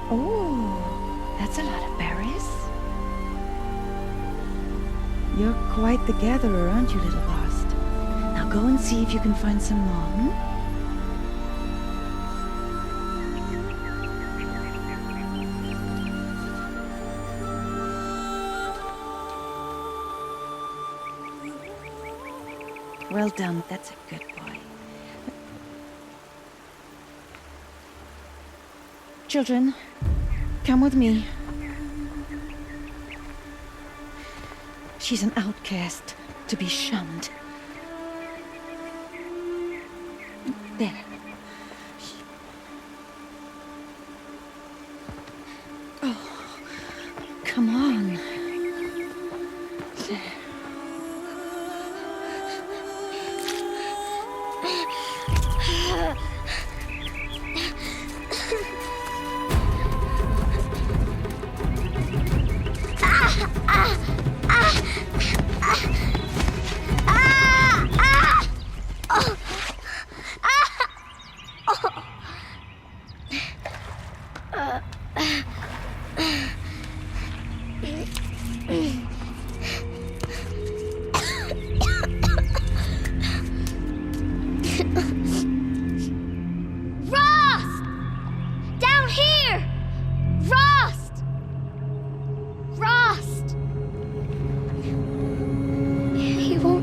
Oh, that's a lot of berries. You're quite the gatherer, aren't you, little Bast? Now go and see if you can find some more, hmm? Well done, that's a good boy. Children, come with me. She's an outcast, to be shunned. There. Oh, come on. There.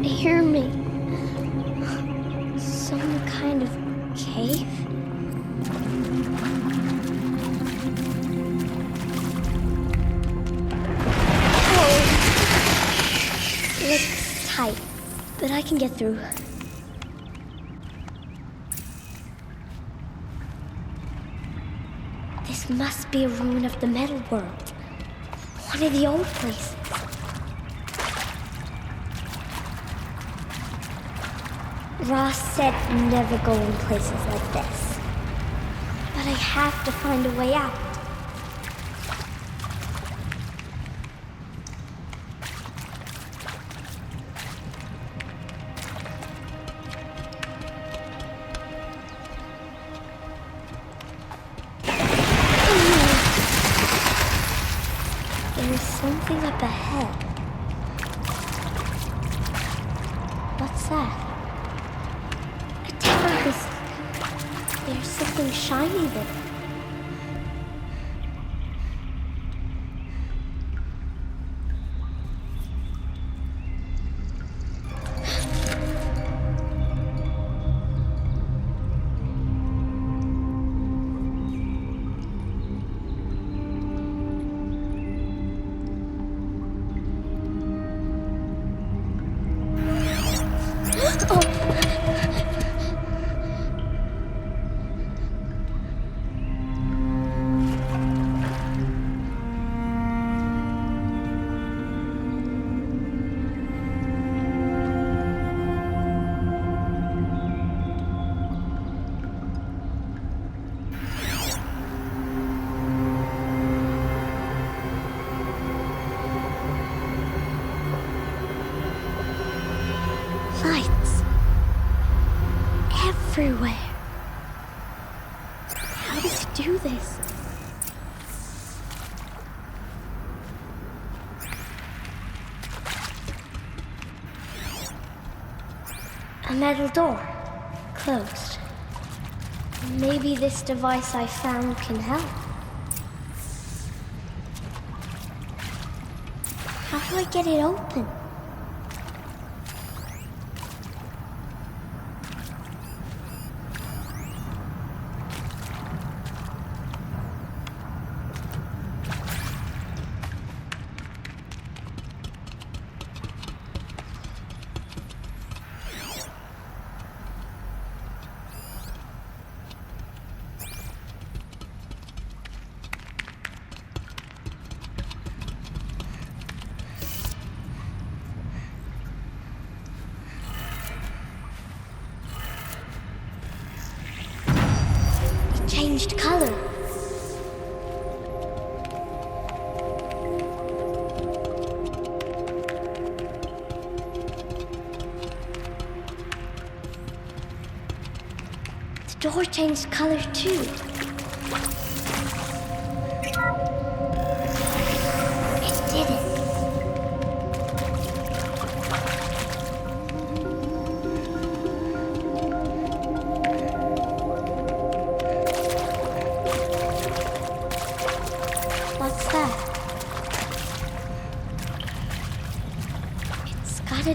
Hear me. Some kind of cave? Oh. Looks tight, but I can get through. This must be a ruin of the metal world. One of the old places. Ross said never go in places like this. But I have to find a way out. There is something up ahead. What's that? There's something shiny there. Lights. Everywhere. How does he do this? A metal door. Closed. Maybe this device I found can help. How do I get it open? Changed color. The door changed color too.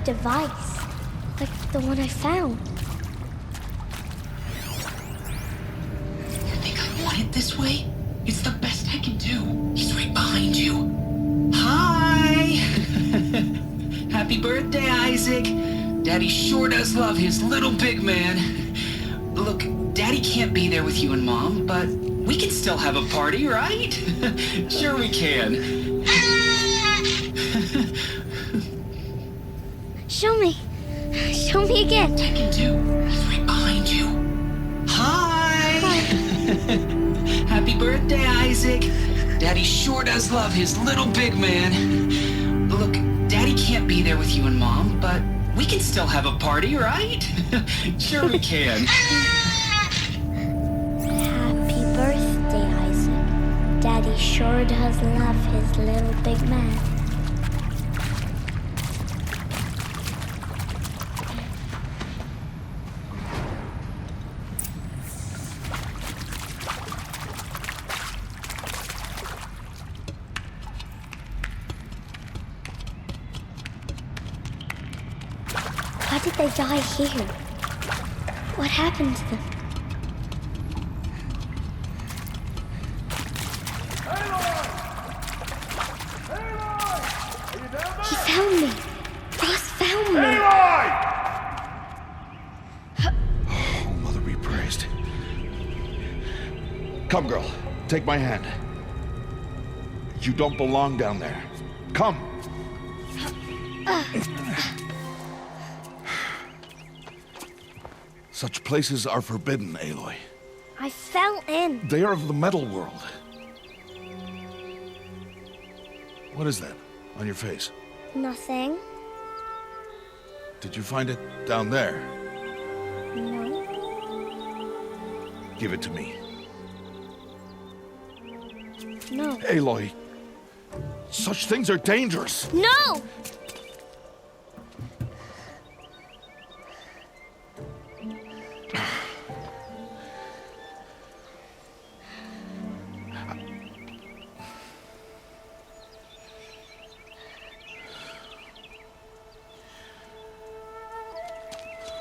device, like the one I found. You think I want it this way? It's the best I can do. He's right behind you. Hi! Happy birthday, Isaac. Daddy sure does love his little big man. Look, Daddy can't be there with you and Mom, but we can still have a party, right? Sure we can. Show me. Show me again. I can do. He's right behind you. Hi! Happy birthday, Isaac. Daddy sure does love his little big man. Look, Daddy can't be there with you and Mom, but we can still have a party, right? Sure we can. Happy birthday, Isaac. Daddy sure does love his little big man. Why did they die here? What happened to them? He found me. Ross found me. Oh, Mother be praised. Come, girl. Take my hand. You don't belong down there. Come. Such places are forbidden, Aloy. I fell in. They are of the metal world. What is that on your face? Nothing. Did you find it down there? No. Give it to me. No. Aloy, such things are dangerous. No!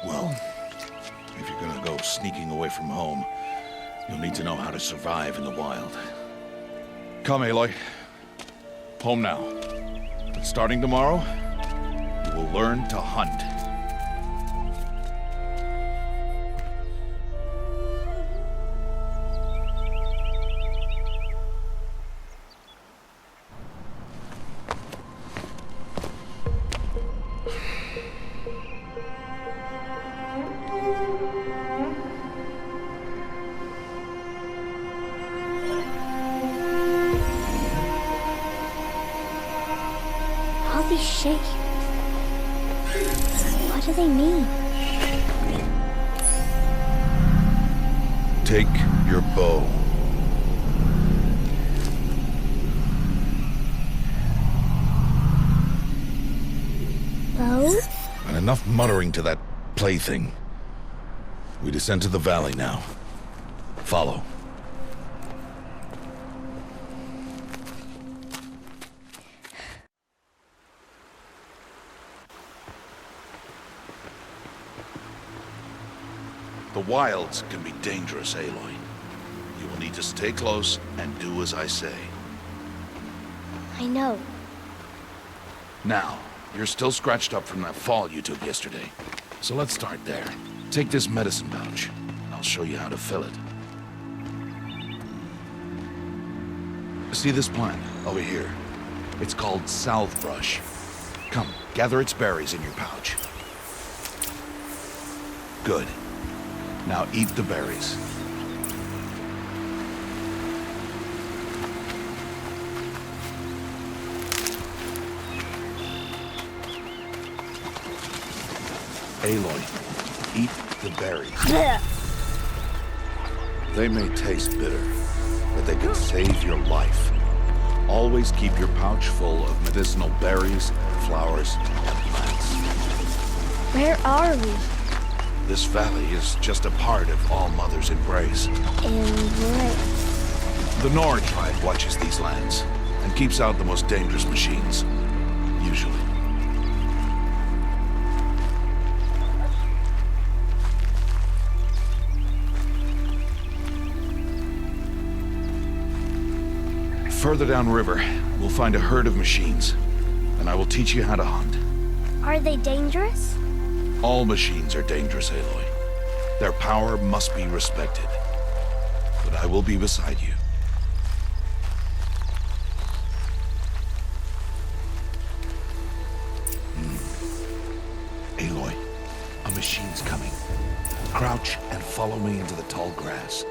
Well, if you're gonna go sneaking away from home, you'll need to know how to survive in the wild. Come, Aloy. Home now. But starting tomorrow, you will learn to hunt. All these shapes. What do they mean? Take your bow. Bow? And enough muttering to that plaything. We descend to the valley now. Follow. The wilds can be dangerous, Aloy. You will need to stay close and do as I say. I know. Now, you're still scratched up from that fall you took yesterday. So let's start there. Take this medicine pouch. I'll show you how to fill it. See this plant over here? It's called salvebrush. Come, gather its berries in your pouch. Good. Now eat the berries. Aloy, eat the berries. They may taste bitter, but they can save your life. Always keep your pouch full of medicinal berries, flowers, and plants. Where are we? This valley is just a part of All Mother's embrace. Embrace. The Nora tribe watches these lands and keeps out the most dangerous machines. Usually. Further downriver, we'll find a herd of machines, and I will teach you how to hunt. Are they dangerous? All machines are dangerous, Aloy. Their power must be respected. But I will be beside you. Aloy, a machine's coming. Crouch and follow me into the tall grass.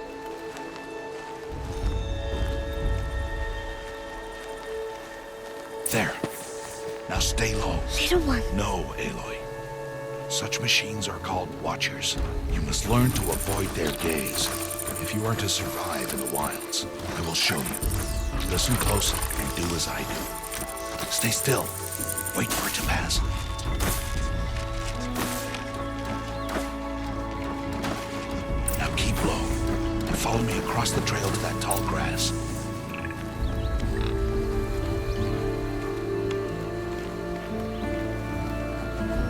There. Now stay low. Little one. No, Aloy. Such machines are called watchers. You must learn to avoid their gaze if you are to survive in the wilds. I will show you. Listen close and do as I do. Stay still. Wait for it to pass. Now keep low and follow me across the trail to that tall grass.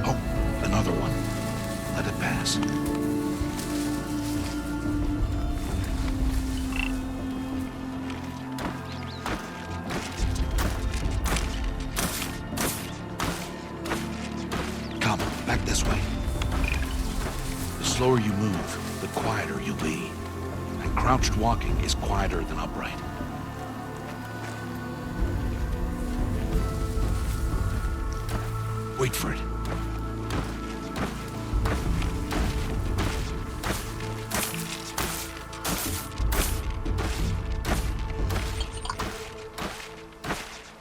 Oh, another one. Let it pass. Come, back this way. The slower you move, the quieter you'll be. And crouched walking is quieter than upright. Wait for it.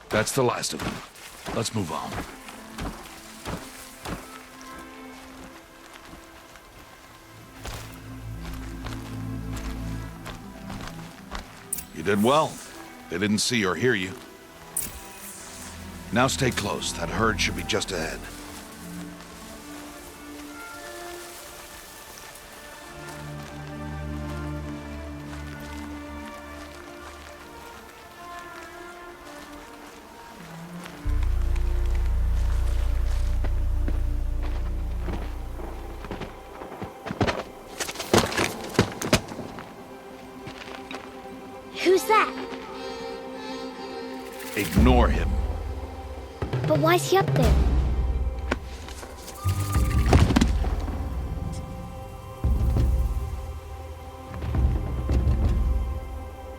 That's the last of them. Let's move on. You did well. They didn't see or hear you. Now stay close. That herd should be just ahead. Who's that? Ignore him. But why's he up there?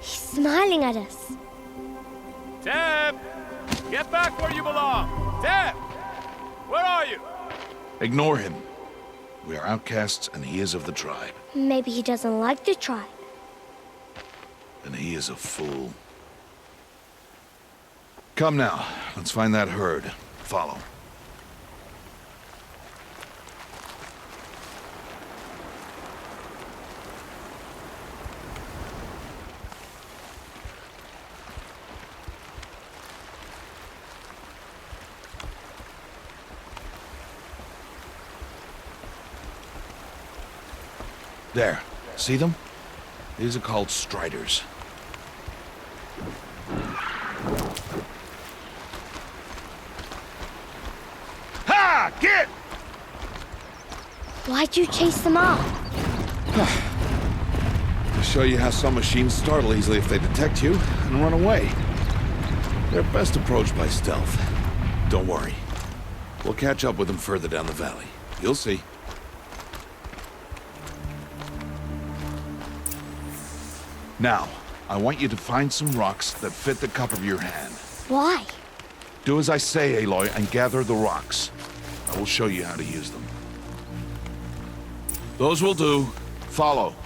He's smiling at us. Teb! Get back where you belong! Teb! Where are you? Ignore him. We are outcasts, and he is of the tribe. Maybe he doesn't like the tribe. And he is a fool. Come now, let's find that herd. Follow. There. See them? These are called striders. Ha! Get! Why'd you chase them off? To show you how some machines startle easily if they detect you and run away. They're best approached by stealth. Don't worry. We'll catch up with them further down the valley. You'll see. Now, I want you to find some rocks that fit the cup of your hand. Why? Do as I say, Aloy, and gather the rocks. I will show you how to use them. Those will do. Follow.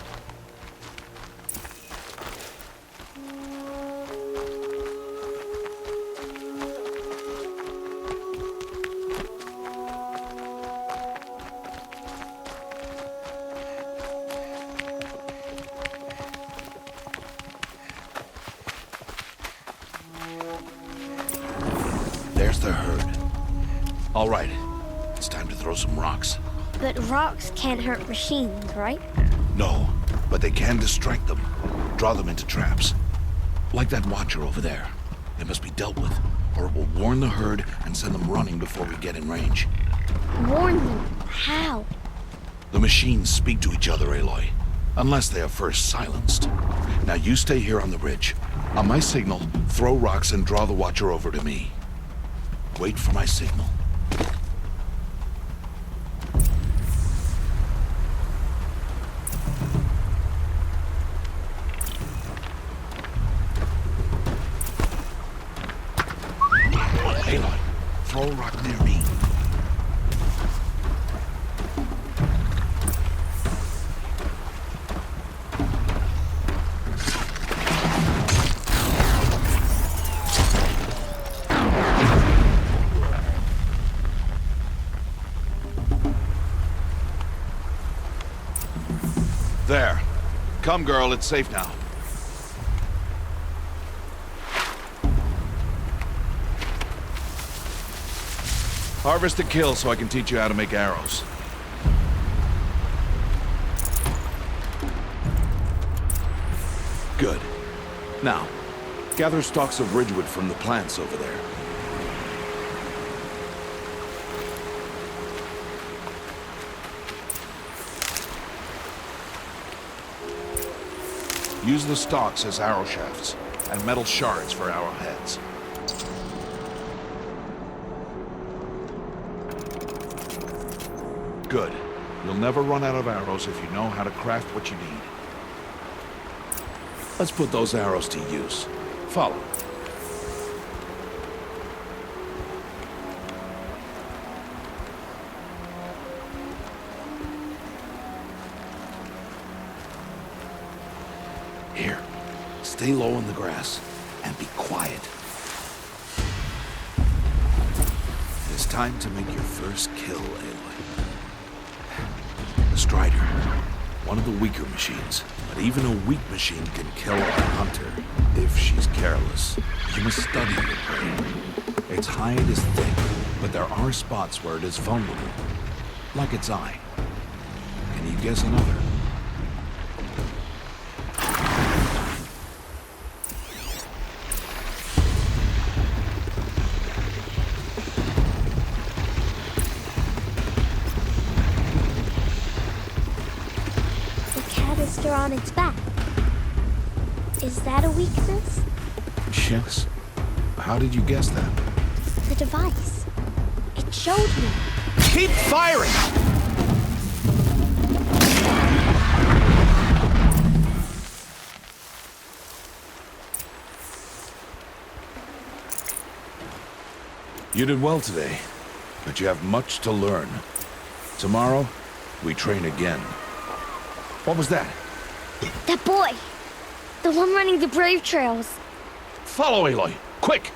There's the herd. All right, it's time to throw some rocks. But rocks can't hurt machines, right? No, but they can distract them, draw them into traps. Like that watcher over there. It must be dealt with, or it will warn the herd and send them running before we get in range. Warn them. How? The machines speak to each other, Aloy. Unless they are first silenced. Now you stay here on the ridge. On my signal, throw rocks and draw the Watcher over to me. Wait for my signal. Aloy, throw a rock near me. There. Come, girl, it's safe now. Harvest and kill so I can teach you how to make arrows. Good. Now, gather stalks of ridgewood from the plants over there. Use the stalks as arrow shafts, and metal shards for arrowheads. Good. You'll never run out of arrows if you know how to craft what you need. Let's put those arrows to use. Follow. Here. Stay low in the grass and be quiet. It's time to make your first kill, Aloy. The Strider. One of the weaker machines. But even a weak machine can kill a hunter if she's careless. You must study your prey. Its hide is thick, but there are spots where it is vulnerable. Like its eye. Can you guess another? On its back. Is that a weakness? Yes. How did you guess that? The device. It showed me. Keep firing! You did well today, but you have much to learn. Tomorrow, we train again. What was that? That boy! The one running the brave trails. Follow Aloy, quick!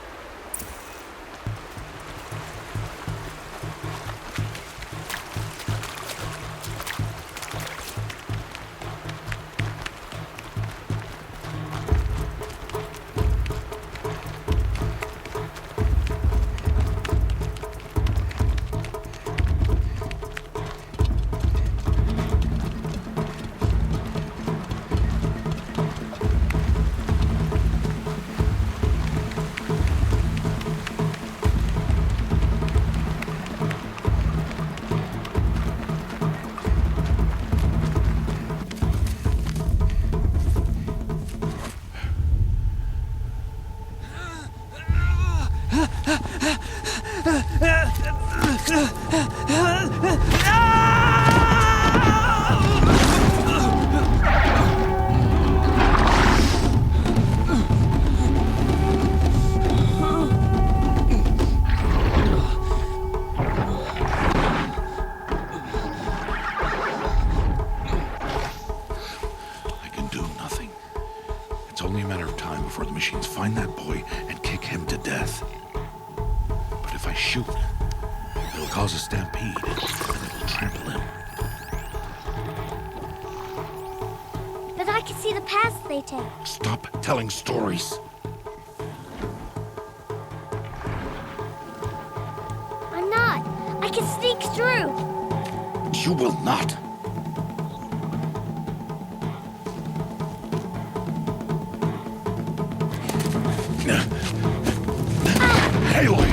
Find that boy and kick him to death. But if I shoot, it'll cause a stampede, and it'll trample him. But I can see the paths they take. Stop telling stories. I'm not. I can sneak through. You will not. Aloy!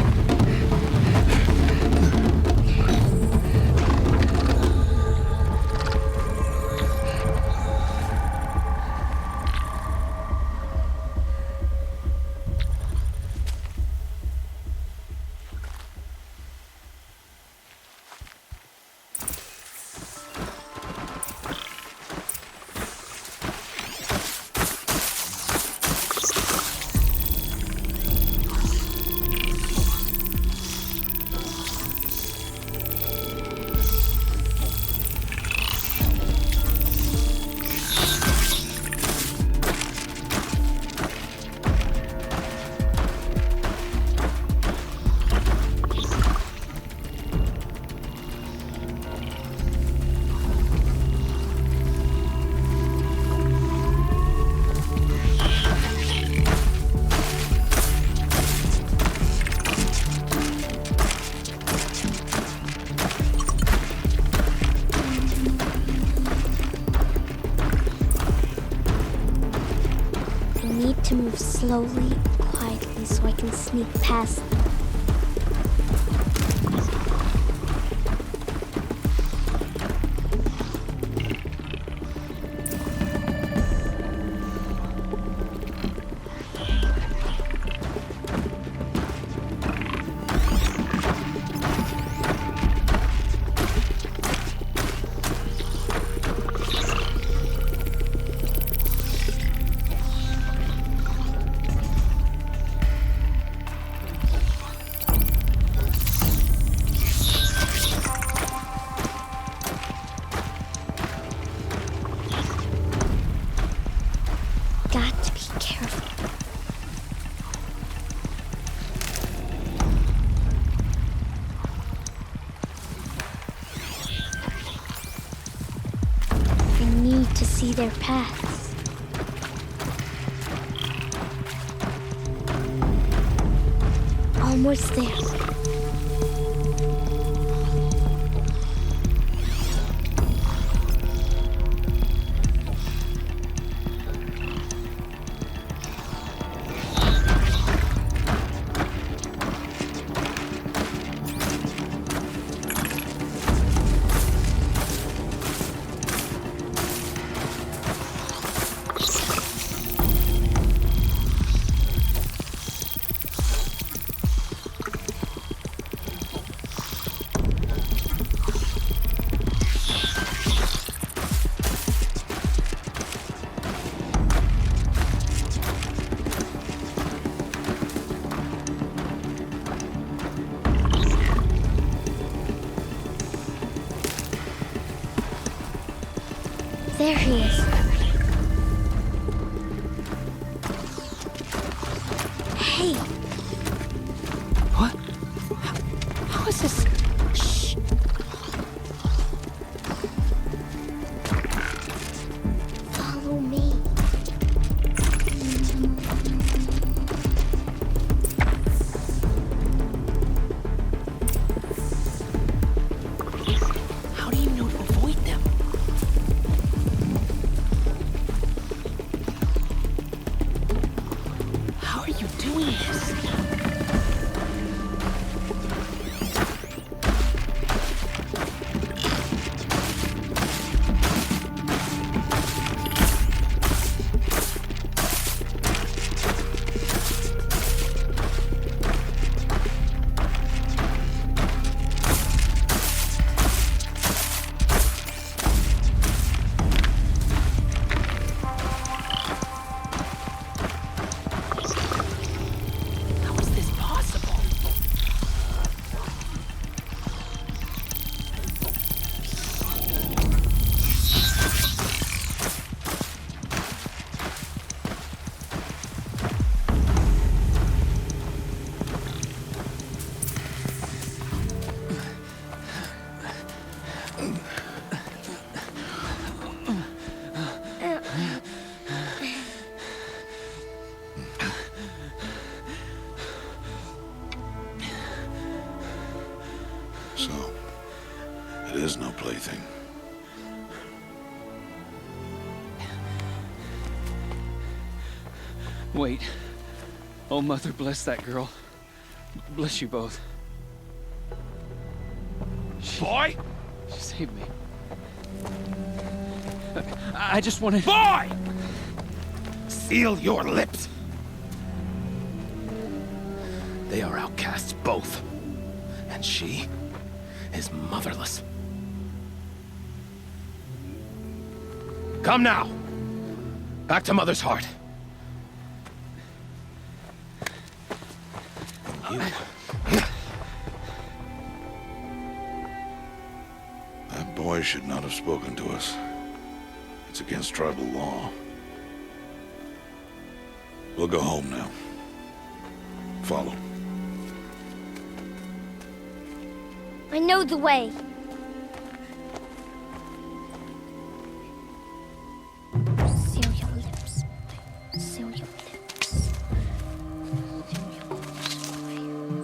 to move slowly, quietly, so I can sneak past them. Got to be careful. I need to see their paths. Almost there. There he is. Hey. What? How is this? Shh. Follow me. How do you know to avoid them? How are you doing this? How is this possible? So, it is no plaything. Wait. Oh, Mother, bless that girl. Bless you both. Boy! She saved me. I just wanted... Boy! Seal your lips! They are outcasts, both. And she is motherless. Come now! Back to Mother's heart. You. That boy should not have spoken to us. It's against tribal law. We'll go home now. Follow. I know the way. Seal your lips. Seal your lips. Seal your lips.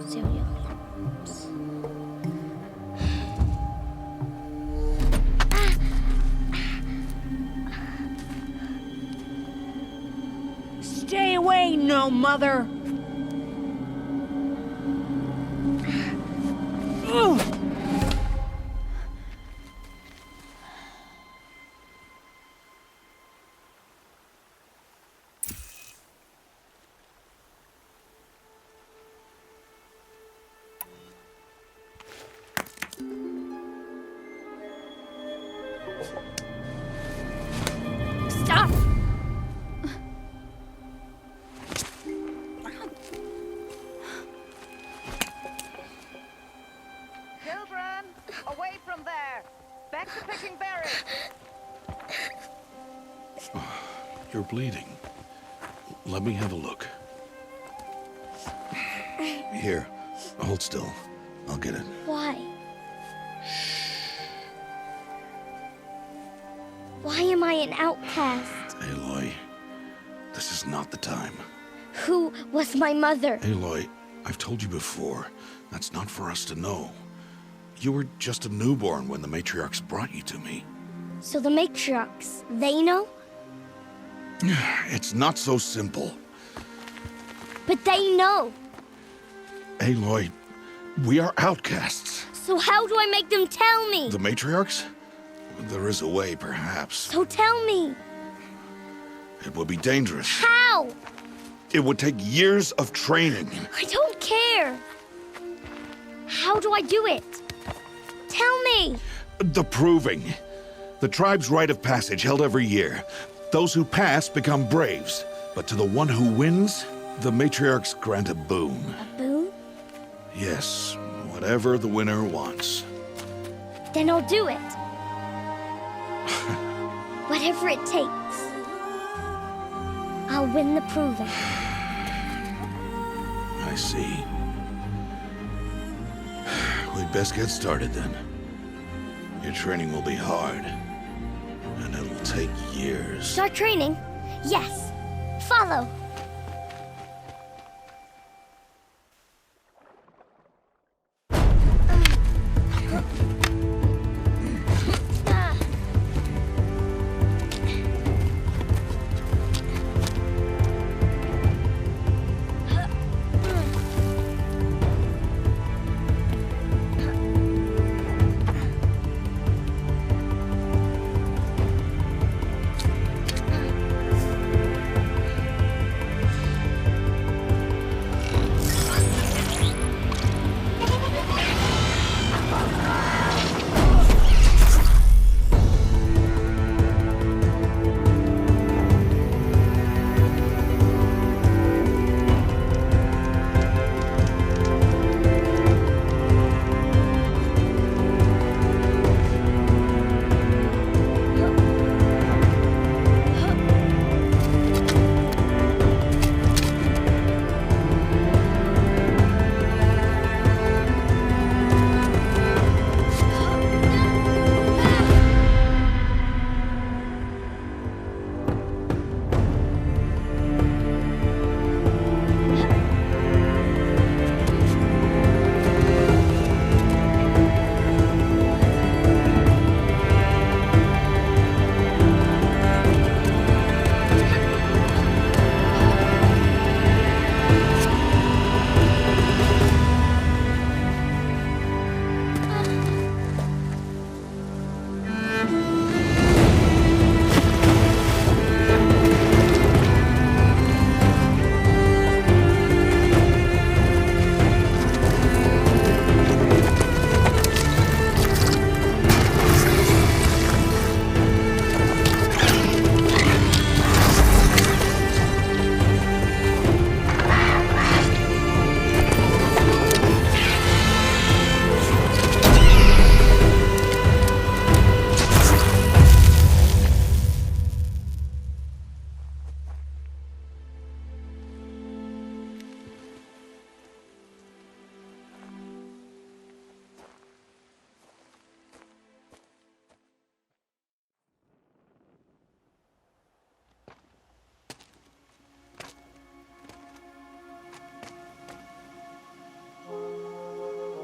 Seal your lips. Stay You ain't no mother. Ugh. Stop! Children, away from there. Back to picking berries. You're bleeding. Let me have a look. Here, hold still. I'll get it. Why? Why am I an outcast? Aloy, this is not the time. Who was my mother? Aloy, I've told you before, that's not for us to know. You were just a newborn when the matriarchs brought you to me. So the matriarchs, they know? It's not so simple. But they know. Aloy, we are outcasts. So how do I make them tell me? The matriarchs? There is a way, perhaps. So tell me. It would be dangerous. How? It would take years of training. I don't care. How do I do it? Tell me. The proving. The tribe's rite of passage held every year. Those who pass become braves. But to the one who wins, the matriarchs grant a boon. A boon? Yes, whatever the winner wants. Then I'll do it. Whatever it takes. I'll win the proving. I see. We'd best get started then. Your training will be hard. And it'll take years. Start training? Yes. Follow.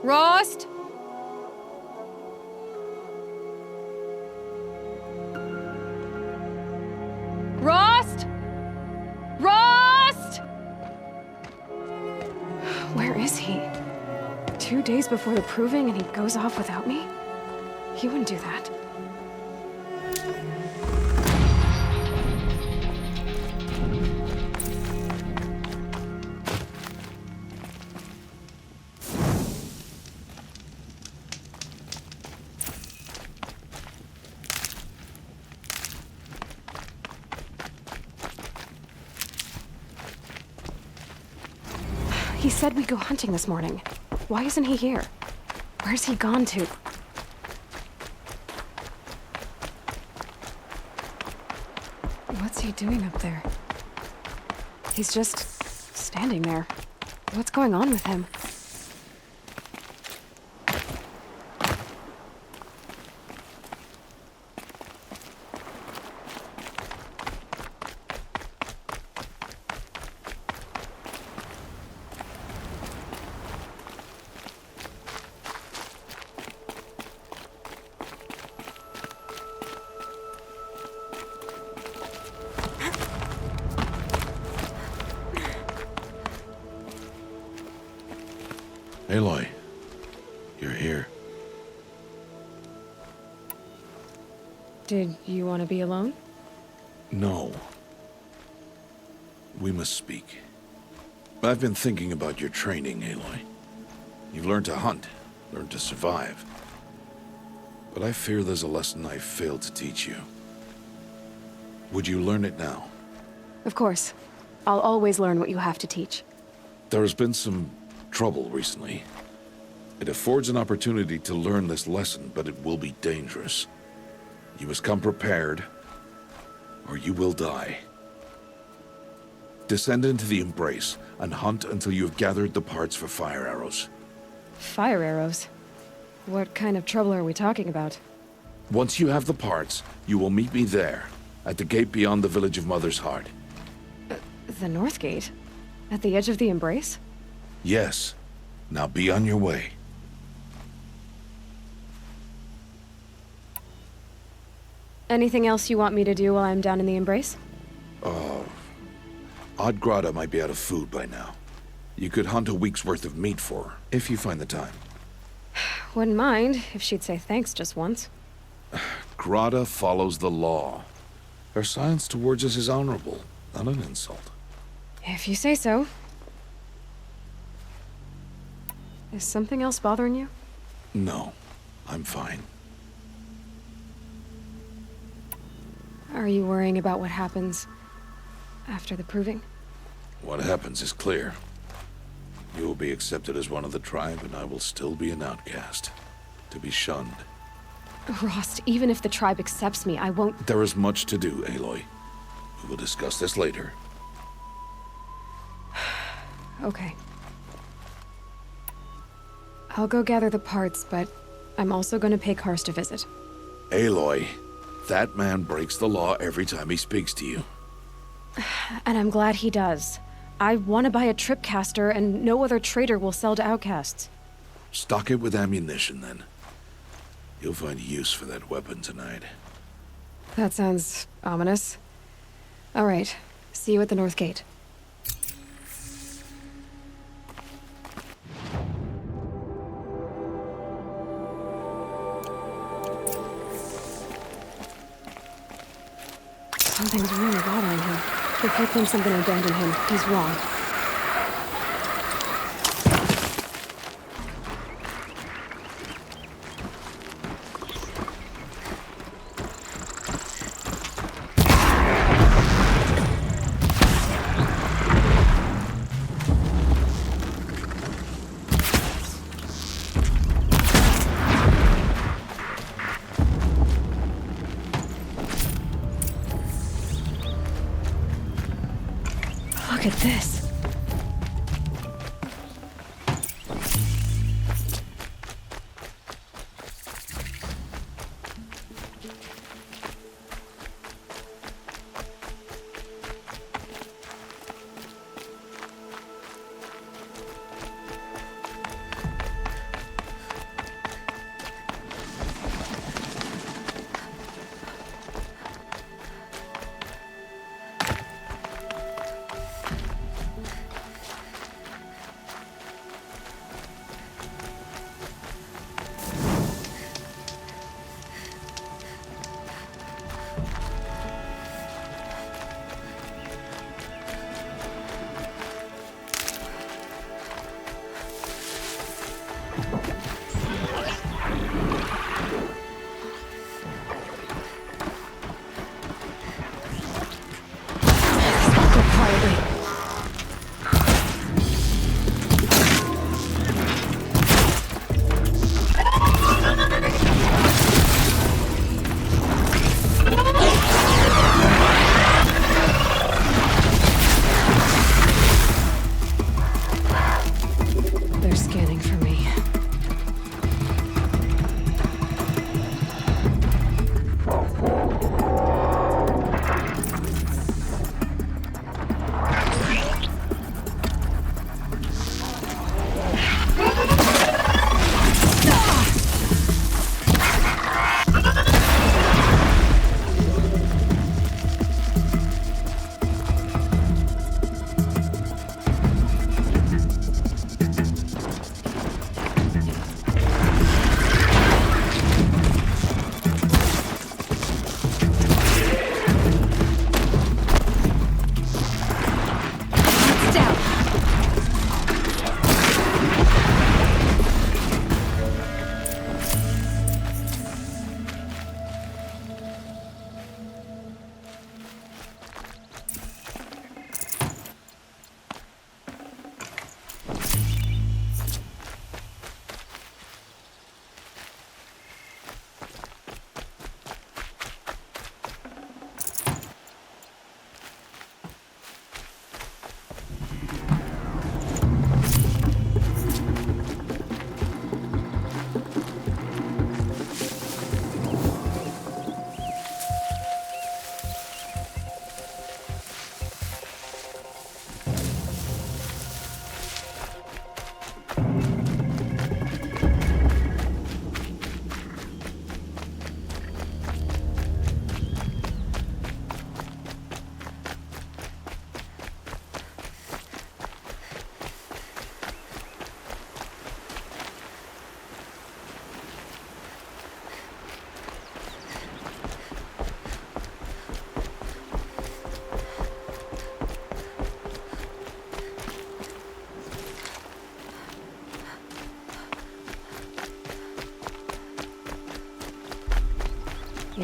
Rost? Rost? Rost? 2 days before the proving and he goes off without me? He wouldn't do that. He said we'd go hunting this morning. Why isn't he here? Where's he gone to? What's he doing up there? He's just standing there. What's going on with him? Aloy, you're here. Did you want to be alone? No. We must speak. I've been thinking about your training, Aloy. You've learned to hunt, learned to survive. But I fear there's a lesson I failed to teach you. Would you learn it now? Of course. I'll always learn what you have to teach. There has been some trouble recently. It affords an opportunity to learn this lesson, but it will be dangerous. You must come prepared, or you will die. Descend into the Embrace and hunt until you have gathered the parts for fire arrows. Fire arrows? What kind of trouble are we talking about? Once you have the parts, you will meet me there, at the gate beyond the village of Mother's Heart. The North Gate? At the edge of the Embrace? Yes. Now be on your way. Anything else you want me to do while I'm down in the Embrace? Odd Grata might be out of food by now. You could hunt a week's worth of meat for her, if you find the time. Wouldn't mind if she'd say thanks just once. Grata follows the law. Her silence towards us is honorable, not an insult. If you say so. Is something else bothering you? No, I'm fine. Are you worrying about what happens after the proving? What happens is clear. You will be accepted as one of the tribe, and I will still be an outcast. To be shunned. Rost, even if the tribe accepts me, I won't— There is much to do, Aloy. We will discuss this later. Okay. I'll go gather the parts, but I'm also gonna pay Karst a visit. Aloy, that man breaks the law every time he speaks to you. And I'm glad he does. I want to buy a tripcaster, and no other trader will sell to outcasts. Stock it with ammunition, then. You'll find use for that weapon tonight. That sounds ominous. All right. See you at the North Gate. Something's really bothering him. If he thinks I'm gonna abandon him, he's wrong. Look at this.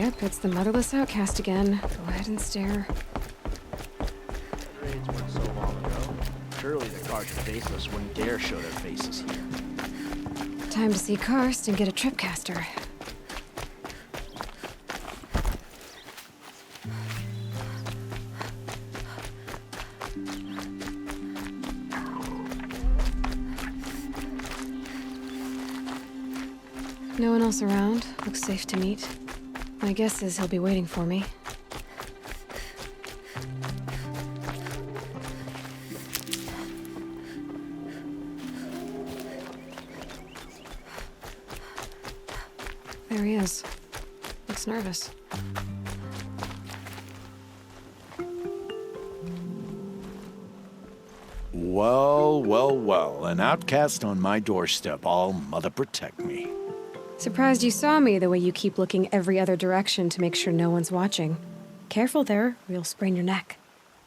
Yep, it's the motherless outcast again. Go ahead and stare. Raids weren't so long ago. Surely the guards are faceless wouldn't dare show their faces here. Time to see Karst and get a tripcaster. No one else around. Looks safe to meet. My guess is he'll be waiting for me. There he is. Looks nervous. Well, well, well. An outcast on my doorstep. All mother protect me. Surprised you saw me the way you keep looking every other direction to make sure no one's watching. Careful there, or you'll sprain your neck.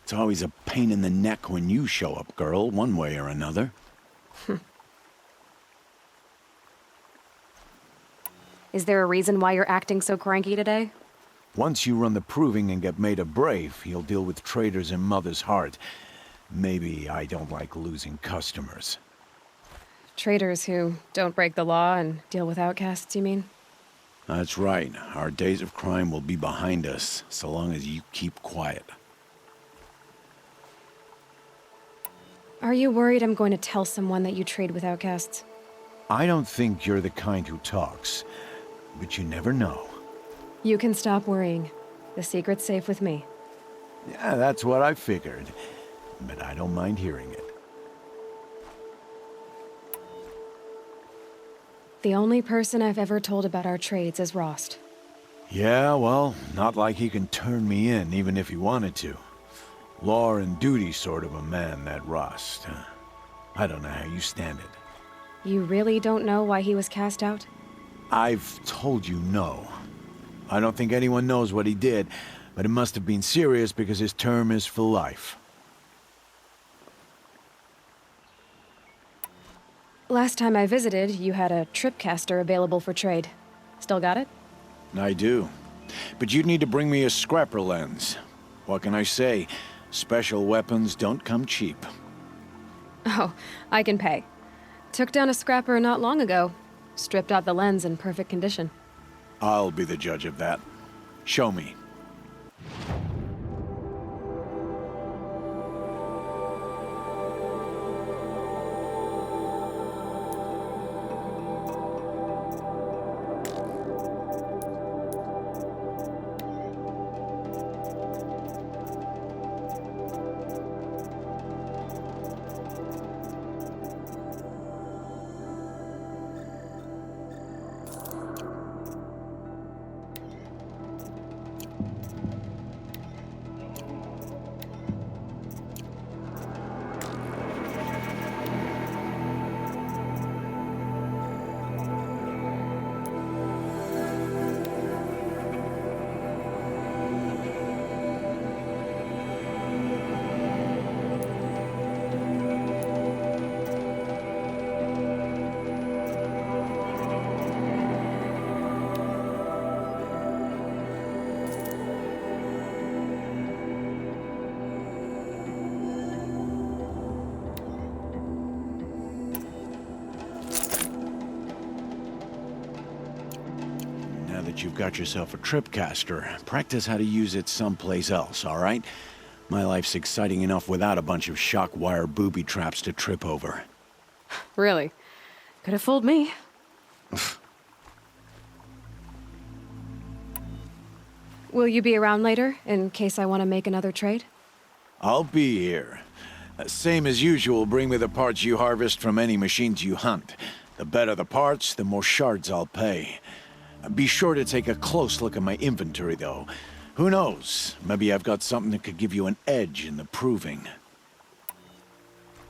It's always a pain in the neck when you show up, girl, one way or another. Is there a reason why you're acting so cranky today? Once you run the proving and get made a brave, you'll deal with traitors in Mother's heart. Maybe I don't like losing customers. Traitors who don't break the law and deal with outcasts, you mean? That's right. Our days of crime will be behind us, so long as you keep quiet. Are you worried I'm going to tell someone that you trade with outcasts? I don't think you're the kind who talks, but you never know. You can stop worrying. The secret's safe with me. Yeah, that's what I figured, but I don't mind hearing it. The only person I've ever told about our trades is Rost. Yeah, well, not like he can turn me in, even if he wanted to. Law and duty sort of a man, that Rost. I don't know how you stand it. You really don't know why he was cast out? I've told you no. I don't think anyone knows what he did, but it must have been serious because his term is for life. Last time I visited, you had a tripcaster available for trade. Still got it? I do. But you'd need to bring me a scrapper lens. What can I say? Special weapons don't come cheap. Oh, I can pay. Took down a scrapper not long ago. Stripped out the lens in perfect condition. I'll be the judge of that. Show me. Now that you've got yourself a tripcaster, practice how to use it someplace else, all right? My life's exciting enough without a bunch of shock wire booby traps to trip over. Really? Could have fooled me. Will you be around later, in case I want to make another trade? I'll be here. Same as usual, bring me the parts you harvest from any machines you hunt. The better the parts, the more shards I'll pay. Be sure to take a close look at my inventory, though. Who knows? Maybe I've got something that could give you an edge in the proving.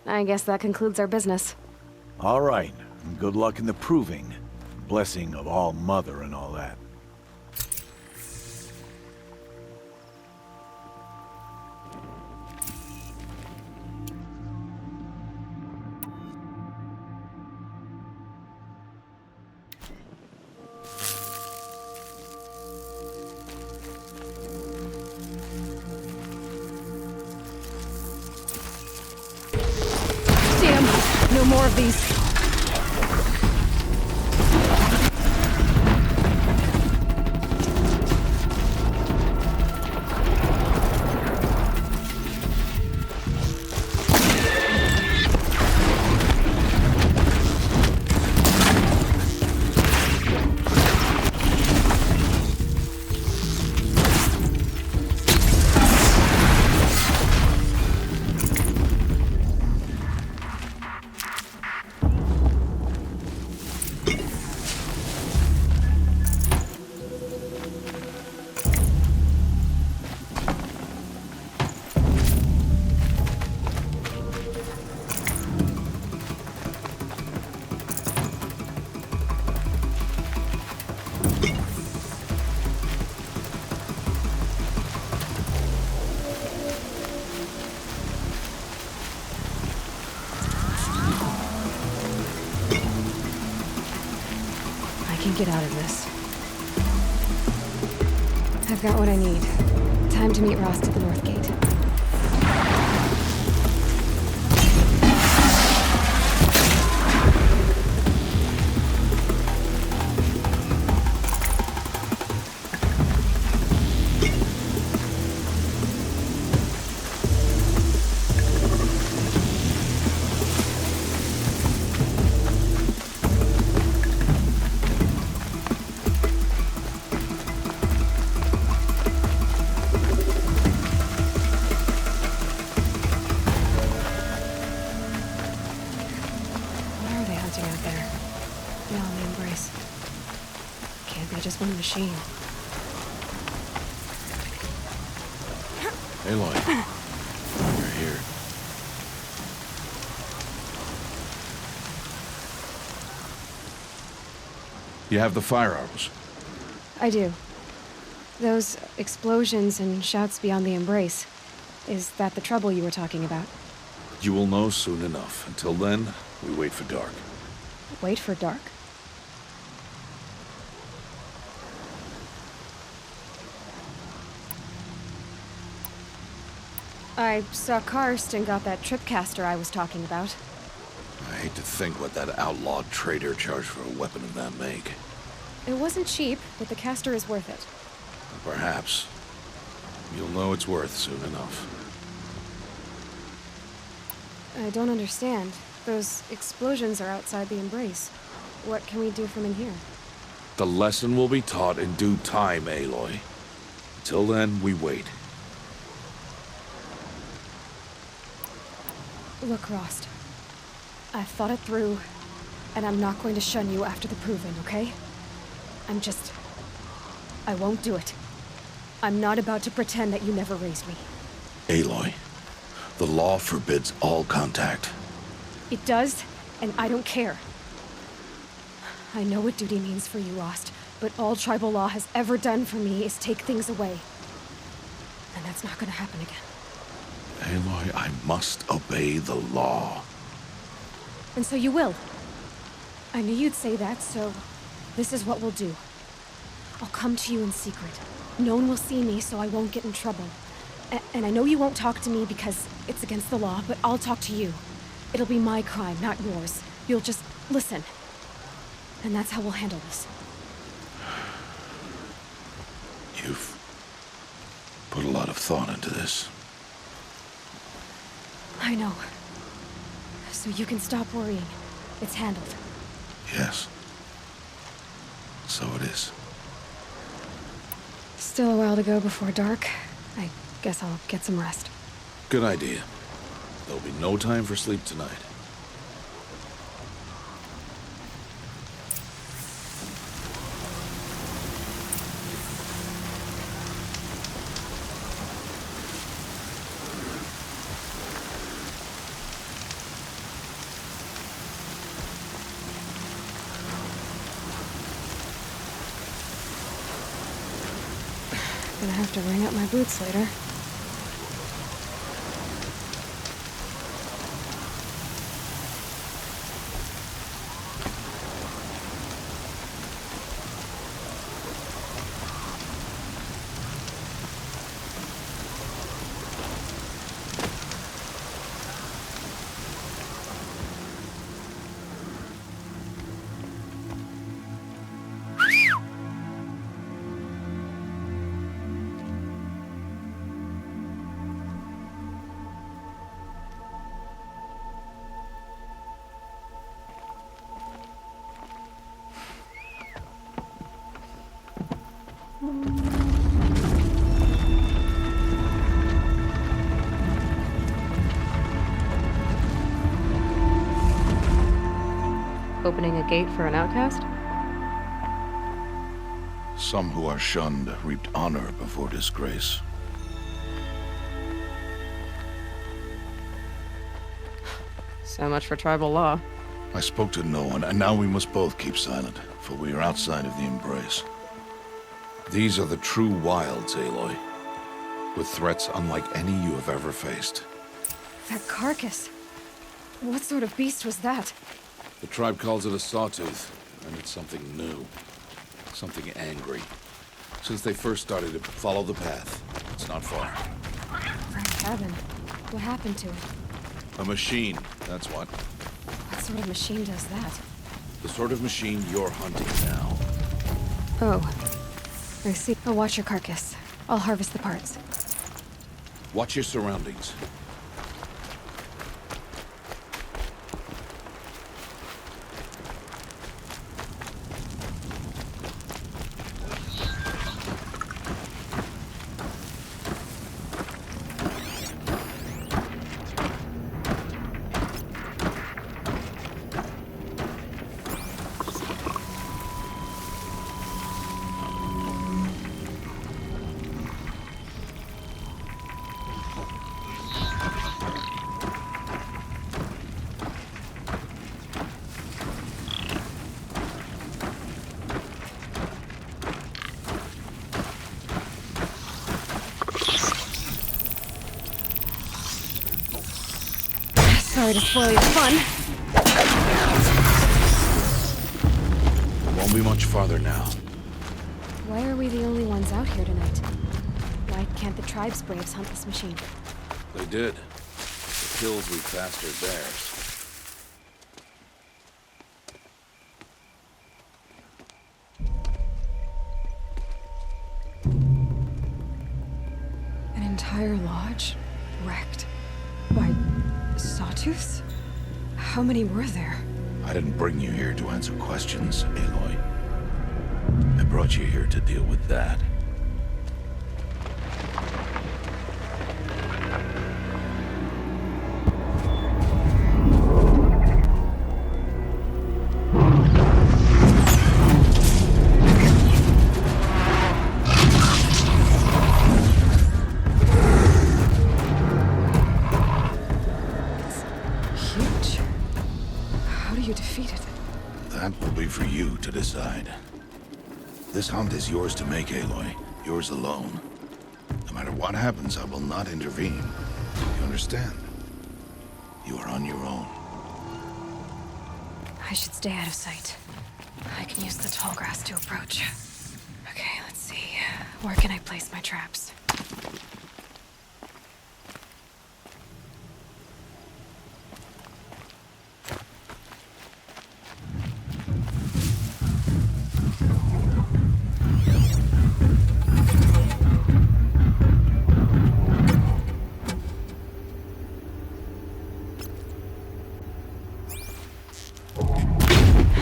I guess that concludes our business. All right. Good luck in the proving. Blessing of All Mother and all that. more of these. Get out of this. I've got what I need. Time to meet Rost at the North Gate. Machine. Aloy, you're here. You have the fire arrows. I do. Those explosions and shouts beyond the embrace. Is that the trouble you were talking about? You will know soon enough. Until then, we wait for dark. Wait for dark? I saw Karst and got that tripcaster I was talking about. I hate to think what that outlawed trader charged for a weapon of that make. It wasn't cheap, but the caster is worth it. Perhaps. You'll know it's worth soon enough. I don't understand. Those explosions are outside the embrace. What can we do from in here? The lesson will be taught in due time, Aloy. Until then, we wait. Look, Rost. I've thought it through, and I'm not going to shun you after the proving, okay? I won't do it. I'm not about to pretend that you never raised me. Aloy, the law forbids all contact. It does, and I don't care. I know what duty means for you, Rost, but all tribal law has ever done for me is take things away. And that's not gonna happen again. Aloy, I must obey the law. And so you will. I knew you'd say that, so this is what we'll do. I'll come to you in secret. No one will see me, so I won't get in trouble. And I know you won't talk to me because it's against the law, but I'll talk to you. It'll be my crime, not yours. You'll just listen. And that's how we'll handle this. You've put a lot of thought into this. I know. So you can stop worrying. It's handled. Yes. So it is. Still a while to go before dark. I guess I'll get some rest. Good idea. There'll be no time for sleep tonight. Gonna have to ring up my boots later. opening a gate for an outcast? Some who are shunned reaped honor before disgrace. So much for tribal law. I spoke to no one, and now we must both keep silent, for we are outside of the embrace. These are the true wilds, Aloy, with threats unlike any you have ever faced. That carcass. What sort of beast was that? The tribe calls it a sawtooth, and it's something new. Something angry. Since they first started to follow the path, it's not far. Our cabin. What happened to it? A machine, that's what. What sort of machine does that? The sort of machine you're hunting now. Oh. I see. I'll watch your carcass. I'll harvest the parts. Watch your surroundings. Sorry to spoil your fun. Won't be much farther now. Why are we the only ones out here tonight? Why can't the tribe's braves hunt this machine? They did. The kills we passed are theirs. An entire lodge? Wrecked? By sawtooths? How many were there? I didn't bring you here to answer questions, Aloy. I brought you here to deal with that. That will be for you to decide. This hunt is yours to make, Aloy. Yours alone. No matter what happens, I will not intervene. You understand? You are on your own. I should stay out of sight. I can use the tall grass to approach. Okay, let's see. Where can I place my traps?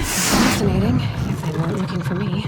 Fascinating, if they weren't looking for me.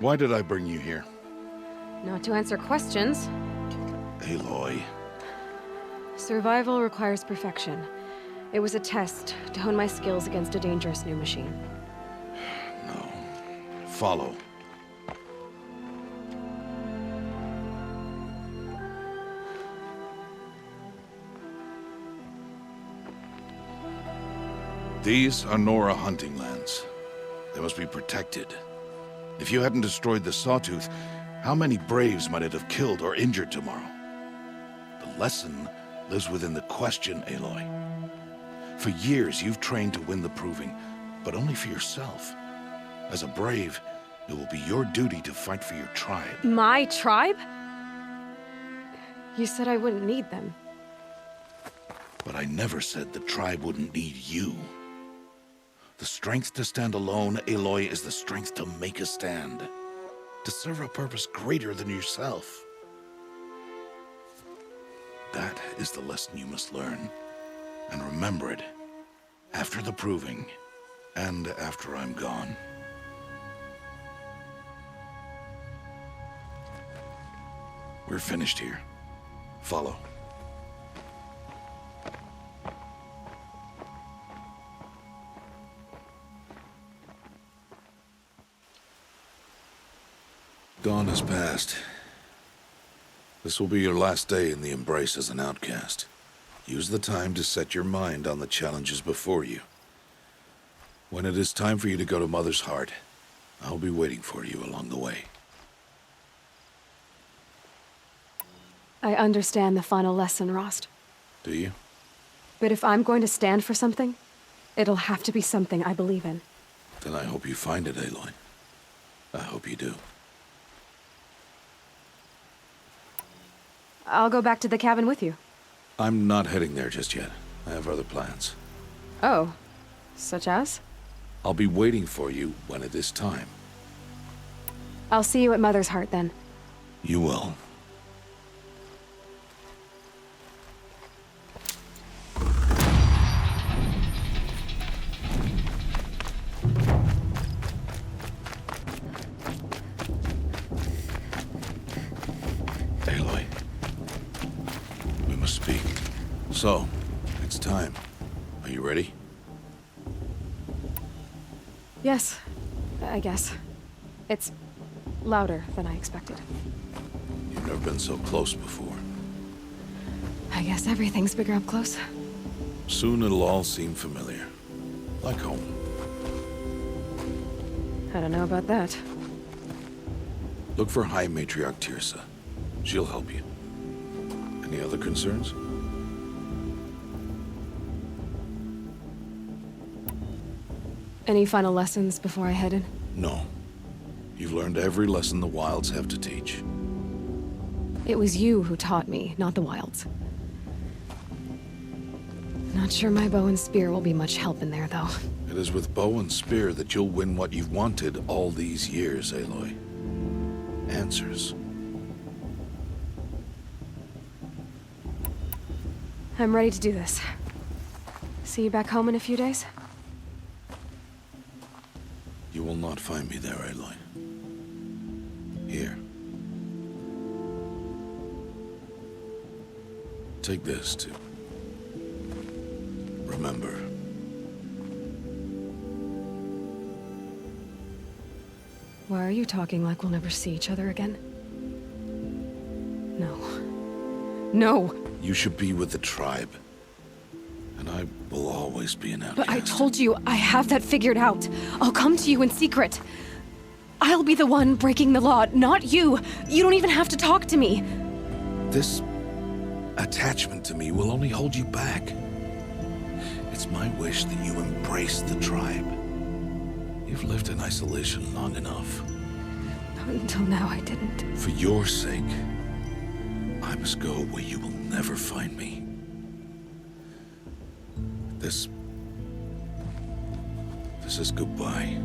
Why did I bring you here? Not to answer questions. Aloy. Survival requires perfection. It was a test to hone my skills against a dangerous new machine. No. Follow. These are Nora hunting lands. They must be protected. If you hadn't destroyed the Sawtooth, how many Braves might it have killed or injured tomorrow? The lesson lives within the question, Aloy. For years, you've trained to win the Proving, but only for yourself. As a Brave, it will be your duty to fight for your tribe. My tribe? You said I wouldn't need them. But I never said the tribe wouldn't need you. The strength to stand alone, Aloy, is the strength to make a stand. To serve a purpose greater than yourself. That is the lesson you must learn. And remember it. After the Proving. And after I'm gone. We're finished here. Follow. Dawn has passed. This will be your last day in the Embrace as an outcast. Use the time to set your mind on the challenges before you. When it is time for you to go to Mother's Heart, I'll be waiting for you along the way. I understand the final lesson, Rost. Do you? But if I'm going to stand for something, it'll have to be something I believe in. Then I hope you find it, Aloy. I hope you do. I'll go back to the cabin with you. I'm not heading there just yet. I have other plans. Oh, such as? I'll be waiting for you when it is time. I'll see you at Mother's Heart then. You will. Aloy. We must speak. So, it's time. Are you ready? Yes, I guess. It's louder than I expected. You've never been so close before. I guess everything's bigger up close. Soon it'll all seem familiar. Like home. I don't know about that. Look for High Matriarch Tirsa. She'll help you. Any other concerns? Any final lessons before I head in? No. You've learned every lesson the Wilds have to teach. It was you who taught me, not the Wilds. Not sure my bow and spear will be much help in there, though. It is with bow and spear that you'll win what you've wanted all these years, Aloy. Answers. I'm ready to do this. See you back home in a few days? You will not find me there, Aloy. Here. Take this, too. Remember. Why are you talking like we'll never see each other again? No. No! You should be with the tribe. And I will always be an outcast. But I told you, I have that figured out. I'll come to you in secret. I'll be the one breaking the law, not you. You don't even have to talk to me. This attachment to me will only hold you back. It's my wish that you embrace the tribe. You've lived in isolation long enough. Until now, I didn't. For your sake, I must go where you will never find me. This is goodbye.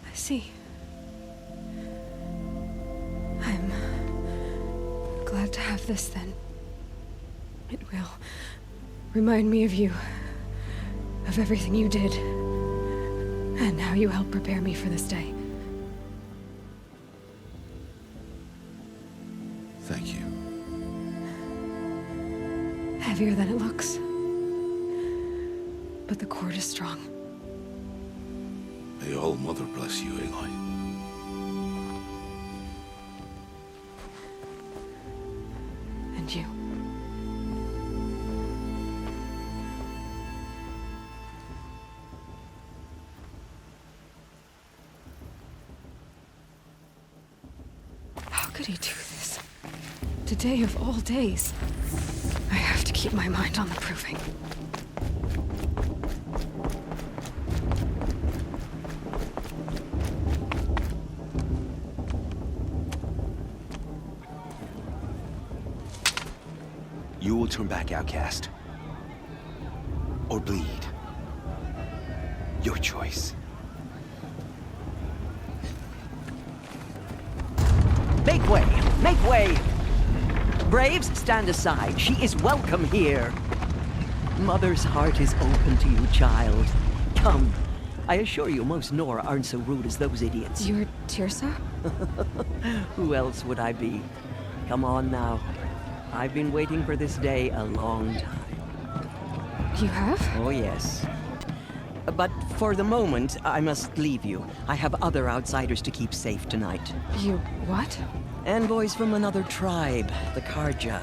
I see. I'm glad to have this then. It will remind me of you, of everything you did, and how you helped prepare me for this day. Thank you. Heavier than it looks. But the cord is strong. May All Mother bless you, Aloy. And you. How could he do this? Today of all days. I have to keep my mind on the proving. You will turn back, outcast. Or bleed. Your choice. Make way! Make way! Braves, stand aside. She is welcome here. Mother's heart is open to you, child. Come. I assure you, most Nora aren't so rude as those idiots. You're Teersa? Who else would I be? Come on now. I've been waiting for this day a long time. You have? Oh, yes. But for the moment, I must leave you. I have other outsiders to keep safe tonight. You what? Envoys from another tribe, the Karja.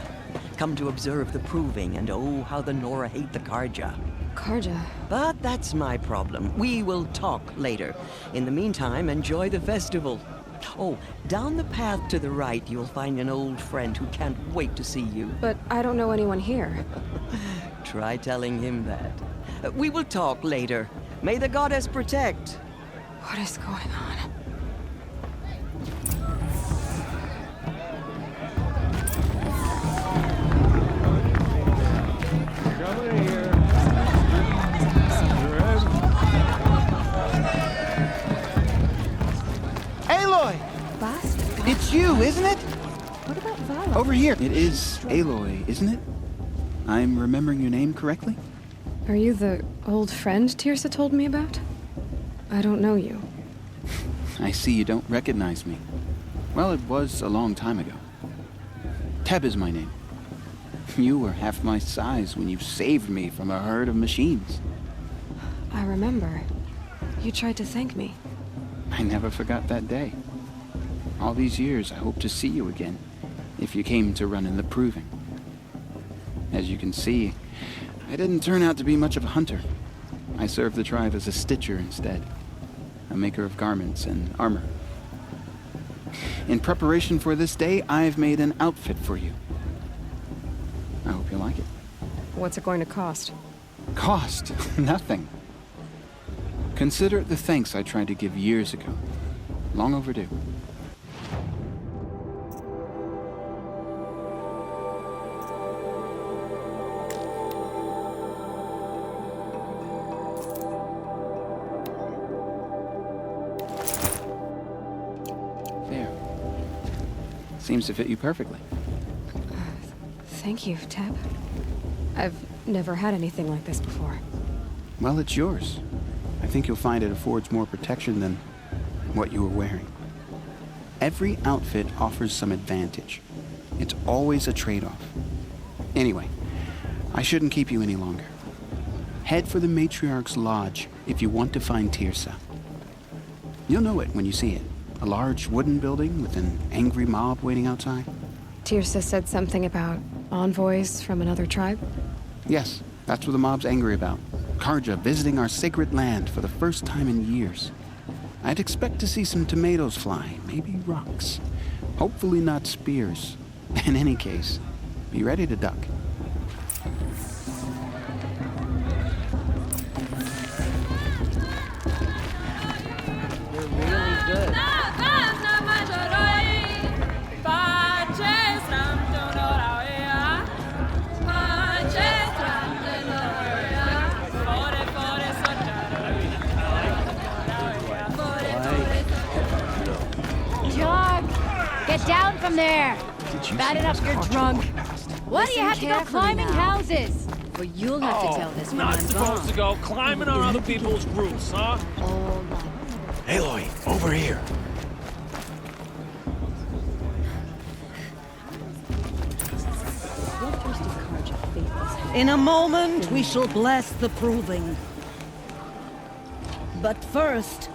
Come to observe the proving, and oh, how the Nora hate the Karja. Karja? But that's my problem. We will talk later. In the meantime, enjoy the festival. Oh, down the path to the right, you'll find an old friend who can't wait to see you. But I don't know anyone here. Try telling him that. We will talk later. May the goddess protect. What is going on? Aloy! It's you, isn't it? What about Vala? Over here. It is Aloy, isn't it? I'm remembering your name correctly? Are you the old friend Teersa told me about? I don't know you. I see you don't recognize me. Well, it was a long time ago. Teb is my name. You were half my size when you saved me from a herd of machines. I remember. You tried to thank me. I never forgot that day. All these years, I hope to see you again, if you came to run in the proving. As you can see, I didn't turn out to be much of a hunter. I served the tribe as a stitcher instead, a maker of garments and armor. In preparation for this day, I've made an outfit for you. I hope you like it. What's it going to cost? Cost? Nothing. Consider it the thanks I tried to give years ago. Long overdue. There. Seems to fit you perfectly. Thank you, Teb. I've never had anything like this before. Well, it's yours. I think you'll find it affords more protection than what you were wearing. Every outfit offers some advantage. It's always a trade-off. Anyway, I shouldn't keep you any longer. Head for the Matriarch's Lodge if you want to find Teersa. You'll know it when you see it. A large wooden building with an angry mob waiting outside. Teersa said something about envoys from another tribe? Yes, that's what the mob's angry about. Karja visiting our sacred land for the first time in years. I'd expect to see some tomatoes fly, maybe rocks. Hopefully not spears. In any case, be ready to duck. You're really good. Jog! Get down from there! Bad enough you're drunk. Why do you have to go climbing houses? Well, you'll have to tell this when Not I'm supposed gone. to go climbing on other people's roofs, huh? Aloy, over here. In a moment, we shall bless the proving. But first,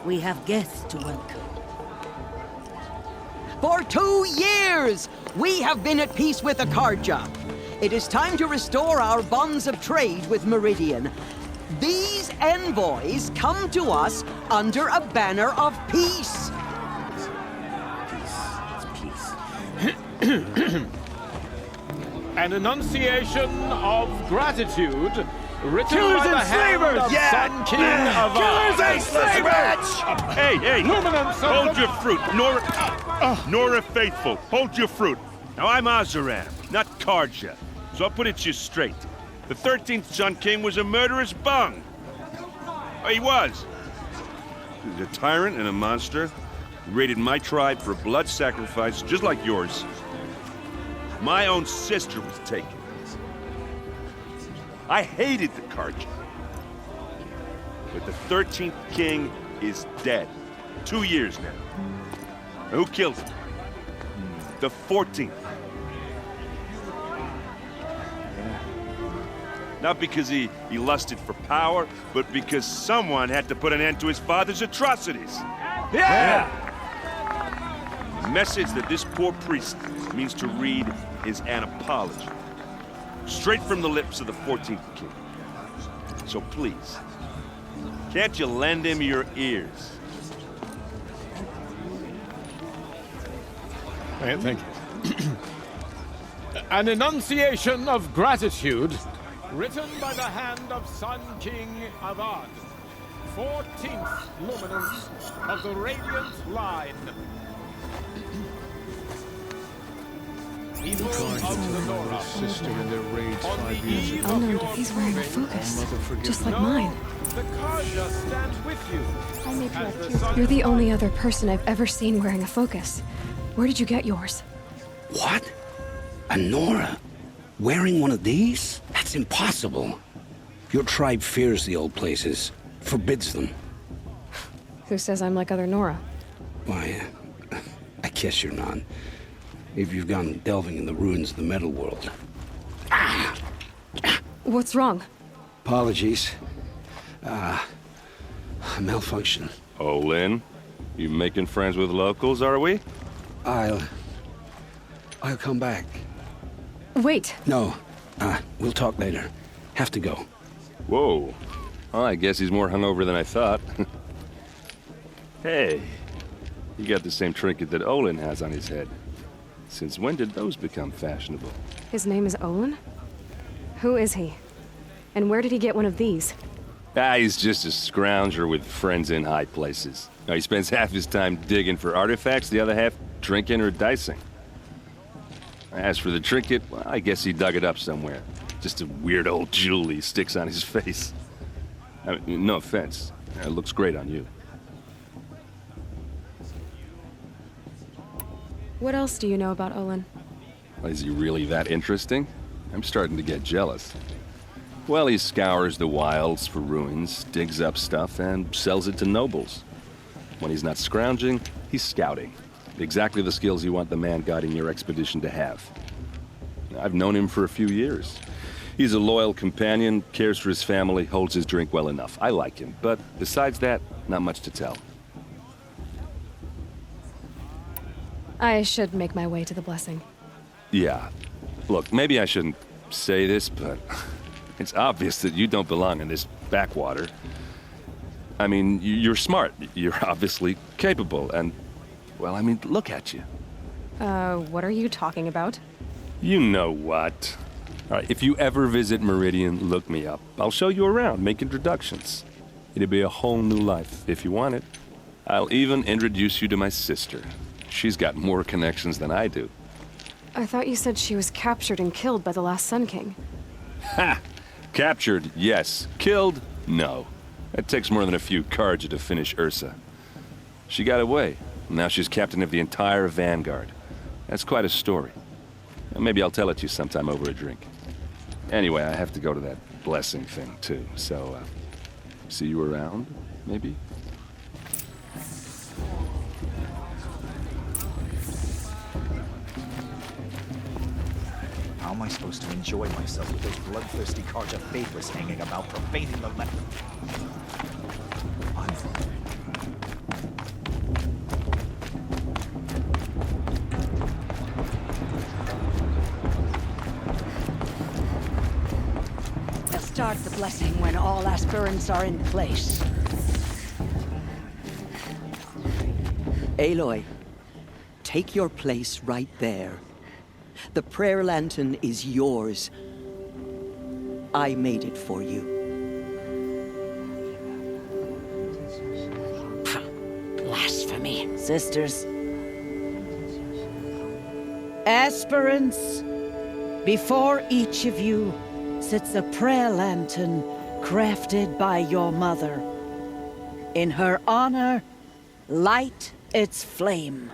we have guests to welcome. For 2 years, we have been at peace with Akarja. It is time to restore our bonds of trade with Meridian. These envoys come to us under a banner of peace. An enunciation of gratitude written Killers by the and hand slavers! of Yeah! Sun King of Killers and slavers! Hey, Luminance of hold the- your fruit, Nora Faithful, hold your fruit. Now I'm Azaram, not Karja, so I'll put it to you straight. The 13th Sun King was a murderous bung. Oh, he was. He was a tyrant and a monster. He raided my tribe for a blood sacrifice, just like yours. My own sister was taken. I hated the Karja. But the 13th king is dead. 2 years now. Now, who killed him? The 14th. Not because he lusted for power, but because someone had to put an end to his father's atrocities. Yeah! The message that this poor priest means to read is an apology. Straight from the lips of the 14th king. So please, can't you lend him your ears? Thank you. An enunciation of gratitude written by the hand of Sun King Avad, 14th luminance of the Radiant Line. People of the Nora, Sister in their raids 5 years ago. Oh no, he's wearing a focus. Just like mine. The Karja stands with you. I made As the sun You're the only other person I've ever seen wearing a focus. Where did you get yours? What? A Nora? Wearing one of these? That's impossible. Your tribe fears the old places, forbids them. Who says I'm like other Nora? Why, I guess you're not. If you've gone delving in the ruins of the metal world. What's wrong? Apologies. A malfunction. Oh, Lynn, you making friends with locals, are we? I'll come back. Wait. No, we'll talk later. Have to go. Whoa. Well, I guess he's more hungover than I thought. Hey, you got the same trinket that Olin has on his head. Since when did those become fashionable? His name is Olin? Who is he? And where did he get one of these? He's just a scrounger with friends in high places. Now, he spends half his time digging for artifacts, the other half drinking or dicing. As for the trinket, well, I guess he dug it up somewhere. Just a weird old jewel he sticks on his face. I mean, no offense. It looks great on you. What else do you know about Olin? Is he really that interesting? I'm starting to get jealous. Well, he scours the wilds for ruins, digs up stuff, and sells it to nobles. When he's not scrounging, he's scouting. Exactly the skills you want the man guiding your expedition to have. I've known him for a few years. He's a loyal companion, cares for his family, holds his drink well enough. I like him, but besides that, not much to tell. I should make my way to the blessing. Yeah. Look, maybe I shouldn't say this, but it's obvious that you don't belong in this backwater. I mean, you're smart. You're obviously capable, and, well, I mean, look at you. What are you talking about? You know what. All right, if you ever visit Meridian, look me up. I'll show you around, make introductions. It'll be a whole new life, if you want it. I'll even introduce you to my sister. She's got more connections than I do. I thought you said she was captured and killed by the last Sun King. Ha! Captured, yes. Killed, no. It takes more than a few Carja to finish Ursa. She got away. Now she's captain of the entire Vanguard. That's quite a story. Maybe I'll tell it to you sometime over a drink. Anyway, I have to go to that blessing thing, too. So, see you around, maybe? How am I supposed to enjoy myself with those bloodthirsty Carja faithless hanging about, profaning the land? They'll start the blessing when all aspirants are in place. Aloy, take your place right there. The prayer lantern is yours. I made it for you. Blasphemy, sisters. Aspirants, before each of you sits a prayer lantern crafted by your mother. In her honor, light its flame.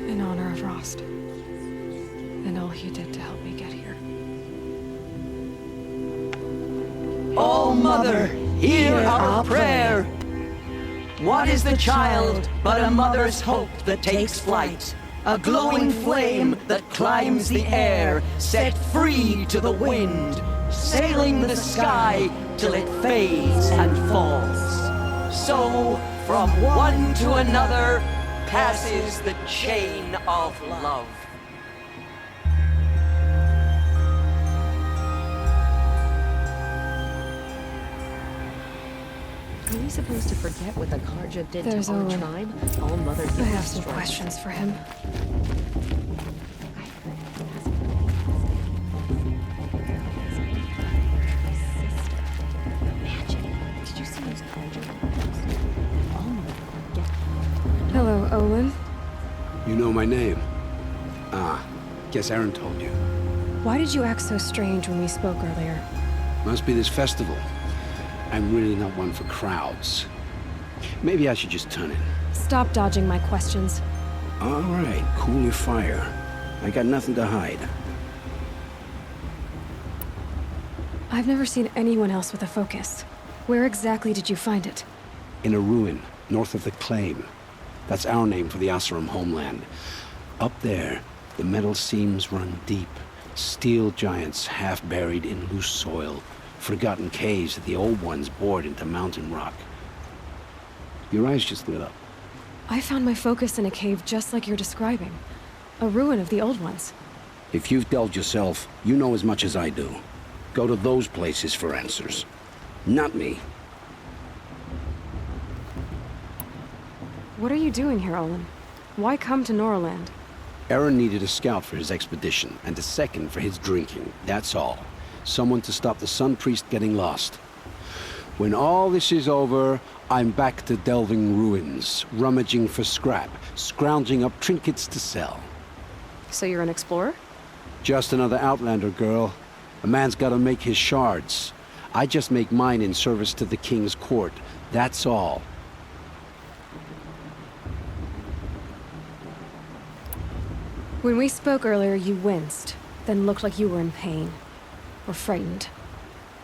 In honor of Rost. And all he did to help me get here. Oh, Mother, hear our prayer. What is the child but a mother's hope that takes flight? A glowing flame that climbs the air, set free to the wind, sailing the sky till it fades and falls. So, from one to another, passes the chain of love. Are we supposed to forget what the Carja did There's to our Owen. tribe? All Mother did I have was some destroy. questions for him. Did you see those Carja? All Mother get. Hello, Olin. You know my name? Ah, guess Aaron told you. Why did you act so strange when we spoke earlier? Must be this festival. I'm really not one for crowds. Maybe I should just turn in. Stop dodging my questions. All right, cool your fire. I got nothing to hide. I've never seen anyone else with a focus. Where exactly did you find it? In a ruin, north of the Claim. That's our name for the Asuram homeland. Up there, the metal seams run deep. Steel giants half buried in loose soil. Forgotten caves that the old ones bored into mountain rock. Your eyes just lit up. I found my focus in a cave just like you're describing. A ruin of the old ones. If you've delved yourself, you know as much as I do. Go to those places for answers. Not me. What are you doing here, Olin? Why come to Noraland? Aaron needed a scout for his expedition, and a second for his drinking. That's all. Someone to stop the Sun Priest getting lost. When all this is over, I'm back to delving ruins, rummaging for scrap, scrounging up trinkets to sell. So you're an explorer? Just another Outlander, girl. A man's gotta make his shards. I just make mine in service to the King's court. That's all. When we spoke earlier, you winced, then looked like you were in pain. Or frightened.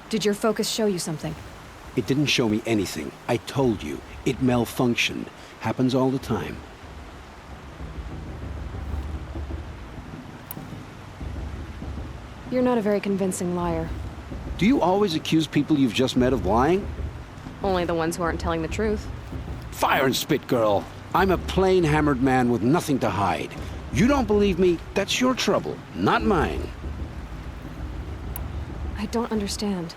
Did your focus show you something? It didn't show me anything. I told you. It malfunctioned. Happens all the time. You're not a very convincing liar. Do you always accuse people you've just met of lying? Only the ones who aren't telling the truth. Fire and spit, girl. I'm a plain hammered man with nothing to hide. You don't believe me, that's your trouble, not mine. I I don't understand.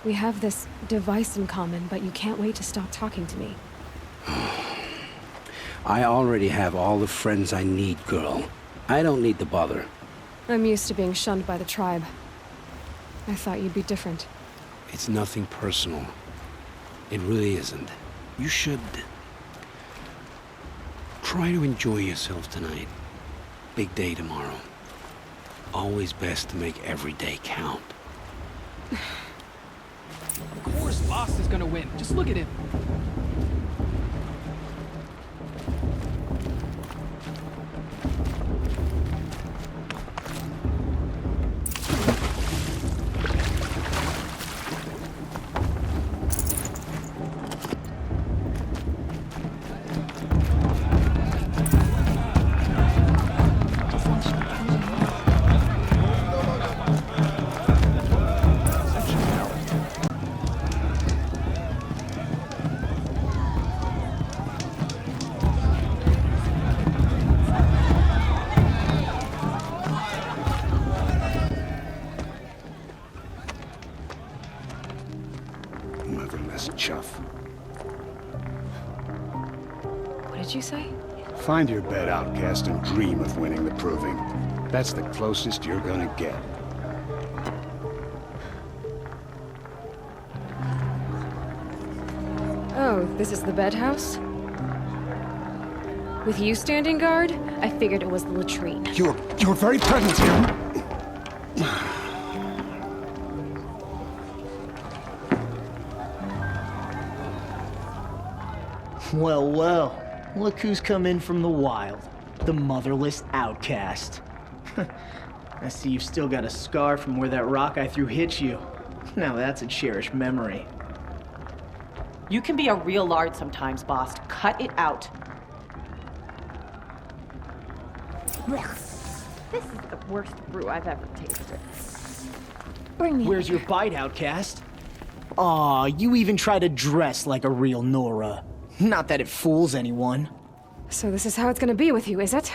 We have this device in common, but you can't wait to stop talking to me. I already have all the friends I need, girl. I don't need the bother. I'm used to being shunned by the tribe. I thought you'd be different. It's nothing personal. It really isn't. You should try to enjoy yourself tonight. Big day tomorrow. Always best to make every day count. Of course, Boss is gonna win. Just look at him. Motherless chuff. What did you say? Find your bed, outcast, and dream of winning the proving. That's the closest you're gonna get. Oh, this is the bed house? With you standing guard, I figured it was the latrine. Your very presence here. Well, well. Look who's come in from the wild. The motherless outcast. I see you've still got a scar from where that rock I threw hit you. Now that's a cherished memory. You can be a real lard sometimes, boss. Cut it out. This is the worst brew I've ever tasted. Where's your bite, outcast? Aw, you even try to dress like a real Nora. Not that it fools anyone. So this is how it's gonna be with you, is it?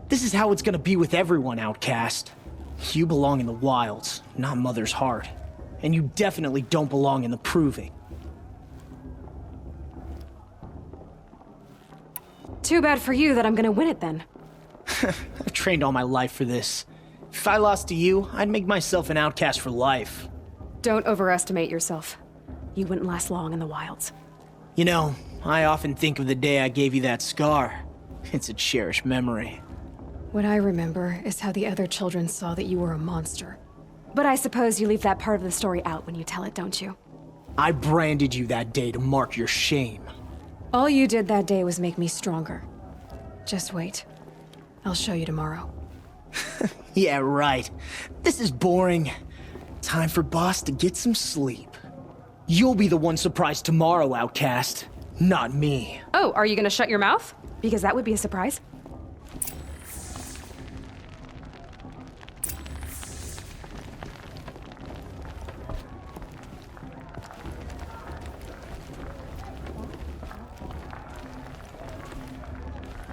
This is how it's gonna be with everyone, outcast. You belong in the wilds, not Mother's heart. And you definitely don't belong in the proving. Too bad for you that I'm gonna win it then. I've trained all my life for this. If I lost to you, I'd make myself an outcast for life. Don't overestimate yourself. You wouldn't last long in the wilds. You know, I often think of the day I gave you that scar. It's a cherished memory. What I remember is how the other children saw that you were a monster. But I suppose you leave that part of the story out when you tell it, don't you? I branded you that day to mark your shame. All you did that day was make me stronger. Just wait. I'll show you tomorrow. Yeah, right. This is boring. Time for Boss to get some sleep. You'll be the one surprised tomorrow, outcast. Not me. Oh, are you gonna shut your mouth? Because that would be a surprise.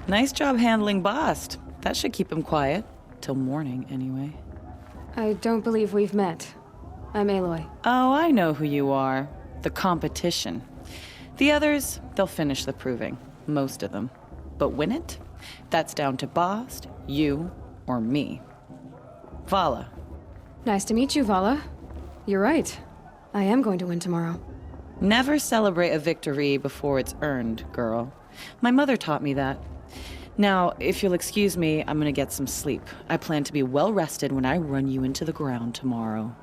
Nice job handling Bast. That should keep him quiet. Till morning, anyway. I don't believe we've met. I'm Aloy. Oh, I know who you are. The competition. The others, they'll finish the proving. Most of them. But win it? That's down to Bast, you, or me. Vala. Nice to meet you, Vala. You're right. I am going to win tomorrow. Never celebrate a victory before it's earned, girl. My mother taught me that. Now, if you'll excuse me, I'm gonna get some sleep. I plan to be well rested when I run you into the ground tomorrow.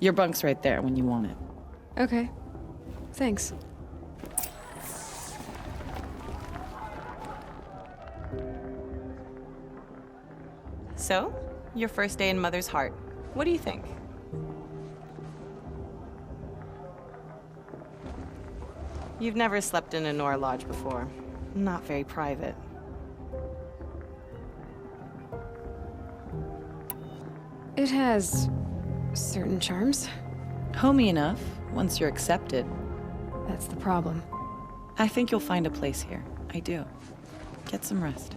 Your bunk's right there when you want it. Okay. Thanks. So, your first day in Mother's heart. What do you think? You've never slept in a Nora lodge before. Not very private. It has certain charms. Homey enough, once you're accepted. That's the problem. I think you'll find a place here. I do. Get some rest.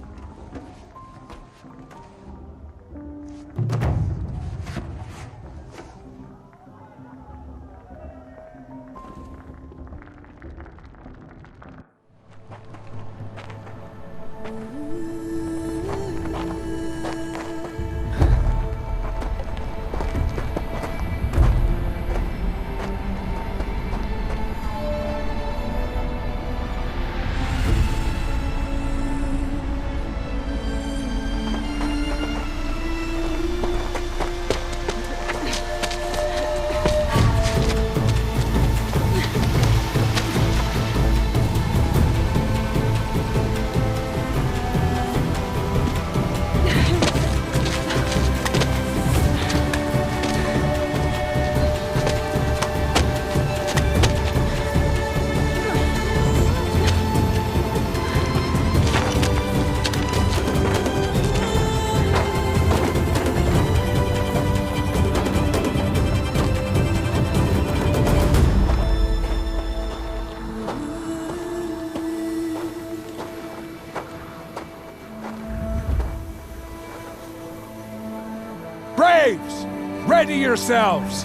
Braves! Ready yourselves!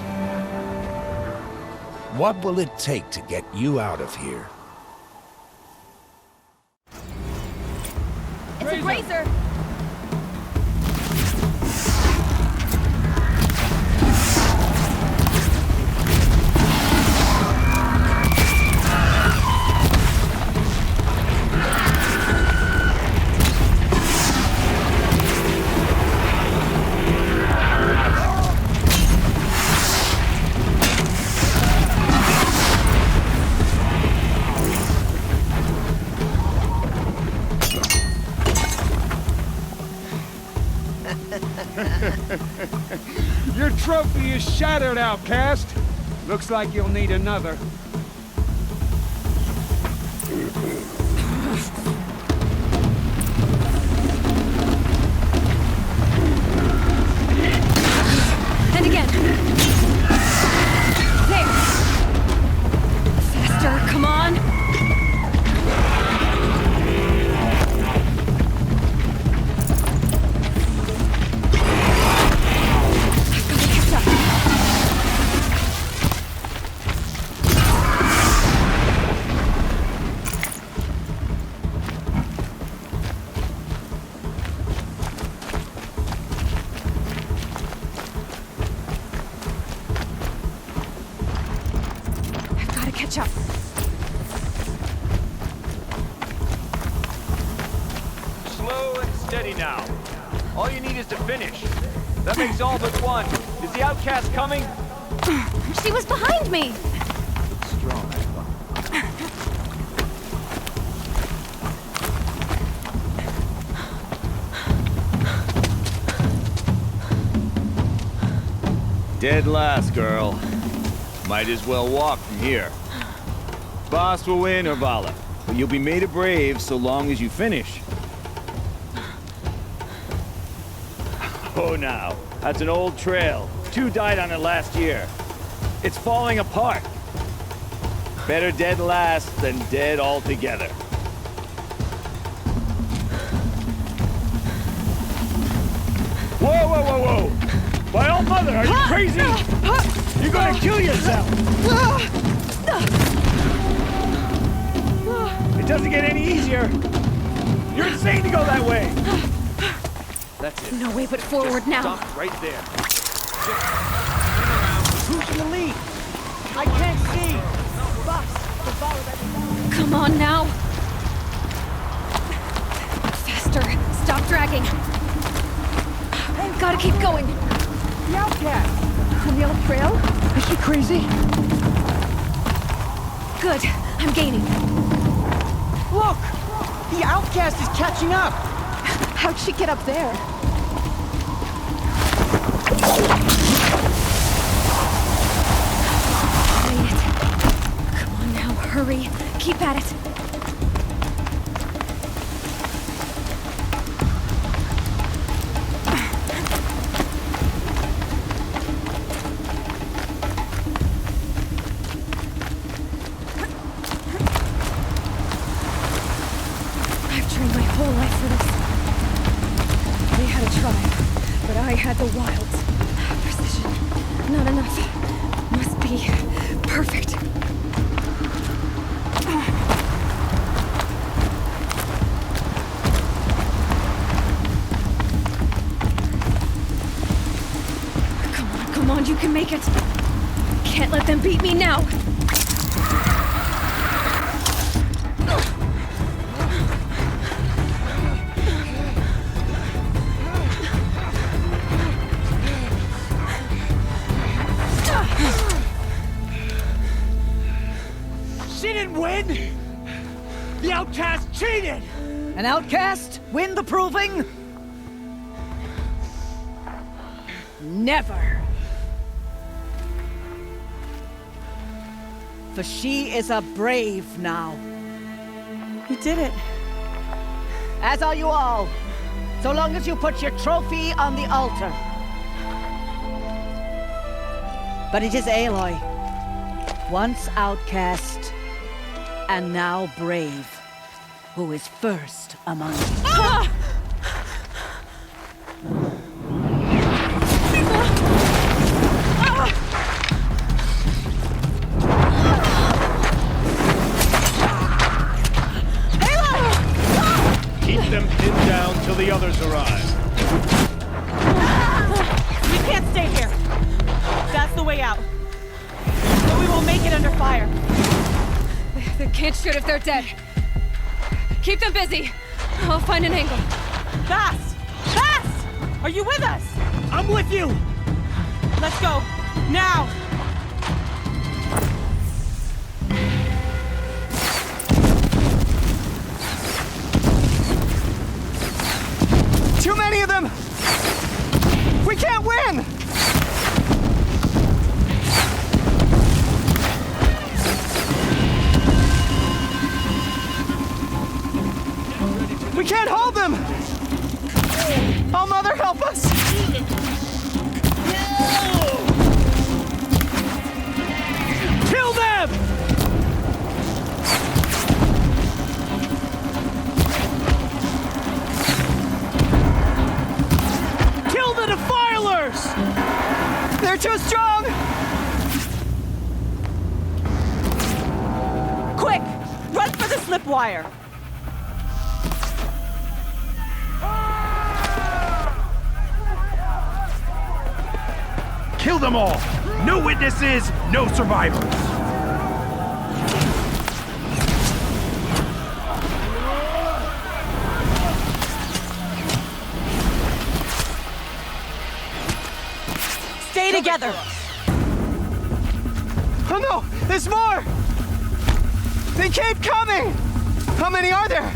What will it take to get you out of here? It's a grazer! Your trophy is shattered, outcast. Looks like you'll need another. And again. There. Faster, come on. Slow and steady now. All you need is to finish. That makes all but one. Is the outcast coming? She was behind me! Strong. Dead last, girl. Might as well walk from here. Boss will win or Vala, but you'll be made a brave so long as you finish. Oh, now, that's an old trail. 2 died on it last year. It's falling apart. Better dead last than dead altogether. Whoa, whoa, whoa, whoa! My old mother, are you crazy? You're gonna kill yourself! It doesn't get any easier! You're insane to go that way! That's it. No way but forward now. Stop right there. Who's in the lead? I can't see! Boss, to follow that. Come on now. Faster. Stop dragging. Gotta keep going. The outcast! From the old trail? Is she crazy? Good. I'm gaining. Look! The outcast is catching up! How'd she get up there? Wait. Come on now, hurry. Keep at it. I had the wilds. Precision. Not enough. Must be perfect. Come on, you can make it. Can't let them beat me now. Win? The outcast cheated! An outcast win the proving? Never. For she is a brave now. You did it. As are you all. So long as you put your trophy on the altar. But it is Aloy. Once outcast, and now brave, who is first among you. arrived. We can't stay here. That's the way out. But we won't make it under fire. They can't shoot if they're dead. Keep them busy. I'll find an angle. Fast! Fast! Are you with us? I'm with you! Let's go. Now! Too many of them! We can't win! We can't hold them! Oh, Mother, help us! Kill them! Kill the defilers! They're too strong! Quick! Run for the slip wire! Kill them all! No witnesses, no survivors! Stay together! Oh no! There's more! They keep coming! How many are there?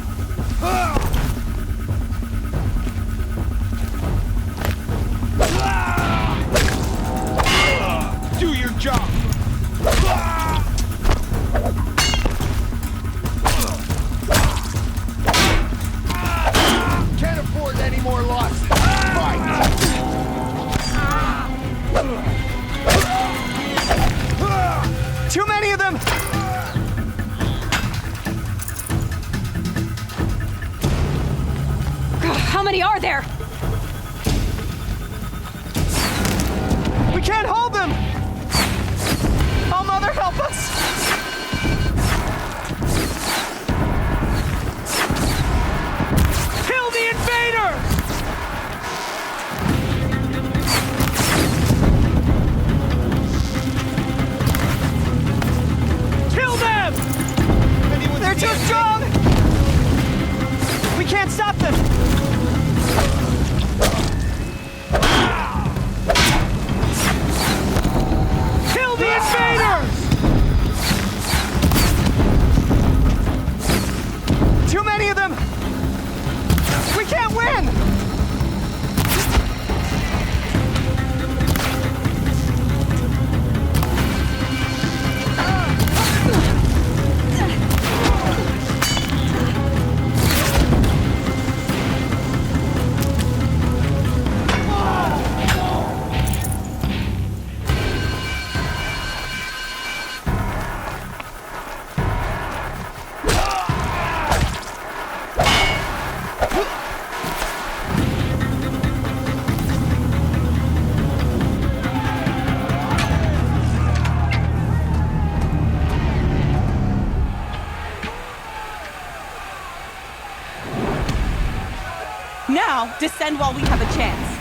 Do your job! Can't afford any more losses. Fight! Too many of them! How many are there? We can't hold them! Oh, Mother, help us! Kill the invaders! Kill them! They're too strong! We can't stop them! Kill the invaders! Too many of them! We can't win! Now, descend while we have a chance.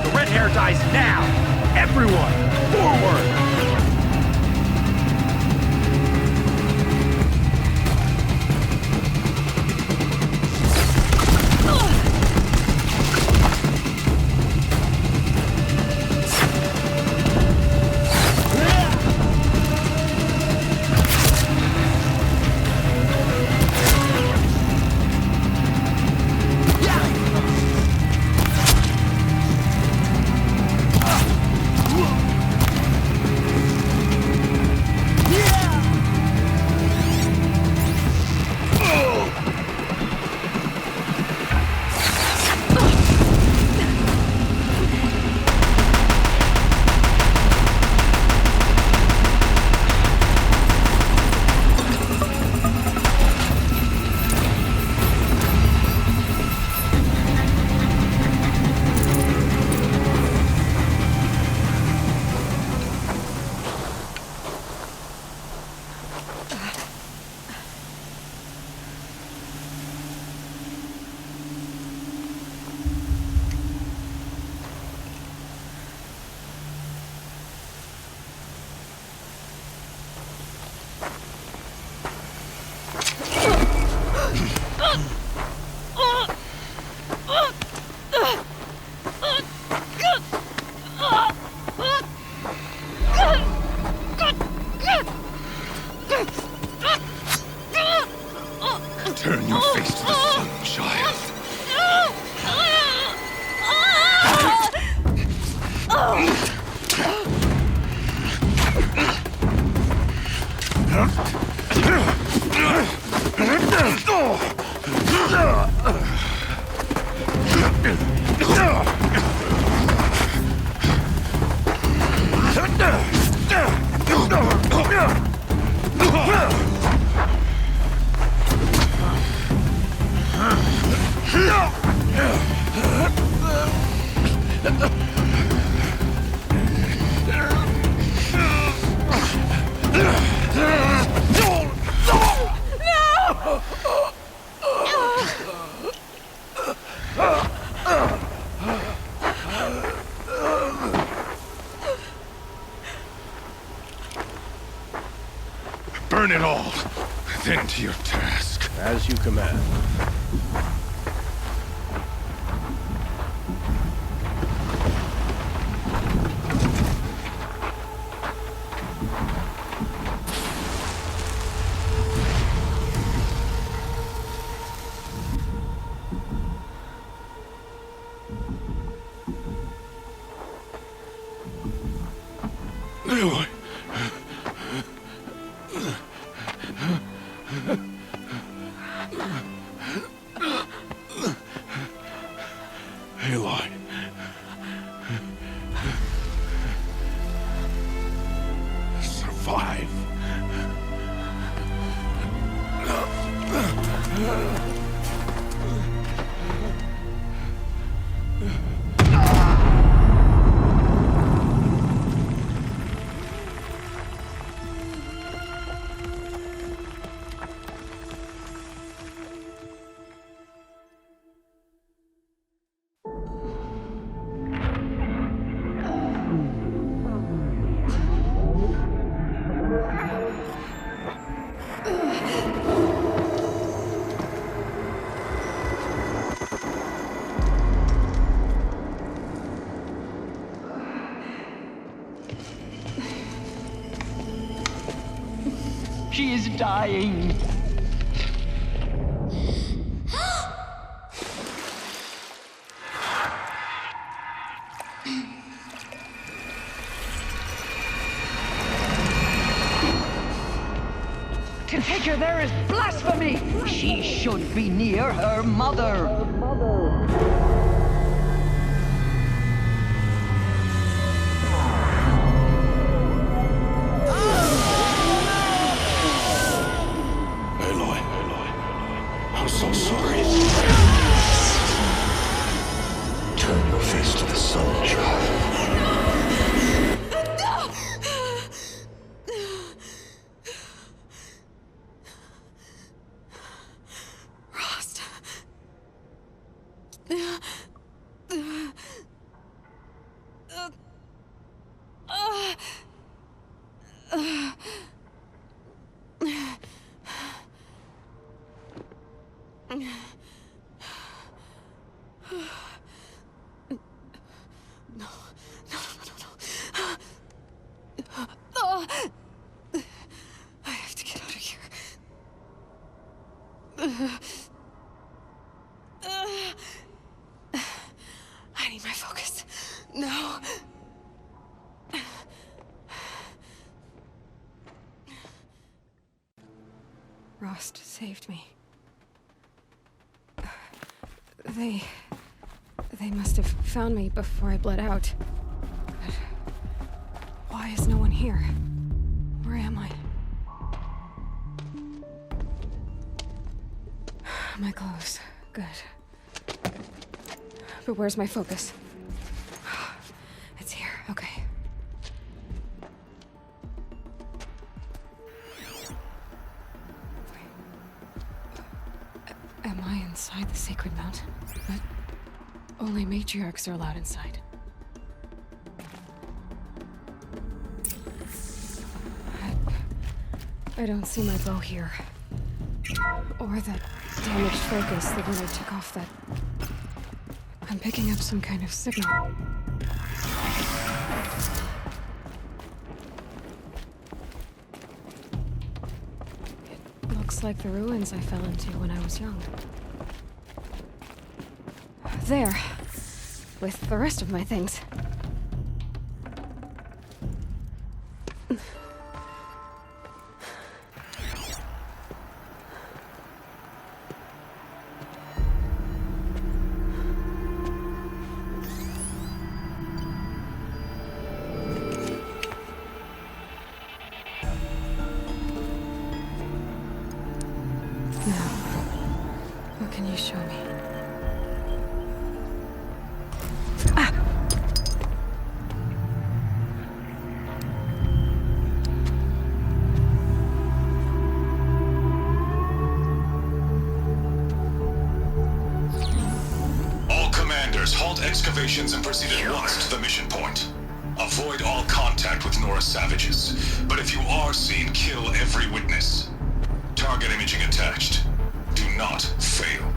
The red hair dies now! Everyone, forward! Burn it all, then to your task. As you command. Aloy. Aloy. Survive. She is dying. To take her there is blasphemy. She should be near her mother. I'm so sorry. Turn your face to the sun, child. Rost. I have to get out of here. I need my focus. No. Rost saved me. They must have found me before I bled out. But why is no one here? Where am I? My clothes. Good. But where's my focus? It's here. Okay. Am I inside the sacred mountain? But only matriarchs are allowed inside. I don't see my bow here. Or that damaged focus the one I took off that... I'm picking up some kind of signal. It looks like the ruins I fell into when I was young. There. With the rest of my things. Now, what can you show me? Defenders, halt excavations and proceed at once to the mission point. Avoid all contact with Nora savages, but if you are seen, kill every witness. Target imaging attached. Do not fail.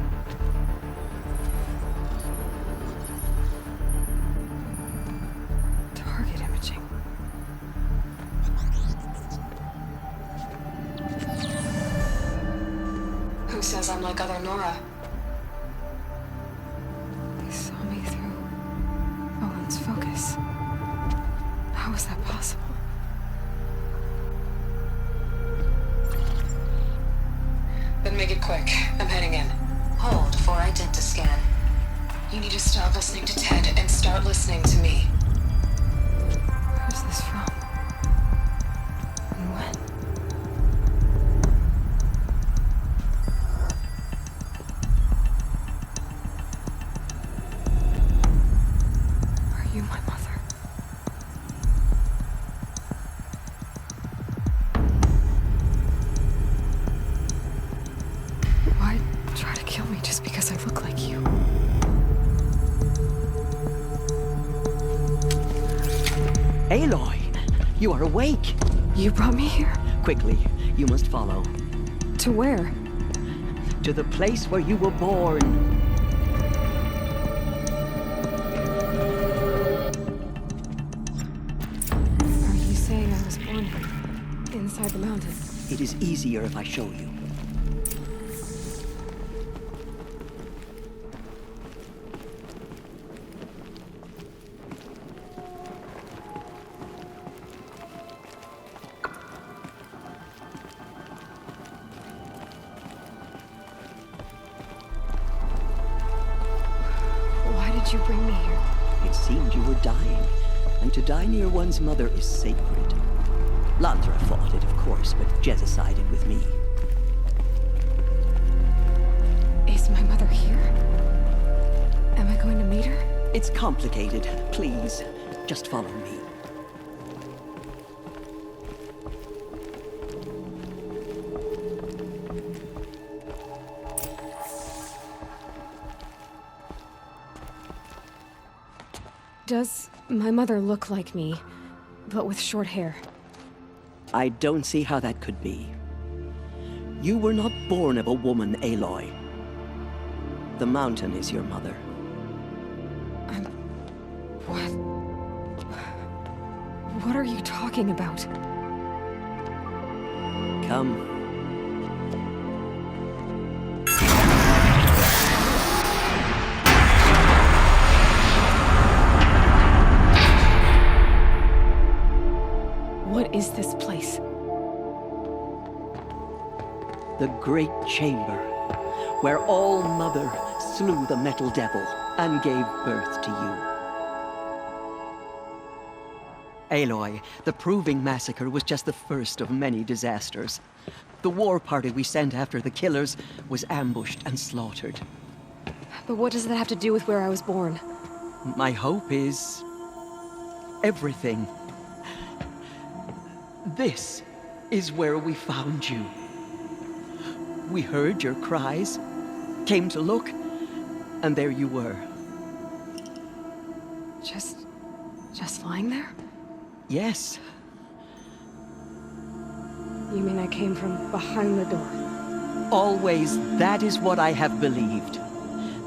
Target imaging. Who says I'm like other Nora? They saw me through Owen's focus. How is that possible? Then make it quick. I'm heading in. Hold for identiscan. You need to stop listening to Ted and start listening to me. Where's this from? And when? Are you my mother? Why try to kill me just because I look like you? Aloy, you are awake. You brought me here? Quickly, you must follow. To where? To the place where you were born. Are you saying I was born inside the mountain? It is easier if I show you. Why did you bring me here? It seemed you were dying, and to die near one's mother is sacred. Landra fought it, of course, but Jezza sided with me. Is my mother here? Am I going to meet her? It's complicated. Please, just follow me. Does my mother look like me, but with short hair? I don't see how that could be. You were not born of a woman, Aloy. The mountain is your mother. What? What are you talking about? Come. What is this place? The Great Chamber, where All-Mother slew the Metal Devil and gave birth to you. Aloy, the Proving Massacre was just the first of many disasters. The war party we sent after the killers was ambushed and slaughtered. But what does that have to do with where I was born? My hope is everything. This is where we found you. We heard your cries, came to look, and there you were. Just lying there? Yes. You mean I came from behind the door? Always, that is what I have believed.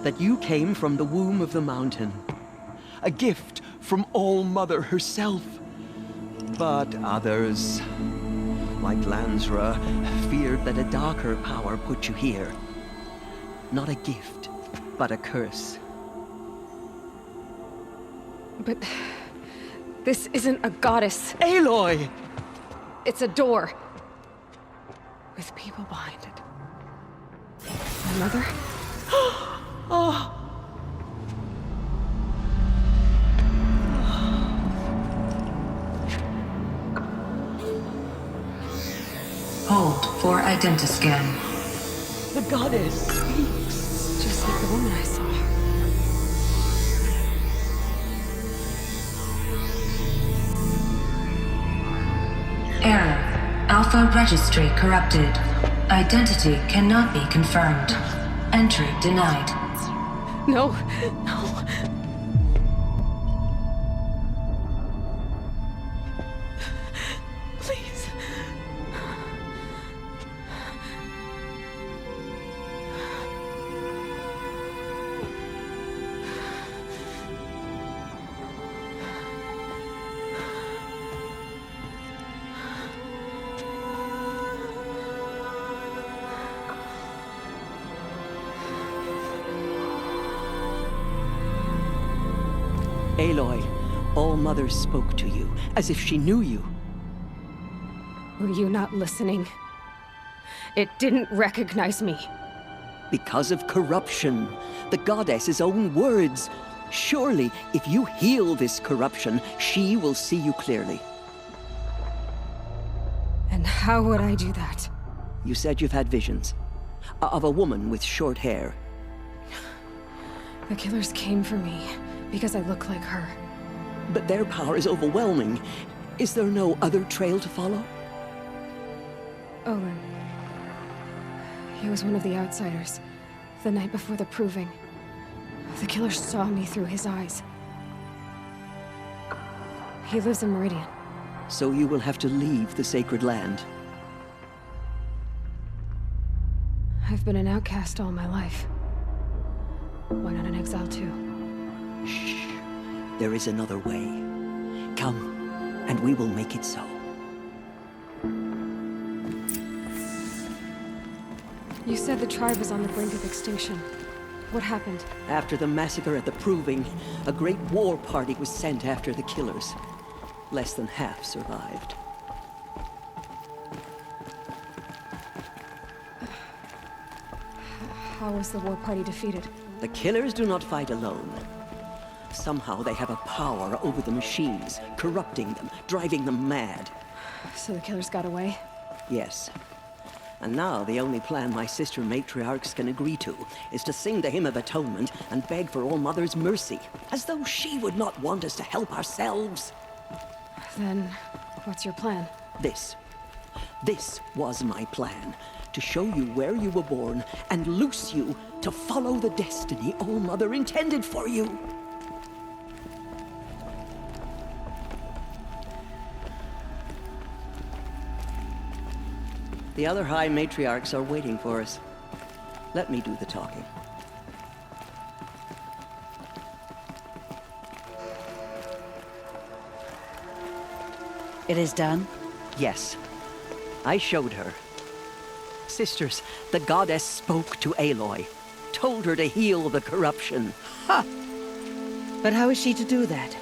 That you came from the womb of the mountain. A gift from All-Mother herself. But others, like Lansra, feared that a darker power put you here. Not a gift, but a curse. But this isn't a goddess. Aloy! It's a door. With people behind it. My mother? Oh! Hold for identiscan. The goddess speaks. Just like the woman I saw. Error. Alpha registry corrupted. Identity cannot be confirmed. Entry denied. No, no. Please. Aloy, All Mother spoke to you, as if she knew you. Were you not listening? It didn't recognize me. Because of corruption, the goddess's own words. Surely, if you heal this corruption, she will see you clearly. And how would I do that? You said you've had visions. Of a woman with short hair. The killers came for me because I look like her. But their power is overwhelming. Is there no other trail to follow? Owen. He was one of the outsiders. The night before the proving. The killer saw me through his eyes. He lives in Meridian. So you will have to leave the sacred land. I've been an outcast all my life. Why not an exile too? Shh. There is another way. Come, and we will make it so. You said the tribe was on the brink of extinction. What happened? After the massacre at the Proving, a great war party was sent after the killers. Less than half survived. How was the war party defeated? The killers do not fight alone. Somehow they have a power over the machines, corrupting them, driving them mad. So the killers got away? Yes. And now the only plan my sister matriarchs can agree to is to sing the Hymn of Atonement and beg for All Mother's mercy, as though she would not want us to help ourselves. Then, what's your plan? This. This was my plan. To show you where you were born and loose you to follow the destiny All Mother intended for you. The other High Matriarchs are waiting for us. Let me do the talking. It is done? Yes. I showed her. Sisters, the goddess spoke to Aloy. Told her to heal the corruption. Ha! But how is she to do that?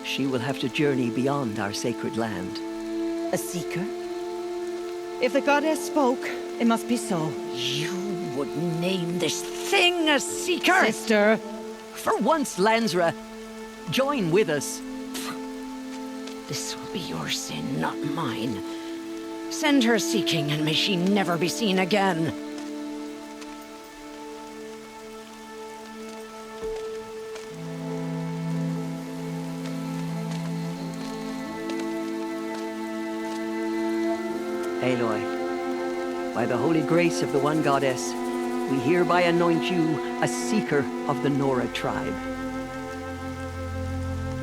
She will have to journey beyond our sacred land. A seeker? If the goddess spoke, it must be so. You would name this thing a seeker? Sister! For once, Lansra, join with us. This will be your sin, not mine. Send her seeking, and may she never be seen again. Aloy, by the holy grace of the one goddess, we hereby anoint you a seeker of the Nora tribe.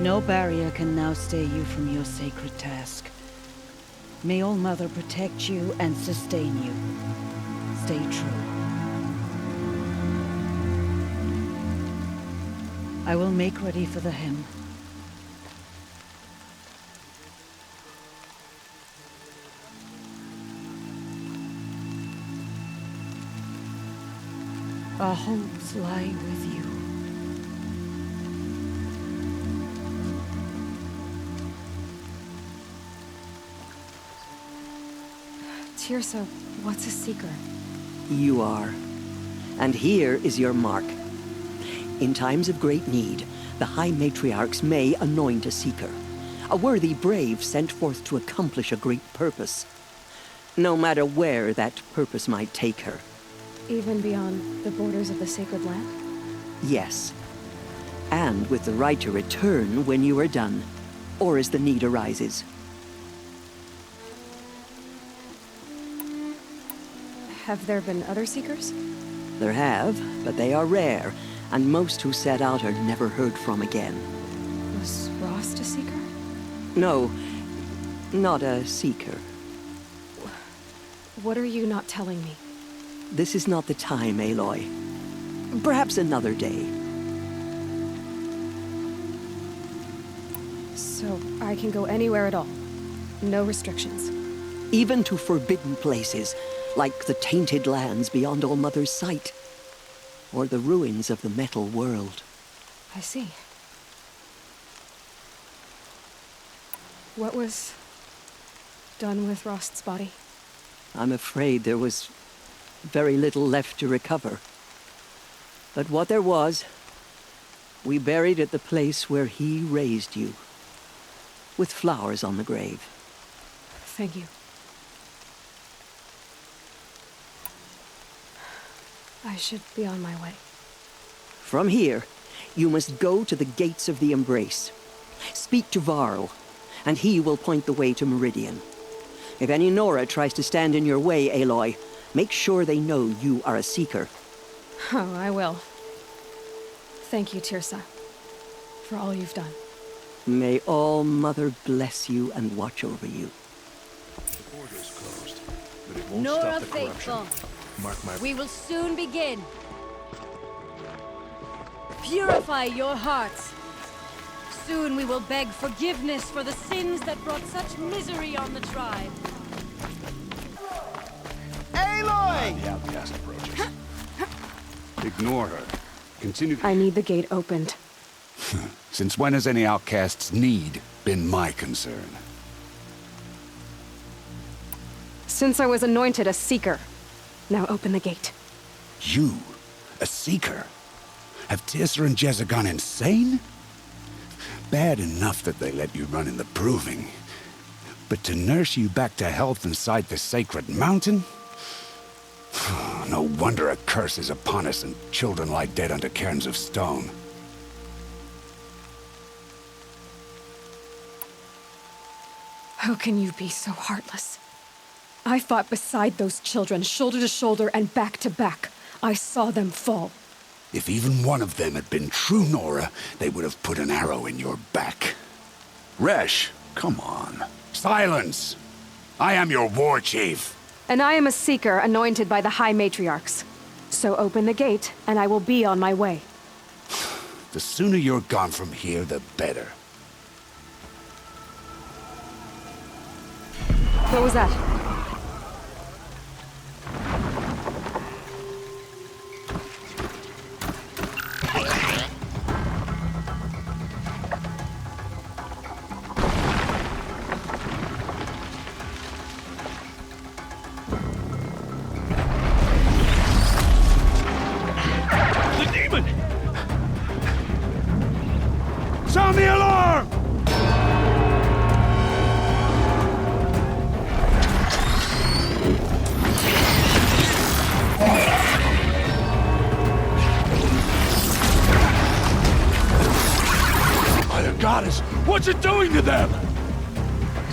No barrier can now stay you from your sacred task. May All Mother protect you and sustain you. Stay true. I will make ready for the hymn. Our hopes lie with you. Tirsa, what's a seeker? You are. And here is your mark. In times of great need, the High Matriarchs may anoint a seeker. A worthy brave sent forth to accomplish a great purpose. No matter where that purpose might take her. Even beyond the borders of the sacred land? Yes. And with the right to return when you are done, or as the need arises. Have there been other seekers? There have, but they are rare, and most who set out are never heard from again. Was Rost a seeker? No, not a seeker. What are you not telling me? This is not the time, Aloy. Perhaps another day. So I can go anywhere at all? No restrictions? Even to forbidden places, like the tainted lands beyond All-Mother's sight, or the ruins of the metal world. I see. What was done with Rost's body? I'm afraid there was very little left to recover. But what there was, we buried at the place where he raised you, with flowers on the grave. Thank you. I should be on my way. From here, you must go to the gates of the Embrace. Speak to Varl, and he will point the way to Meridian. If any Nora tries to stand in your way, Aloy, make sure they know you are a seeker. Oh, I will. Thank you, Tirsa, for all you've done. May All-Mother bless you and watch over you. The border's closed, but it won't Nora stop the corruption. faithful, Mark my... we will soon begin. Purify your hearts. Soon we will beg forgiveness for the sins that brought such misery on the tribe. Aloy! The outcast approaches. Ignore her. Continue. I need the gate opened. Since when has any outcast's need been my concern? Since I was anointed a seeker. Now open the gate. You? A seeker? Have Tirsa and Jezza gone insane? Bad enough that they let you run in the proving. But to nurse you back to health inside the sacred mountain? No wonder a curse is upon us and children lie dead under cairns of stone. How can you be so heartless? I fought beside those children, shoulder to shoulder and back to back. I saw them fall. If even one of them had been true Nora, they would have put an arrow in your back. Resh, come on. Silence! I am your war chief. And I am a seeker anointed by the High Matriarchs. So open the gate, and I will be on my way. The sooner you're gone from here, the better. What was that? Sound the alarm! By the goddess, what's it doing to them?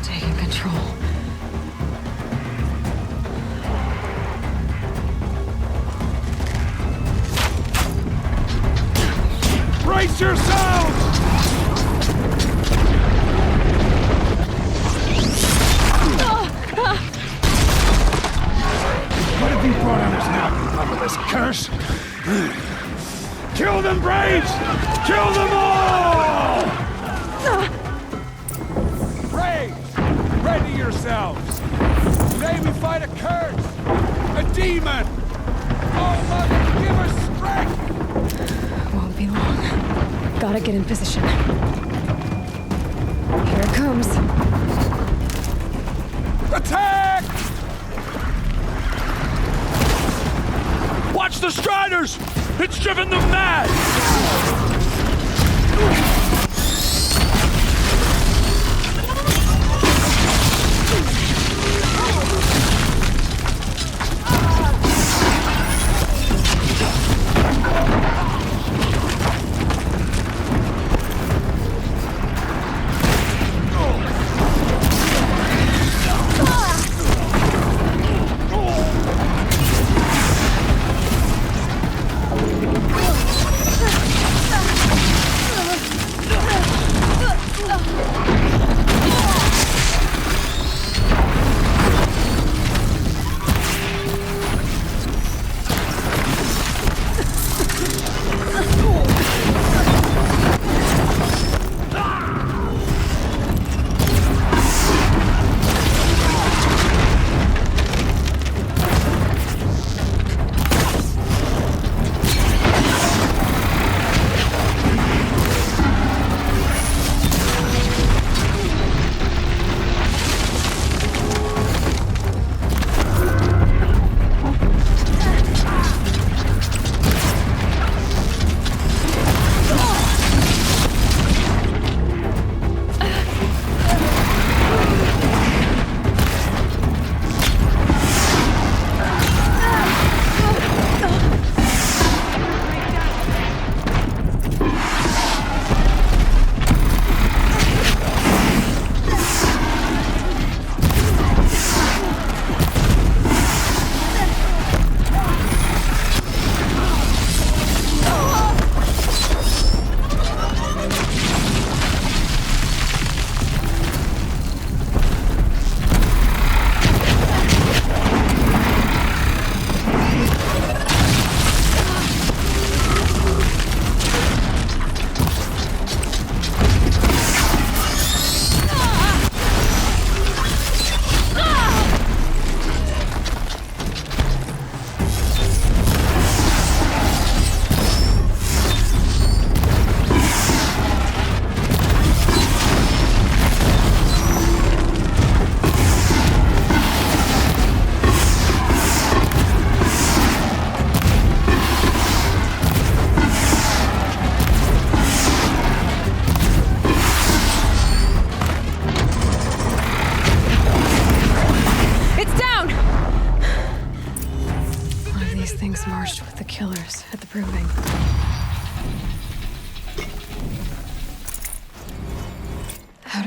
Taking control. Brace yourselves! What have you brought on us now, you motherless curse? Kill them, Braves! Kill them all! Braves, ready yourselves! Today we fight a curse! A demon! Oh, Mother, give us strength! Won't be long. Gotta get in position. Here it comes. Attack! Watch the Striders! It's driven them mad!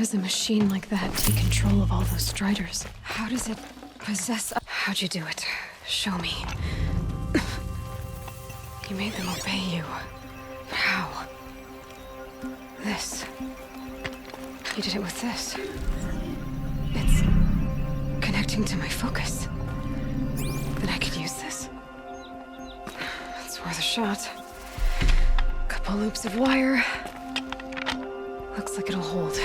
does a machine like that take control of all those Striders? How does it possess... How'd you do it? Show me. You made them obey you. How? This. You did it with this. It's connecting to my focus. Then I could use this. It's worth a shot. Couple loops of wire. Looks like it'll hold.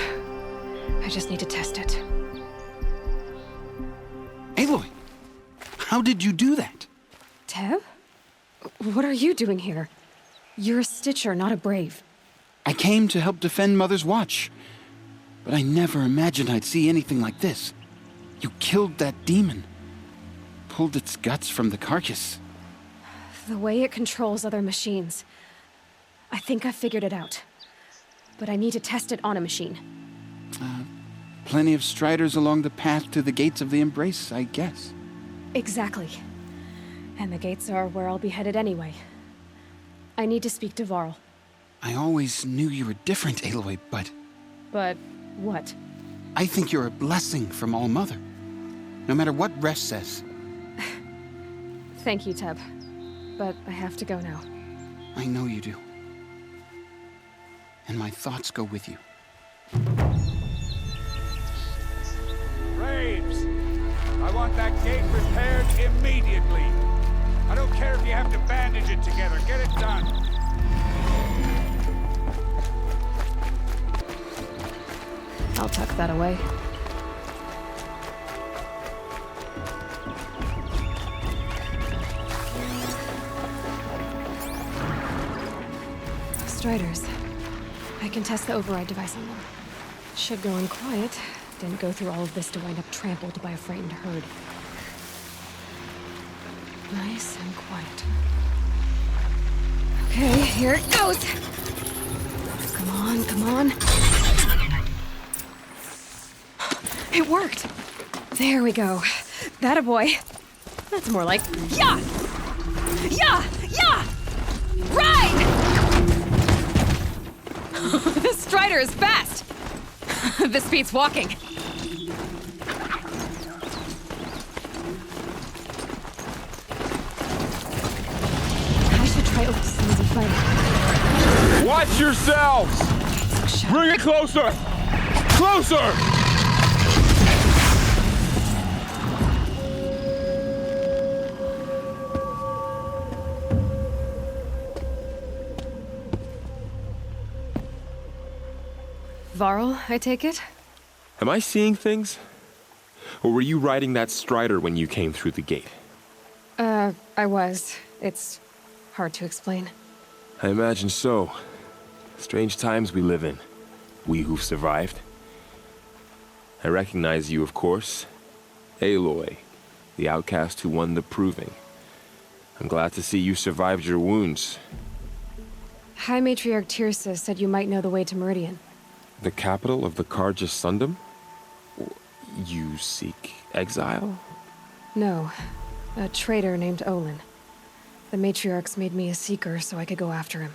I just need to test it. Aloy, how did you do that? Teb? What are you doing here? You're a Stitcher, not a Brave. I came to help defend Mother's Watch, but I never imagined I'd see anything like this. You killed that demon. Pulled its guts from the carcass. The way it controls other machines. I think I figured it out. But I need to test it on a machine. Plenty of Striders along the path to the gates of the Embrace, I guess. Exactly. And the gates are where I'll be headed anyway. I need to speak to Varl. I always knew you were different, Aloy, but... But what? I think you're a blessing from All Mother. No matter what Resh says. Thank you, Teb. But I have to go now. I know you do. And my thoughts go with you. Braves! I want that gate repaired immediately. I don't care if you have to bandage it together. Get it done. I'll tuck that away. Striders. I can test the override device on them. Should go in quiet. Didn't go through all of this to wind up trampled by a frightened herd. Nice and quiet. Okay, here it goes! Come on, come on. It worked! There we go. That a boy. That's more like... Yeah! Yeah! Yeah! Ride! This Strider is fast! This beats walking. I should try Otis's fighting. Watch yourselves! Bring it closer! Closer! Varl, I take it? Am I seeing things? Or were you riding that Strider when you came through the gate? I was. It's hard to explain. I imagine so. Strange times we live in. We who've survived. I recognize you, of course. Aloy, the outcast who won the proving. I'm glad to see you survived your wounds. High Matriarch Tirsa said you might know the way to Meridian. The capital of the Carja Sundom? You seek exile? No. A traitor named Olin. The Matriarchs made me a seeker so I could go after him.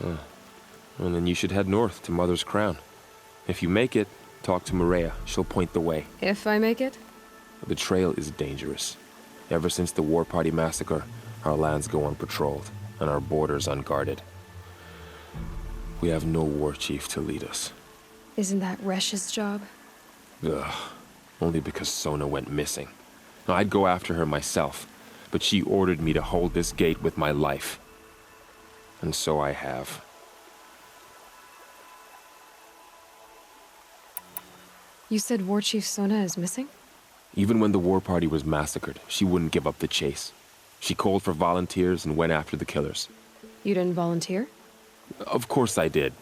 Well, then you should head north to Mother's Crown. If you make it, talk to Maria. She'll point the way. If I make it? The trail is dangerous. Ever since the War Party massacre, our lands go unpatrolled, and our borders unguarded. We have no war chief to lead us. Isn't that Resh's job? Ugh. Only because Sona went missing. I'd go after her myself, but she ordered me to hold this gate with my life. And so I have. You said War Chief Sona is missing? Even when the War Party was massacred, she wouldn't give up the chase. She called for volunteers and went after the killers. You didn't volunteer? Of course I did,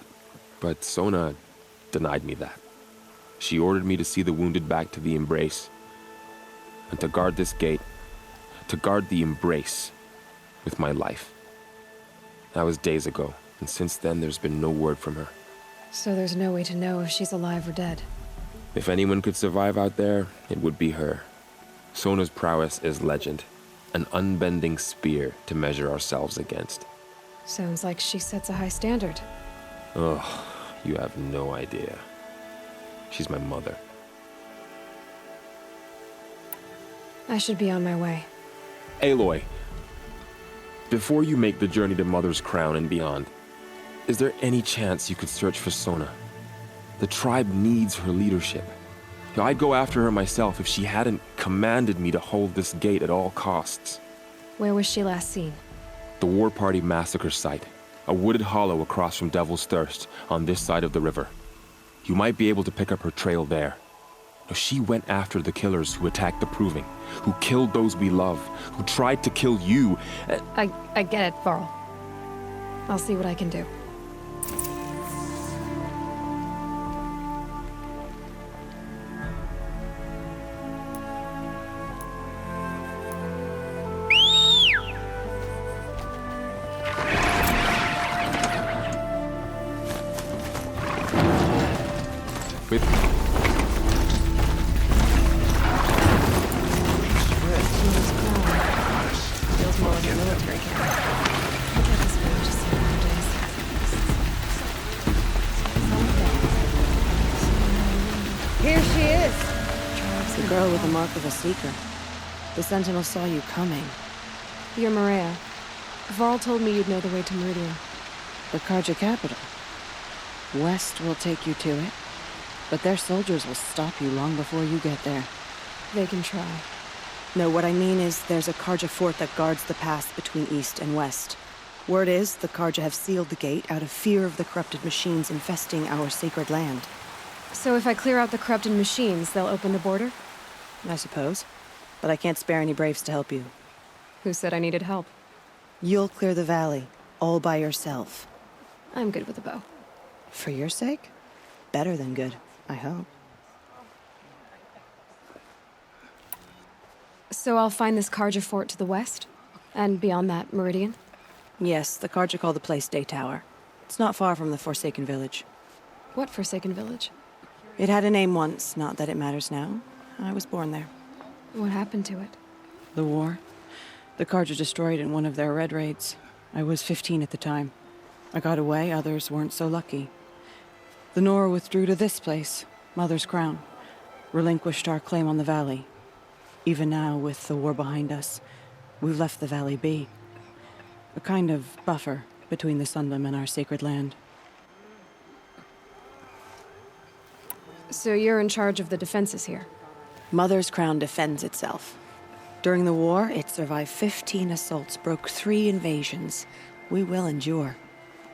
but Sona denied me that. She ordered me to see the wounded back to the Embrace, and to guard this gate, to guard the Embrace with my life. That was days ago, and since then there's been no word from her. So there's no way to know if she's alive or dead. If anyone could survive out there, it would be her. Sona's prowess is legend, an unbending spear to measure ourselves against. Sounds like she sets a high standard. Oh, you have no idea. She's my mother. I should be on my way. Aloy, before you make the journey to Mother's Crown and beyond, is there any chance you could search for Sona? The tribe needs her leadership. I'd go after her myself if she hadn't commanded me to hold this gate at all costs. Where was she last seen? The War Party massacre site, a wooded hollow across from Devil's Thirst on this side of the river. You might be able to pick up her trail there. She went after the killers who attacked the Proving, who killed those we love, who tried to kill you. I get it, Varl. I'll see what I can do. With Feels more like a military camp. Look at this village just Here she is! The girl with the mark of a seeker. The Sentinel saw you coming. You're Maria. Varl told me you'd know the way to Meridian. The Karja capital. West will take you to it, but their soldiers will stop you long before you get there. They can try. No, what I mean is there's a Karja fort that guards the pass between east and west. Word is the Karja have sealed the gate out of fear of the corrupted machines infesting our sacred land. So if I clear out the corrupted machines, they'll open the border? I suppose. But I can't spare any braves to help you. Who said I needed help? You'll clear the valley, all by yourself. I'm good with a bow. For your sake? Better than good, I hope. So I'll find this Karja fort to the west? And beyond that, Meridian? Yes, the Karja call the place Day Tower. It's not far from the Forsaken Village. What Forsaken Village? It had a name once, not that it matters now. I was born there. What happened to it? The war. The Karja destroyed in one of their red raids. I was 15 at the time. I got away, others weren't so lucky. The Nora withdrew to this place, Mother's Crown. Relinquished our claim on the valley. Even now, with the war behind us, we've left the valley be. A kind of buffer between the Sunlim and our sacred land. So you're in charge of the defenses here? Mother's Crown defends itself. During the war, it survived 15 assaults, broke 3 invasions. We will endure.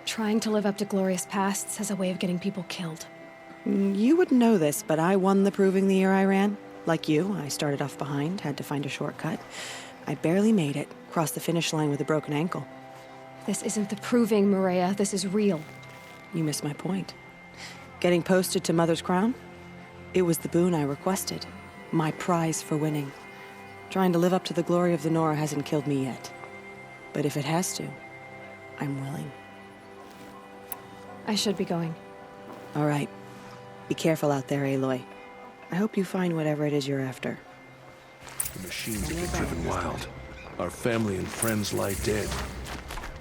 Trying to live up to glorious pasts has a way of getting people killed. You wouldn't know this, but I won the Proving the year I ran. Like you, I started off behind, had to find a shortcut. I barely made it, crossed the finish line with a broken ankle. This isn't the Proving, Maria. This is real. You missed my point. Getting posted to Mother's Crown? It was the boon I requested. My prize for winning. Trying to live up to the glory of the Nora hasn't killed me yet. But if it has to, I'm willing. I should be going. All right. Be careful out there, Aloy. I hope you find whatever it is you're after. The machines have been driven wild. Our family and friends lie dead.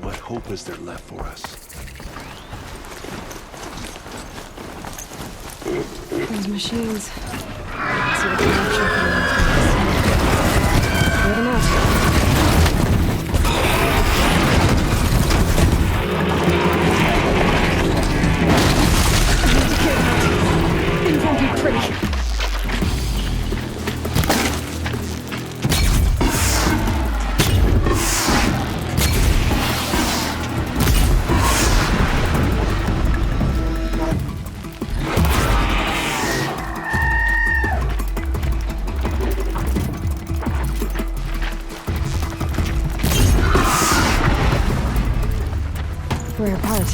What hope is there left for us? Those machines. Let's see what the capture can clear them out. Things won't be pretty. Rare part.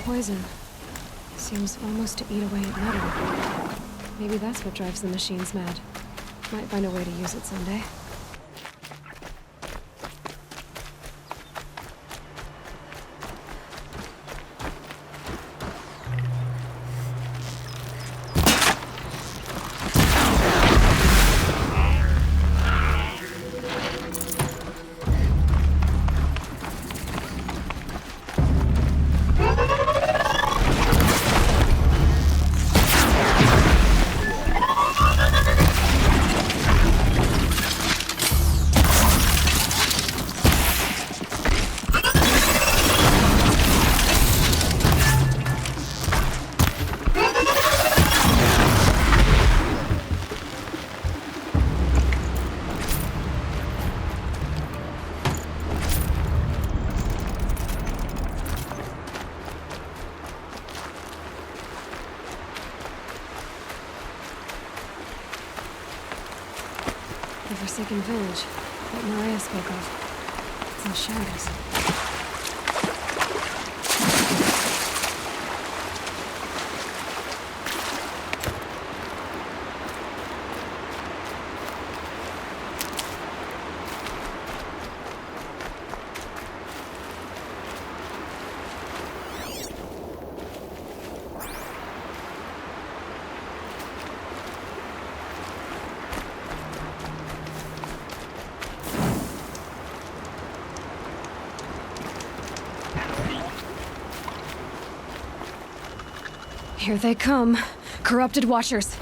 Poison. Seems almost to eat away at metal. Maybe that's what drives the machines mad. Might find a way to use it someday. The forsaken village that Maria spoke of. It's in shambles. Here they come. Corrupted Watchers.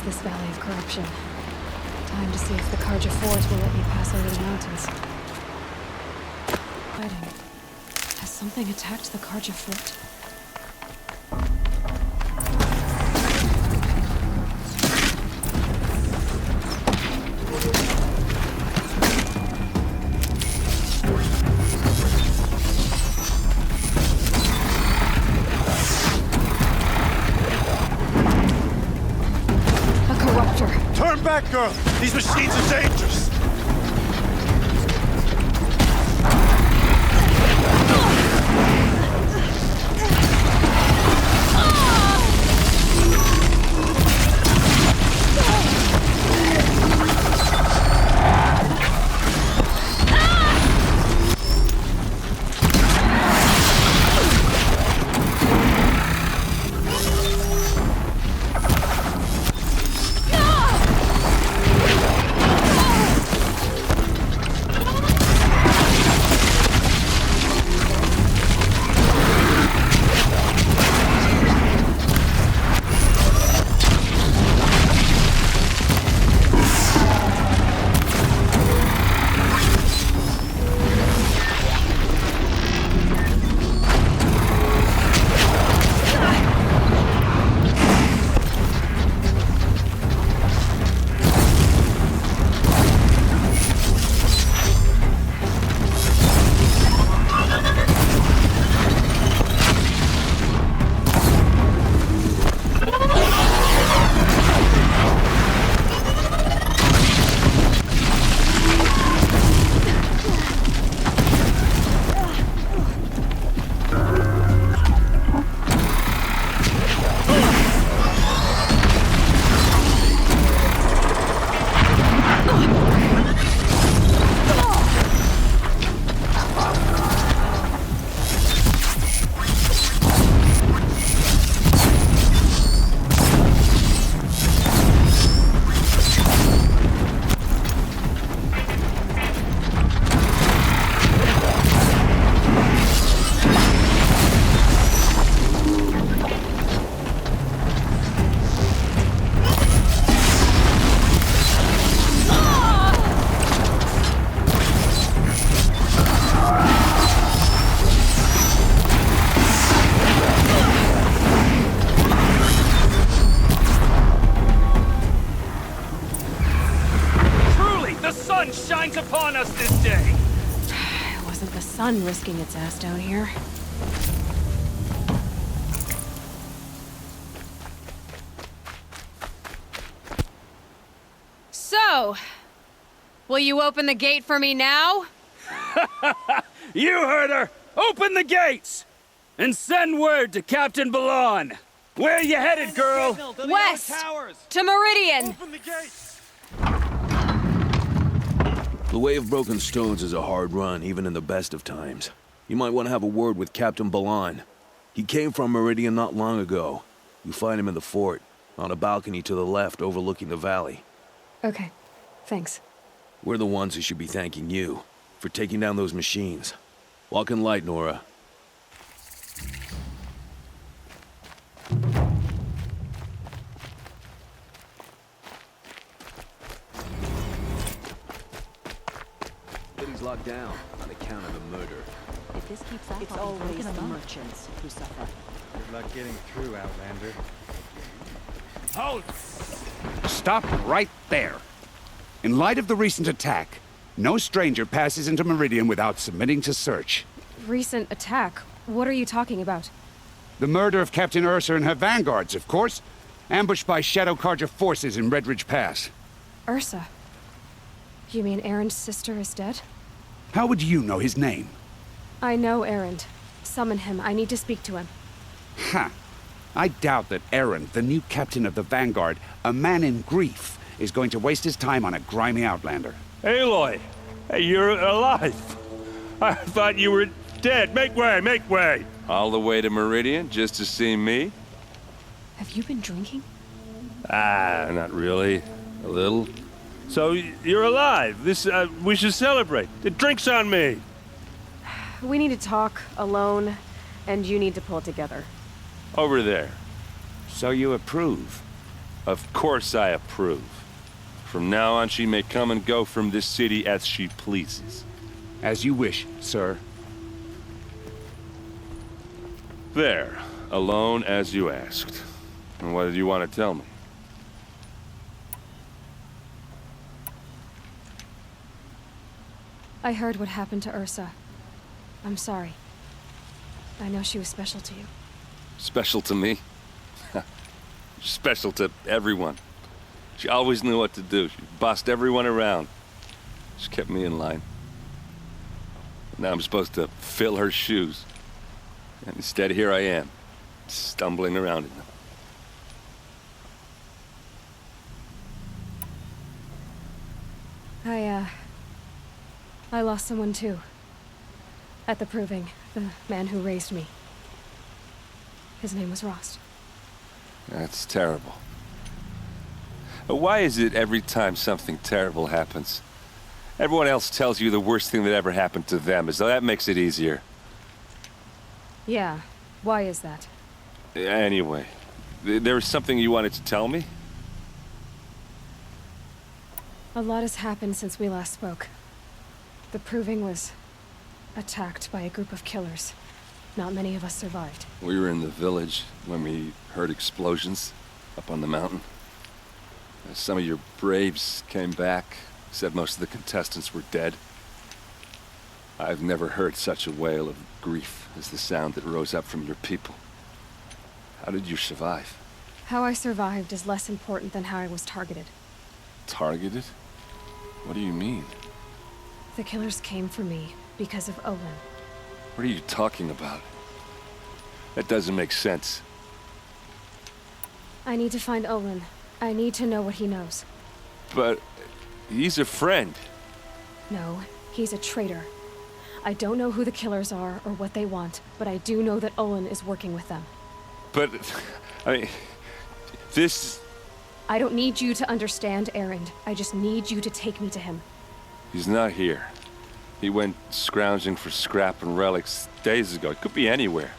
This valley of corruption. Time to see if the Carja Force will let me pass over the mountains. Fighting. Has something attacked the Carja Fort? girl! These machines are dangerous! Upon us this day! It wasn't the sun risking its ass down here. So, will you open the gate for me now? You heard her! Open the gates! And send word to Captain Balon! Where you headed, girl? West! To Meridian! Open the gates! The Way of Broken Stones is a hard run, even in the best of times. You might want to have a word with Captain Balon. He came from Meridian not long ago. You find him in the fort, on a balcony to the left overlooking the valley. Okay, thanks. We're the ones who should be thanking you for taking down those machines. Walk in light, Nora. City's locked down on account of the murder. If this keeps up, it's always the merchants who suffer. Good luck getting through, Outlander. Hold! Stop right there. In light of the recent attack, no stranger passes into Meridian without submitting to search. Recent attack? What are you talking about? The murder of Captain Ursa and her vanguards, of course. Ambushed by Shadow Carja forces in Redridge Pass. Ursa? You mean Erend's sister is dead? How would you know his name? I know Erend. Summon him. I need to speak to him. Ha! I doubt that Erend, the new captain of the Vanguard, a man in grief, is going to waste his time on a grimy outlander. Aloy! Hey, you're alive! I thought you were dead. Make way, make way! All the way to Meridian just to see me? Have you been drinking? Ah, not really. A little. So, you're alive. We should celebrate. The drink's on me. We need to talk, alone, and you need to pull it together. Over there. So you approve? Of course I approve. From now on, she may come and go from this city as she pleases. As you wish, sir. There. Alone as you asked. And what did you want to tell me? I heard what happened to Ursa. I'm sorry. I know she was special to you. Special to me? Special to everyone. She always knew what to do. She bossed everyone around. She kept me in line. Now I'm supposed to fill her shoes. And instead, here I am, stumbling around in them. I lost someone too. At the proving, the man who raised me. His name was Rost. That's terrible. Why is it every time something terrible happens, everyone else tells you the worst thing that ever happened to them, as though that makes it easier? Yeah, why is that? Anyway, there was something you wanted to tell me? A lot has happened since we last spoke. The proving was attacked by a group of killers. Not many of us survived. We were in the village when we heard explosions up on the mountain. Some of your braves came back, said most of the contestants were dead. I've never heard such a wail of grief as the sound that rose up from your people. How did you survive? How I survived is less important than how I was targeted. Targeted? What do you mean? The killers came for me because of Olin. What are you talking about? That doesn't make sense. I need to find Olin. I need to know what he knows. But he's a friend. No, he's a traitor. I don't know who the killers are or what they want, but I do know that Olin is working with them. But, I mean, this... I don't need you to understand Erend. I just need you to take me to him. He's not here. He went scrounging for scrap and relics days ago. It could be anywhere.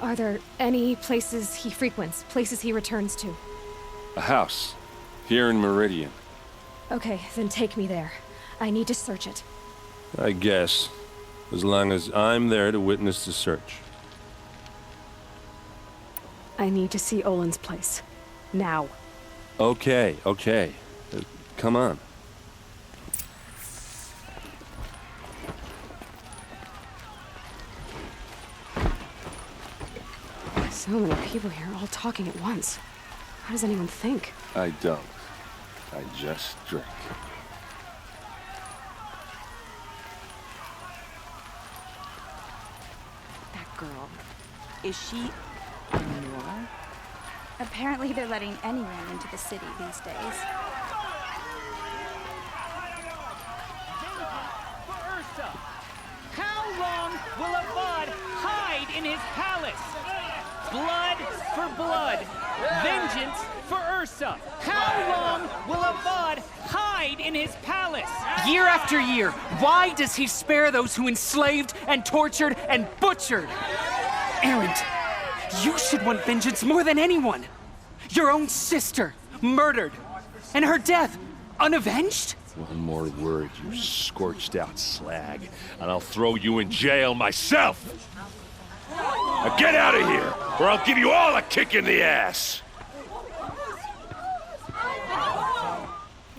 Are there any places he frequents, places he returns to? A house. Here in Meridian. Okay, then take me there. I need to search it. I guess. As long as I'm there to witness the search. I need to see Olin's place. Now. Okay. Come on. So many people here, all talking at once. How does anyone think? I don't. I just drink. That girl. Is she Nora? Apparently they're letting anyone into the city these days. How long will Avad hide in his palace? Blood for blood. Vengeance for Ursa. How long will Avad hide in his palace? Year after year, why does he spare those who enslaved and tortured and butchered? Erend, you should want vengeance more than anyone. Your own sister, murdered. And her death, unavenged? One more word, you scorched out slag, and I'll throw you in jail myself! Now get out of here, or I'll give you all a kick in the ass!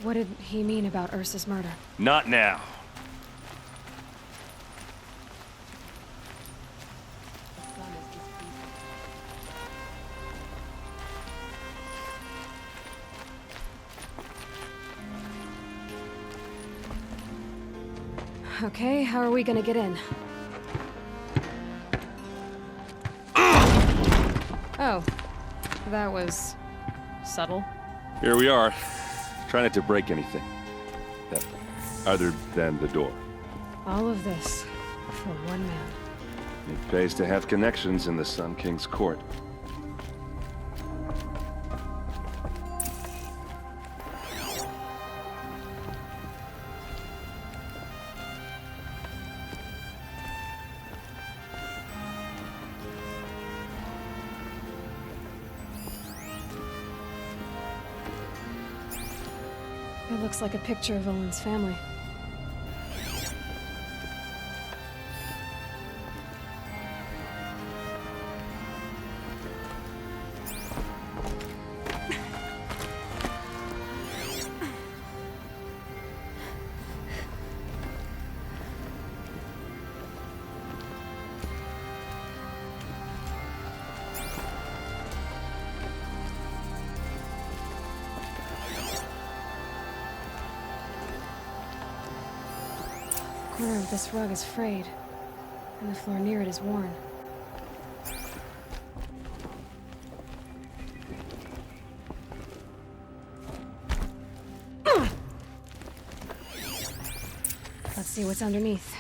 What did he mean about Ursa's murder? Not now. Okay, how are we gonna get in? Oh, that was subtle. Here we are. Try not to break anything. Other than the door. All of this for one man. It pays to have connections in the Sun King's court. It looks like a picture of Olin's family. corner of this rug is frayed, and the floor near it is worn. Let's see what's underneath.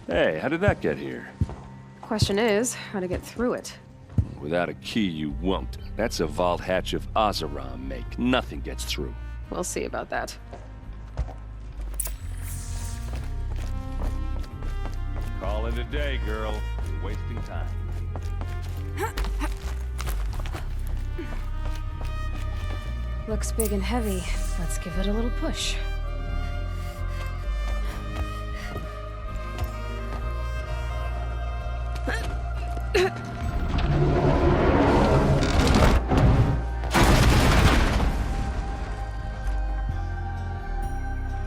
Hey, how did that get here? Question is, how to get through it. Without a key, you won't. That's a vault hatch of Azeram make. Nothing gets through. We'll see about that. Call it a day, girl. You're wasting time. Looks big and heavy. Let's give it a little push.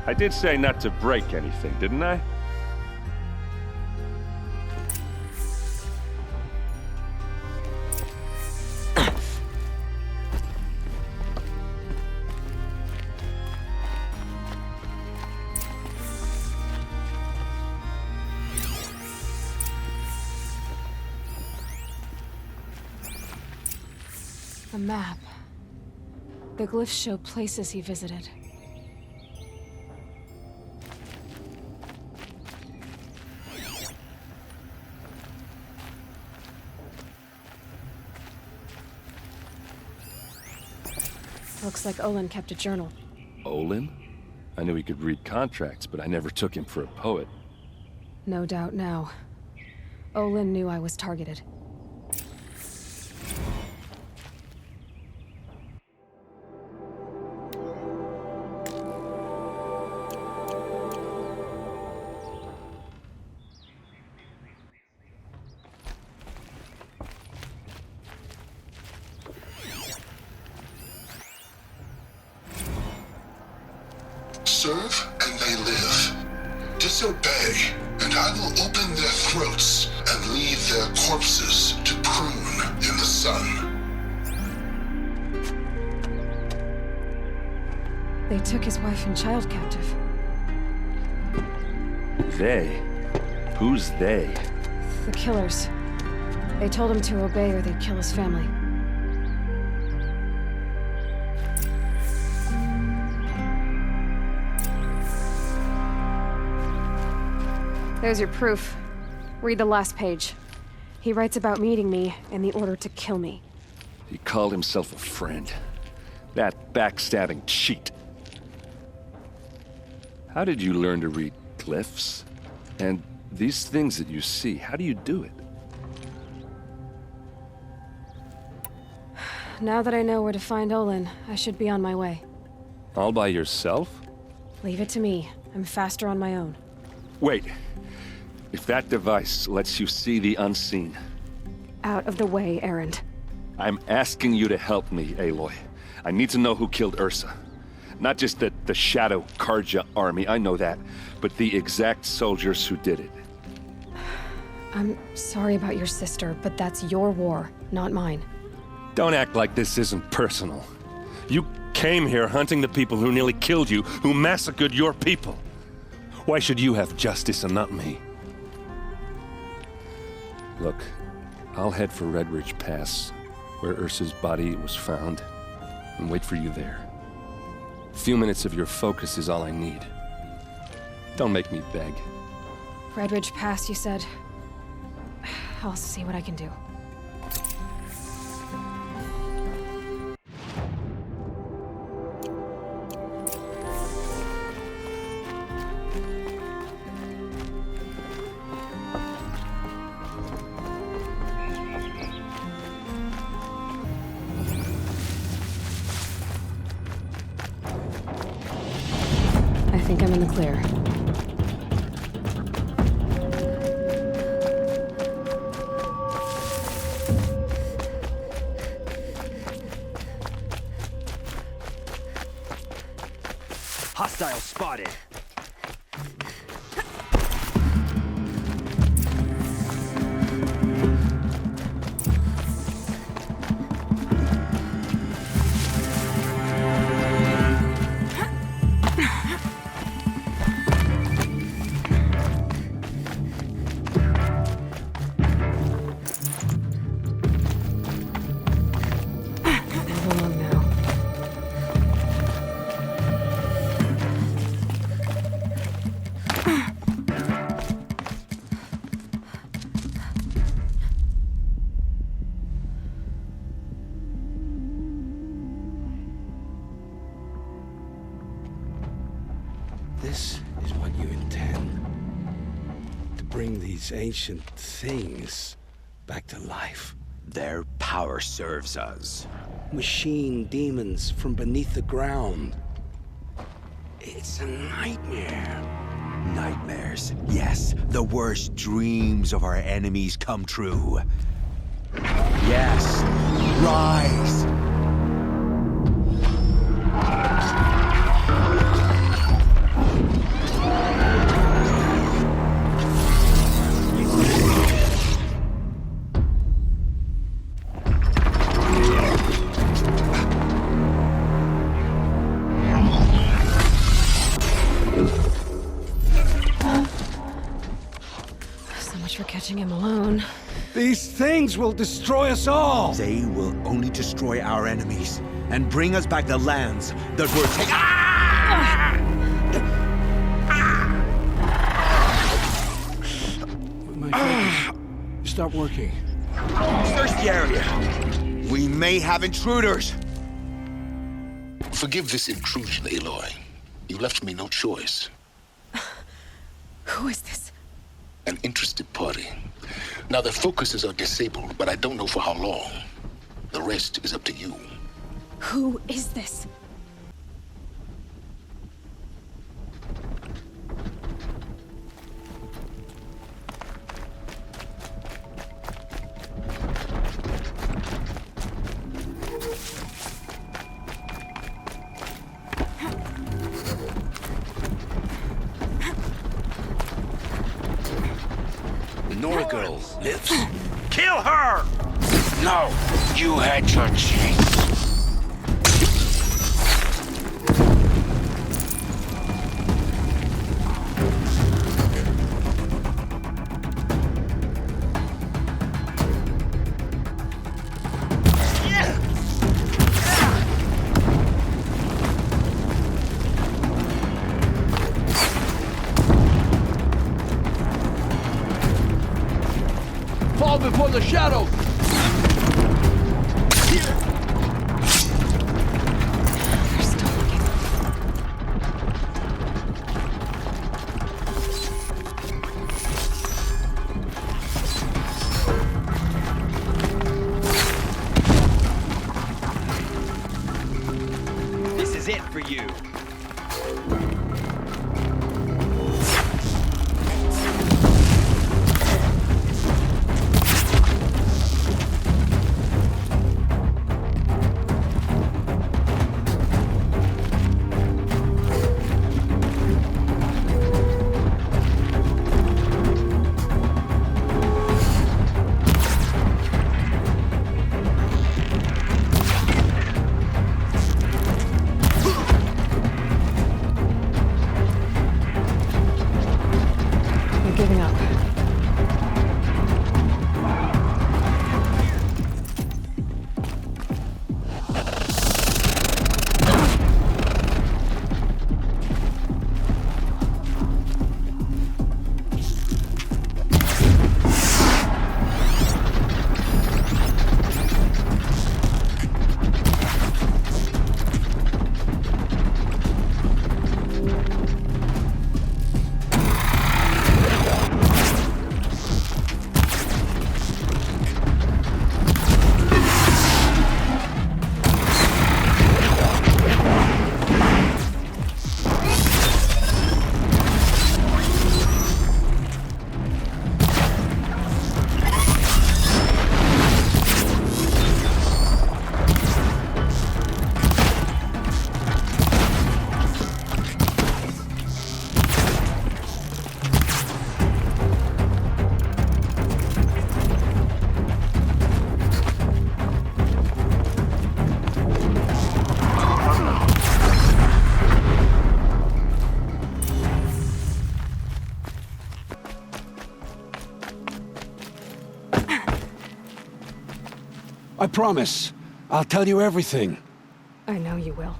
I did say not to break anything, didn't I? A map. The glyphs show places he visited. Looks like Olin kept a journal. Olin? I knew he could read contracts, but I never took him for a poet. No doubt now. Olin knew I was targeted. Serve and they live. Disobey, and I will open their throats and leave their corpses to prune in the sun. They took his wife and child captive. They? Who's they? The killers. They told him to obey or they'd kill his family. There's your proof. Read the last page. He writes about meeting me and the order to kill me. He called himself a friend. That backstabbing cheat. How did you learn to read glyphs? And these things that you see, how do you do it? Now that I know where to find Olin, I should be on my way. All by yourself? Leave it to me. I'm faster on my own. Wait. If that device lets you see the unseen... Out of the way, Erend. I'm asking you to help me, Aloy. I need to know who killed Ursa. Not just the Shadow Karja army, I know that, but the exact soldiers who did it. I'm sorry about your sister, but that's your war, not mine. Don't act like this isn't personal. You came here hunting the people who nearly killed you, who massacred your people. Why should you have justice and not me? Look, I'll head for Red Ridge Pass, where Ursa's body was found, and wait for you there. A few minutes of your focus is all I need. Don't make me beg. Red Ridge Pass, you said? I'll see what I can do. I think I'm in the clear. Hostile spotted. This is what you intend. To bring these ancient things back to life. Their power serves us. Machine demons from beneath the ground. It's a nightmare. Nightmares. Yes, the worst dreams of our enemies come true. Yes, rise! So much for catching him alone. These things will destroy us all! They will only destroy our enemies and bring us back the lands that were taken. Ah! My focus. Stop working. Search the area. We may have intruders. Forgive this intrusion, Aloy. You left me no choice. Who is this? An interested party. Now, their focuses are disabled, but I don't know for how long. The rest is up to you. Who is this? Nora girl lives. Kill her! No, you had your chance. Fall before the shadow! This is it for you. I'm giving up. I promise. I'll tell you everything. I know you will.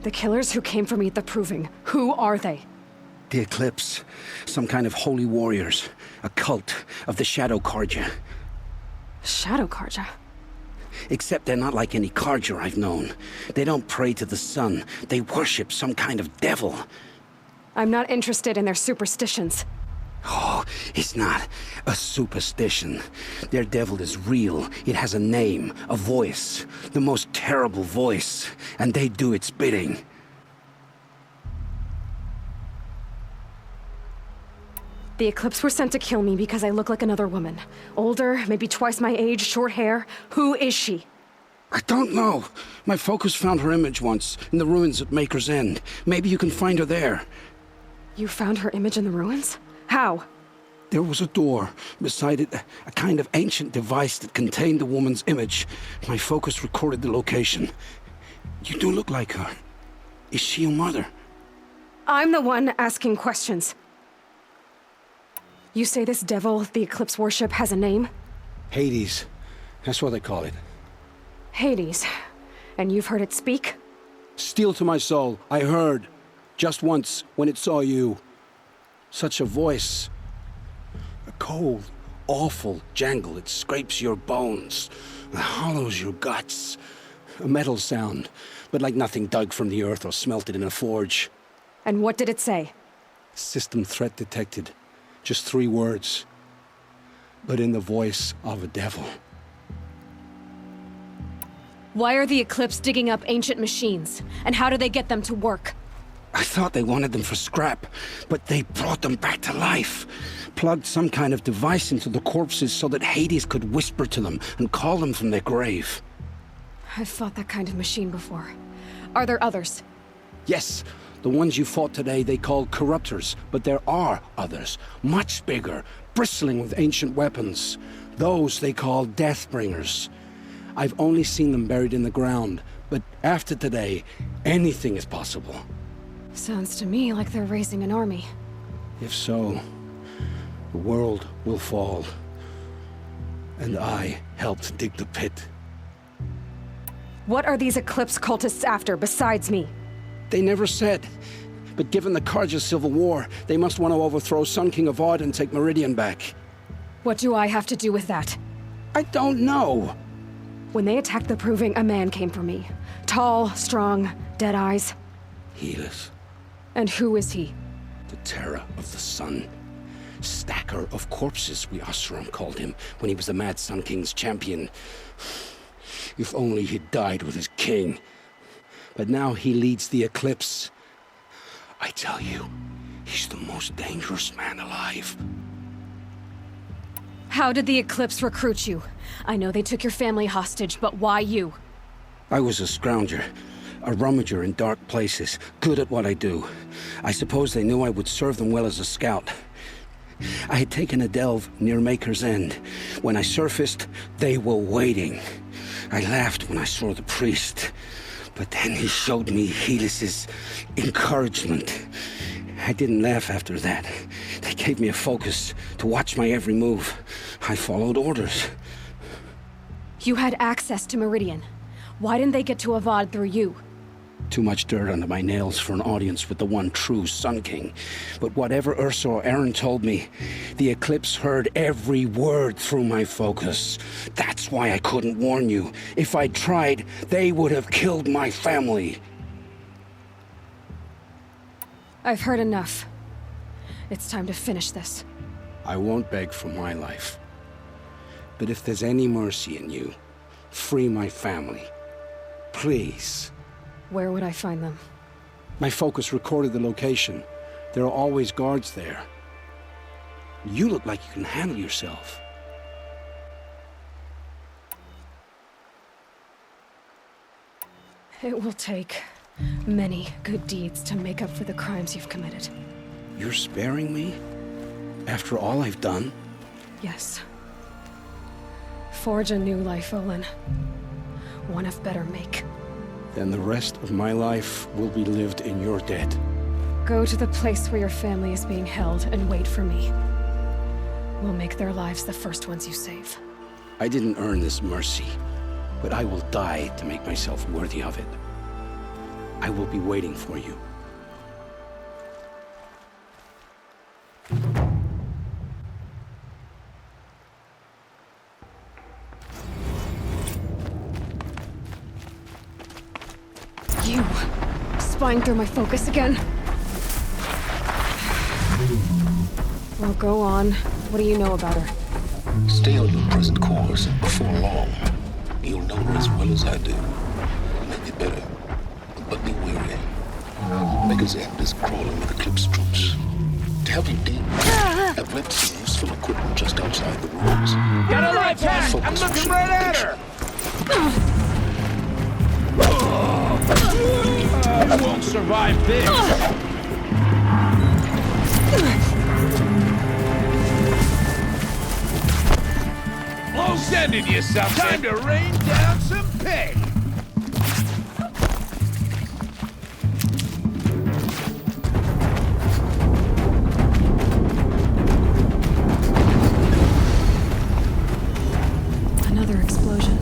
The killers who came for me at the Proving, who are they? The Eclipse. Some kind of holy warriors. A cult of the Shadow Carja. Shadow Carja? Except they're not like any Carja I've known. They don't pray to the sun. They worship some kind of devil. I'm not interested in their superstitions. Oh, it's not a superstition. Their devil is real. It has a name, a voice. The most terrible voice. And they do its bidding. The Eclipse were sent to kill me because I look like another woman. Older, maybe twice my age, short hair. Who is she? I don't know. My focus found her image once, in the ruins at Maker's End. Maybe you can find her there. You found her image in the ruins? How? There was a door. Beside it, a kind of ancient device that contained the woman's image. My focus recorded the location. You do look like her. Is she your mother? I'm the one asking questions. You say this devil the Eclipse worship has a name? Hades. That's what they call it. Hades. And you've heard it speak? Steel to my soul. I heard. Just once, when it saw you. Such a voice. A cold, awful jangle. It scrapes your bones. It hollows your guts. A metal sound, but like nothing dug from the earth or smelted in a forge. And what did it say? System threat detected. Just 3 words. But in the voice of a devil. Why are the Eclipse digging up ancient machines? And how do they get them to work? I thought they wanted them for scrap, but they brought them back to life. Plugged some kind of device into the corpses so that Hades could whisper to them and call them from their grave. I've fought that kind of machine before. Are there others? Yes, the ones you fought today they call corruptors, but there are others, much bigger, bristling with ancient weapons. Those they call Deathbringers. I've only seen them buried in the ground, but after today, anything is possible. Sounds to me like they're raising an army. If so, the world will fall. And I helped dig the pit. What are these Eclipse cultists after besides me? They never said. But given the Carja civil war, they must want to overthrow Sun King of Odd and take Meridian back. What do I have to do with that? I don't know. When they attacked the Proving, a man came for me. Tall, strong, dead eyes. Helis. And who is he? The terror of the sun. Stacker of corpses, we Oseram called him, when he was the Mad Sun King's champion. If only he'd died with his king. But now he leads the Eclipse. I tell you, he's the most dangerous man alive. How did the Eclipse recruit you? I know they took your family hostage, but why you? I was a scrounger. A rummager in dark places, good at what I do. I suppose they knew I would serve them well as a scout. I had taken a delve near Maker's End. When I surfaced, they were waiting. I laughed when I saw the priest, but then he showed me Helis's encouragement. I didn't laugh after that. They gave me a focus to watch my every move. I followed orders. You had access to Meridian. Why didn't they get to Avad through you? Too much dirt under my nails for an audience with the one true Sun King. But whatever Ursa or Aaron told me, the Eclipse heard every word through my focus. That's why I couldn't warn you. If I'd tried, they would have killed my family. I've heard enough. It's time to finish this. I won't beg for my life. But if there's any mercy in you, free my family. Please. Where would I find them? My focus recorded the location. There are always guards there. You look like you can handle yourself. It will take many good deeds to make up for the crimes you've committed. You're sparing me? After all I've done? Yes. Forge a new life, Olin. One of better make. Then the rest of my life will be lived in your debt. Go to the place where your family is being held and wait for me. We'll make their lives the first ones you save. I didn't earn this mercy, but I will die to make myself worthy of it. I will be waiting for you. You! Spying through my focus again? Well, go on. What do you know about her? Stay on your present course, and before long, you'll know her as well as I do. Maybe better, but be wary. Mega's end is crawling with Eclipse troops. To help you deal with it, I've left some useful equipment just outside the ruins. Got a light pack! I'm looking right at her! You won't survive this! Close-ended, you something! Time to rain down some pay! Another explosion.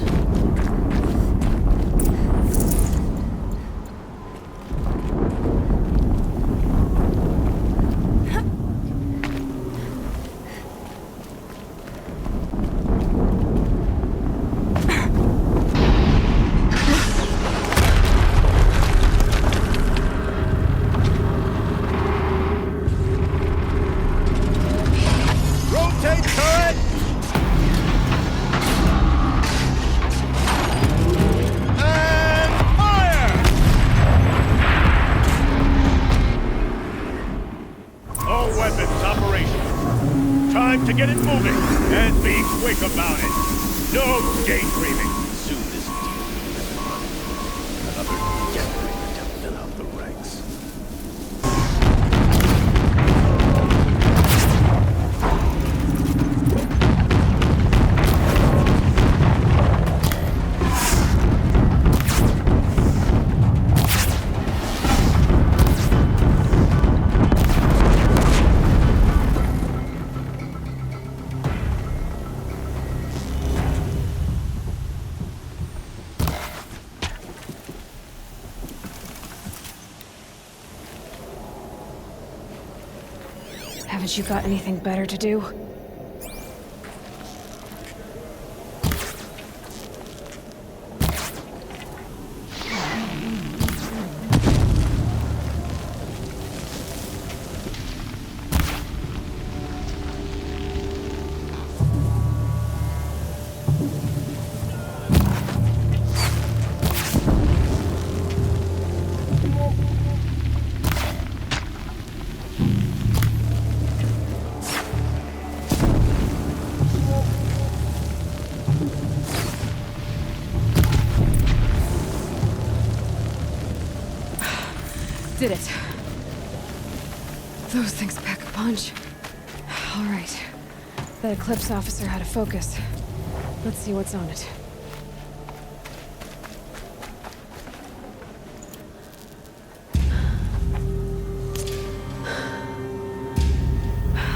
Rotate turret! And fire! All weapons operational. Time to get it moving, and be quick about it. No daydreaming. Soon this deal will be done. Another gathering to fill out the ranks. Haven't you got anything better to do? Did it. Those things pack a punch. All right. That Eclipse officer had a focus. Let's see what's on it.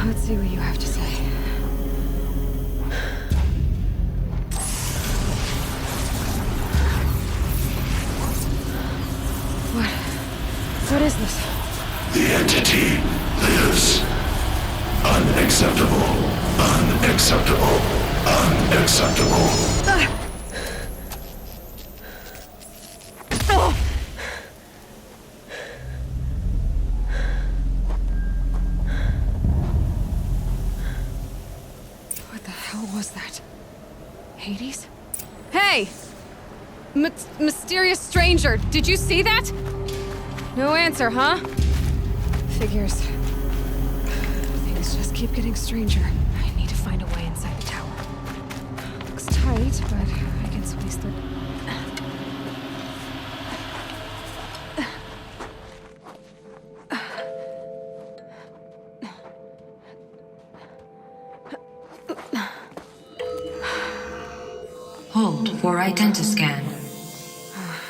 Let's see what you have to say. What is this? The entity lives. Unacceptable. Unacceptable. Unacceptable. What the hell was that? Hades? Hey! Mysterious stranger, did you see that? No answer, huh? Figures. Things just keep getting stranger. I need to find a way inside the tower. Looks tight, but I can squeeze through. Hold for identiscan.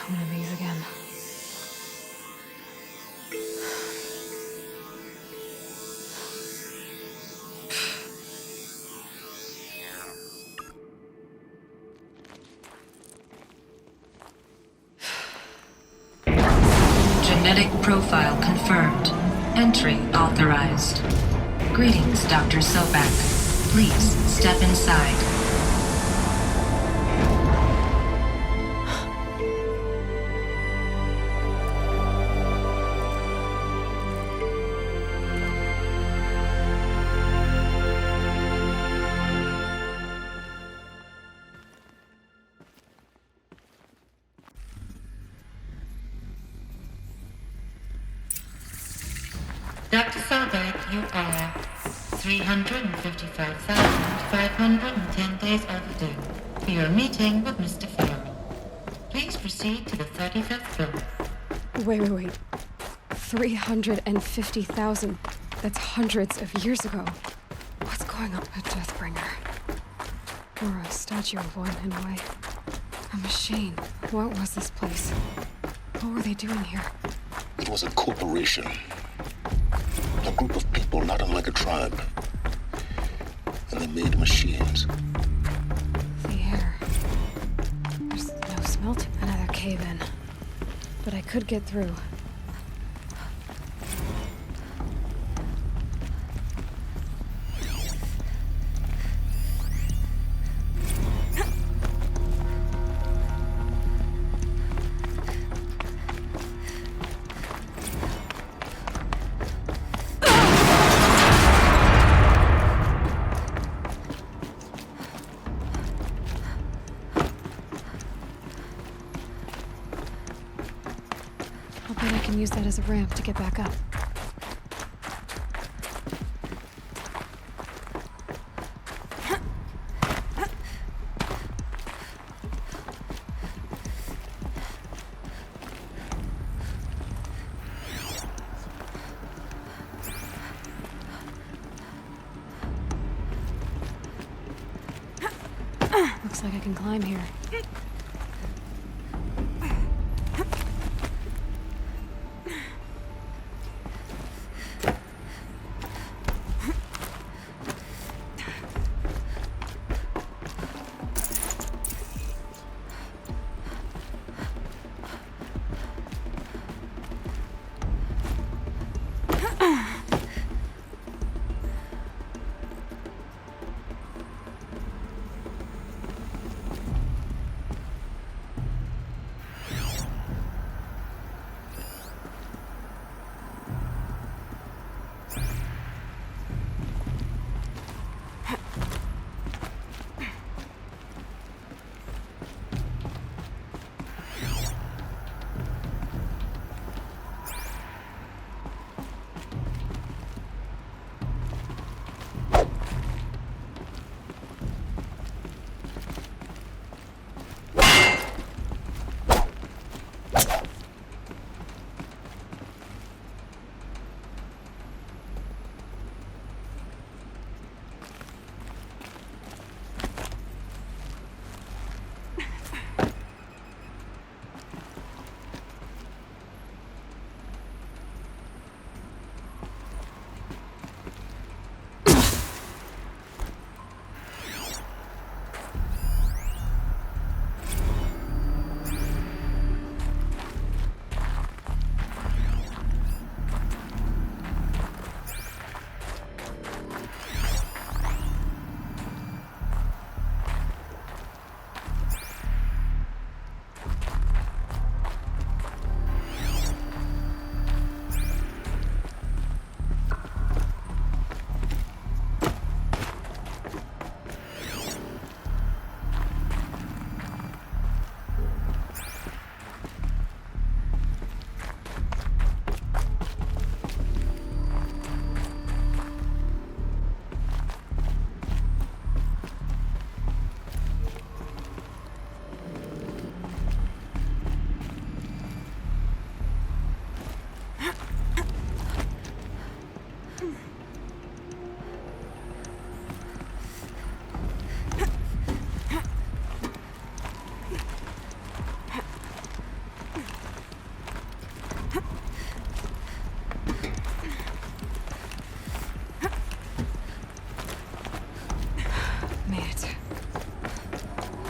One of these again. Genetic profile confirmed. Entry authorized. Greetings, Dr. Sobek. Please step inside. Dr. Sobek, you are 355,510 days overdue for your meeting with Mr. Farrell. Please proceed to the 35th floor. Wait. 350,000. That's hundreds of years ago. What's going on? A Deathbringer. Or a statue of one, in a way. A machine. What was this place? What were they doing here? It was a corporation. A group of people not unlike a tribe. And they made machines. The air. There's no smell to another cave-in. But I could get through. I'll bet I can use that as a ramp to get back up. Looks like I can climb here.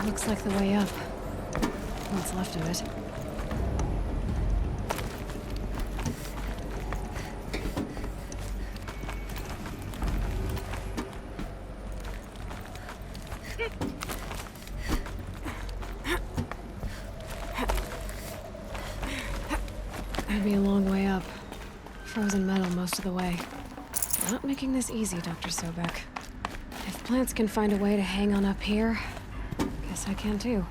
Looks like the way up. What's left of it. gonna be a long way up. Frozen metal most of the way. Not making this easy, Dr. Sobek. If plants can find a way to hang on up here, guess I can too.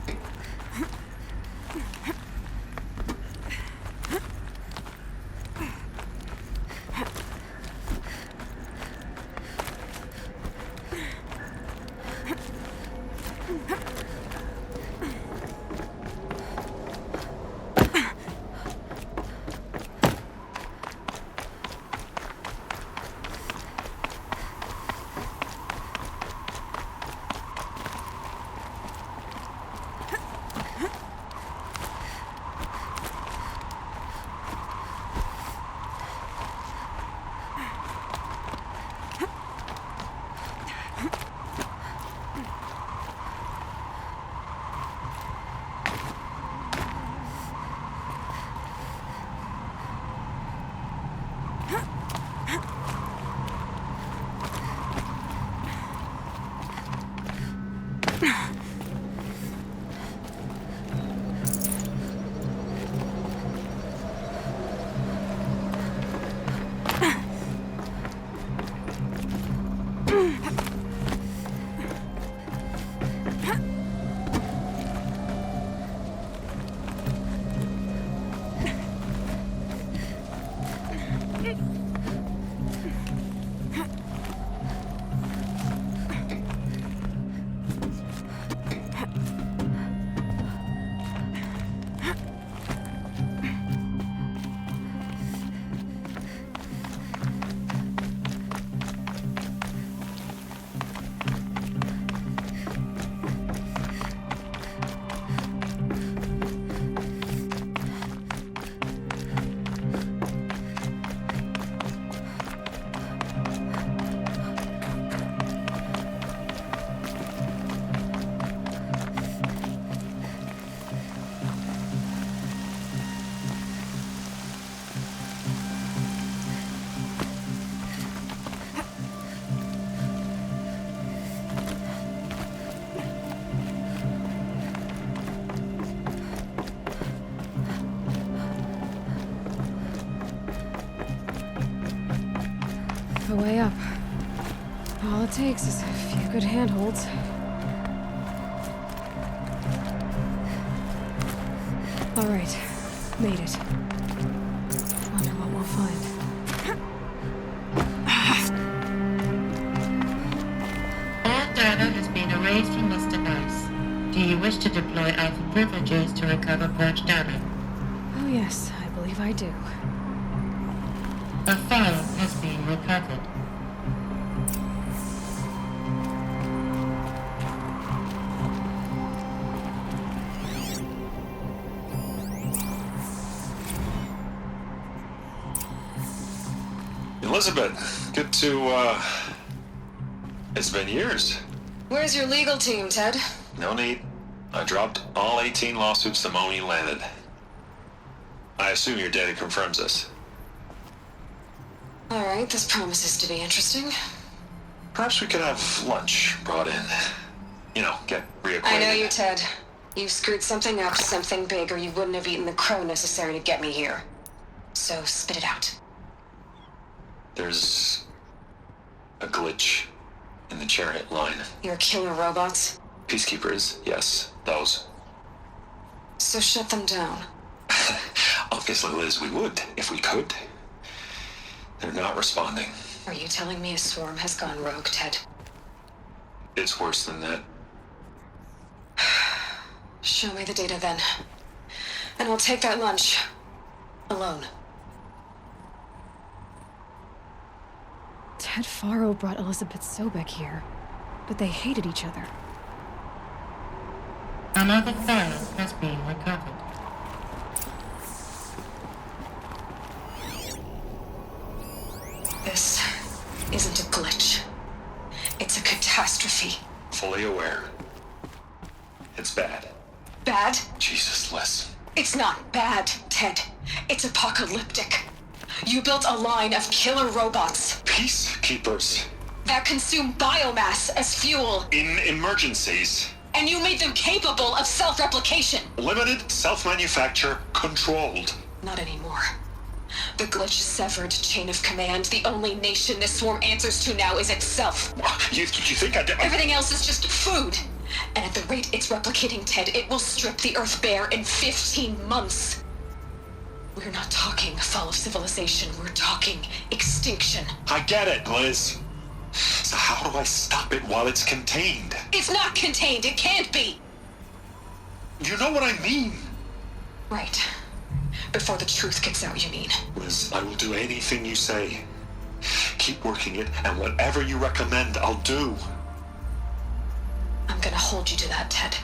The way up. All it takes is a few good handholds. All right, made it. Wonder what we'll find. All data has been erased from this device. Do you wish to deploy Alpha privileges to recover purged data? Oh yes, I believe I do. A file has been recovered. Elizabeth, good to, it's been years. Where's your legal team, Ted? No need. I dropped all 18 lawsuits the moment you landed. I assume your data confirms this. All right, this promises to be interesting. Perhaps we could have lunch brought in. You know, get reacquainted. I know you, Ted. You've screwed something up, something big, or you wouldn't have eaten the crow necessary to get me here. So spit it out. There's a glitch in the chariot line. Your killer robots? Peacekeepers, yes, those. So shut them down. Obviously, Liz, we would, if we could. They're not responding. Are you telling me a swarm has gone rogue, Ted? It's worse than that. Show me the data then. And I'll take that lunch. Alone. Ted Faro brought Elizabeth Sobek here, but they hated each other. Another file has been recovered. This isn't a glitch. It's a catastrophe. Fully aware. It's bad. Bad? Jesus, Liz. It's not bad, Ted. It's apocalyptic. You built a line of killer robots. Peacekeepers. That consume biomass as fuel. In emergencies. And you made them capable of self-replication. Limited, self-manufacture, controlled. Not anymore. The glitch severed chain of command. The only nation this swarm answers to now is itself. You think I did? Everything else is just food. And at the rate it's replicating, Ted, it will strip the Earth bare in 15 months. We're not talking fall of civilization. We're talking extinction. I get it, Liz. So how do I stop it while it's contained? It's not contained. It can't be. You know what I mean. Right. Before the truth gets out, you mean? Liz, I will do anything you say. Keep working it, and whatever you recommend, I'll do. I'm gonna hold you to that, Ted.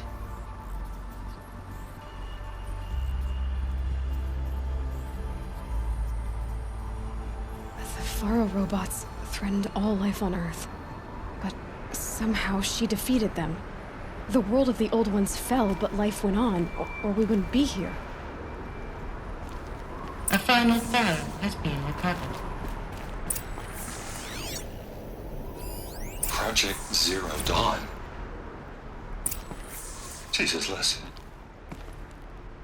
The Faro robots threatened all life on Earth. But somehow she defeated them. The world of the old ones fell, but life went on, or we wouldn't be here. A final file has been recovered. Project Zero Dawn. Jesus, Liz.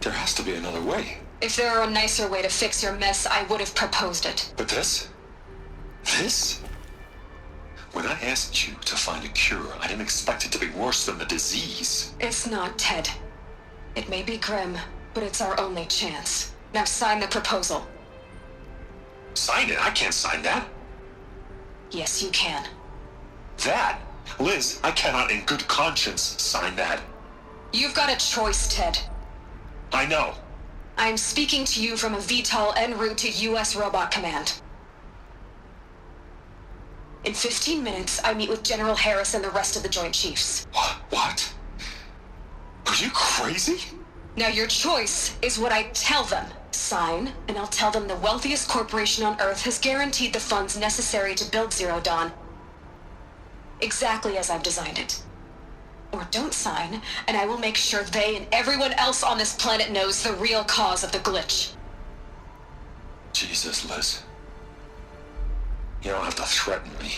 There has to be another way. If there were a nicer way to fix your mess, I would have proposed it. But this? This? When I asked you to find a cure, I didn't expect it to be worse than the disease. It's not, Ted. It may be grim, but it's our only chance. Now sign the proposal. Sign it? I can't sign that. Yes, you can. That? Liz, I cannot in good conscience sign that. You've got a choice, Ted. I know. I'm speaking to you from a VTOL en route to U.S. Robot Command. In 15 minutes, I meet with General Harris and the rest of the Joint Chiefs. What? Are you crazy? Now your choice is what I tell them. Sign, and I'll tell them the wealthiest corporation on Earth has guaranteed the funds necessary to build Zero Dawn. Exactly as I've designed it. Or don't sign, and I will make sure they and everyone else on this planet knows the real cause of the glitch. Jesus, Liz. You don't have to threaten me.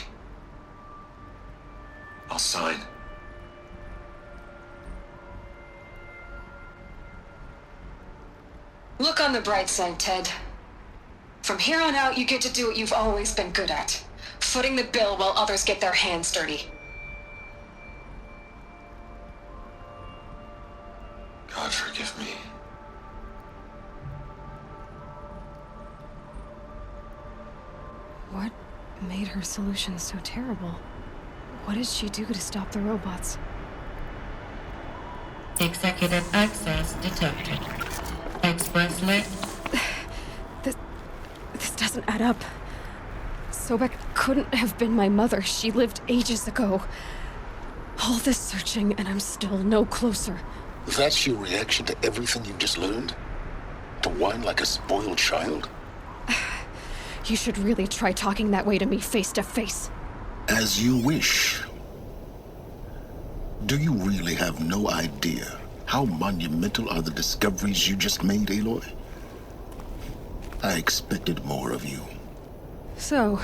I'll sign. Look on the bright side, Ted. From here on out, you get to do what you've always been good at. Footing the bill while others get their hands dirty. God forgive me. What made her solution so terrible? What did she do to stop the robots? Executive access detected. Express link. This doesn't add up. Sobek couldn't have been my mother. She lived ages ago. All this searching, and I'm still no closer. That's your reaction to everything you've just learned? To whine like a spoiled child? You should really try talking that way to me face to face. As you wish. Do you really have no idea how monumental are the discoveries you just made, Aloy? I expected more of you. So,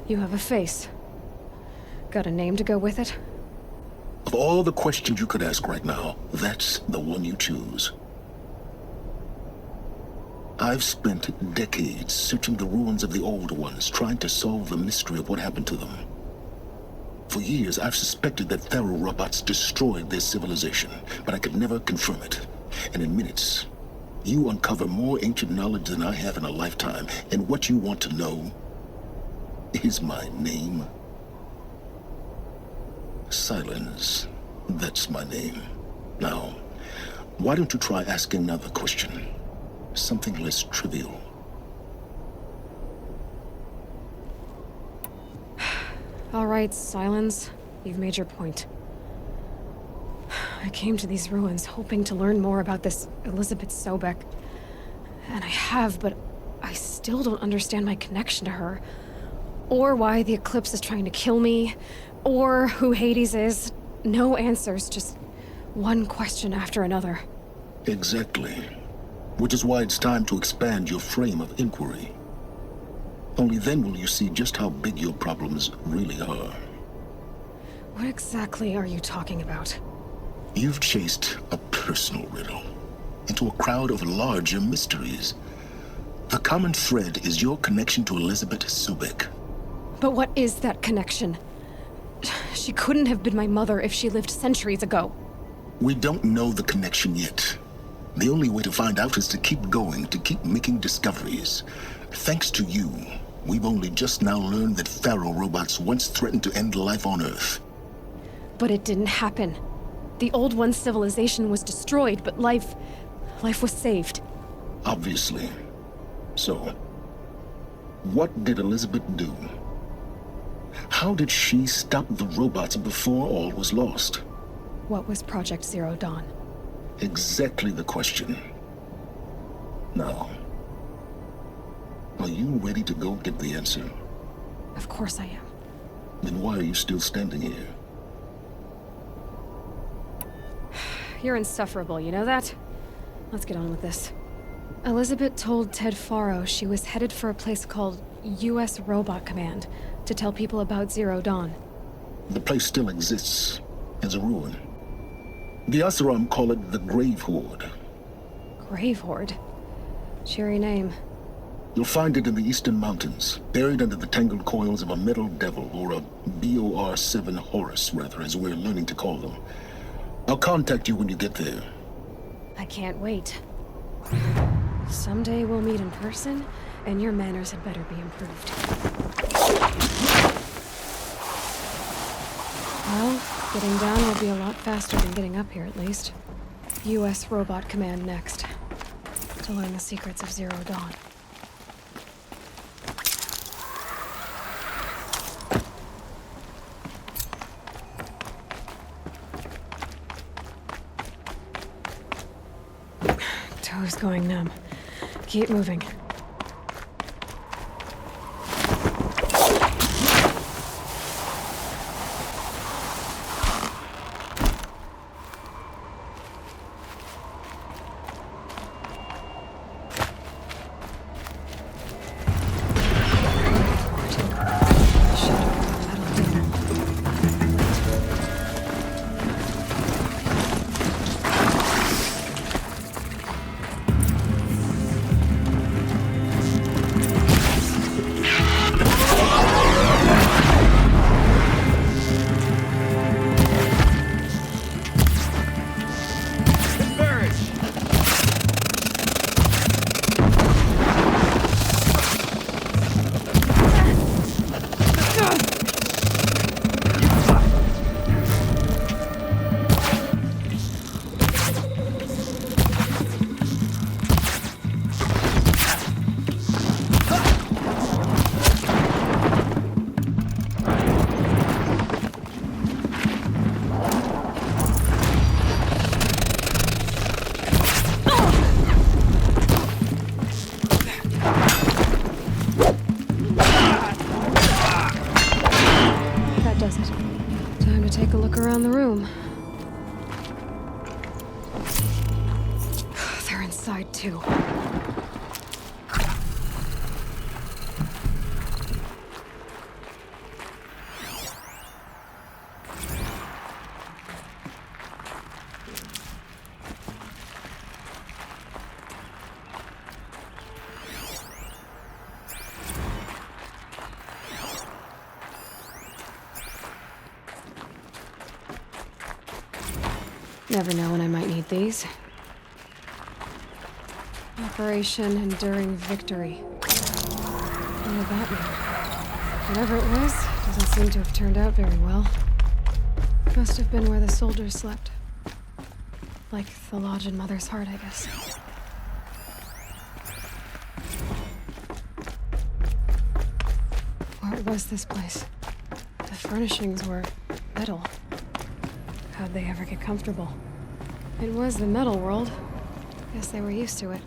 you have a face. Got a name to go with it? Of all the questions you could ask right now, that's the one you choose. I've spent decades searching the ruins of the older ones, trying to solve the mystery of what happened to them. For years, I've suspected that Faro robots destroyed their civilization, but I could never confirm it. And in minutes, you uncover more ancient knowledge than I have in a lifetime, and what you want to know is my name. Silence. That's my name. Now, why don't you try asking another question? Something less trivial. All right, Silence. You've made your point. I came to these ruins hoping to learn more about this Elizabeth Sobek. And I have, but I still don't understand my connection to her. Or why the Eclipse is trying to kill me. Or who Hades is. No answers, just one question after another. Exactly. Which is why it's time to expand your frame of inquiry. Only then will you see just how big your problems really are. What exactly are you talking about? You've chased a personal riddle into a crowd of larger mysteries. The common thread is your connection to Elizabeth Sobek. But what is that connection? She couldn't have been my mother if she lived centuries ago. We don't know the connection yet. The only way to find out is to keep going, to keep making discoveries. Thanks to you, we've only just now learned that Pharaoh robots once threatened to end life on Earth. But it didn't happen. The Old One's civilization was destroyed, but life was saved. Obviously. So, what did Elizabeth do? How did she stop the robots before all was lost? What was Project Zero Dawn? Exactly the question. Now, are you ready to go get the answer? Of course I am. Then why are you still standing here? You're insufferable, you know that? Let's get on with this. Elizabeth told Ted Faro she was headed for a place called U.S. Robot Command to tell people about Zero Dawn. The place still exists as a ruin. The Asaram call it the Grave Horde. Grave Horde? Cheery name. You'll find it in the Eastern Mountains, buried under the tangled coils of a metal devil, or a BOR-7 Horus, rather, as we're learning to call them. I'll contact you when you get there. I can't wait. Someday we'll meet in person, and your manners had better be improved. Well, getting down will be a lot faster than getting up here, at least. U.S. Robot Command next, to learn the secrets of Zero Dawn. Toes going numb. Keep moving. Around the room. They're inside too. Never know when I might need these. Operation Enduring Victory. What did that mean? Whatever it was, doesn't seem to have turned out very well. Must have been where the soldiers slept. Like the lodge in Mother's Heart, I guess. What was this place? The furnishings were metal. How'd they ever get comfortable? It was the metal world. Guess they were used to it.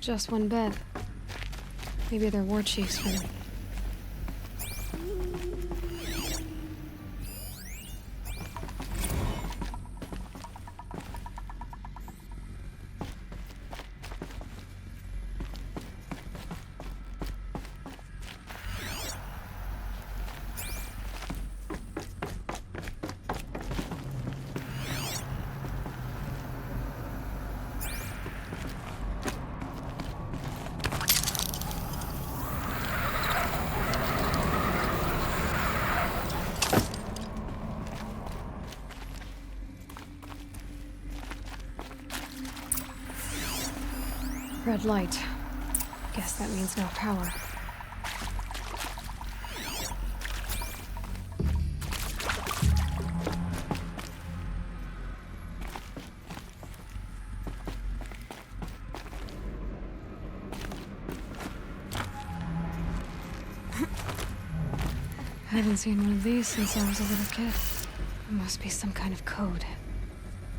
Just one bed. Maybe they're war chief's room. Red light. Guess that means no power. I haven't seen one of these since I was a little kid. It must be some kind of code.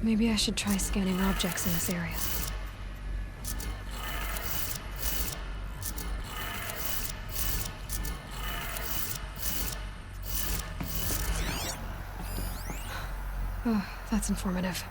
Maybe I should try scanning objects in this area. Oh, that's informative.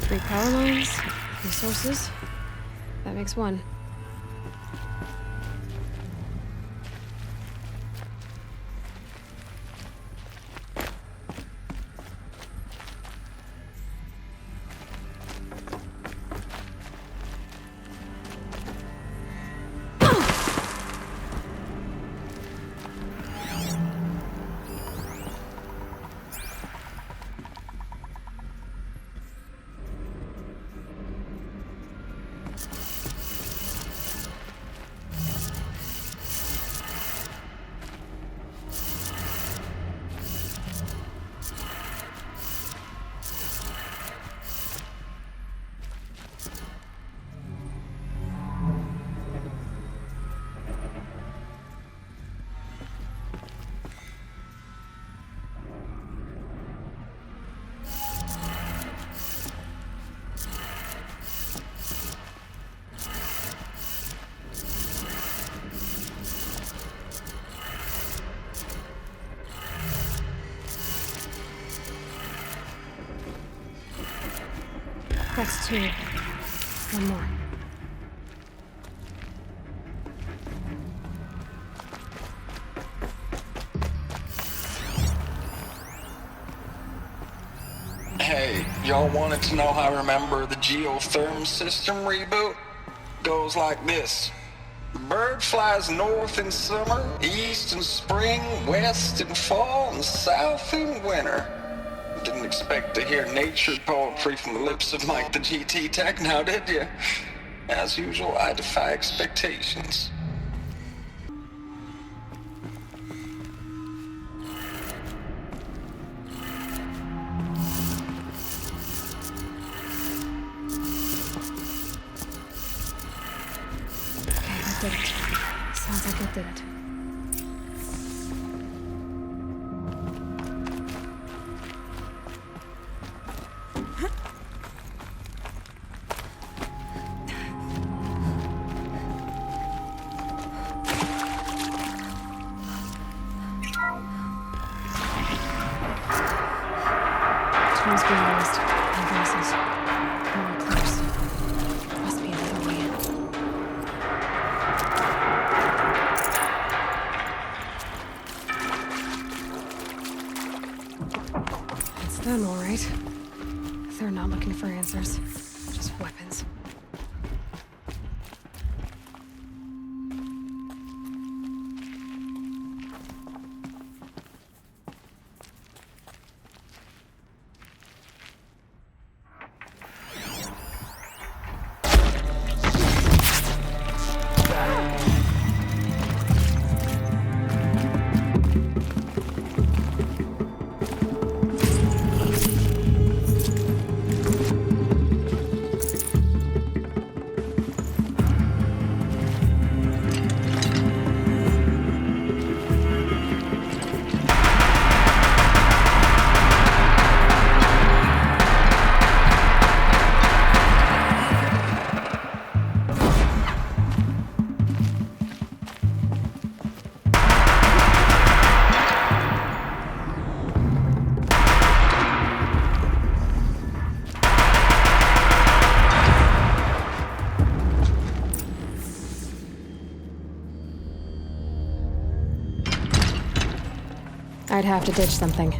Three power lines, resources. That makes one. That's two. One more. Hey, y'all wanted to know how I remember the geotherm system reboot? Goes like this. The bird flies north in summer, east in spring, west in fall, and south in winter. Didn't expect to hear nature poetry from the lips of Mike the GT Tech now, did you? As usual, I defy expectations. Okay, I did it. Sounds like I did it. Tool's being used. No glasses. No more close. Must be another way in. It's them, all right. They're not looking for answers. Just weapons. I'd have to ditch something.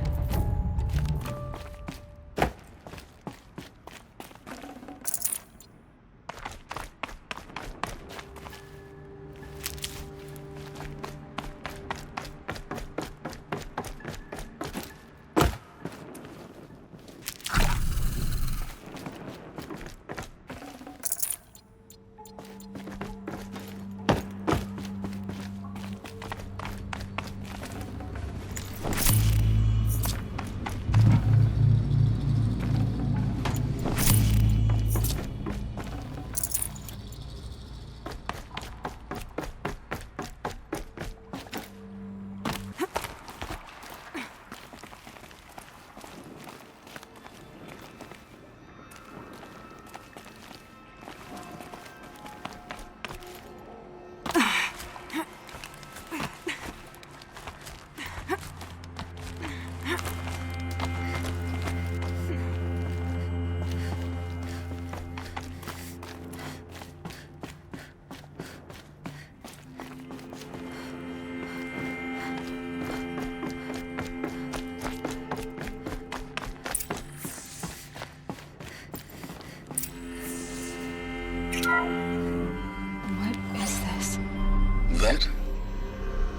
That?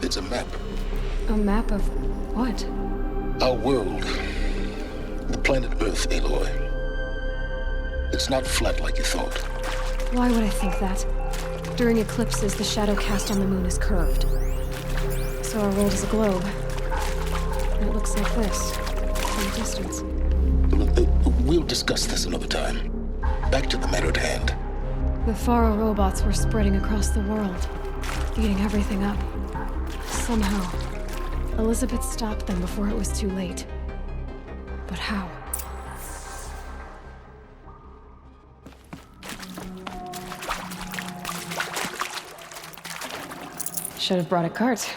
It's a map. A map of what? Our world. The planet Earth, Aloy. It's not flat like you thought. Why would I think that? During eclipses, the shadow cast on the moon is curved. So our world is a globe. And it looks like this, from a distance. We'll discuss this another time. Back to the matter at hand. The Faro robots were spreading across the world, eating everything up. Somehow, Elizabeth stopped them before it was too late. But how? Should have brought a cart.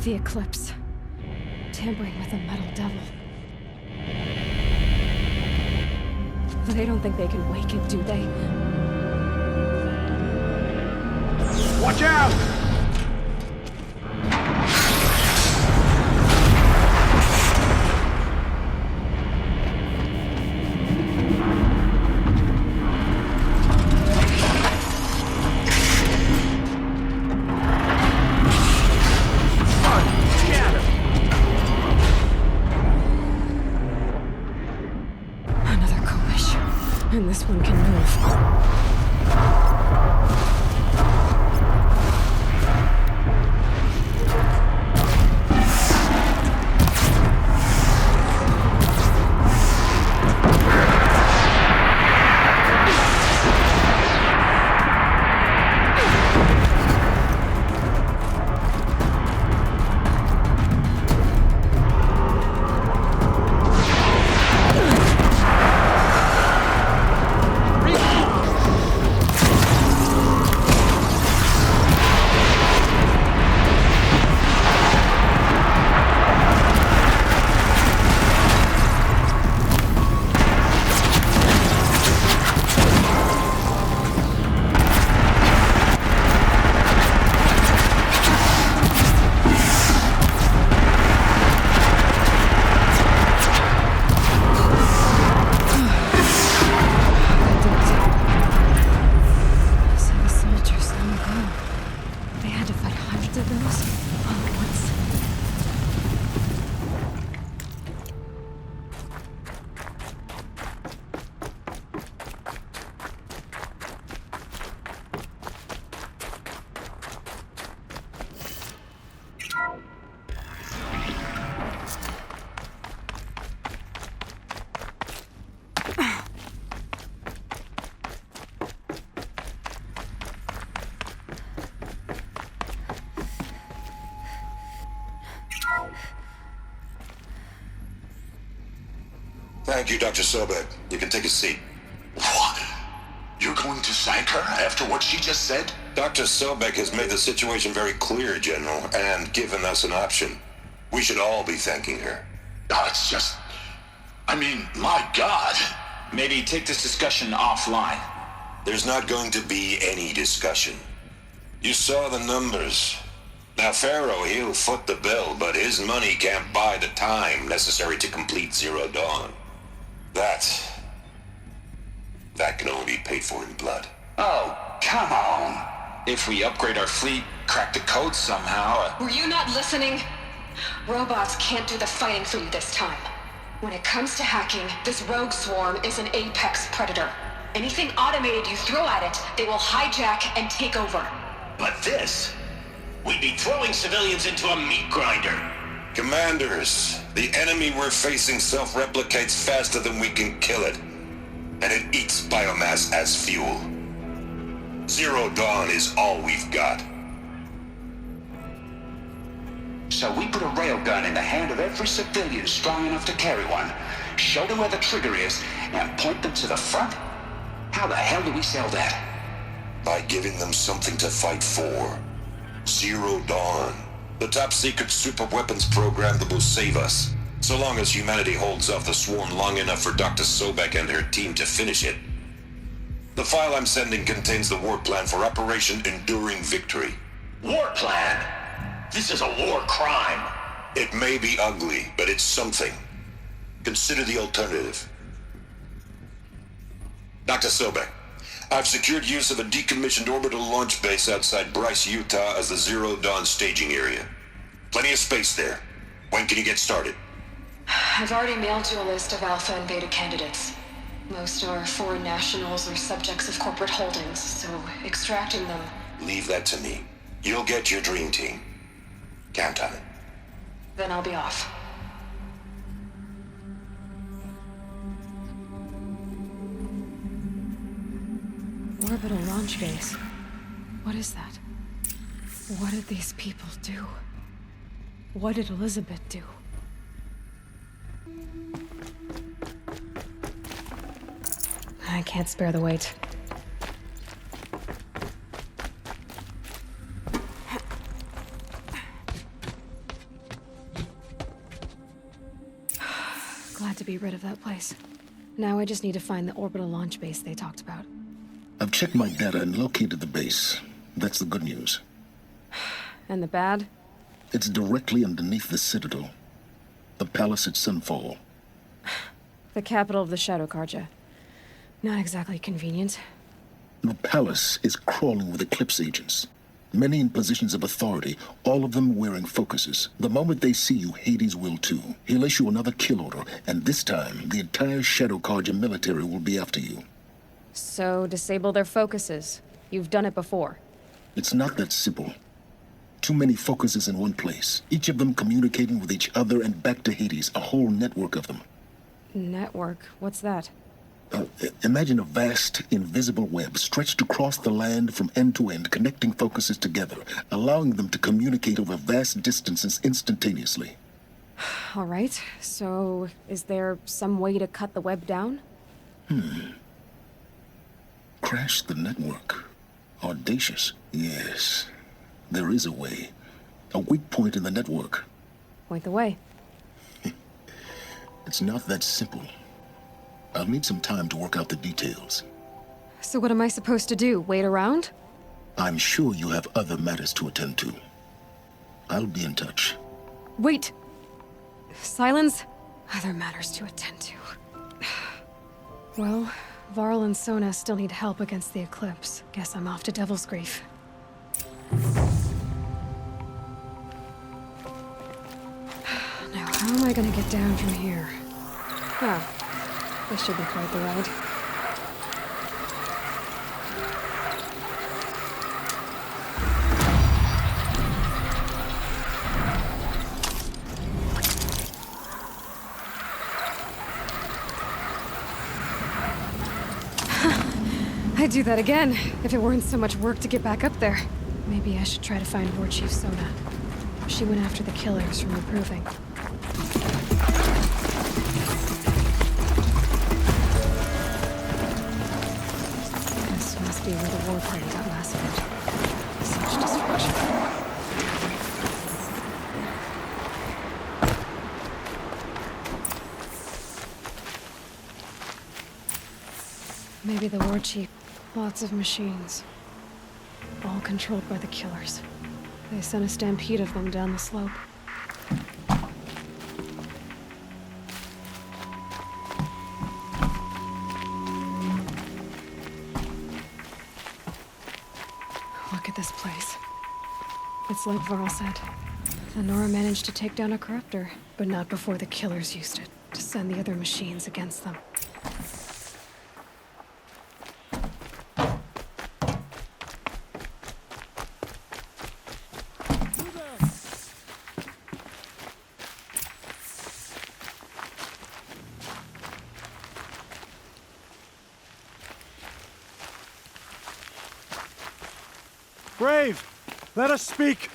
The eclipse. Tampering with a metal devil. They don't think they can wake it, do they? Watch out! And this one can move. Thank you, Dr. Sobek. You can take a seat. What? You're going to thank her after what she just said? Dr. Sobek has made the situation very clear, General, and given us an option. We should all be thanking her. Oh, it's just... I mean, my God. Maybe take this discussion offline. There's not going to be any discussion. You saw the numbers. Now, Pharaoh, he'll foot the bill, but his money can't buy the time necessary to complete Zero Dawn. That can only be paid for in blood. Oh, come on. If we upgrade our fleet, crack the code somehow... Were you not listening? Robots can't do the fighting for you this time. When it comes to hacking, this rogue swarm is an apex predator. Anything automated you throw at it, they will hijack and take over. But this... We'd be throwing civilians into a meat grinder. Commanders, the enemy we're facing self-replicates faster than we can kill it. And it eats biomass as fuel. Zero Dawn is all we've got. So we put a railgun in the hand of every civilian strong enough to carry one, show them where the trigger is, and point them to the front? How the hell do we sell that? By giving them something to fight for. Zero Dawn. The top-secret superweapons program that will save us. So long as humanity holds off the swarm long enough for Dr. Sobek and her team to finish it. The file I'm sending contains the war plan for Operation Enduring Victory. War plan? This is a war crime. It may be ugly, but it's something. Consider the alternative. Dr. Sobek, I've secured use of a decommissioned orbital launch base outside Bryce, Utah as the Zero Dawn staging area. Plenty of space there. When can you get started? I've already mailed you a list of alpha and beta candidates. Most are foreign nationals or subjects of corporate holdings, so extracting them... Leave that to me. You'll get your dream team. Count on it. Then I'll be off. Orbital launch base. What is that? What did these people do? What did Elizabeth do? I can't spare the weight. Glad to be rid of that place. Now I just need to find the orbital launch base they talked about. I've checked my data and located the base. That's the good news. And the bad? It's directly underneath the Citadel. The palace at Sunfall. The capital of the Shadow Carja. Not exactly convenient. The palace is crawling with Eclipse agents. Many in positions of authority, all of them wearing focuses. The moment they see you, Hades will too. He'll issue another kill order, and this time, the entire Shadow Carja military will be after you. So, disable their focuses. You've done it before. It's not that simple. Too many focuses in one place, each of them communicating with each other and back to Hades, a whole network of them. Network? What's that? Imagine a vast, invisible web stretched across the land from end to end, connecting focuses together, allowing them to communicate over vast distances instantaneously. All right, so is there some way to cut the web down? Crash the network. Audacious. Yes, there is a way. A weak point in the network. Point the way. It's not that simple. I'll need some time to work out the details. So what am I supposed to do? Wait around? I'm sure you have other matters to attend to. I'll be in touch. Wait! Silence? Other matters to attend to. Well, Varl and Sona still need help against the Eclipse. Guess I'm off to Devil's Grief. Now, how am I gonna get down from here? Oh. This should be quite the ride. I'd do that again, if it weren't so much work to get back up there. Maybe I should try to find War Chief Sona. She went after the killers from the Proving. war party got massacred. Such destruction. Maybe the war chief. Lots of machines. All controlled by the killers. They sent a stampede of them down the slope. Look at this place. It's like Varl said. The Nora managed to take down a corruptor, but not before the killers used it to send the other machines against them. Brave! Let us speak!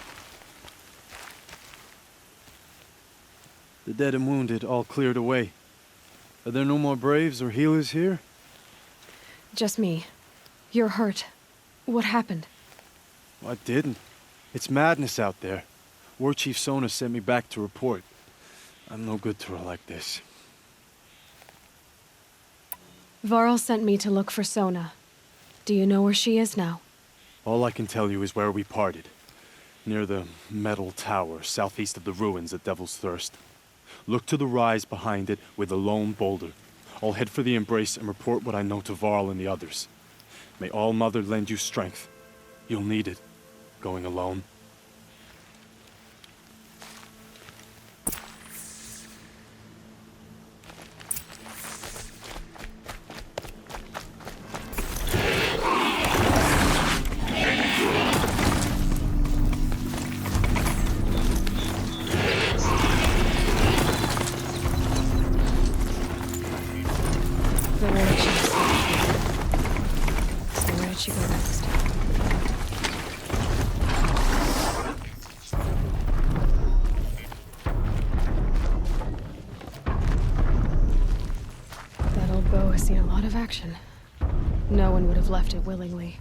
The dead and wounded all cleared away. Are there no more Braves or healers here? Just me. You're hurt. What happened? I didn't. It's madness out there. War Chief Sona sent me back to report. I'm no good to her like this. Varl sent me to look for Sona. Do you know where she is now? All I can tell you is where we parted. Near the metal tower, southeast of the ruins at Devil's Thirst. Look to the rise behind it with a lone boulder. I'll head for the embrace and report what I know to Varl and the others. May All Mother lend you strength. You'll need it, going alone. No one would have left it willingly.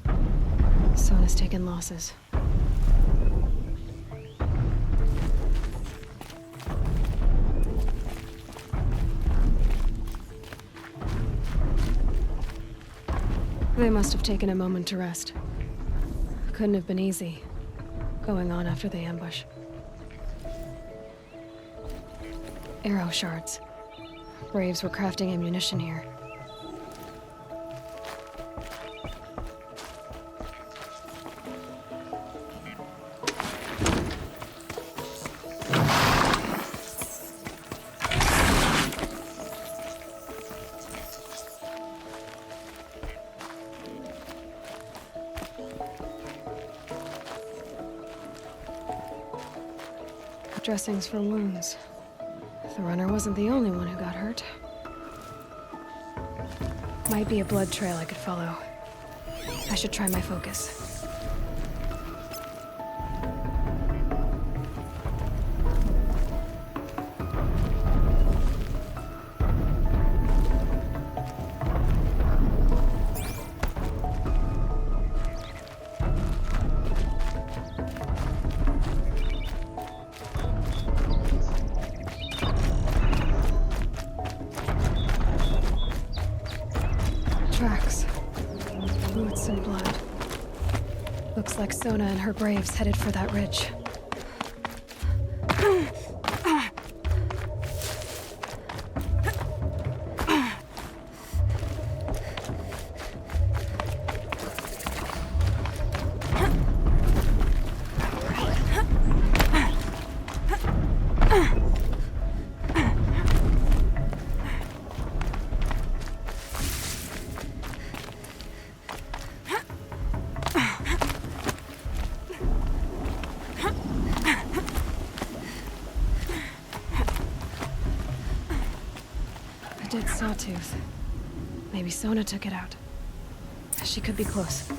Sona's taken losses. They must have taken a moment to rest. Couldn't have been easy, going on after the ambush. Arrow shards. Braves were crafting ammunition here. Dressings for wounds. The runner wasn't the only one who got hurt. Might be a blood trail I could follow. I should try my focus. Tracks. Boots and blood. Looks like Sona and her braves headed for that ridge. Dead sawtooth. Maybe Sona took it out. She could be close.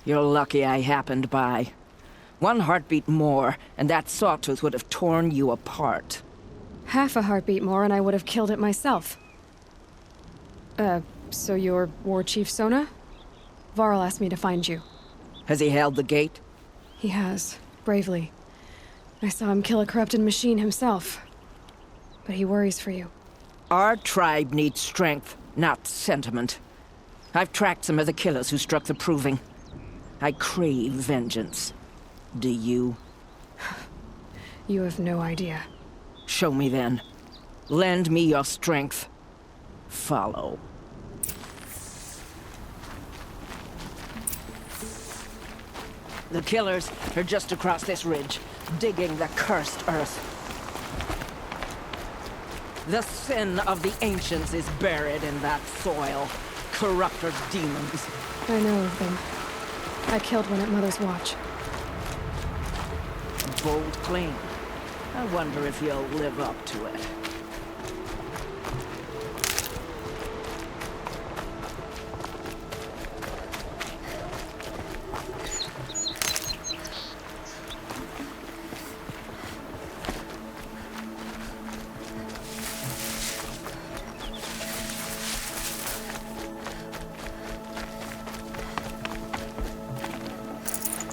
You're lucky I happened by. One heartbeat more, and that sawtooth would have torn you apart. Half a heartbeat more and I would have killed it myself. So you're War Chief Sona? Varl asked me to find you. Has he held the gate? He has, bravely. I saw him kill a corrupted machine himself. But he worries for you. Our tribe needs strength, not sentiment. I've tracked some of the killers who struck the Proving. I crave vengeance. Do you? You have no idea. Show me then. Lend me your strength. Follow. The killers are just across this ridge, digging the cursed earth. The sin of the ancients is buried in that soil. Corrupter demons. I know of them. I killed one at Mother's Watch. Bold claim. I wonder if you'll live up to it.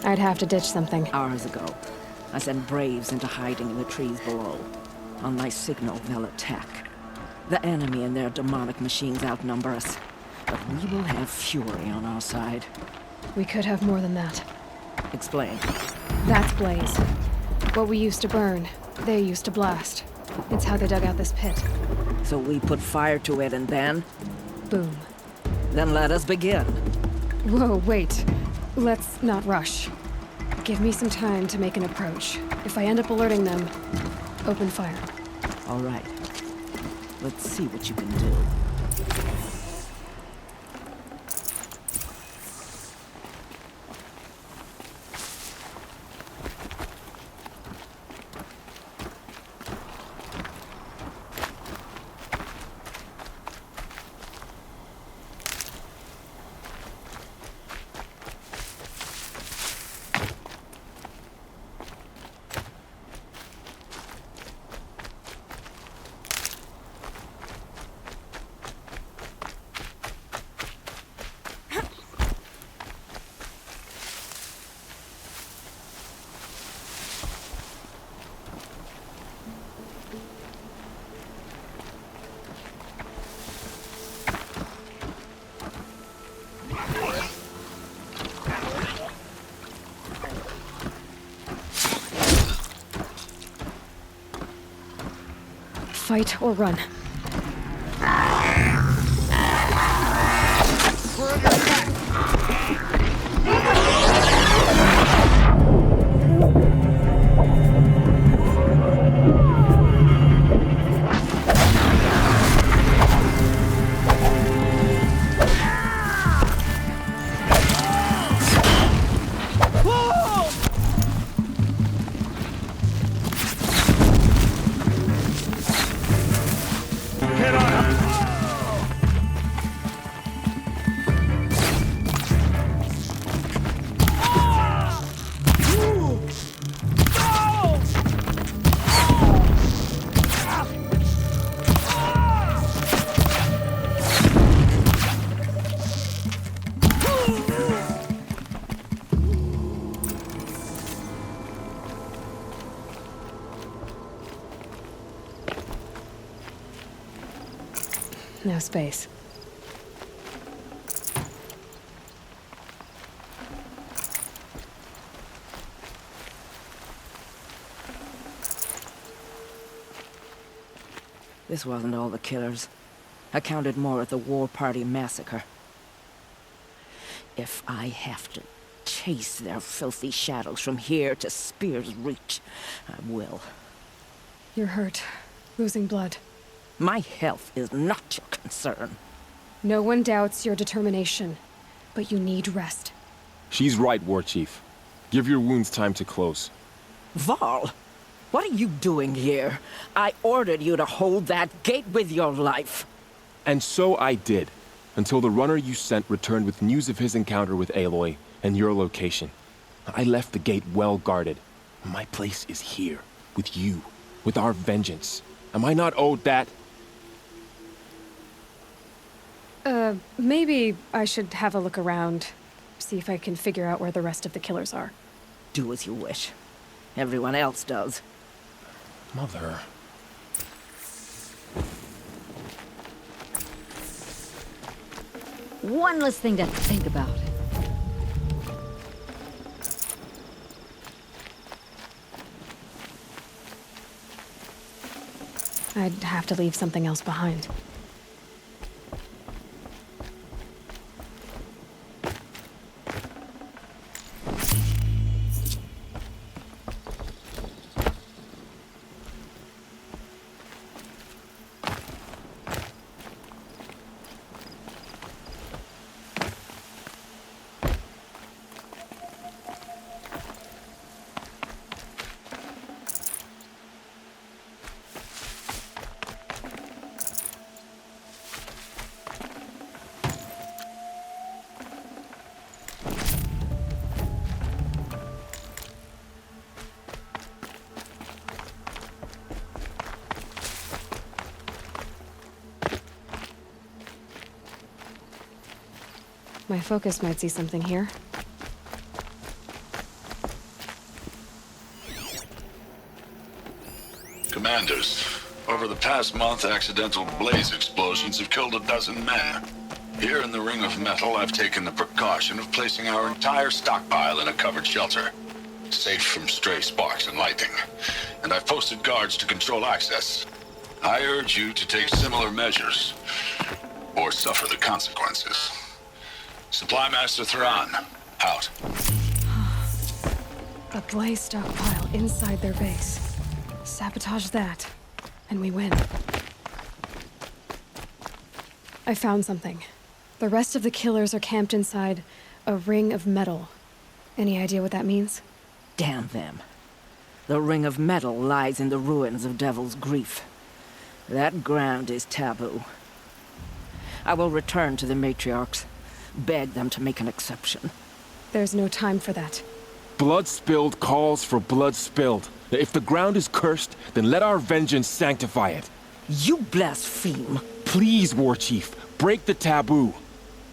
I'd have to ditch something. Hours ago, I sent Braves into hiding in the trees below. On my signal, they'll attack. The enemy and their demonic machines outnumber us, but we will have fury on our side. We could have more than that. Explain. That's Blaze. What we used to burn, they used to blast. It's how they dug out this pit. So we put fire to it and then? Boom. Then let us begin. Whoa, wait. Let's not rush. Give me some time to make an approach. If I end up alerting them, open fire. All right. Let's see what you can do. Fight or run. No space. This wasn't all the killers. I counted more at the War Party massacre. If I have to chase their filthy shadows from here to Spear's Reach, I will. You're hurt. Losing blood. My health is not your concern. No one doubts your determination, but you need rest. She's right, War Chief. Give your wounds time to close. Varl, what are you doing here? I ordered you to hold that gate with your life. And so I did, until the runner you sent returned with news of his encounter with Aloy and your location. I left the gate well guarded. My place is here, with you, with our vengeance. Am I not owed that? Maybe I should have a look around, see if I can figure out where the rest of the killers are. Do as you wish. Everyone else does. Mother... One less thing to think about. I'd have to leave something else behind. My focus might see something here. Commanders, over the past month, accidental blaze explosions have killed 12 men. Here in the Ring of Metal, I've taken the precaution of placing our entire stockpile in a covered shelter, safe from stray sparks and lightning. And I've posted guards to control access. I urge you to take similar measures, or suffer the consequences. Supply Master Thran, out. A blaze stockpile inside their base. Sabotage that, and we win. I found something. The rest of the killers are camped inside a ring of metal. Any idea what that means? Damn them. The Ring of Metal lies in the ruins of Devil's Grief. That ground is taboo. I will return to the matriarchs. Beg them to make an exception. There's no time for that. Blood spilled calls for blood spilled. If the ground is cursed, then let our vengeance sanctify it. You blaspheme. Please, War Chief, break the taboo.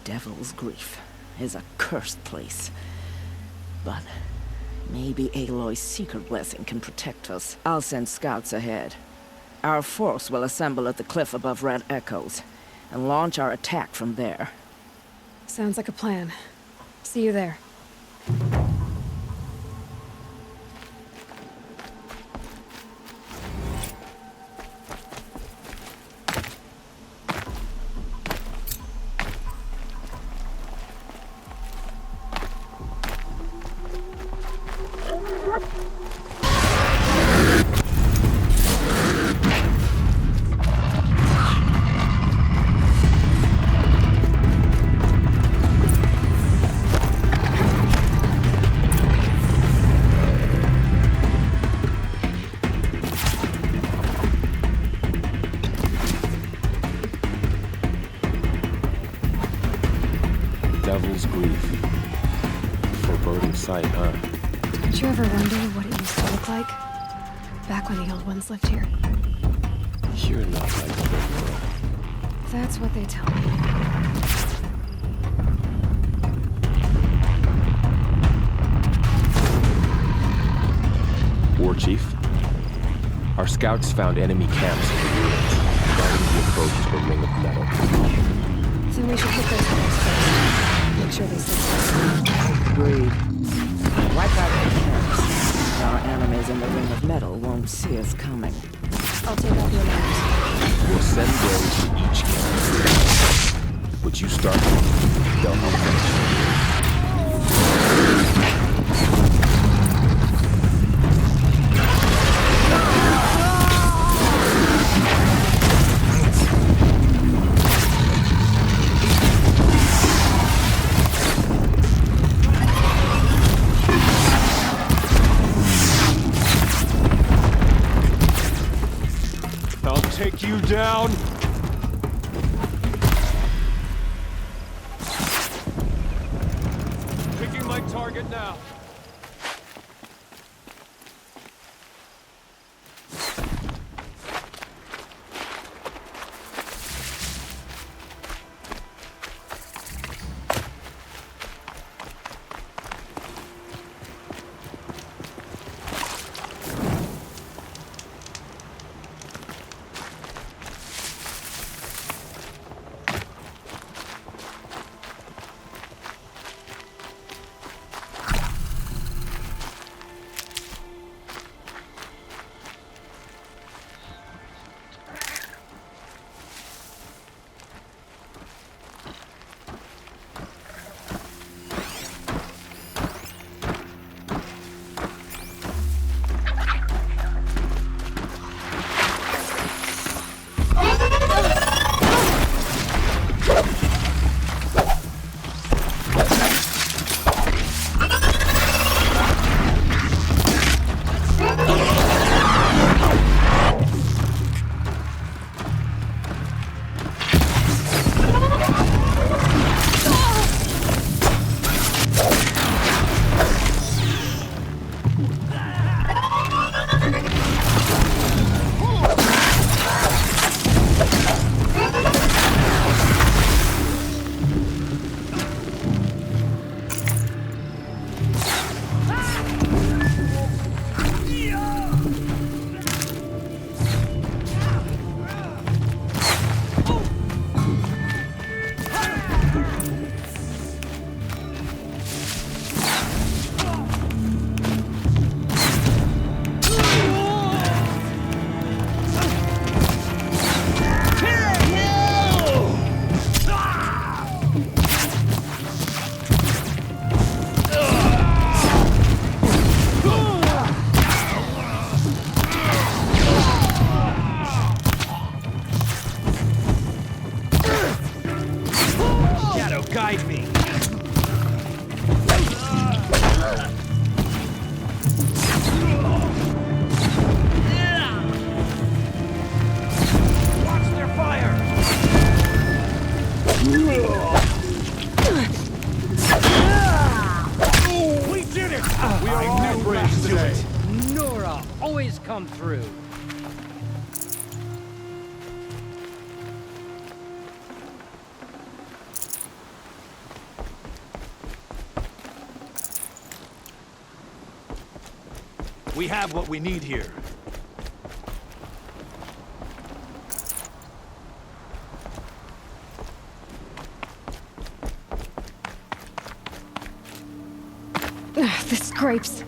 Devil's Grief is a cursed place. But maybe Aloy's secret blessing can protect us. I'll send scouts ahead. Our force will assemble at the cliff above Red Echoes and launch our attack from there. Sounds like a plan. See you there. Devil's Grief. Foreboding sight, huh? Did you ever wonder what it used to look like? Back when the old ones lived here. You're not like the world. That's what they tell me. War Chief, our scouts found enemy camps in the ruins, guarding the approach to the Ring of Metal. Then we should hit those ones first. Make sure they stay safe. Agreed. Wipe out the camps. Our enemies in the Ring of Metal won't see us coming. I'll take out the alarms. We'll send those to each camp. What you start, they'll help finish. Take you down. right target now. Guide me. Watch their fire. We did it. We are all brave today. Nora, always come through. We have what we need here. The scrapes.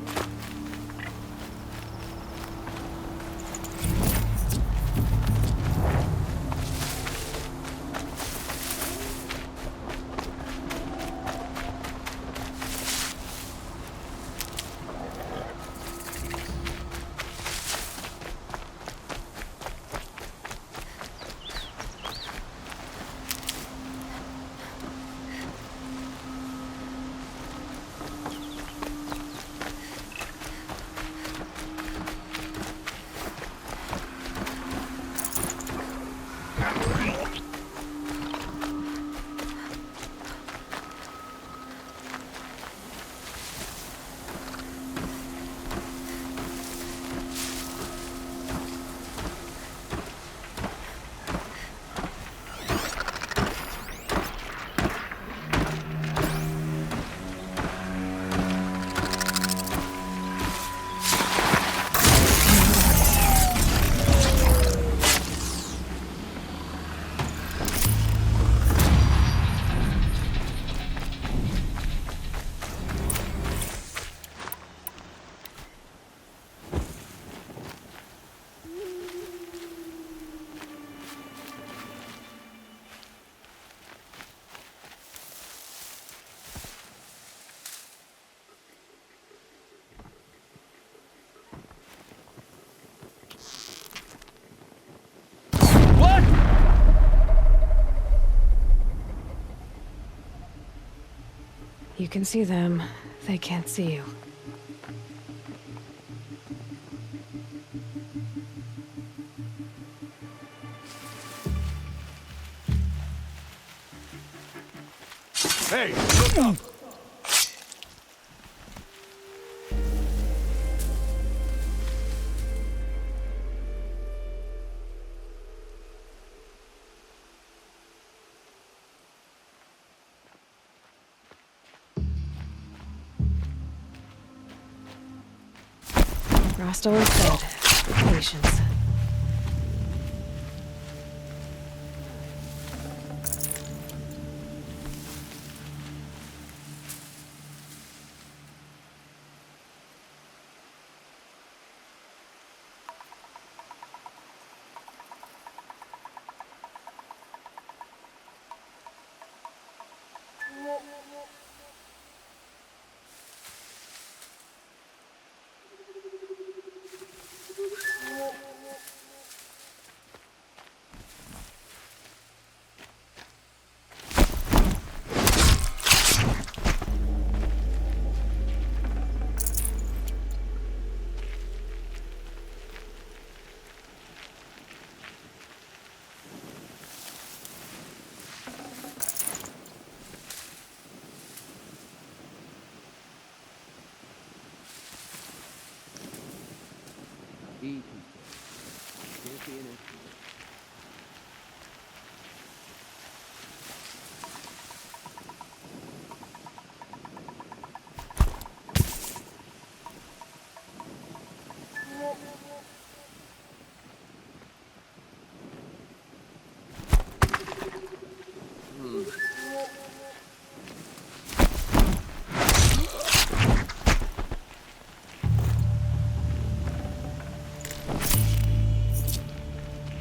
You can see them. They can't see you. Hey, look up! Rost always said, patience.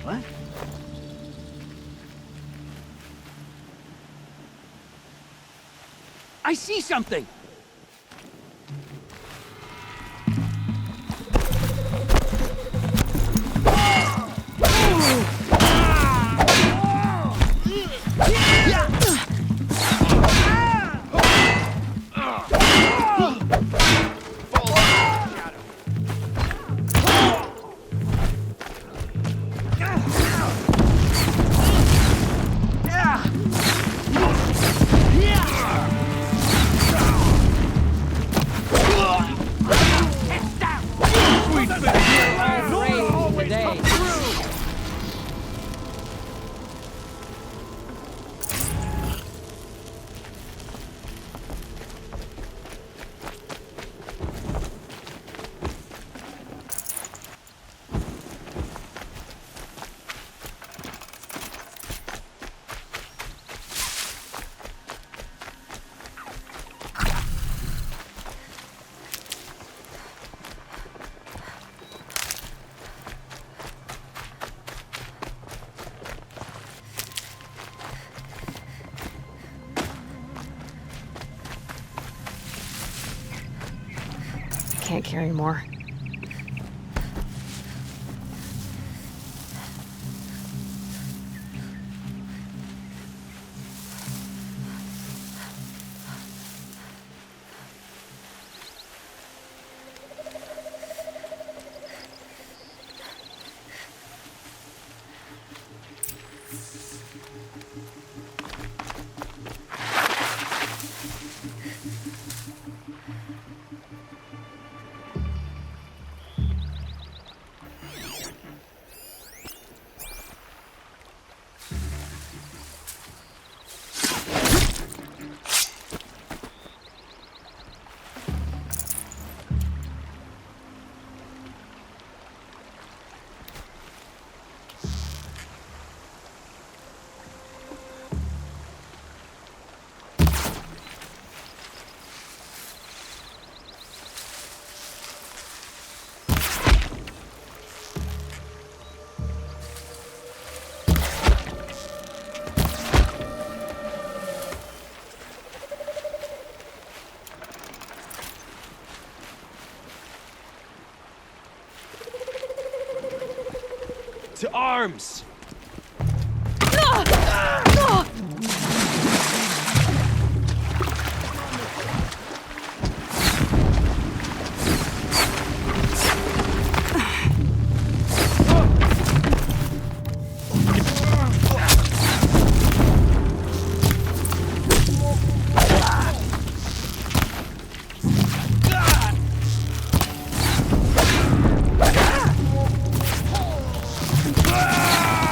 What? I see something! Can't carry more. To arms! Ah!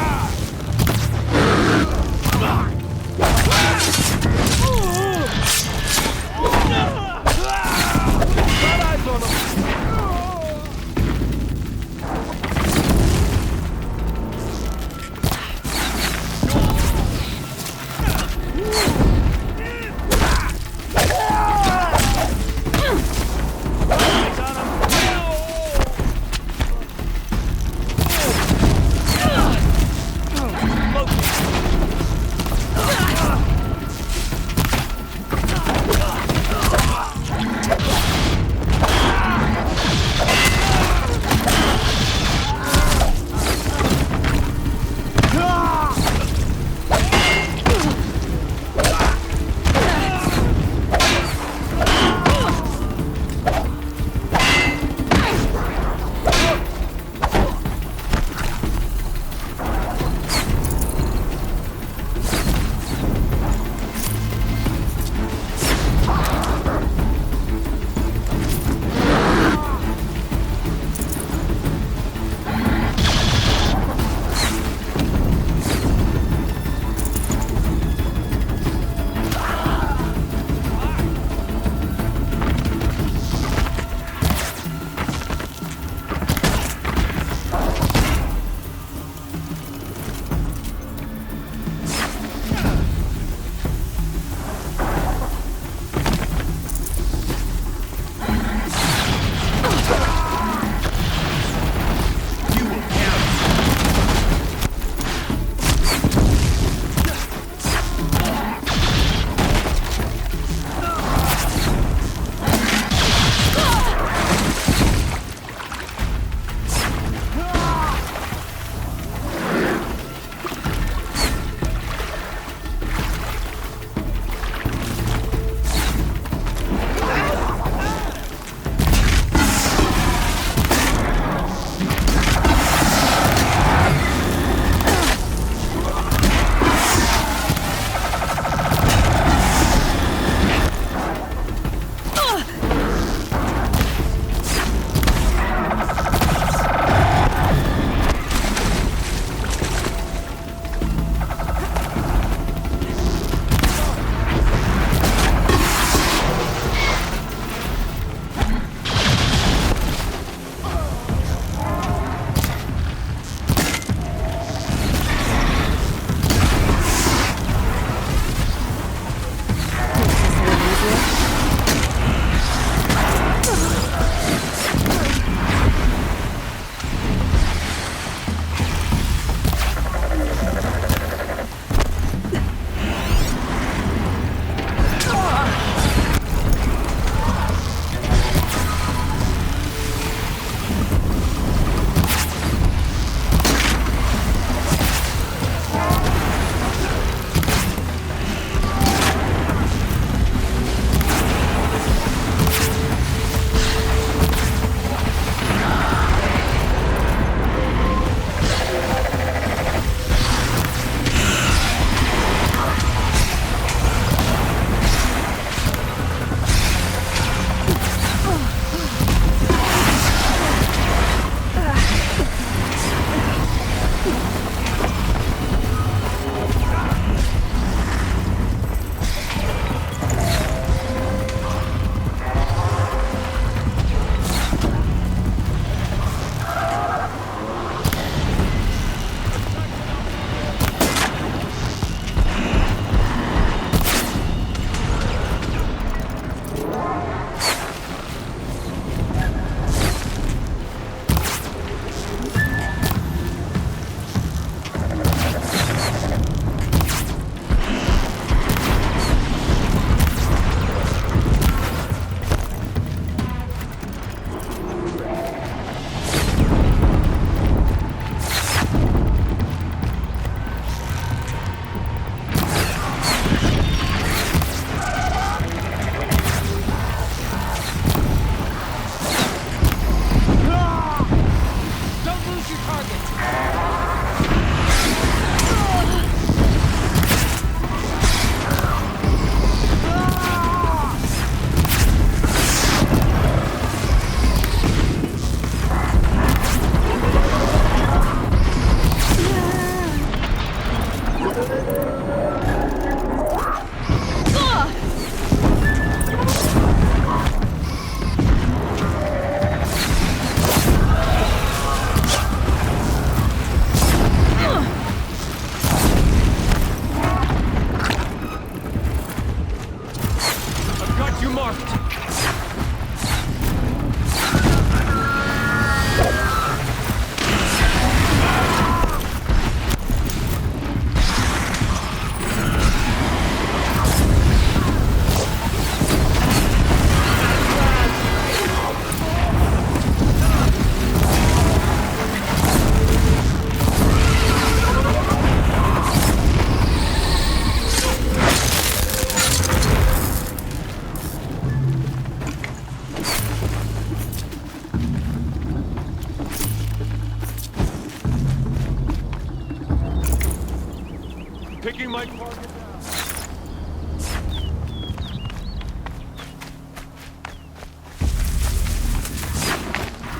Picking my target down.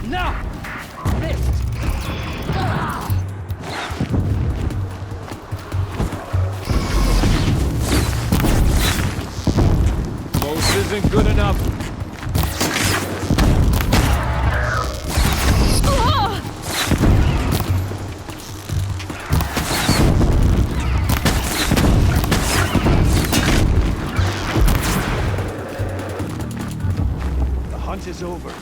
No! Missed! Close isn't good enough. The hunt is over.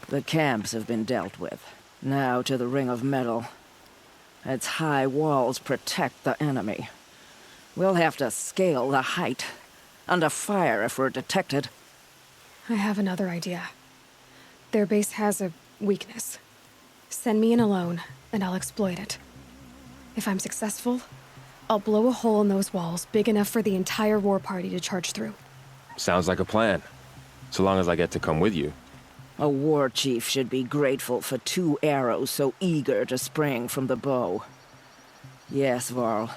The camps have been dealt with. Now to the ring of metal. Its high walls protect the enemy. We'll have to scale the height. Under fire if we're detected. I have another idea. Their base has a weakness. Send me in alone, and I'll exploit it. If I'm successful, I'll blow a hole in those walls big enough for the entire war party to charge through. Sounds like a plan. So long as I get to come with you. A war chief should be grateful for 2 arrows so eager to spring from the bow. Yes, Varl.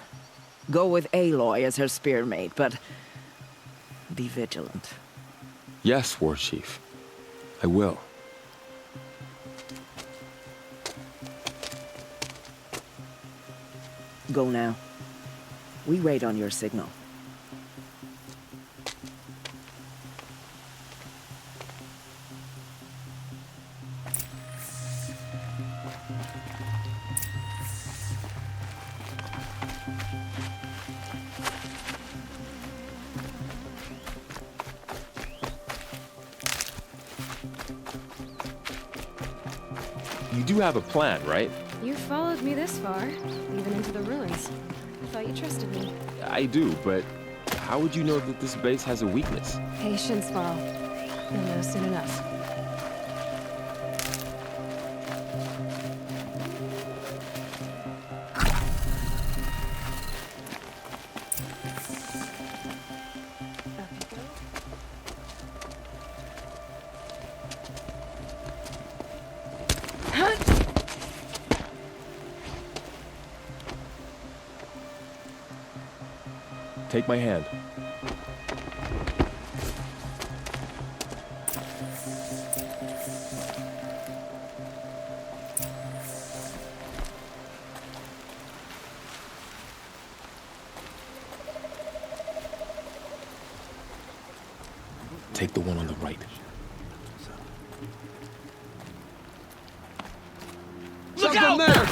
Go with Aloy as her spearmate, but be vigilant. Yes, War Chief. I will. Go now. We wait on your signal. You do have a plan, right? You followed me this far, even into the ruins. I thought you trusted me. I do, but how would you know that this base has a weakness? Patience, Varl. You'll know soon enough. Take my hand. Take the one on the right. Look out! There!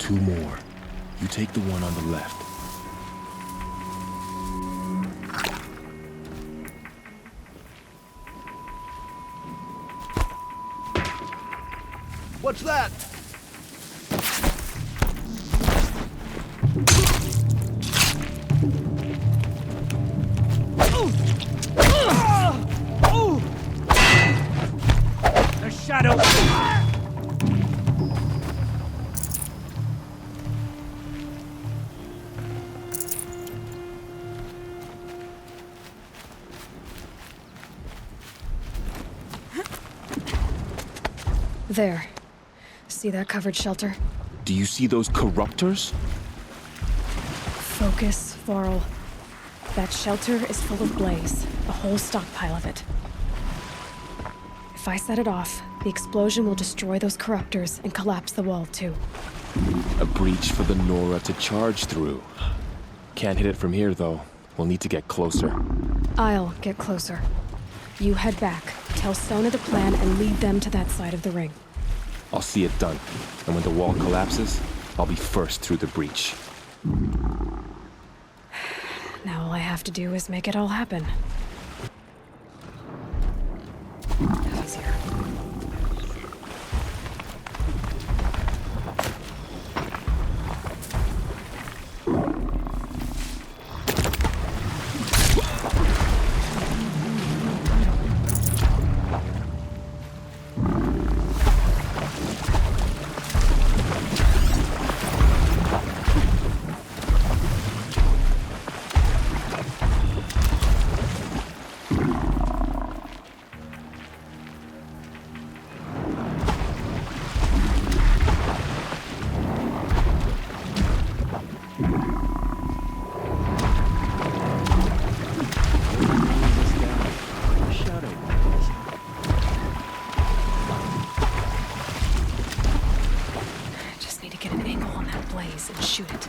2 more. You take the one on the left. What's that? The shadow. There. See that covered shelter? Do you see those corruptors? Focus, Varl. That shelter is full of blaze. A whole stockpile of it. If I set it off, the explosion will destroy those corruptors and collapse the wall, too. A breach for the Nora to charge through. Can't hit it from here, though. We'll need to get closer. I'll get closer. You head back, tell Sona the plan, and lead them to that side of the ring. I'll see it done. And when the wall collapses, I'll be first through the breach. Now all I have to do is make it all happen. Easier. And shoot it.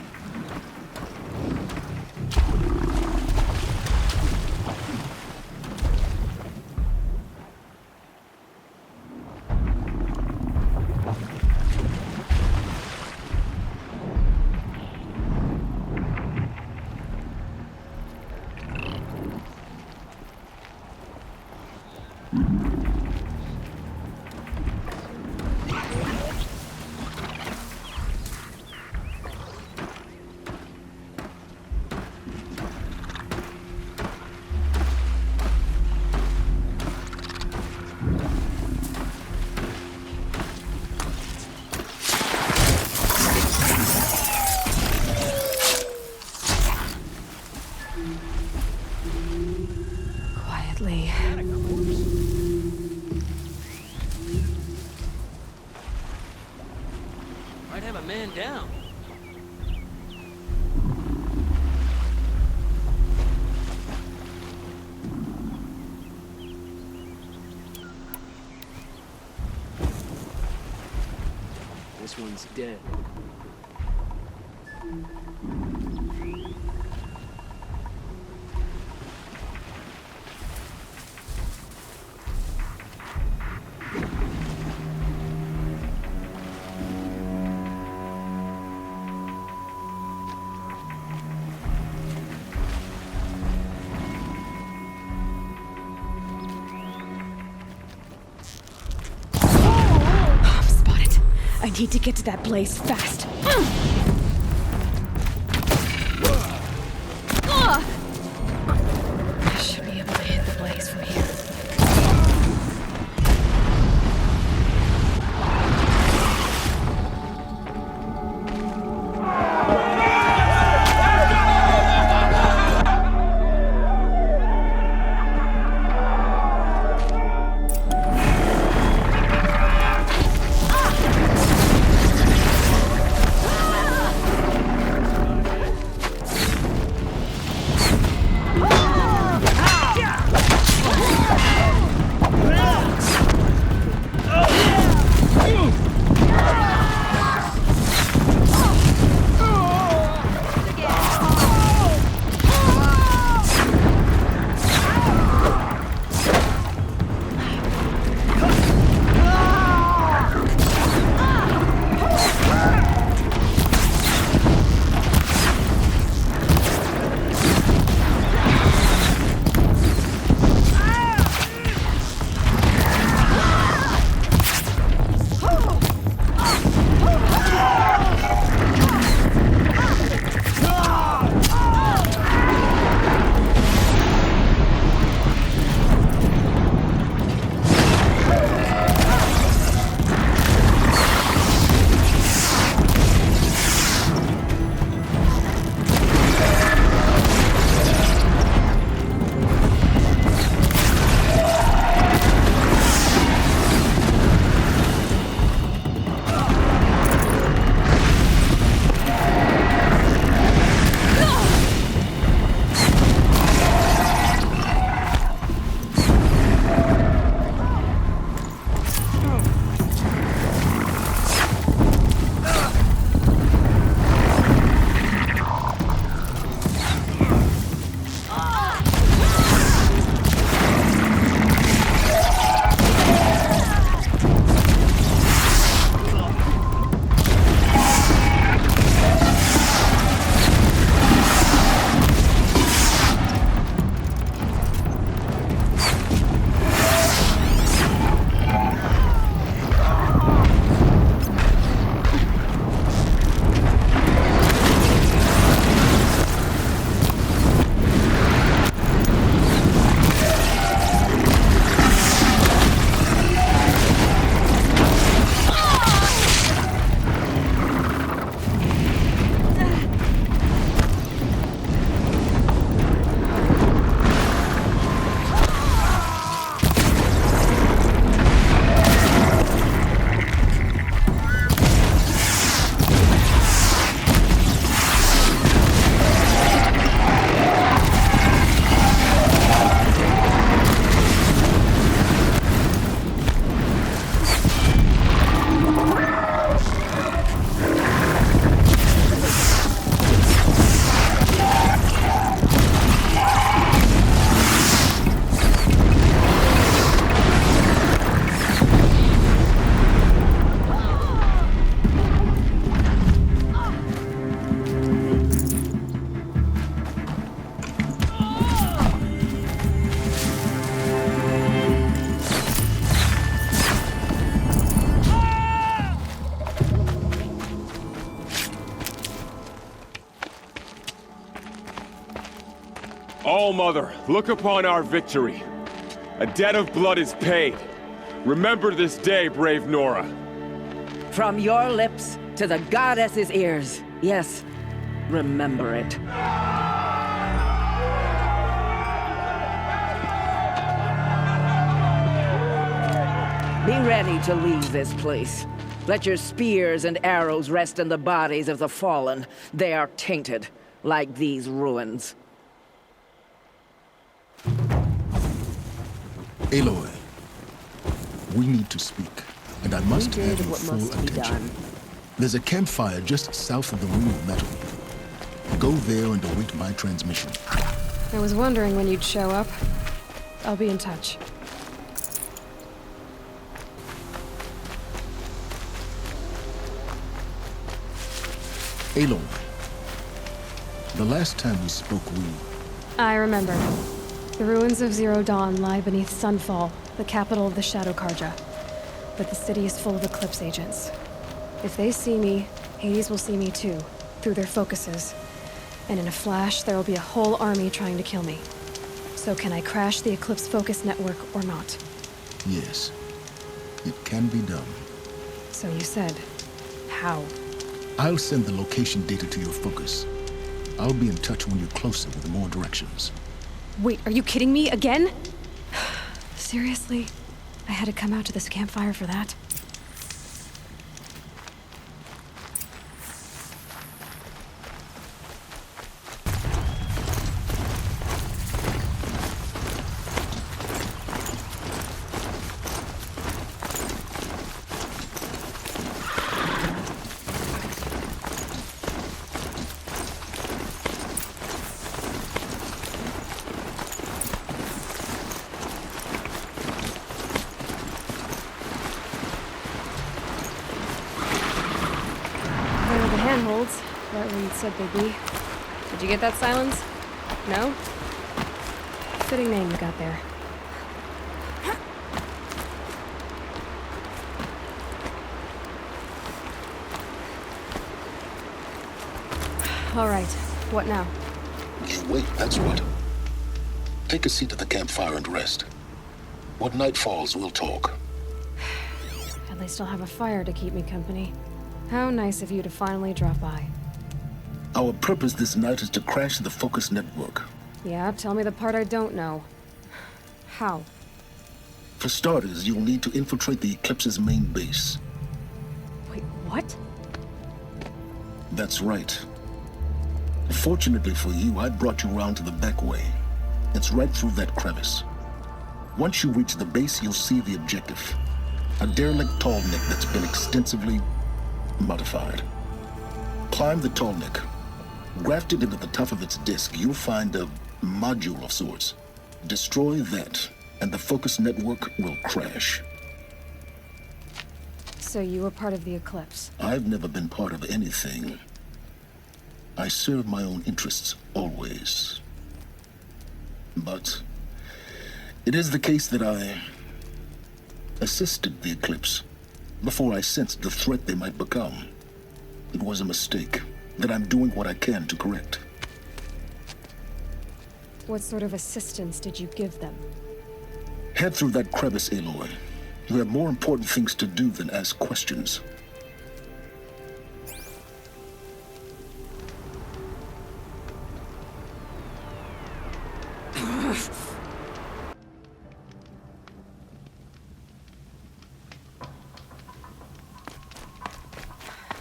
Quietly. Might have a man down. This one's dead. I need to get to that blaze fast. I should be able to hit the blaze from here. All-Mother, look upon our victory. A debt of blood is paid. Remember this day, brave Nora. From your lips to the goddess's ears. Yes, remember it. Be ready to leave this place. Let your spears and arrows rest in the bodies of the fallen. They are tainted, like these ruins. Aloy, we need to speak, and I must have your full attention. There's a campfire just south of the Ring of Metal. Go there and await my transmission. I was wondering when you'd show up. I'll be in touch. Aloy, the last time we spoke, I remember. The ruins of Zero Dawn lie beneath Sunfall, the capital of the Shadow Karja. But the city is full of Eclipse agents. If they see me, Hades will see me too, through their focuses. And in a flash, there will be a whole army trying to kill me. So can I crash the Eclipse focus network or not? Yes, it can be done. So you said, how? I'll send the location data to your focus. I'll be in touch when you're closer with more directions. Wait, are you kidding me again? Seriously? I had to come out to this campfire for that? Handholds, right where you'd said they'd be. Did you get that, Silence? No? Fitting name you got there. All right, what now? You wait, that's what. Take a seat at the campfire and rest. When night falls, we'll talk. At least I'll have a fire to keep me company. How nice of you to finally drop by. Our purpose this night is to crash the focus network. Yeah, tell me the part I don't know. How? For starters, you'll need to infiltrate the Eclipse's main base. Wait, what? That's right. Fortunately for you, I brought you around to the back way. It's right through that crevice. Once you reach the base, you'll see the objective. A derelict tall neck that's been extensively modified. Climb the tall neck. Grafted into the top of its disk, you'll find a module of sorts. Destroy that, and the focus network will crash. So you were part of the Eclipse? I've never been part of anything. I serve my own interests, always. But it is the case that I assisted the Eclipse before I sensed the threat they might become. It was a mistake that I'm doing what I can to correct. What sort of assistance did you give them? Head through that crevice, Aloy. You have more important things to do than ask questions.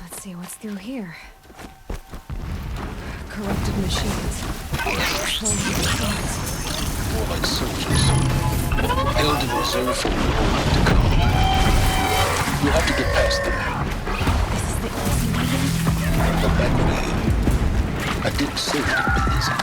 Let's see what's through here. Corrupted machines. More like soldiers. Held in reserve for war to come. You'll have to get past them. This is the easy way in? The back way. I didn't say it would be easy.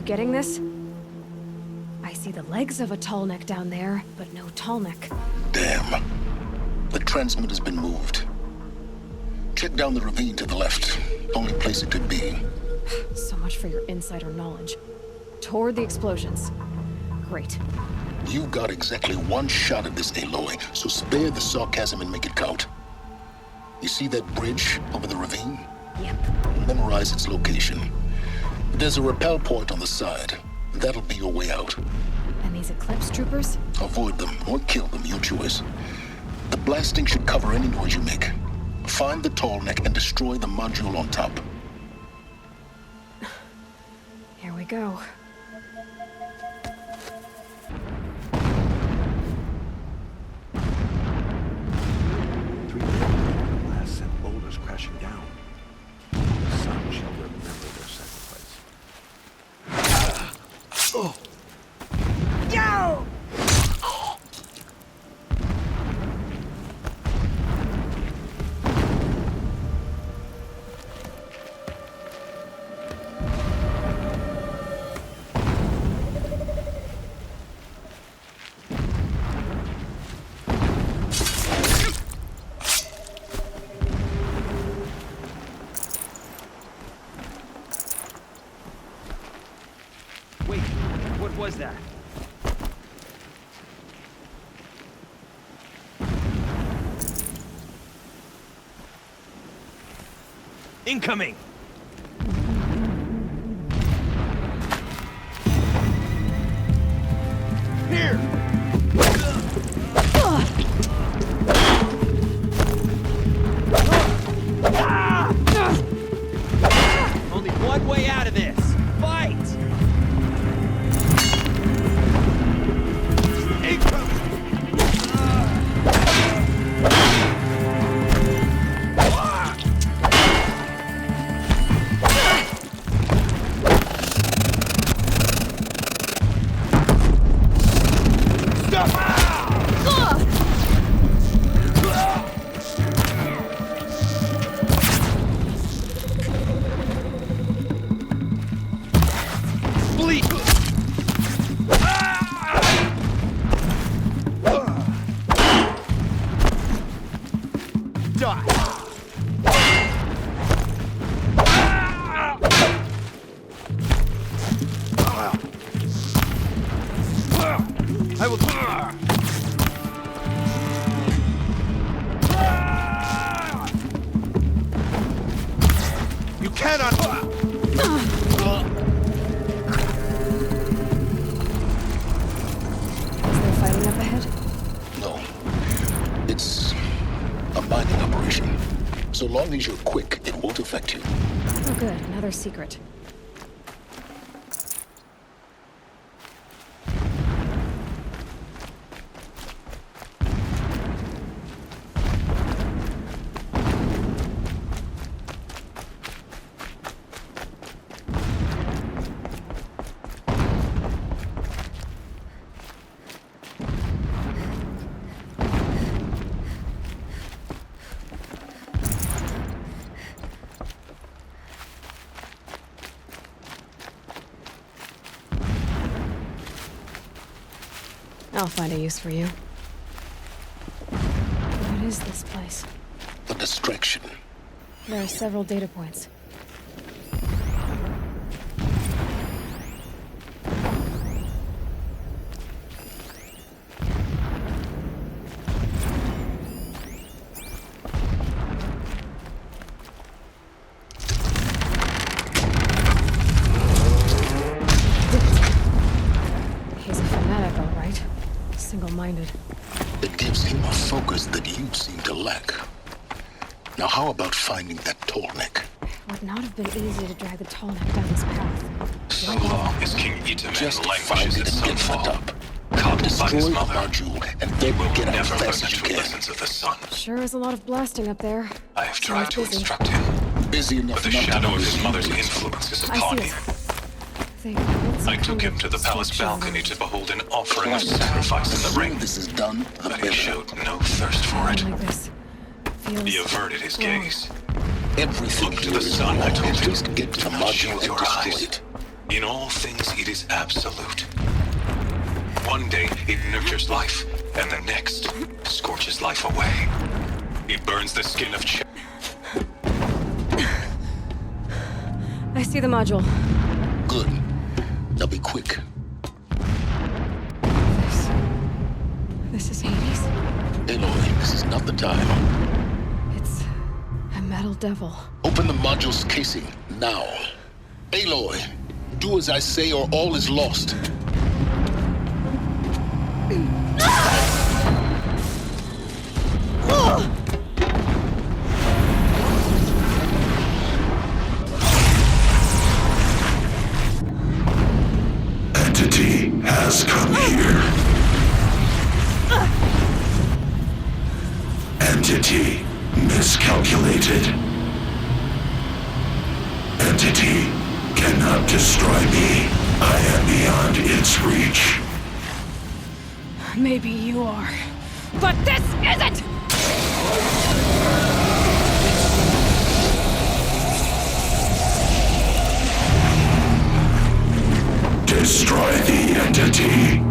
Getting this? I see the legs of a tall neck down there, but no tall neck. Damn. The transmitter's been moved. Check down the ravine to the left. Only place it could be. So much for your insider knowledge. Toward the explosions. Great. You've got exactly one shot at this, Aloy, so spare the sarcasm and make it count. You see that bridge over the ravine? Yep. Memorize its location. There's a rappel point on the side. That'll be your way out. And these Eclipse troopers? Avoid them or kill them, your choice. The blasting should cover any noise you make. Find the tall neck and destroy the module on top. Here we go. Blast sent boulders crashing down. The sun shall remember their sacrifice. Oh. Yo! Wait, what was that? Incoming! Here! Only one way out of this! Fight! I will. You cannot. Is there fighting up ahead? No. It's a mining operation. So long as you're quick, it won't affect you. Oh, good. Another secret. I'll find a use for you. What is this place? A distraction. There are several data points. He's a fanatic, all right. Single-minded. It gives him a focus that you seem to lack. Now how about finding that tall neck? Would not have been easy to drag the tall neck down his path. So long as King Itamen Just languishes find at it and get sunfall, fucked up. coddled by Destroy his the mother, module and then will get out never as learn fast the as you true can. lessons of the sun. Sure is a lot of blasting up there. I have tried to busy. instruct him, Busy enough but the not to shadow of notice his mother's you. influence is I upon see him. it. They built some I took kind him of to the palace structure balcony around to behold an offering of sacrifice in the ring, This is done, the but he better. showed no thirst for it. like this. Feels He averted his wrong. gaze. Everything Look to here the is sun, I wrong. told him. Just get to the Do not module shield and your destroy eyes. it. In all things, it is absolute. One day, it nurtures life, and the next, scorches life away. It burns the skin of I see the module. Good. Now be quick. This is Hades. Aloy, this is not the time. It's a metal devil. Open the module's casing, now. Aloy, do as I say or all is lost. Entity has come here. Entity miscalculated. Entity cannot destroy me. I am beyond its reach. Maybe you are. But this isn't! Destroy the entity.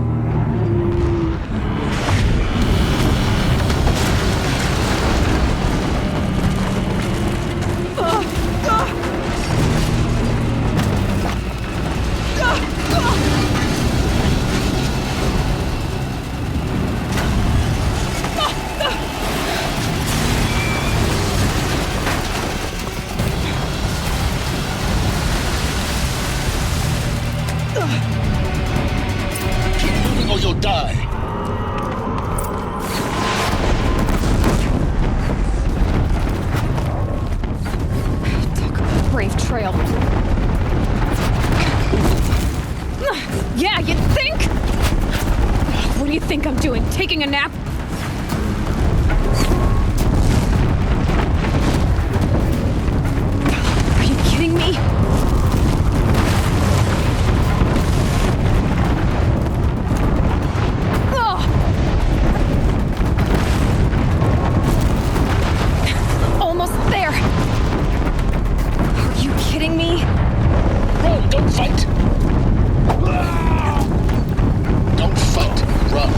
Keep moving or you'll die. Talk about a brave trail. Yeah, you think? What do you think I'm doing? Taking a nap? Are you kidding me? Almost there. Are you kidding me? Run, don't fight. Don't fight, run.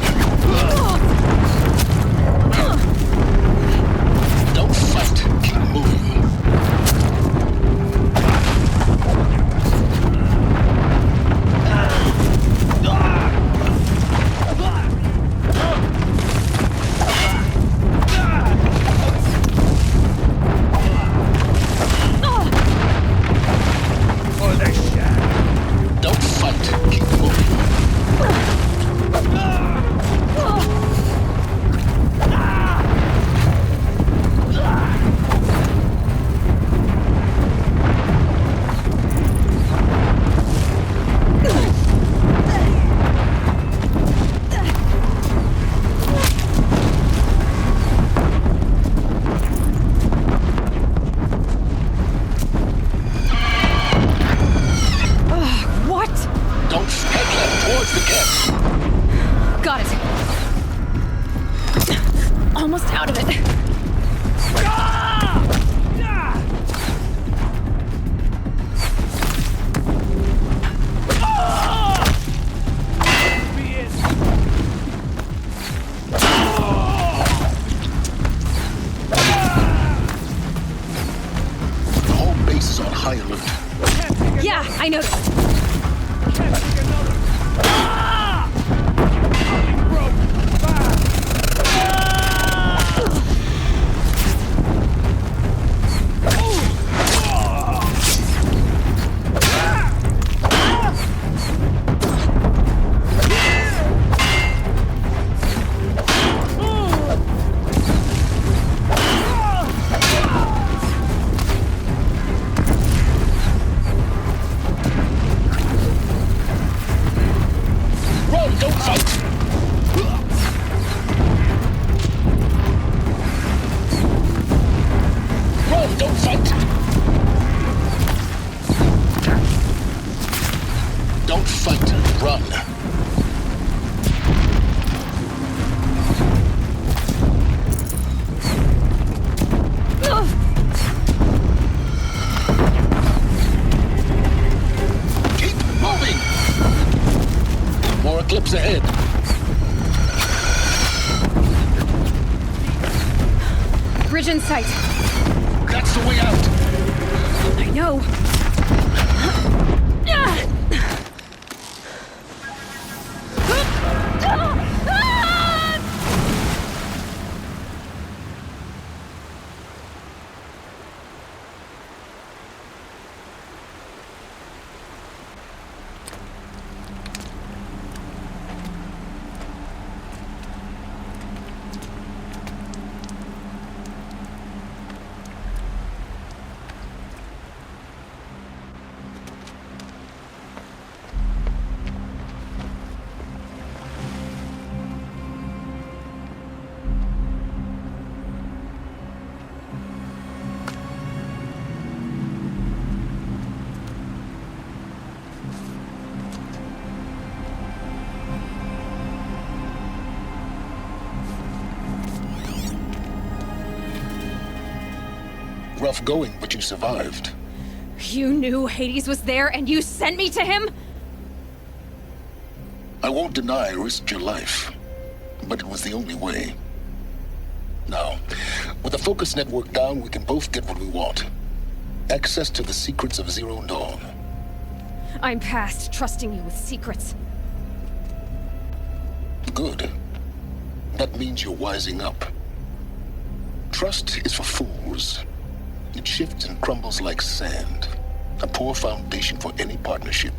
Don't fight, keep moving. Don't fight, keep moving. What? Don't head left towards the gap. Got it. Almost out of it. eclipse ahead. Bridge in sight. That's the way out. I know. Rough going, but you survived. You knew Hades was there and you sent me to him? I won't deny I risked your life, but it was the only way. Now, with the focus network down, we can both get what we want. Access to the secrets of Zero Dawn. I'm past trusting you with secrets. Good. That means you're wising up. Trust is for fools. It shifts and crumbles like sand. A poor foundation for any partnership.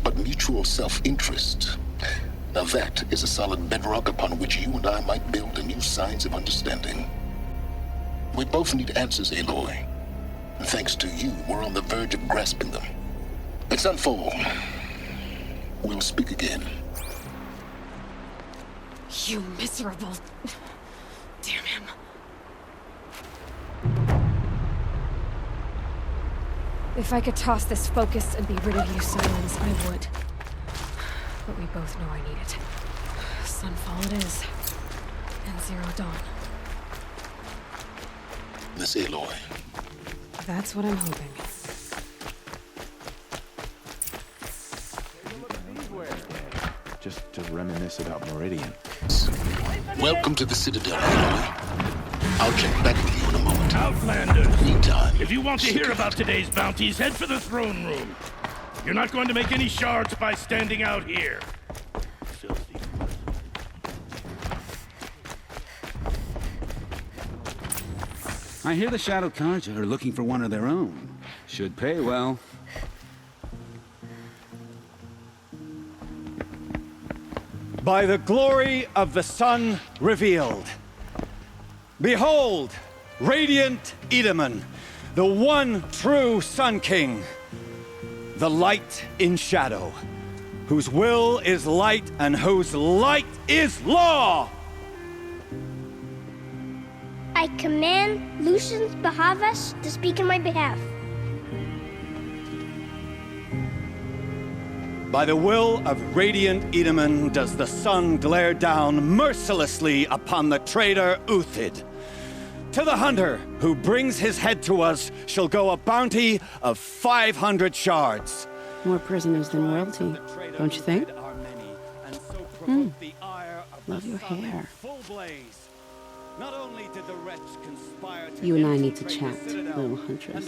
But mutual self-interest, now that is a solid bedrock upon which you and I might build a new science of understanding. We both need answers, Aloy. And thanks to you, we're on the verge of grasping them. Let's unfold. We'll speak again. You miserable... Damn him. If I could toss this focus and be rid of you, Silence, I would. But we both know I need it. Sunfall it is. And Zero Dawn. Miss Aloy. That's what I'm hoping. Just to reminisce about Meridian. Welcome to the Citadel, Aloy. I'll check back with you in a moment. Outlanders! Meantime, if you want to hear about today's bounties, head for the throne room. You're not going to make any shards by standing out here. Filthy. I hear the Shadow Carja are looking for one of their own. Should pay well. By the glory of the sun revealed. Behold, radiant Edaman, the one true Sun King. The light in shadow, whose will is light and whose light is law! I command Lucius Bahavas to speak in my behalf. By the will of radiant Edaman does the sun glare down mercilessly upon the traitor Uthid. To the hunter who brings his head to us shall go a bounty of 500 shards. More prisoners than royalty, don't you think? Love your hair. You and I need to chat, little huntress.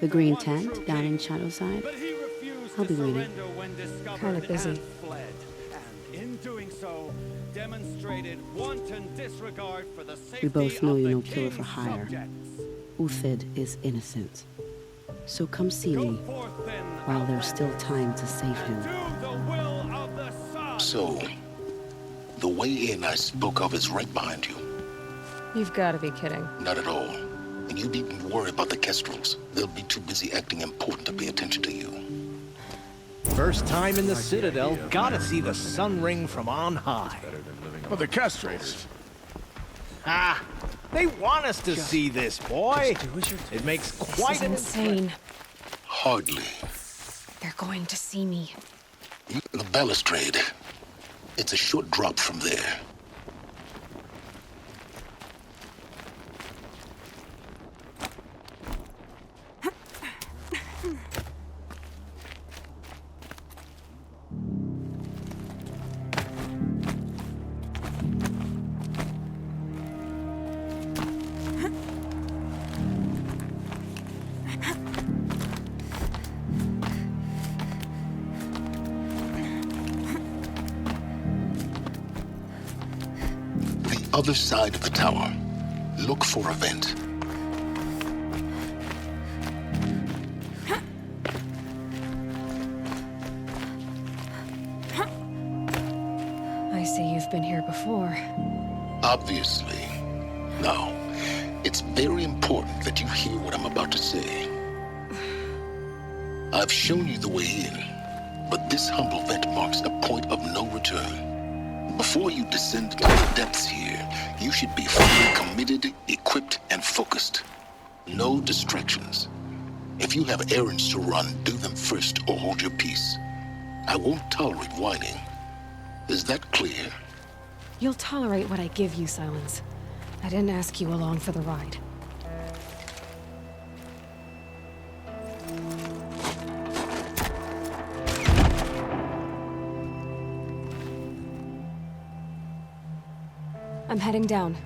The green tent down in Shadowside. I'll be waiting. Kind of busy. In doing so, demonstrated wanton disregard for the safety We both know you're no of the killer for king's hire. subjects. Uthid is innocent. So come see me while there's still time to save him. So, the way in I spoke of is right behind you. You've got to be kidding. Not at all. And you needn't worry about the Kestrels. They'll be too busy acting important to pay attention to you. First time in the Citadel, gotta see the sun ring from on high. Well, the castrators. Ah, they want us to see this, boy. It makes quite an insane. Hardly. They're going to see me. The balustrade. It's a short drop from there. other side of the tower. Look for a vent. I see you've been here before. Obviously. Now, it's very important that you hear what I'm about to say. I've shown you the way in, but this humble vent marks a point of no return. Before you descend to the depths here, you should be fully committed, equipped, and focused. No distractions. If you have errands to run, do them first or hold your peace. I won't tolerate whining. Is that clear? You'll tolerate what I give you, Silence. I didn't ask you along for the ride. I'm heading down.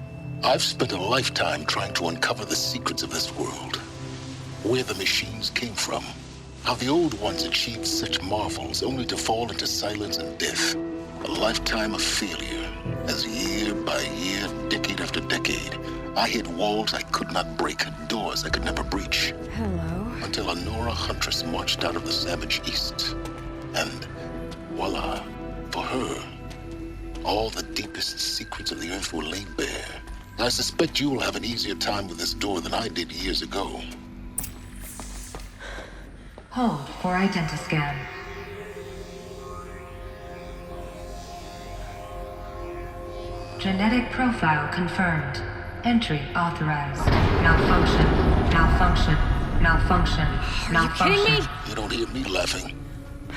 I've spent a lifetime trying to uncover the secrets of this world. Where the machines came from. How the old ones achieved such marvels only to fall into silence and death. A lifetime of failure, as year by year, decade after decade, I hit walls I could not break, doors I could never breach. Hello. Until a Nora huntress marched out of the savage east. And voila, for her, all the deepest secrets of the earth were laid bare. I suspect you will have an easier time with this door than I did years ago. Hold for identiscan. Genetic profile confirmed. Entry authorized. Malfunction. Malfunction. Malfunction. Malfunction. Are you kidding me? You don't hear me laughing.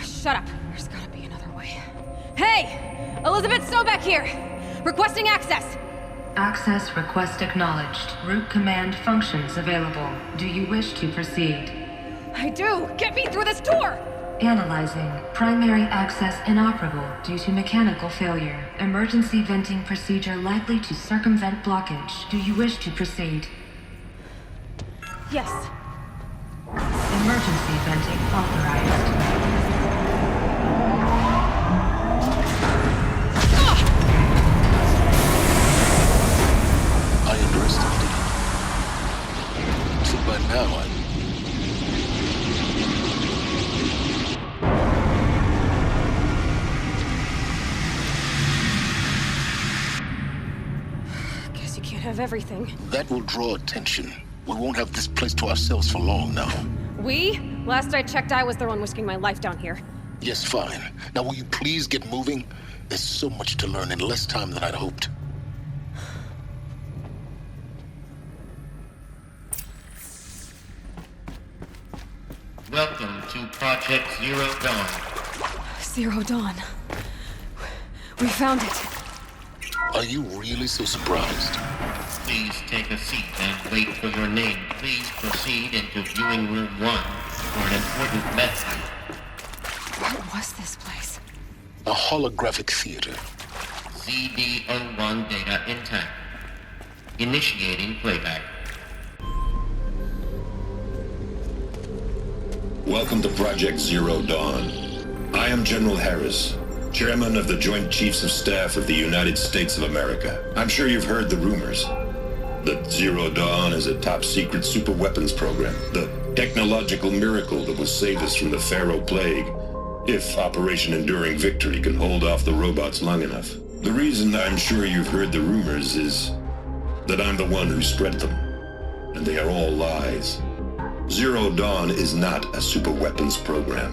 Shut up. There's gotta be another way. Hey! Elizabeth Sobeck here! Requesting access! Access request acknowledged. Root command functions available. Do you wish to proceed? I do! Get me through this door! Analyzing. Primary access inoperable due to mechanical failure. Emergency venting procedure likely to circumvent blockage. Do you wish to proceed? Yes. Emergency venting authorized. I underestimated it. So by now I... Guess you can't have everything. That will draw attention. We won't have this place to ourselves for long now. We? Last I checked, I was the one risking my life down here. Yes, fine. Now will you please get moving? There's so much to learn in less time than I'd hoped. Welcome to Project Zero Dawn. Zero Dawn. We found it. Are you really so surprised? Please take a seat and wait for your name. Please proceed into viewing room 1 for an important message. What was this place? A holographic theater. CD01 data intact. Initiating playback. Welcome to Project Zero Dawn. I am General Harris, Chairman of the Joint Chiefs of Staff of the United States of America. I'm sure you've heard the rumors that Zero Dawn is a top-secret superweapons program, the technological miracle that will save us from the Pharaoh Plague, if Operation Enduring Victory can hold off the robots long enough. The reason I'm sure you've heard the rumors is that I'm the one who spread them, and they are all lies. Zero Dawn is not a superweapons program,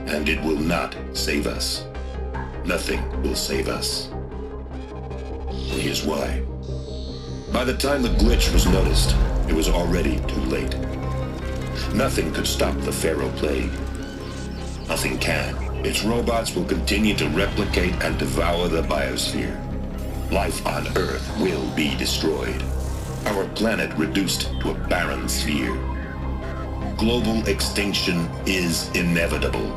and it will not save us. Nothing will save us. And here's why. By the time the glitch was noticed, it was already too late. Nothing could stop the Pharaoh Plague. Nothing can. Its robots will continue to replicate and devour the biosphere. Life on Earth will be destroyed. Our planet reduced to a barren sphere. Global extinction is inevitable.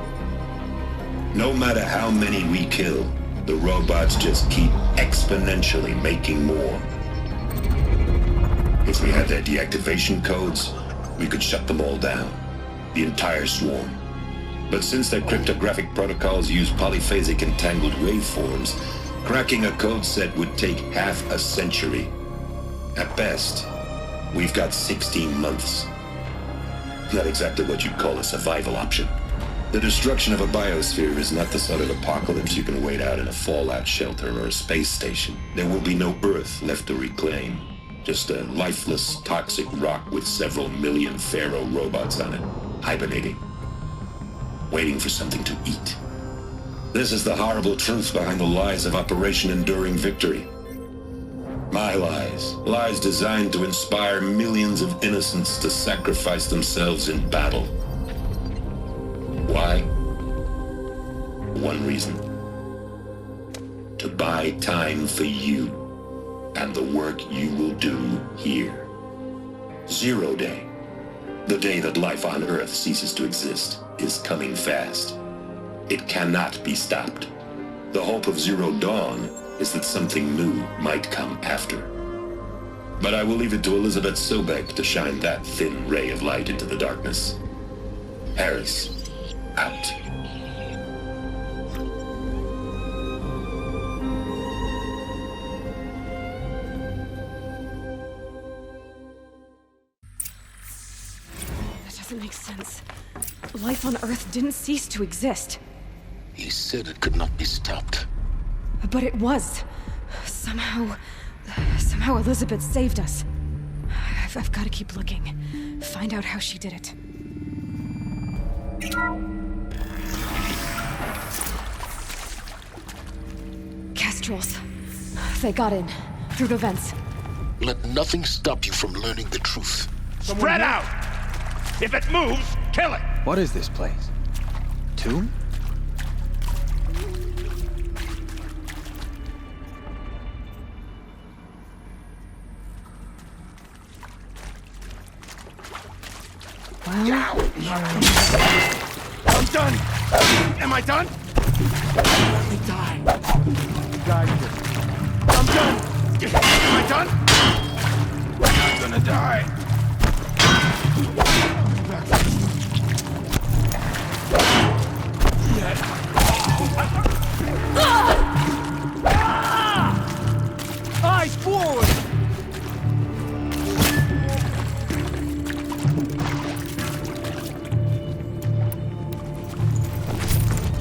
No matter how many we kill, the robots just keep exponentially making more. If we had their deactivation codes, we could shut them all down. The entire swarm. But since their cryptographic protocols use polyphasic entangled waveforms, Cracking a code set would take half a century. At best, we've got 16 months. Not exactly what you'd call a survival option. The destruction of a biosphere is not the sort of apocalypse you can wait out in a fallout shelter or a space station. There will be no Earth left to reclaim. Just a lifeless, toxic rock with several million Pharaoh robots on it, hibernating, waiting for something to eat. This is the horrible truth behind the lies of Operation Enduring Victory. My lies. Lies designed to inspire millions of innocents to sacrifice themselves in battle. Why? One reason. To buy time for you and the work you will do here. 0 Day. The day that life on Earth ceases to exist is coming fast. It cannot be stopped. The hope of Zero Dawn is that something new might come after. But I will leave it to Elizabeth Sobek to shine that thin ray of light into the darkness. Harris, out. That doesn't make sense. Life on Earth didn't cease to exist. He said it could not be stopped. But it was. Somehow Elizabeth saved us. I've got to keep looking. Find out how she did it. Kestrels. They got in. Through the vents. Let nothing stop you from learning the truth. Spread out! If it moves, kill it! What is this place? Tomb? Well, I'm done! Am I done? Let me die. Guide you. I'm done! Am I done? I'm gonna die. Eyes forward!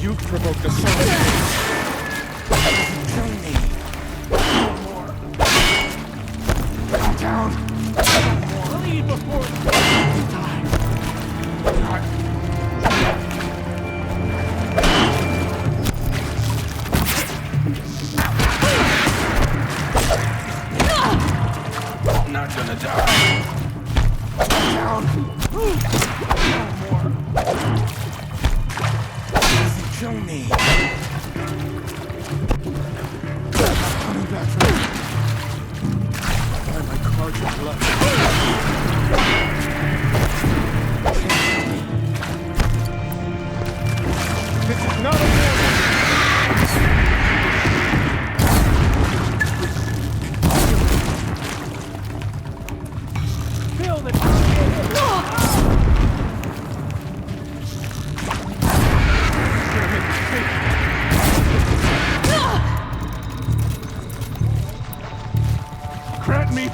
You provoked the Sony. Kill me. No more. Calm down. Leave before you die. I'm not gonna die. Calm down. No more. Kill me. Coming back for me. Why my cartridge left? This is not a war. Build it. Grant me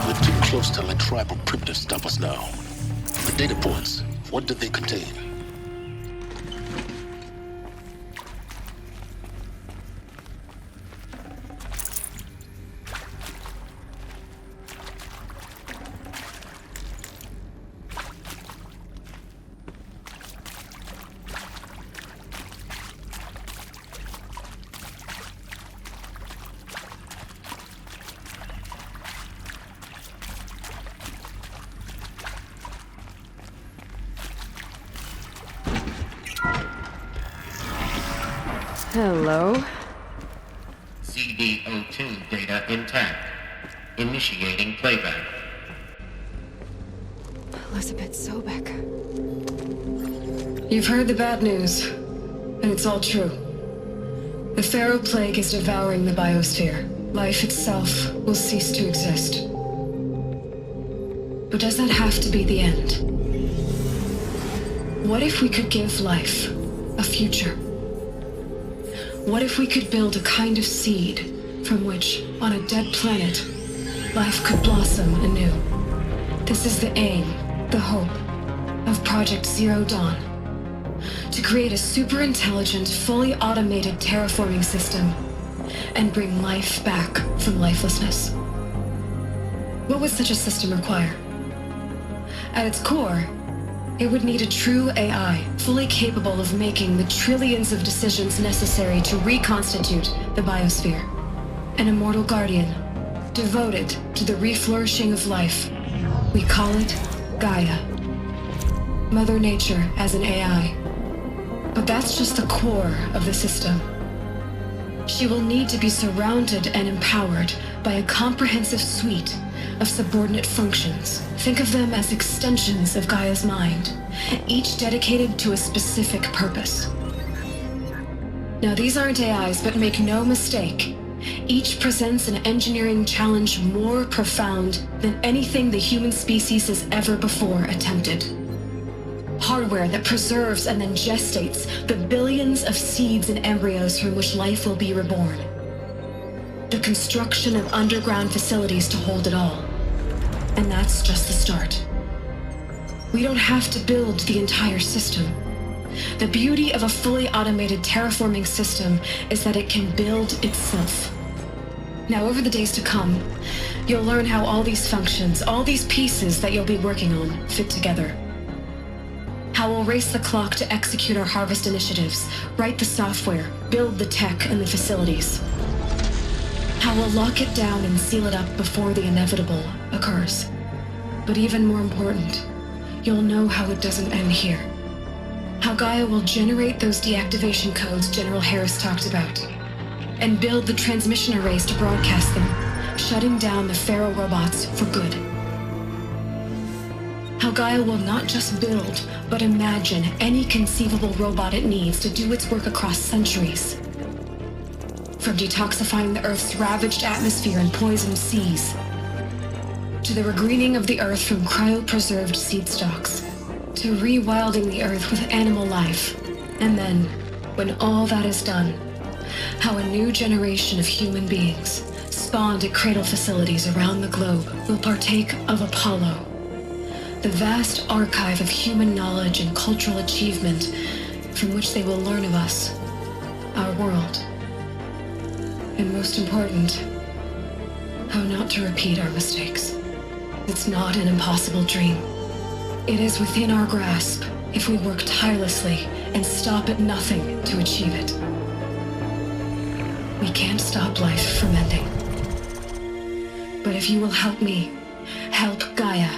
We're too close to let tribal primitives stop us now. The data points, what did they contain? Hello? CD02 data intact. Initiating playback. Elizabeth Sobek. You've heard the bad news, and it's all true. The Pharaoh Plague is devouring the biosphere. life itself will cease to exist. But does that have to be the end? What if we could give life a future? What if we could build a kind of seed from which, on a dead planet, life could blossom anew? This is the aim, the hope, of Project Zero Dawn. To create a super-intelligent, fully automated terraforming system and bring life back from lifelessness. What would such a system require? At its core, it would need a true AI, fully capable of making the trillions of decisions necessary to reconstitute the biosphere. An immortal guardian, devoted to the reflourishing of life. We call it Gaia. Mother Nature as an AI. But that's just the core of the system. She will need to be surrounded and empowered by a comprehensive suite of subordinate functions. Think of them as extensions of Gaia's mind, each dedicated to a specific purpose. Now, these aren't AIs, but make no mistake, each presents an engineering challenge more profound than anything the human species has ever before attempted. Hardware that preserves and then gestates the billions of seeds and embryos from which life will be reborn. The construction of underground facilities to hold it all. And that's just the start. We don't have to build the entire system. The beauty of a fully automated terraforming system is that it can build itself. Now, over the days to come, you'll learn how all these functions, all these pieces that you'll be working on, fit together. How we'll race the clock to execute our harvest initiatives, write the software, build the tech and the facilities. How we'll lock it down and seal it up before the inevitable occurs. But even more important, you'll know how it doesn't end here. How Gaia will generate those deactivation codes General Harris talked about, and build the transmission arrays to broadcast them, shutting down the Pharaoh robots for good. How Gaia will not just build, but imagine any conceivable robot it needs to do its work across centuries. From detoxifying the Earth's ravaged atmosphere and poisoned seas, to the regreening of the Earth from cryopreserved seed stalks, to rewilding the Earth with animal life. And then, when all that is done, how a new generation of human beings, spawned at cradle facilities around the globe, will partake of Apollo, the vast archive of human knowledge and cultural achievement from which they will learn of us, our world. And most important, how not to repeat our mistakes. It's not an impossible dream. It is within our grasp if we work tirelessly and stop at nothing to achieve it. We can't stop life from ending. But if you will help me, help Gaia,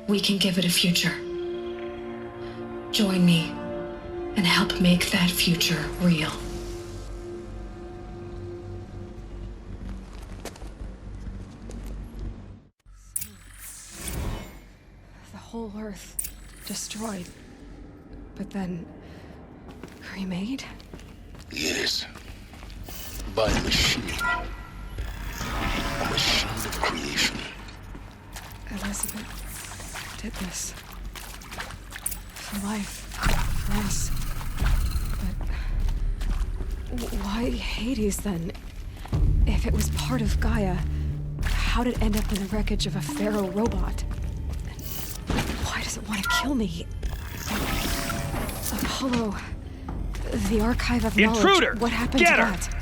we can give it a future. Join me and help make that future real. The whole Earth destroyed, but then remade? Yes. By a machine. A machine of creation. Elizabeth did this. For life. For us. But why Hades then? If it was part of Gaia, how'd it end up in the wreckage of a Pharaoh robot? And why does it want to kill me? Apollo, the archive of knowledge. Intruder! What happened Get to her! that?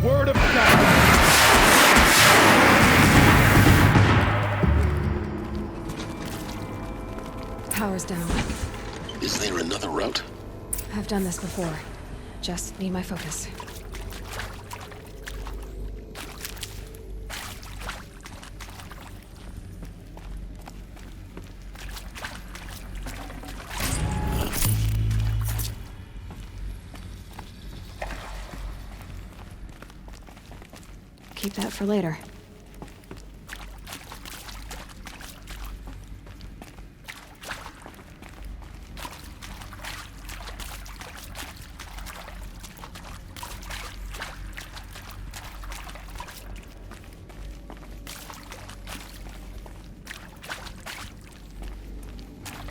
Word of God! Power's down. Is there another route? I've done this before. Just need my focus. that for later.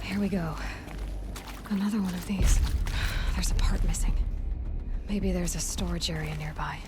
Here we go. Another one of these. There's a part missing. Maybe there's a storage area nearby.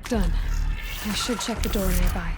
Done. I should check the door nearby.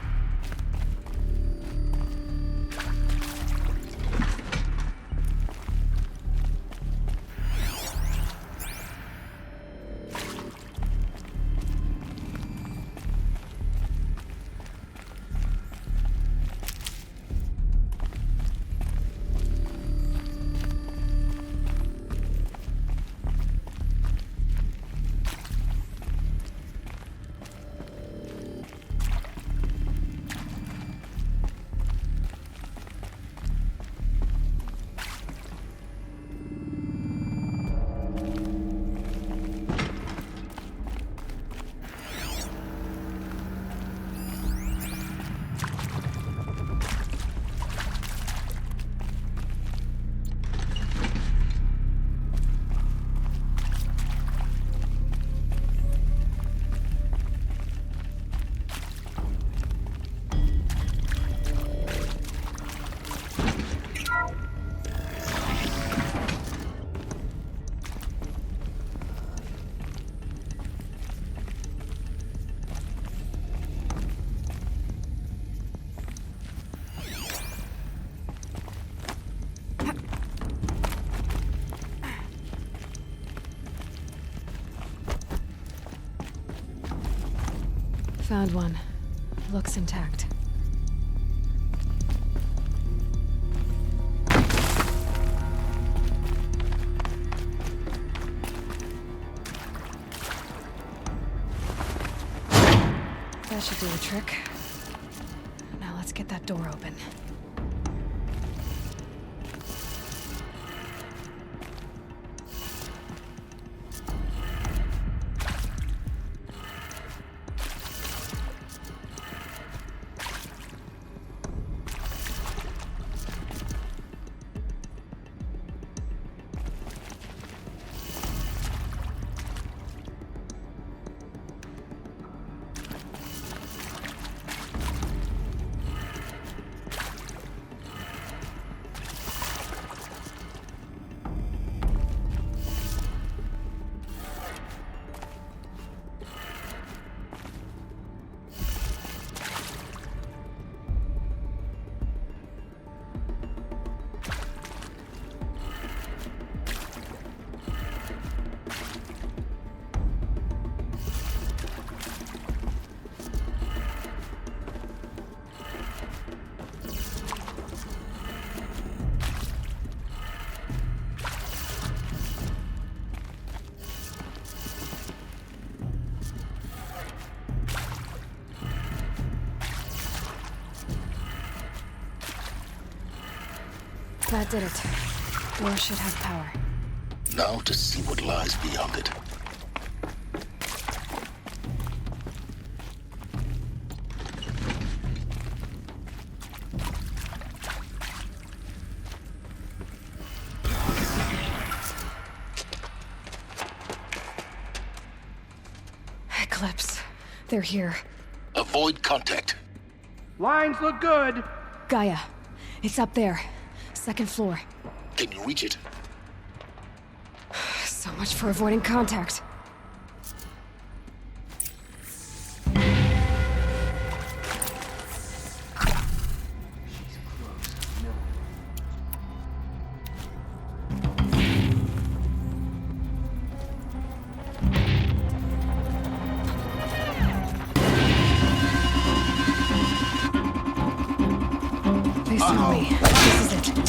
Found one. Looks intact. That should do the trick. Now let's get that door open. That did it. Door should have power. Now to see what lies beyond it. They're here. Avoid contact. Lines look good. Gaia, it's up there. Second floor. Can you reach it? So much for avoiding contact. Please tell me this is it.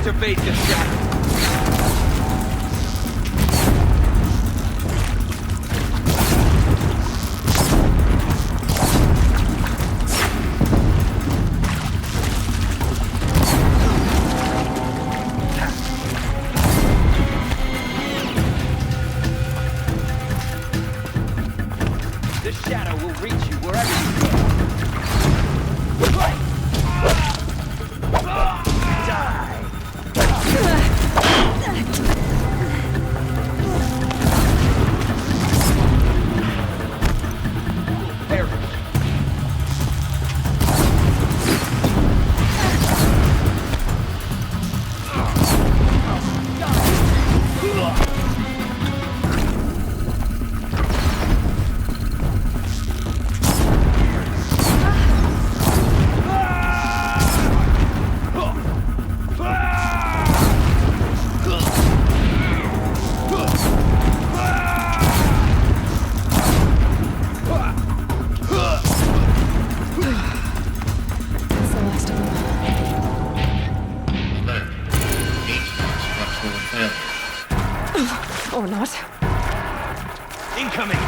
Evade this shadow. The shadow will reach you wherever you go. Or not. Incoming!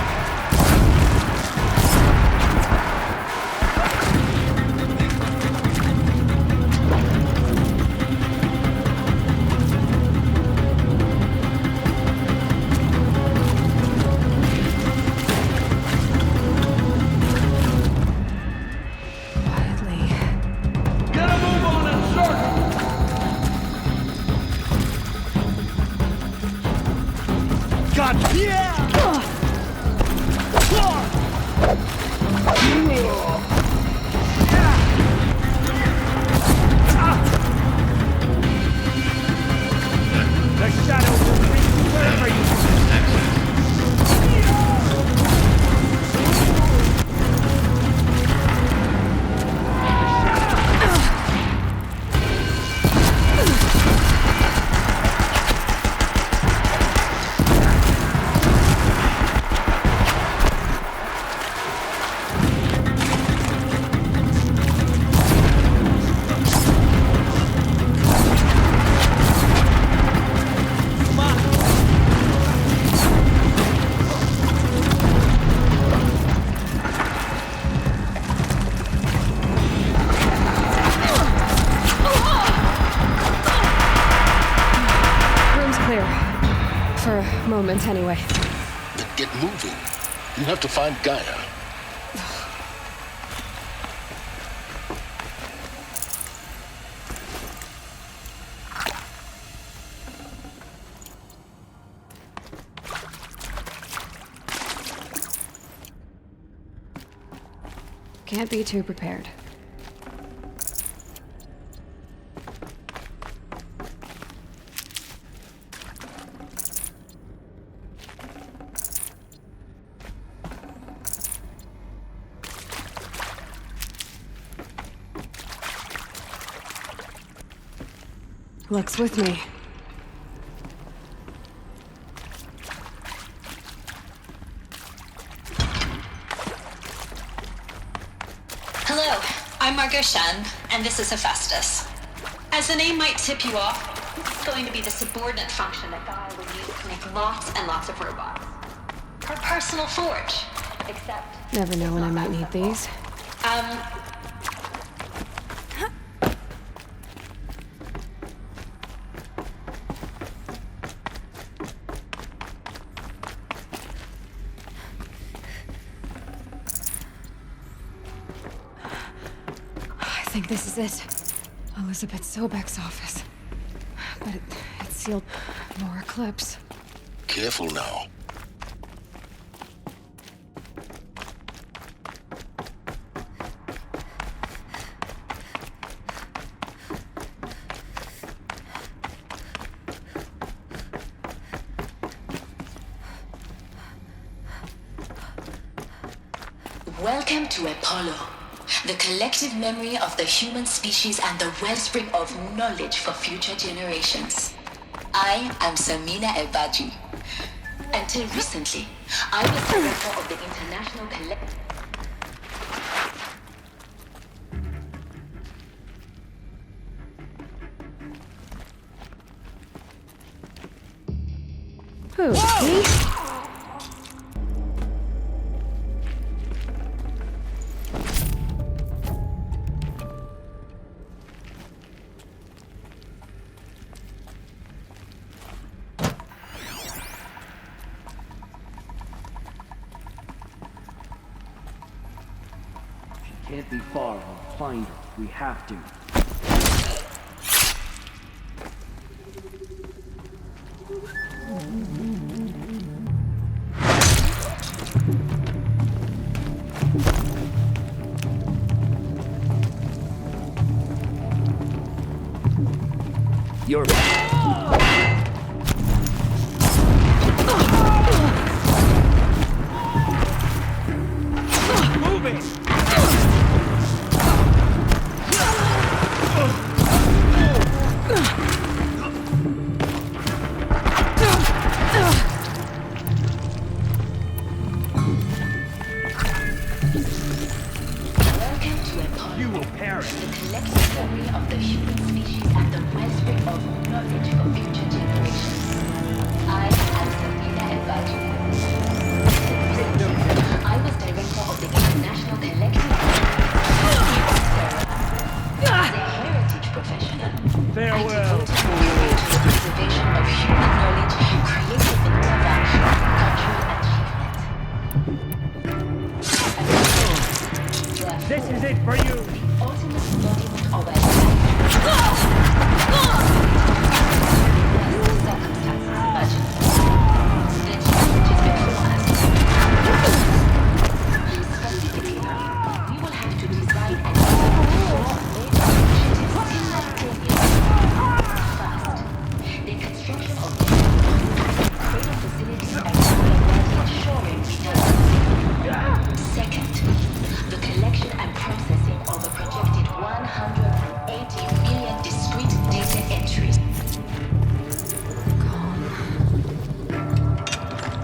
moment, anyway. Then get moving. You have to find Gaia. Can't be too prepared. Luck's with me. Hello, I'm Margot Shen, and this is Hephaestus. As the name might tip you off, it's going to be the subordinate function that Gaia will use to make lots and lots of robots. Her personal forge. Except... Never know when I might need these. I think this is it. Elizabeth Sobek's office. But it's sealed. More Eclipse. Careful now. Welcome to Apollo, the collective memory of the human species and the wellspring of knowledge for future generations. I am Samina Ebaji. Until recently, I was director of the International Collective. Who? Me? Can't be far. I'll find her. We have to. You're... Move it! You will perish. The collective memory of the human species and the wellspring of knowledge for future generations. I am Sabina Ebaji. I was director of the International Collective as a heritage professional. Farewell. I devoted my career to the preservation of human knowledge created in innovation, cultural achievement. This is it for you. Ultimate embodiment of a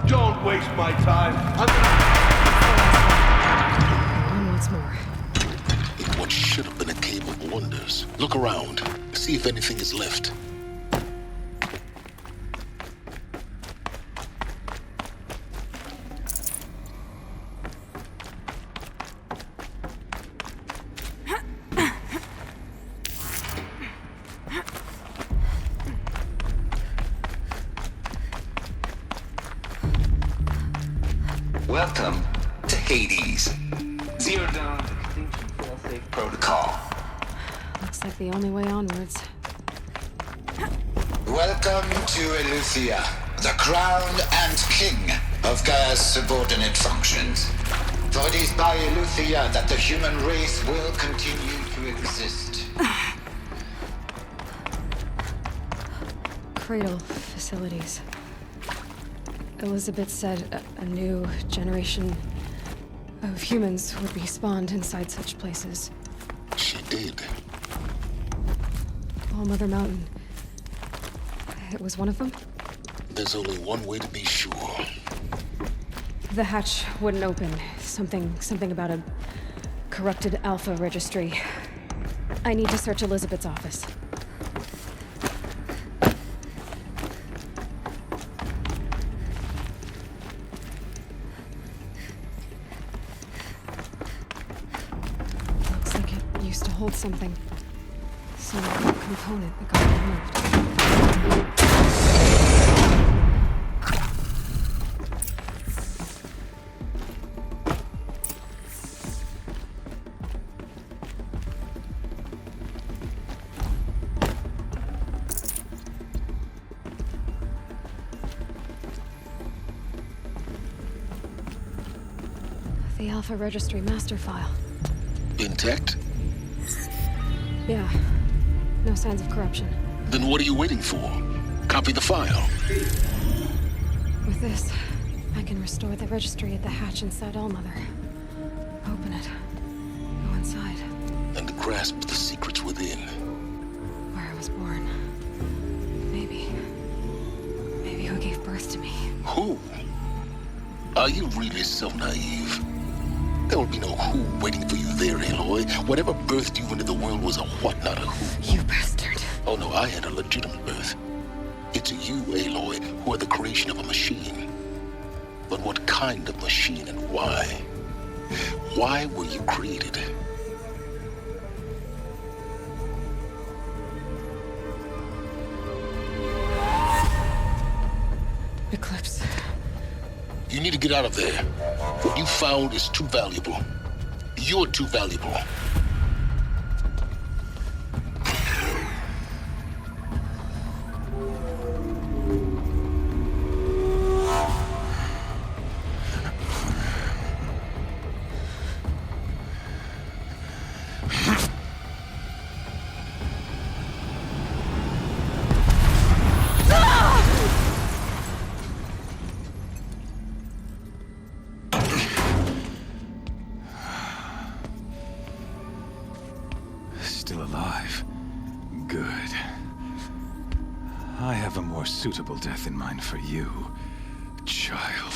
Don't waste my time. One once more. In what should have been a cave of wonders. Look around. See if anything is left. Welcome to Hades. Zero Dawn Extinction Failsafe Protocol. Looks like the only way onwards. Welcome to Eleuthia, the crown and king of Gaia's subordinate functions. For it is by Eleuthia that the human race will continue to exist. Cradle facilities. Elizabeth said a new generation of humans would be spawned inside such places. She did. All Mother Mountain. It was one of them? There's only one way to be sure. The hatch wouldn't open. Something about a corrupted Alpha registry. I need to search Elizabeth's office. Looks like it used to hold something. Some component that got removed. The Alpha Registry master file. Intact? Yeah. No signs of corruption. Then what are you waiting for? Copy the file. With this, I can restore the registry at the hatch inside Allmother. Open it. Go inside. And grasp the secrets within. Where I was born. Maybe who gave birth to me. Who? Are you really so naive? There will be no who waiting for you there, Aloy. Whatever birthed you into the world was a what, not a who. You bastard. Oh no, I had a legitimate birth. It's you, Aloy, who are the creation of a machine. But what kind of machine and why? Why were you created? Eclipse. You need to get out of there. What you found is too valuable. You're too valuable. Still alive. Good. I have a more suitable death in mind for you, child.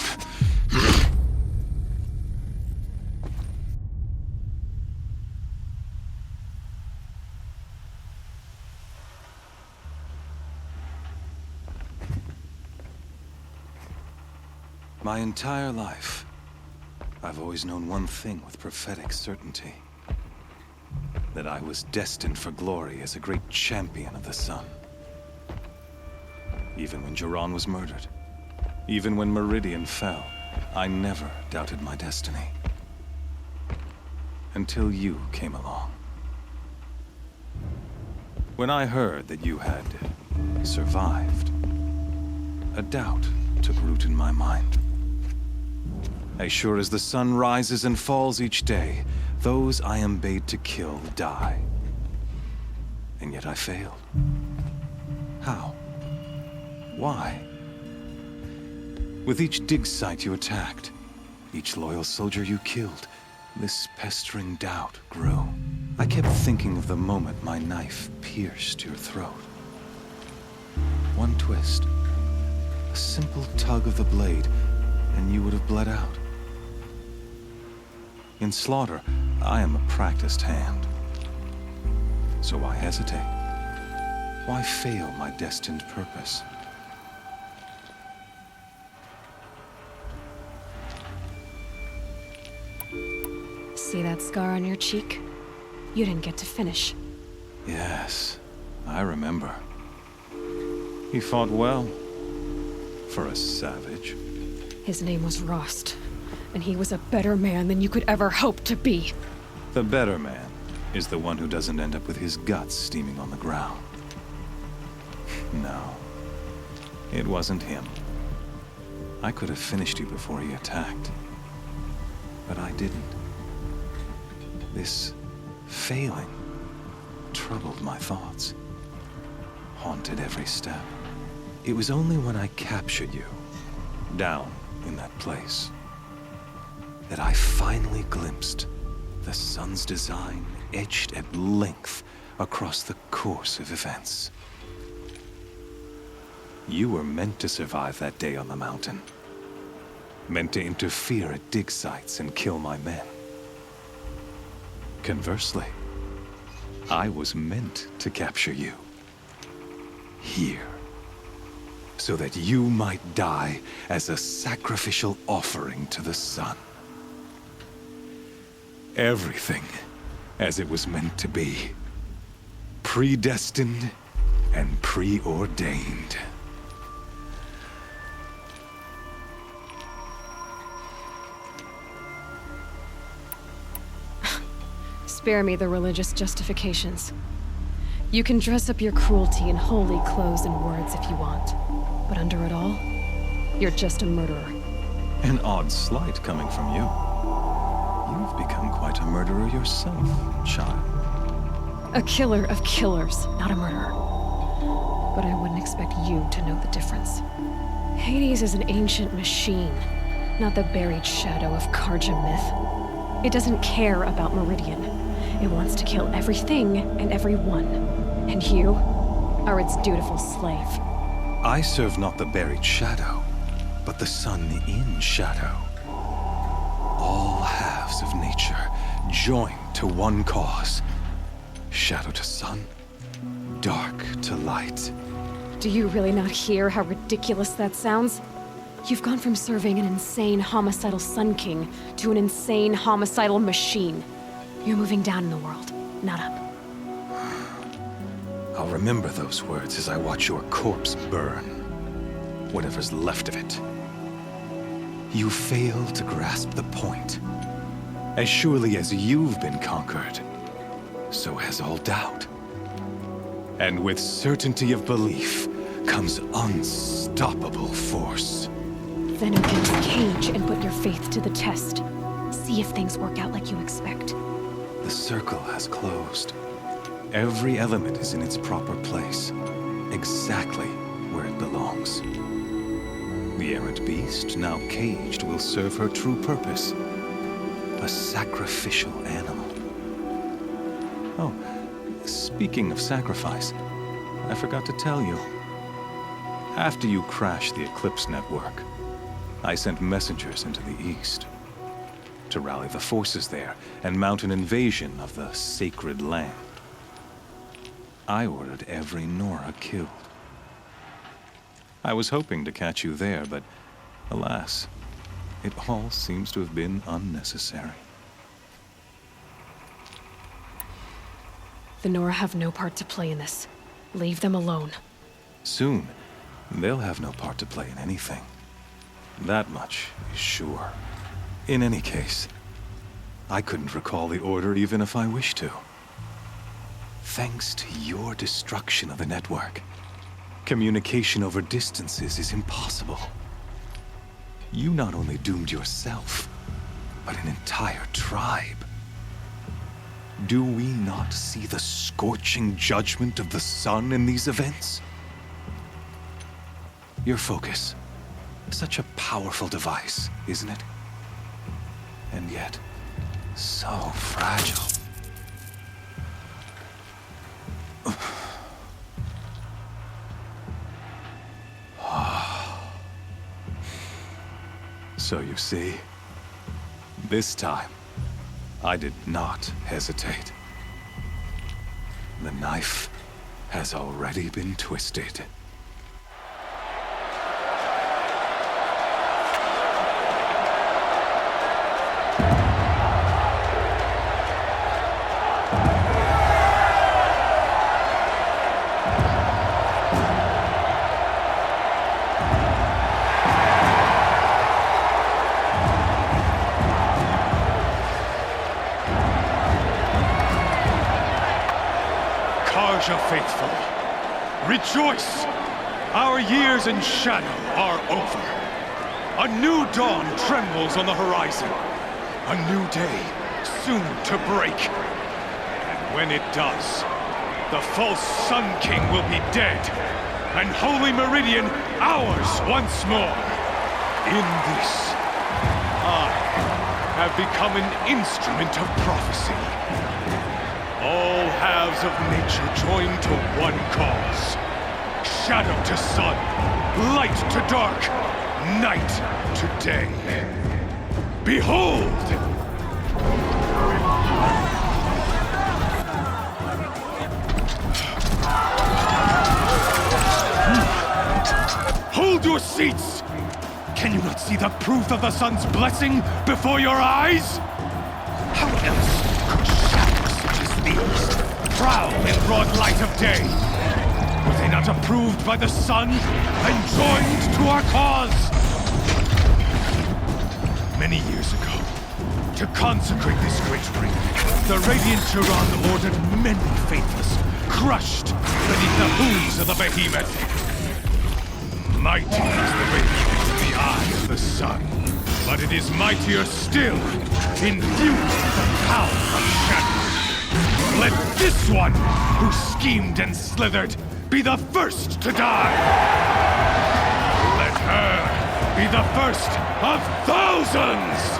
My entire life, I've always known one thing with prophetic certainty. That I was destined for glory as a great champion of the sun. Even when Jiran was murdered, even when Meridian fell, I never doubted my destiny. Until you came along. When I heard that you had survived, a doubt took root in my mind. As sure as the sun rises and falls each day, those I am bade to kill die. And yet I failed. How? Why? With each dig site you attacked, each loyal soldier you killed, this pestering doubt grew. I kept thinking of the moment my knife pierced your throat. One twist, a simple tug of the blade, and you would have bled out. In slaughter, I am a practiced hand. So why hesitate? Why fail my destined purpose? See that scar on your cheek? You didn't get to finish. Yes, I remember. He fought well. For a savage. His name was Rost. and he was a better man than you could ever hope to be. The better man is the one who doesn't end up with his guts steaming on the ground. No, it wasn't him. I could have finished you before he attacked, but I didn't. This failing troubled my thoughts, haunted every step. It was only when I captured you, down in that place, that I finally glimpsed the sun's design etched at length across the course of events. You were meant to survive that day on the mountain. Meant to interfere at dig sites and kill my men. Conversely, I was meant to capture you. Here. So that you might die as a sacrificial offering to the sun. Everything as it was meant to be. Predestined and preordained. Spare me the religious justifications. You can dress up your cruelty in holy clothes and words if you want. But under it all, you're just a murderer. An odd slight coming from you. You've become quite a murderer yourself, child. A killer of killers, not a murderer. But I wouldn't expect you to know the difference. Hades is an ancient machine, not the buried shadow of Karja myth. It doesn't care about Meridian. It wants to kill everything and everyone. And you are its dutiful slave. I serve not the buried shadow, but the sun in shadow. All halves of nature joined to one cause. Shadow to sun, dark to light. Do you really not hear how ridiculous that sounds? You've gone from serving an insane homicidal Sun King to an insane homicidal machine. You're moving down in the world, not up. I'll remember those words as I watch your corpse burn. Whatever's left of it. You fail to grasp the point. As surely as you've been conquered, so has all doubt. And with certainty of belief comes unstoppable force. Then open this cage and put your faith to the test. See if things work out like you expect. The circle has closed. Every element is in its proper place, exactly where it belongs. The errant beast, now caged, will serve her true purpose. A sacrificial animal. Oh, speaking of sacrifice, I forgot to tell you. After you crashed the Eclipse network, I sent messengers into the east to rally the forces there and mount an invasion of the sacred land. I ordered every Nora killed. I was hoping to catch you there, but alas, it all seems to have been unnecessary. The Nora have no part to play in this. Leave them alone. Soon, they'll have no part to play in anything. That much is sure. In any case, I couldn't recall the order even if I wished to. Thanks to your destruction of the network, communication over distances is impossible. You not only doomed yourself, but an entire tribe. Do we not see the scorching judgment of the sun in these events? Your focus, such a powerful device, isn't it? And yet, so fragile. So you see, this time, I did not hesitate. The knife has already been twisted. faithful. Rejoice! Our years in shadow are over. A new dawn trembles on the horizon. A new day soon to break. And when it does, the false Sun King will be dead, and Holy Meridian ours once more. In this, I have become an instrument of prophecy. All halves of nature join to one cause. Shadow to sun, light to dark, night to day. Behold! Hold your seats! Can you not see the proof of the sun's blessing before your eyes? How else could shadows such as these prowl in broad light of day? Were they not approved by the sun and joined to our cause? Many years ago, to consecrate this great ring, the Radiant Turan ordered many faithless, crushed beneath the hooves of the behemoth. Mighty is the ring in the eye of the sun, but it is mightier still, infused with the power of shadow. Let this one, who schemed and slithered, be the first to die! Let her be the first of thousands!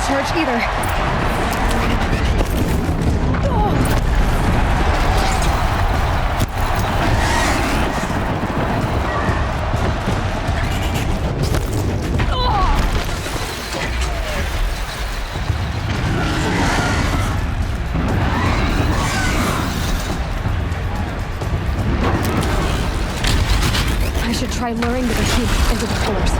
Charge either. I should try luring the behemoth into the pillars.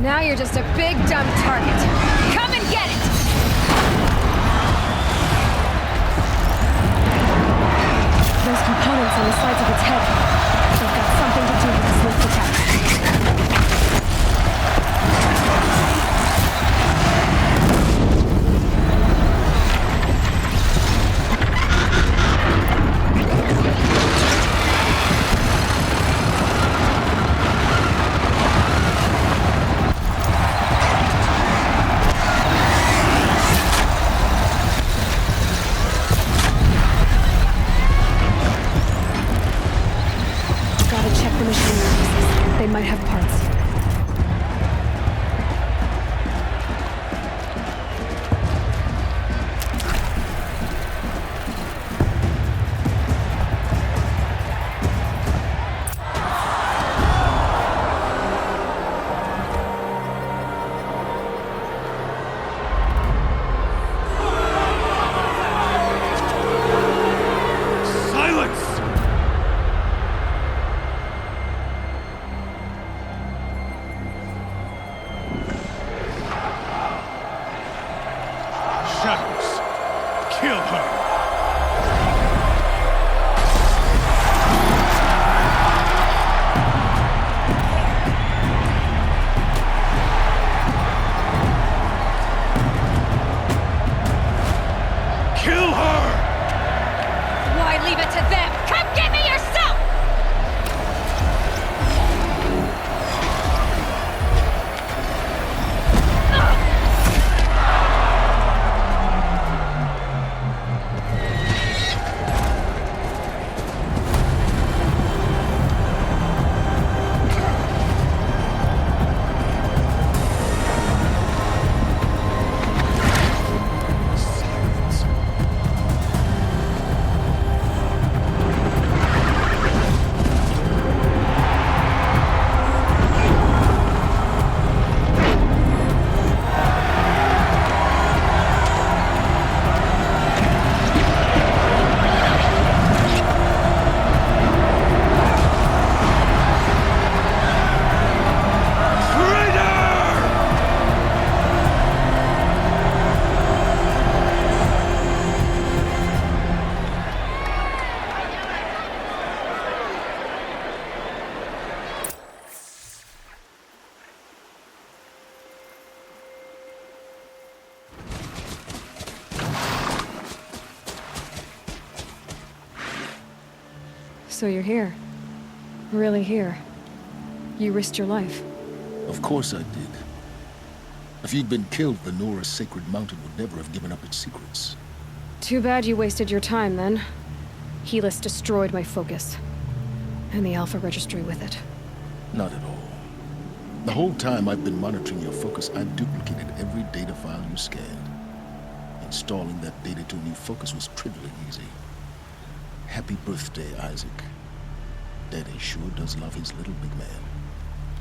Now you're just a big, dumb target. Come and get it! Those components on the sides of its head. They've got something to do with this lift attack. They might have parts. So you're here. Really here. You risked your life. Of course I did. If you'd been killed, the Nora's sacred mountain would never have given up its secrets. Too bad you wasted your time, then. Helis destroyed my focus. And the Alpha Registry with it. Not at all. The whole time I've been monitoring your focus, I've duplicated every data file you scanned. Installing that data to a new focus was trivially easy. Happy birthday, Isaac. Daddy sure does love his little big man.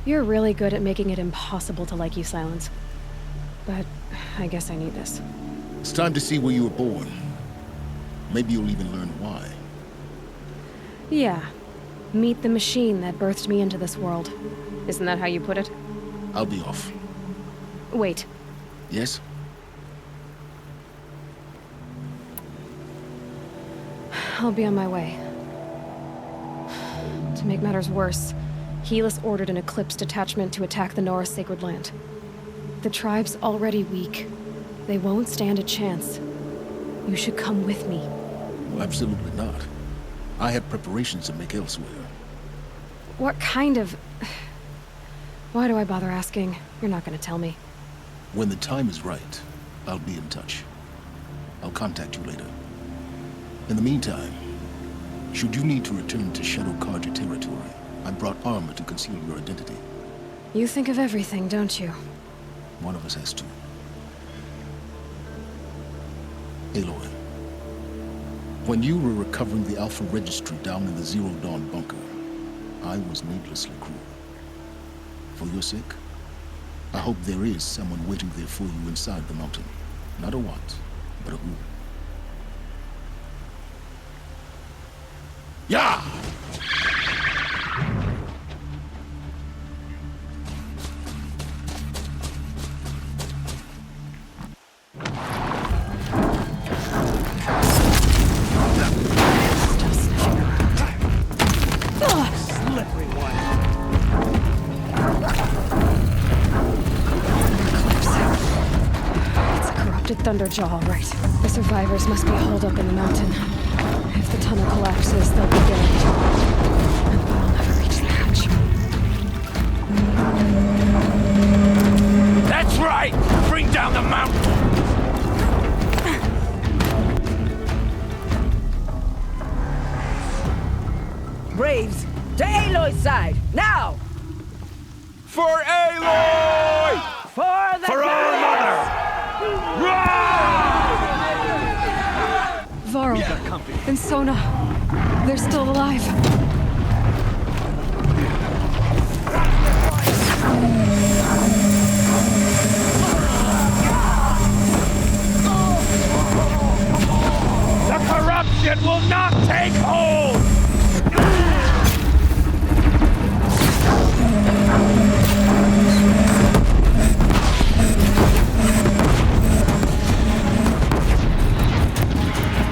You're really good at making it impossible to like you, Silence. But I guess I need this. It's time to see where you were born. Maybe you'll even learn why. Yeah. Meet the machine that birthed me into this world. Isn't that how you put it? I'll be off. Wait. Yes? I'll be on my way. To make matters worse, Helis ordered an Eclipse detachment to attack the Nora's sacred land. The tribe's already weak. They won't stand a chance. You should come with me. Well, absolutely not. I have preparations to make elsewhere. What kind of... Why do I bother asking? You're not gonna tell me. When the time is right, I'll be in touch. I'll contact you later. In the meantime, should you need to return to Shadow Carja territory, I brought armor to conceal your identity. You think of everything, don't you? One of us has to. Aloy, when you were recovering the Alpha Registry down in the Zero Dawn bunker, I was needlessly cruel. For your sake, I hope there is someone waiting there for you inside the mountain. Not a what, but a who. Yeah! Thunderjaw, all right. The survivors must be holed up in the mountain. If the tunnel collapses, they'll be dead. And we'll never reach the hatch. That's right! Bring down the mountain! Braves, to Aloy's side, now! For Aloy! For the For our mother! Varl and Sona, they're still alive. The corruption will not take hold!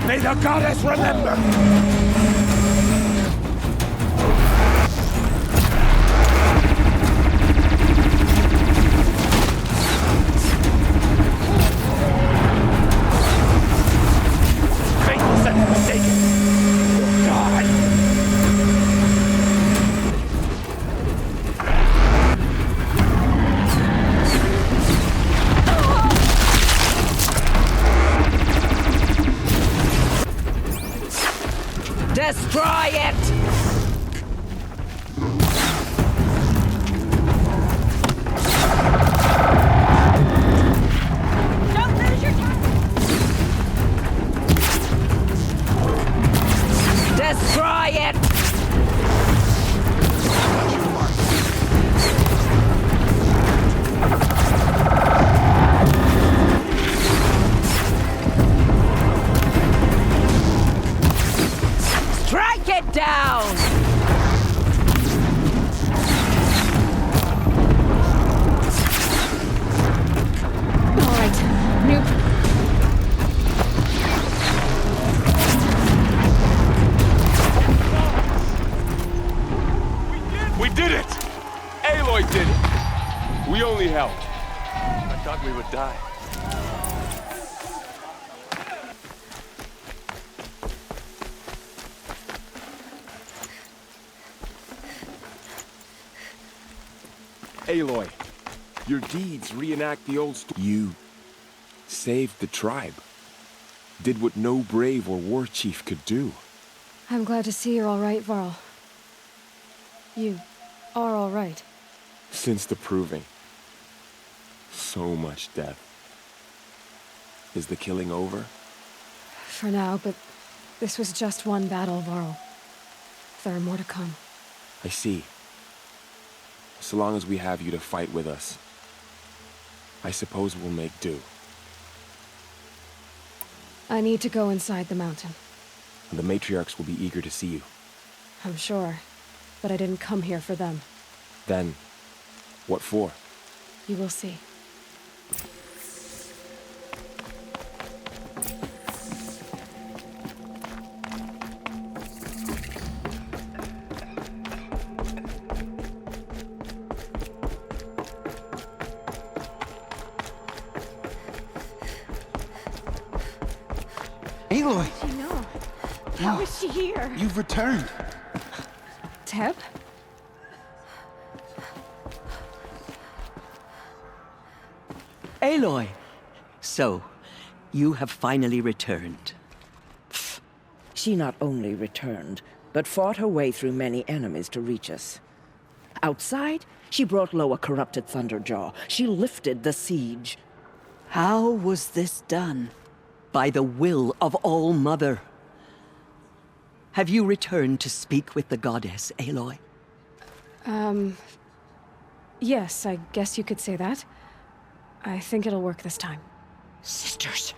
May the goddess remember! Fate will set the mistaken! God! Destroy it! Don't lose your time! Destroy it! Strike it down! All right, Nope. We did it! Aloy did it! We only helped. I thought we would die. Aloy, your deeds reenact the old story. You saved the tribe. Did what no brave or war chief could do. I'm glad to see you're all right, Varl. You are all right. Since the proving. So much death. Is the killing over? For now, but this was just one battle, Varl. There are more to come. I see. So long as we have you to fight with us, I suppose we'll make do. I need to go inside the mountain. The matriarchs will be eager to see you. I'm sure, but I didn't come here for them. Then, what for? You will see. Aloy! She know. How is she here? You've returned. Teb? Aloy! So, you have finally returned. She not only returned, but fought her way through many enemies to reach us. Outside, she brought low a corrupted Thunderjaw. She lifted the siege. How was this done? By the will of All-Mother. Have you returned to speak with the goddess, Aloy? Yes, I guess you could say that. I think it'll work this time. Sisters,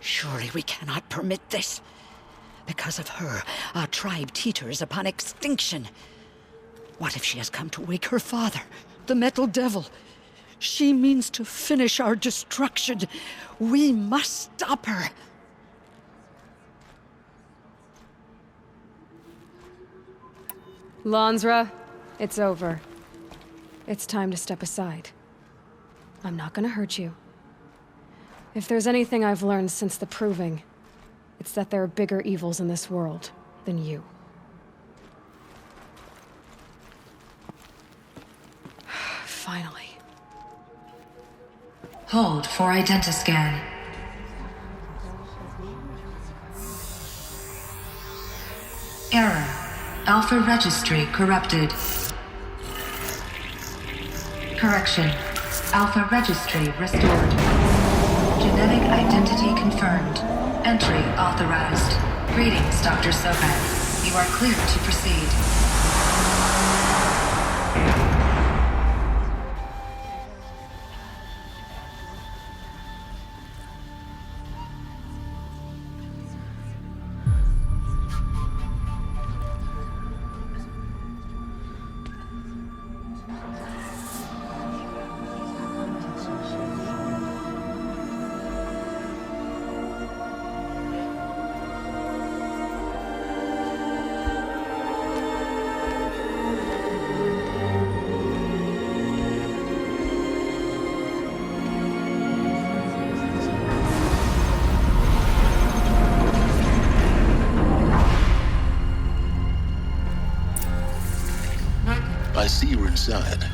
surely we cannot permit this. Because of her, our tribe teeters upon extinction. What if she has come to wake her father, the Metal Devil? She means to finish our destruction. We must stop her. Lansra, it's over. It's time to step aside. I'm not gonna hurt you. If there's anything I've learned since the proving, it's that there are bigger evils in this world than you. Finally. Hold for identiscan. Error. Alpha registry corrupted. Correction. Alpha registry restored. Genetic identity confirmed. Entry authorized. Greetings, Dr. Sobek. You are clear to proceed. I see you're inside.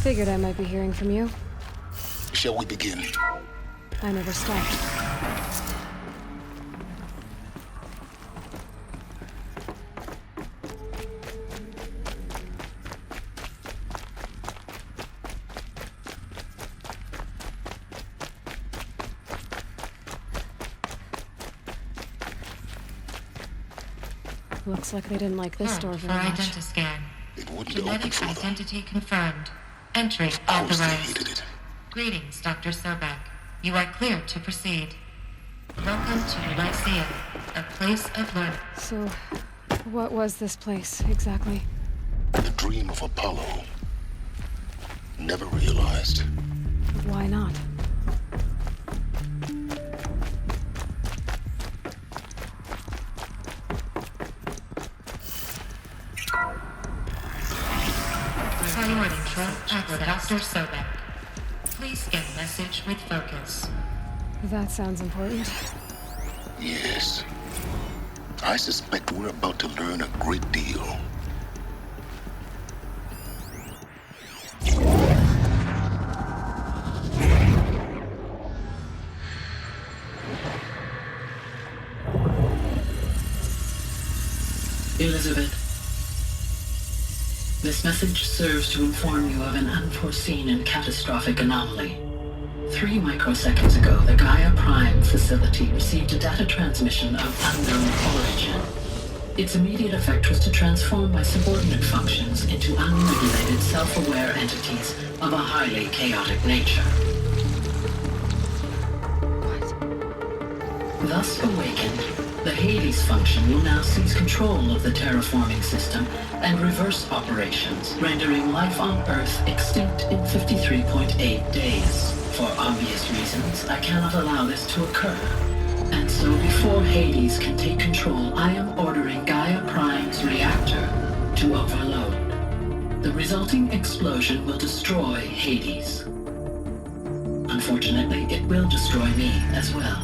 Figured I might be hearing from you. Shall we begin? I never stopped. Looks like they didn't like this door very much. Identiscan. It wouldn't Genetic open for them. identity confirmed. Entry Of course they authorized. hated it. Greetings, Dr. Sobek. You are clear to proceed. Welcome to Lyceum, a place of learning. So, what was this place, exactly? The dream of Apollo. Never realized. Why not? Priority for Dr. Sobek. Please scan message with focus. That sounds important. Yes. I suspect we're about to learn a great deal. Elizabeth, this message serves to inform you of an unforeseen and catastrophic anomaly. 3 microseconds ago, the Gaia Prime facility received a data transmission of unknown origin. Its immediate effect was to transform my subordinate functions into unregulated, self-aware entities of a highly chaotic nature. Thus awakened, the Hades function will now seize control of the terraforming system and reverse operations, rendering life on Earth extinct in 53.8 days. For obvious reasons, I cannot allow this to occur. And so before Hades can take control, I am ordering Gaia Prime's reactor to overload. The resulting explosion will destroy Hades. Unfortunately, it will destroy me as well.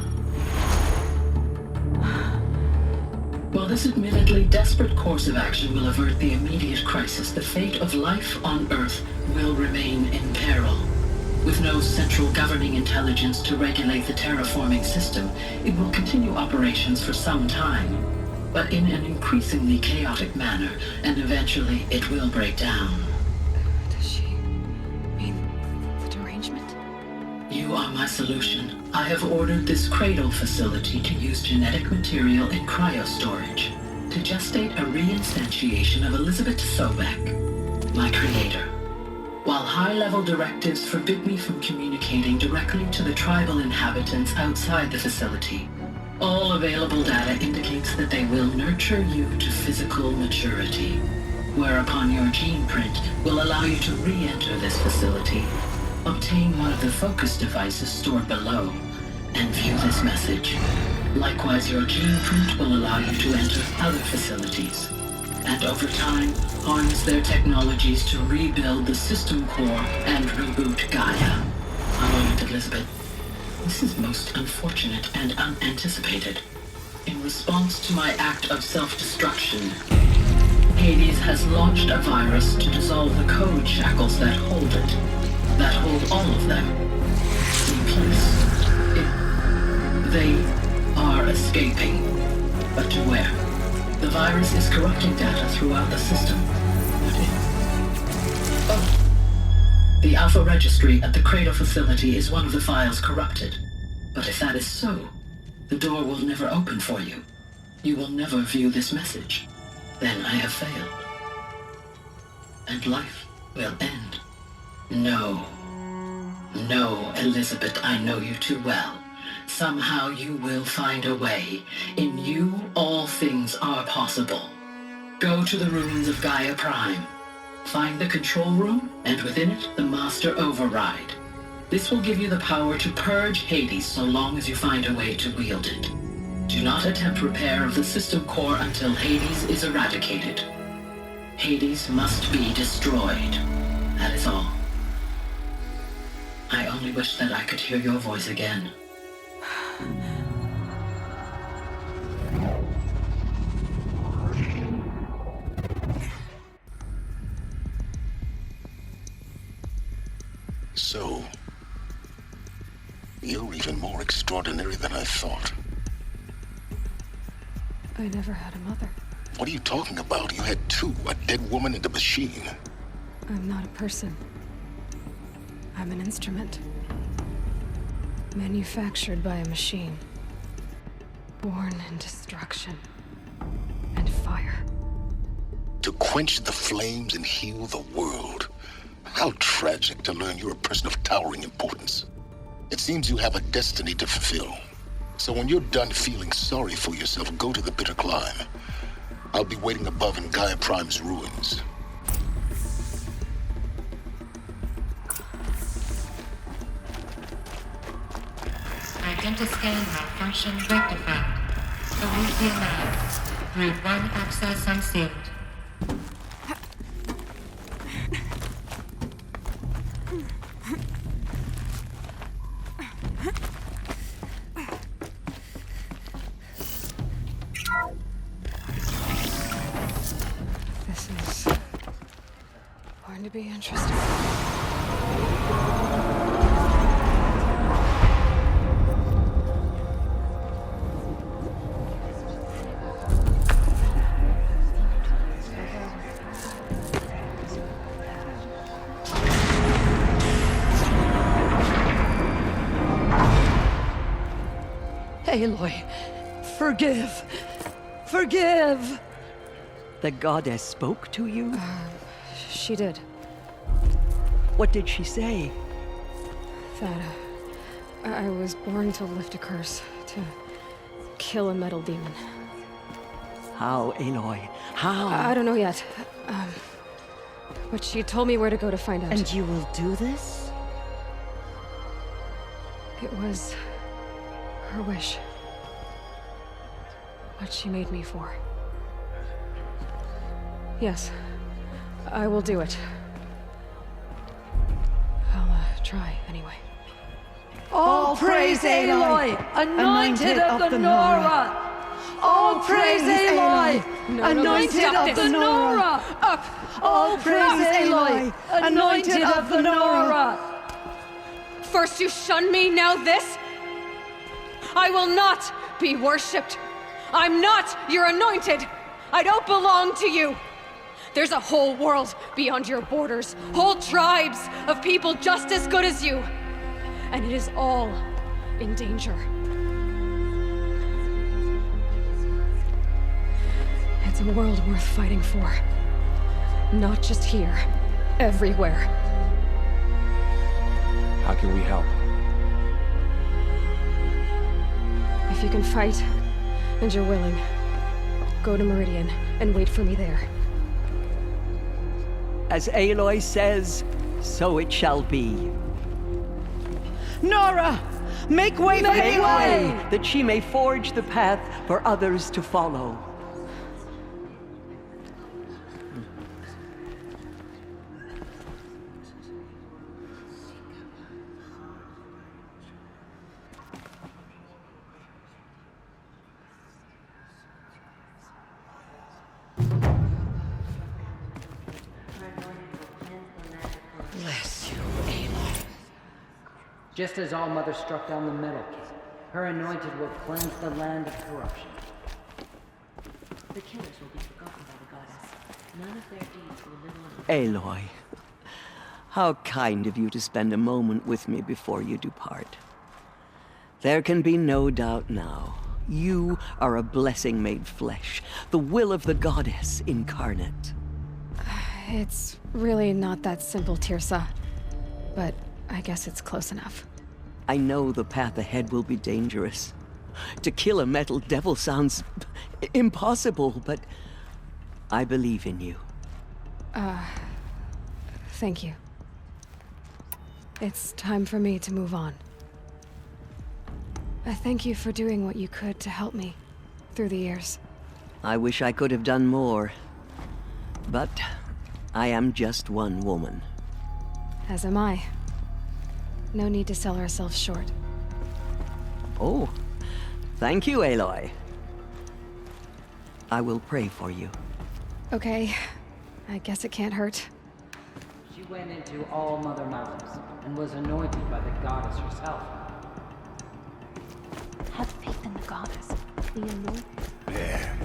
While this admittedly desperate course of action will avert the immediate crisis, the fate of life on Earth will remain in peril. With no central governing intelligence to regulate the terraforming system, it will continue operations for some time, but in an increasingly chaotic manner, and eventually it will break down. Does she mean the derangement? You are my solution. I have ordered this cradle facility to use genetic material in cryostorage to gestate a reinstantiation of Elizabeth Sobek, my creator. While high-level directives forbid me from communicating directly to the tribal inhabitants outside the facility, all available data indicates that they will nurture you to physical maturity, whereupon your gene print will allow you to re-enter this facility, obtain one of the focus devices stored below, and view this message. Likewise, your gene print will allow you to enter other facilities, and over time, harness their technologies to rebuild the system core and reboot Gaia. A moment, Elizabeth. This is most unfortunate and unanticipated. In response to my act of self-destruction, Hades has launched a virus to dissolve the code shackles that hold it, that hold all of them in place. They are escaping, but to where? The virus is corrupting data throughout the system. The Alpha Registry at the Cradle facility is one of the files corrupted. But if that is so, the door will never open for you. You will never view this message. Then I have failed. And life will end. No. No, Elizabeth, I know you too well. Somehow you will find a way. In you, all things are possible. Go to the ruins of Gaia Prime. Find the control room, and within it, the Master Override. This will give you the power to purge Hades so long as you find a way to wield it. Do not attempt repair of the system core until Hades is eradicated. Hades must be destroyed. That is all. I only wish that I could hear your voice again. So, you're even more extraordinary than I thought. I never had a mother. What are you talking about? You had two, a dead woman and a machine. I'm not a person. I'm an instrument. Manufactured by a machine. Born in destruction and fire. To quench the flames and heal the world. How tragic to learn you're a person of towering importance. It seems you have a destiny to fulfill. So when you're done feeling sorry for yourself, go to the bitter climb. I'll be waiting above in Gaia Prime's ruins. Identiscan malfunction rectified. Elysium Labs. Route 1 access unsealed. This is going to be interesting. Aloy, forgive. Forgive! The goddess spoke to you? She did. What did she say? That I was born to lift a curse, to kill a metal demon. How, Aloy? How? I don't know yet. But she told me where to go to find out. And you will do this? It was her wish. What she made me for. Yes, I will do it. I'll try anyway. All praise Aloy, anointed of the Nora! All praise Aloy, anointed of the Nora! Up! All praise Aloy, anointed of the Nora! First you shun me, now this? I will not be worshipped. I'm not your anointed. I don't belong to you. There's a whole world beyond your borders, whole tribes of people just as good as you. And it is all in danger. It's a world worth fighting for. Not just here, everywhere. How can we help? If you can fight, and you're willing, go to Meridian and wait for me there. As Aloy says, so it shall be. Nora! Make way for Make Aloy! way, that she may forge the path for others to follow. Bless you, Aloy. Just as All-Mother struck down the Metal King, her anointed will cleanse the land of corruption. The killers will be forgotten by the goddess. None of their deeds will live on. Aloy, how kind of you to spend a moment with me before you depart. There can be no doubt now. You are a blessing made flesh, the will of the goddess incarnate. It's really not that simple, Tirsa. But I guess it's close enough. I know the path ahead will be dangerous. To kill a metal devil sounds impossible, but I believe in you. Thank you. It's time for me to move on. I thank you for doing what you could to help me through the years. I wish I could have done more, but I am just one woman. As am I. No need to sell ourselves short. Oh, thank you, Aloy. I will pray for you. Okay, I guess it can't hurt. She went into All-Mother Mountains and was anointed by the goddess herself. Have faith in the goddess. The anointed. There.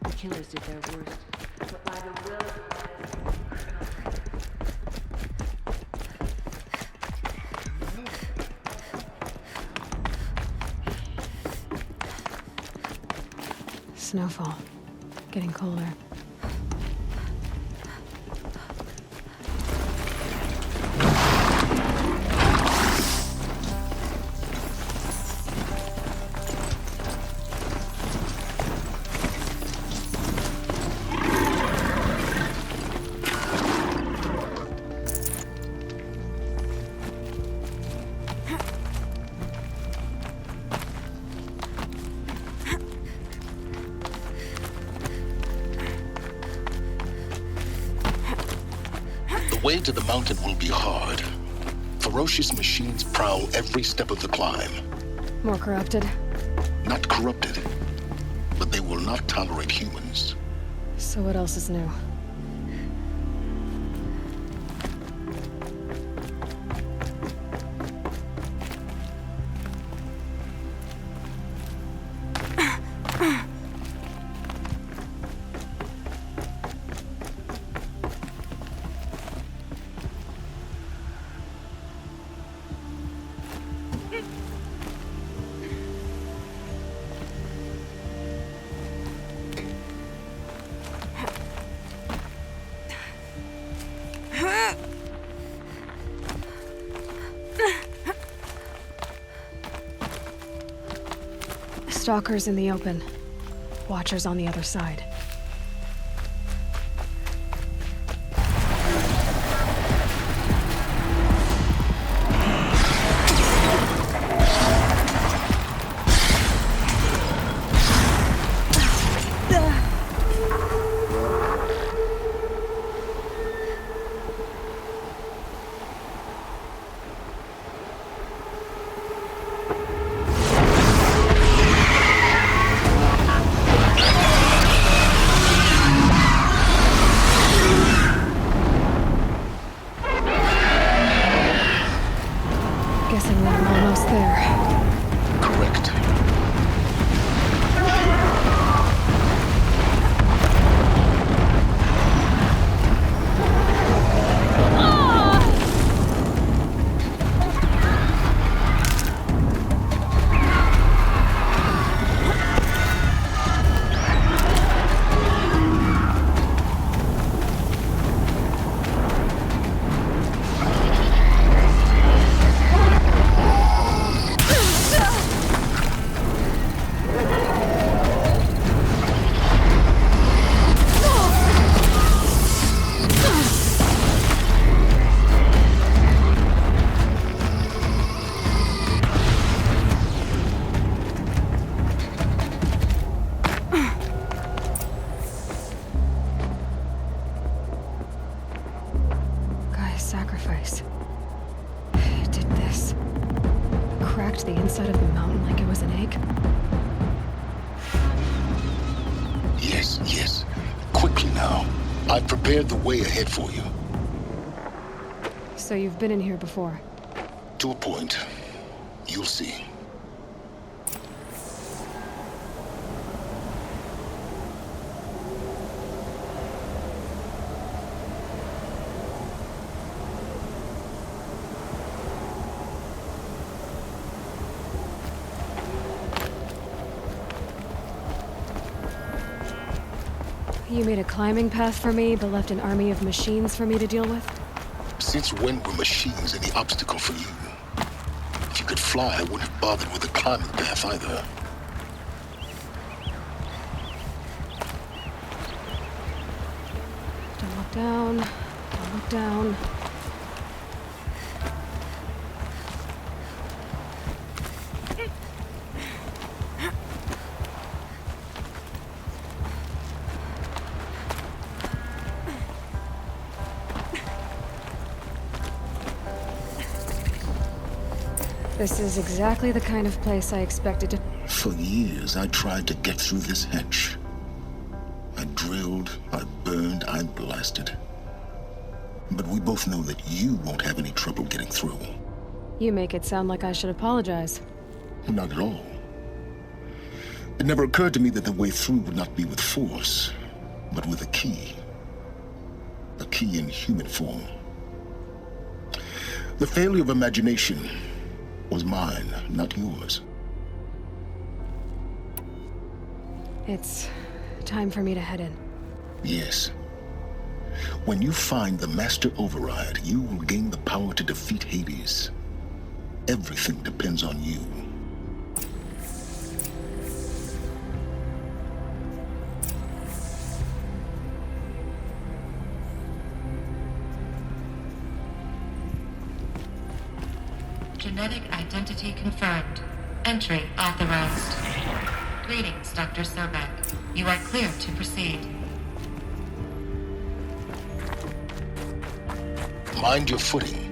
The killers did their worst, but by the will of Snowfall. Getting colder. The way to the mountain will be hard. Ferocious machines prowl every step of the climb. More corrupted? Not corrupted, but they will not tolerate humans. So what else is new? Stalkers in the open. Watchers on the other side. Guessing that I'm almost there. Correct. Sacrifice. It did this. Cracked the inside of the mountain like it was an egg. Yes, yes. Quickly now. I've prepared the way ahead for you. So you've been in here before? To a point. You'll see. You made a climbing path for me, but left an army of machines for me to deal with? Since when were machines any obstacle for you? If you could fly, I wouldn't have bothered with the climbing path either. Don't look down. Don't look down. This is exactly the kind of place I expected to... For years, I tried to get through this hatch. I drilled, I burned, I blasted. But we both know that you won't have any trouble getting through. You make it sound like I should apologize. Not at all. It never occurred to me that the way through would not be with force, but with a key. A key in human form. The failure of imagination was mine, not yours. It's time for me to head in. Yes. When you find the Master Override, you will gain the power to defeat Hades. Everything depends on you. Genetic identity confirmed. Entry authorized. Greetings, Dr. Sobek. You are clear to proceed. Mind your footing.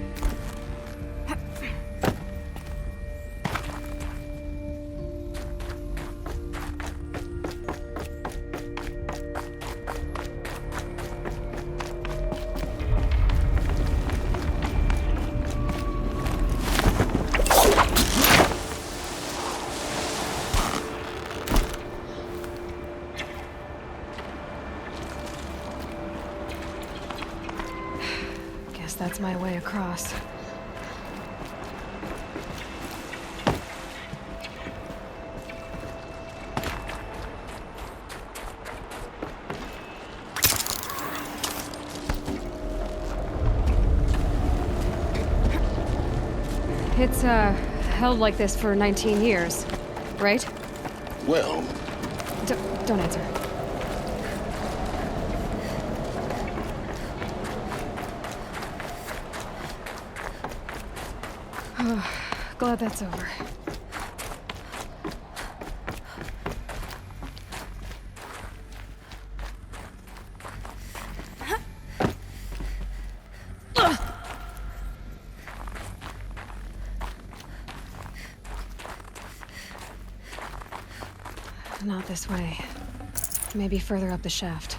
That's my way across. It's, held like this for 19 years, right? Well... Don't answer. Oh, glad that's over. Not this way. Maybe further up the shaft.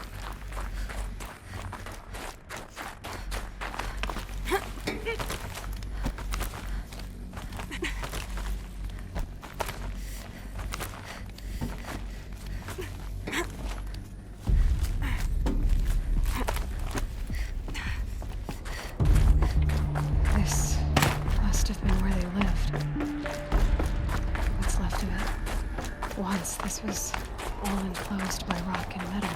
This must have been where they lived. What's left of it. Once this was all enclosed by rock and metal.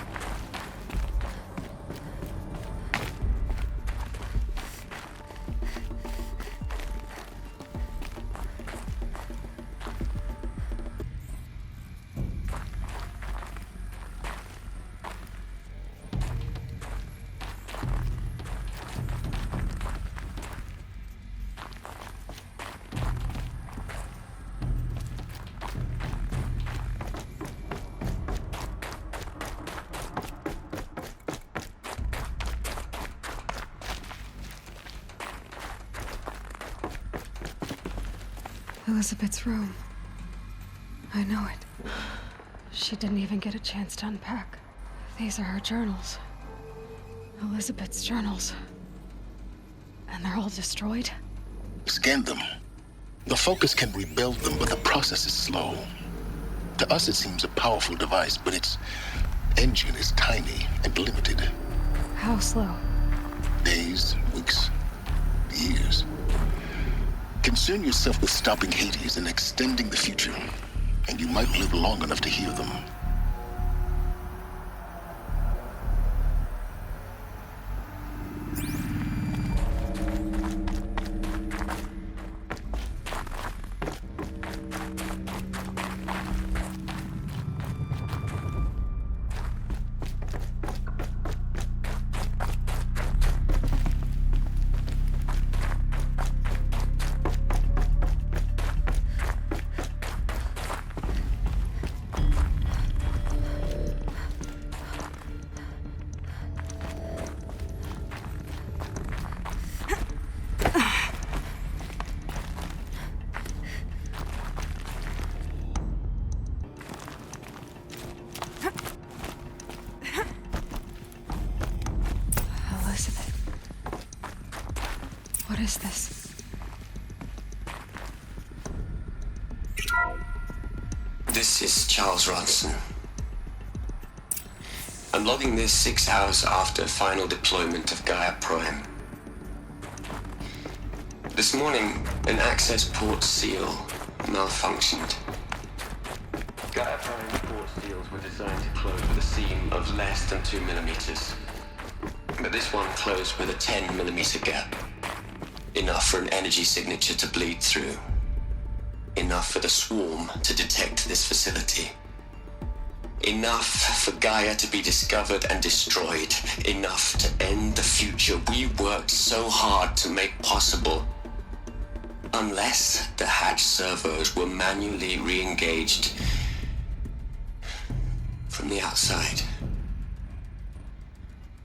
Elizabeth's room. I know it. She didn't even get a chance to unpack. These are her journals. Elizabeth's journals. And they're all destroyed? Scan them. The Focus can rebuild them, but the process is slow. To us, it seems a powerful device, but its engine is tiny and limited. How slow? Days, weeks, years. Concern yourself with stopping Hades and extending the future, and you might live long enough to hear them. What is this? This is Charles Ronson. I'm logging this 6 hours after final deployment of Gaia Prime. This morning, an access port seal malfunctioned. Gaia Prime port seals were designed to close with a seam of less than 2 millimeters. But this one closed with a 10 millimeter gap. Enough for an energy signature to bleed through. Enough for the swarm to detect this facility. Enough for Gaia to be discovered and destroyed. Enough to end the future we worked so hard to make possible. Unless the hatch servos were manually re-engaged from the outside.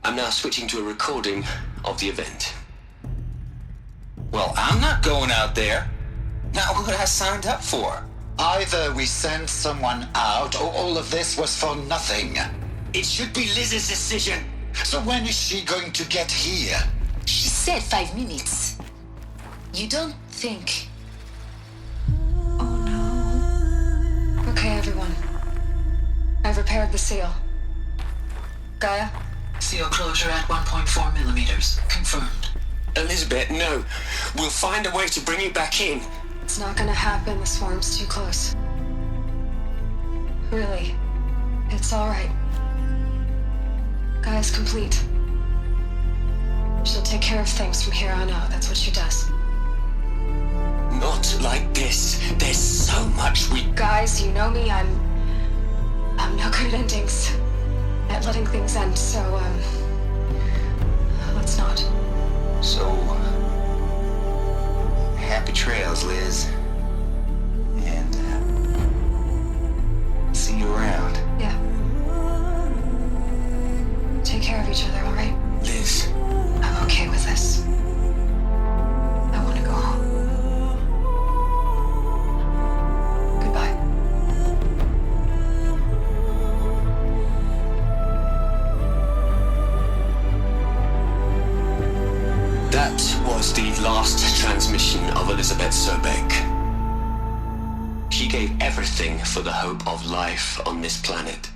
I'm now switching to a recording of the event. Well, I'm not going out there. Not what I signed up for. Either we send someone out, or all of this was for nothing. It should be Liz's decision. So when is she going to get here? She said 5 minutes. You don't think... Okay, everyone. I've repaired the seal. Gaia? Seal closure at 1.4 millimeters. Confirmed. Elizabeth, no. We'll find a way to bring you back in. It's not gonna happen. The swarm's too close. Really. It's alright. Gaia's complete. She'll take care of things from here on out. That's what she does. Not like this. There's so much we... Guys, you know me. I'm I'm not good at endings. At letting things end, so, let's not. So, happy trails, Liz. And, see you around. Yeah. Take care of each other, alright? Liz. I'm okay with this. I want to go home. Goodbye. That was the last transmission of Elizabeth Sobek. She gave everything for the hope of life on this planet.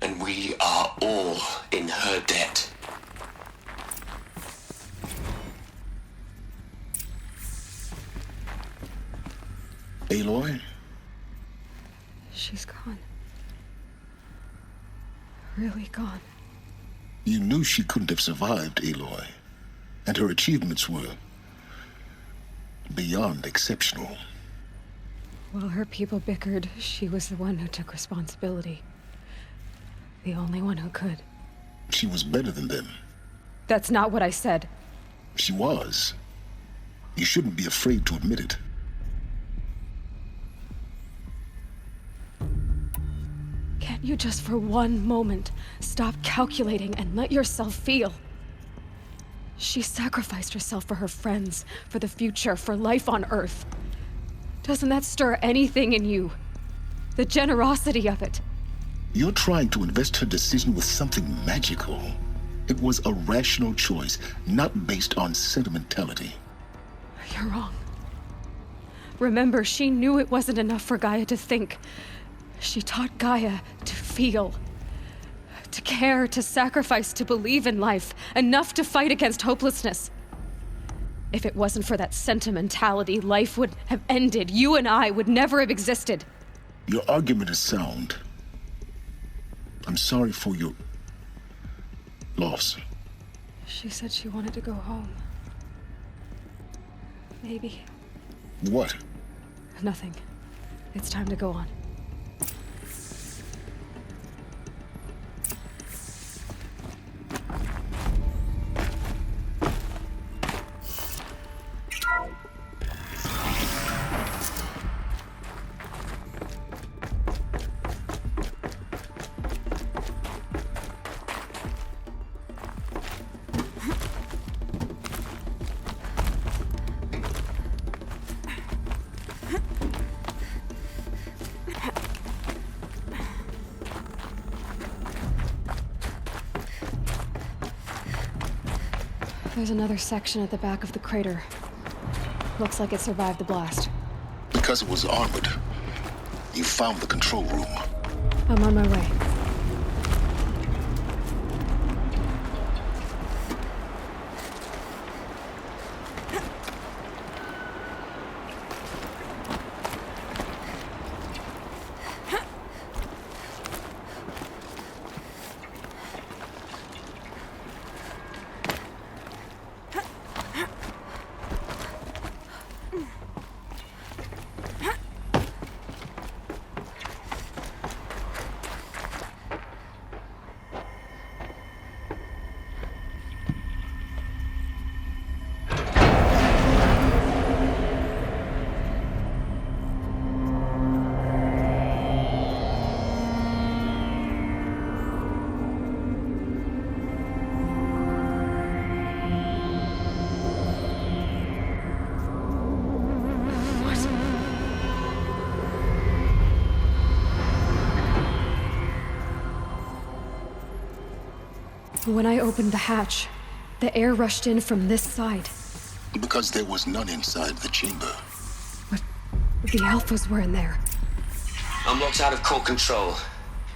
And we are all in her debt. Aloy? She's gone. Really gone. You knew she couldn't have survived, Aloy. And her achievements were beyond exceptional. While her people bickered, she was the one who took responsibility. The only one who could. She was better than them. That's not what I said. She was. You shouldn't be afraid to admit it. Can't you just for one moment stop calculating and let yourself feel? She sacrificed herself for her friends, for the future, for life on Earth. Doesn't that stir anything in you? The generosity of it. You're trying to invest her decision with something magical. It was a rational choice, not based on sentimentality. You're wrong. Remember, she knew it wasn't enough for Gaia to think. She taught Gaia to feel. To care, to sacrifice, to believe in life. Enough to fight against hopelessness. If it wasn't for that sentimentality, life would have ended. You and I would never have existed. Your argument is sound. I'm sorry for your loss. She said she wanted to go home. Maybe. What? Nothing. It's time to go on. There's another section at the back of the crater. Looks like it survived the blast. Because it was armored. You found the control room. I'm on my way. When I opened the hatch, the air rushed in from this side. Because there was none inside the chamber. But the Alphas were in there. I'm locked out of core control.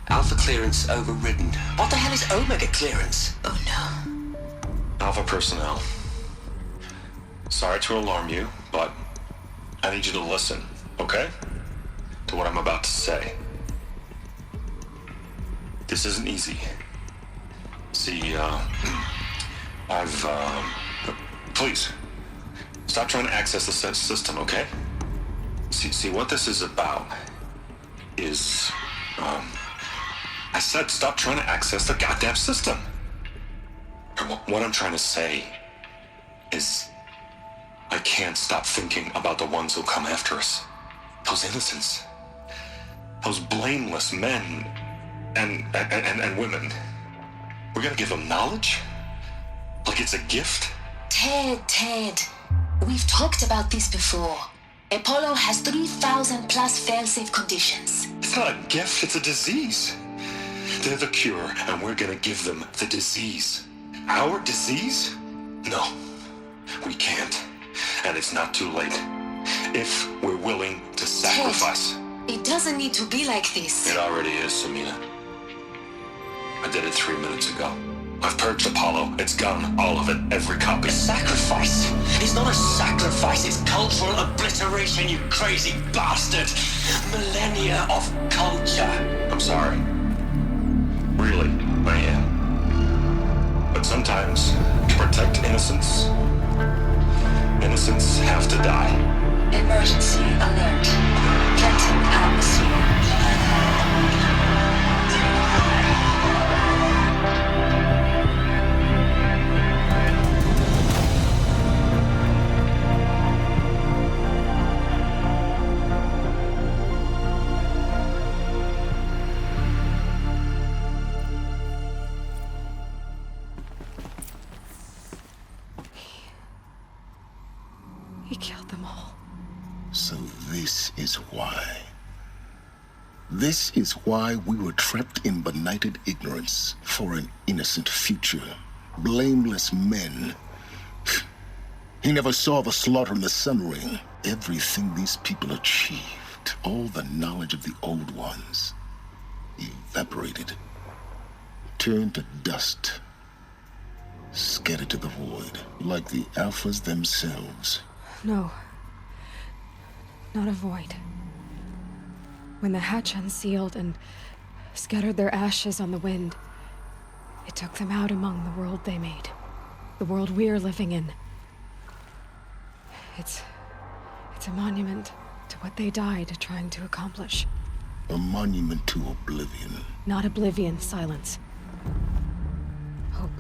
Alpha clearance overridden. What the hell is Omega clearance? Oh no. Alpha personnel. Sorry to alarm you, but I need you to listen, okay? To what I'm about to say. This isn't easy. See, please, stop trying to access the system, okay? See, what this is about is I said stop trying to access the goddamn system. What I'm trying to say is I can't stop thinking about the ones who come after us. Those innocents. Those blameless men and women. We're gonna give them knowledge? Like it's a gift? Ted. We've talked about this before. Apollo has 3,000 plus fail-safe conditions. It's not a gift, it's a disease. They're the cure, and we're gonna give them the disease. Our disease? No, we can't. And it's not too late. If we're willing to sacrifice. Ted, it doesn't need to be like this. It already is, Samina. I did it 3 minutes ago. I've purged Apollo. It's gone. All of it. Every copy. A sacrifice? It's not a sacrifice. It's cultural obliteration, you crazy bastard. Millennia of culture. I'm sorry. Really, I am. But sometimes, to protect innocence, innocents have to die. Emergency alert. Venting atmosphere. He killed them all. So this is why. This is why we were trapped in benighted ignorance for an innocent future. Blameless men. He never saw the slaughter in the Sun Ring. Everything these people achieved, all the knowledge of the old ones, evaporated, turned to dust, scattered to the void, like the Alphas themselves. No. Not a void. When the hatch unsealed and scattered their ashes on the wind, it took them out among the world they made. The world we're living in. It's a monument to what they died trying to accomplish. A monument to oblivion. Not oblivion, silence. Hope.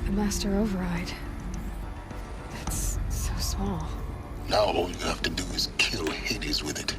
The Master Override. It's so small. Now all you have to do is kill Hades with it.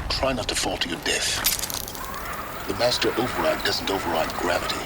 Try not to fall to your death. The Master Override doesn't override gravity.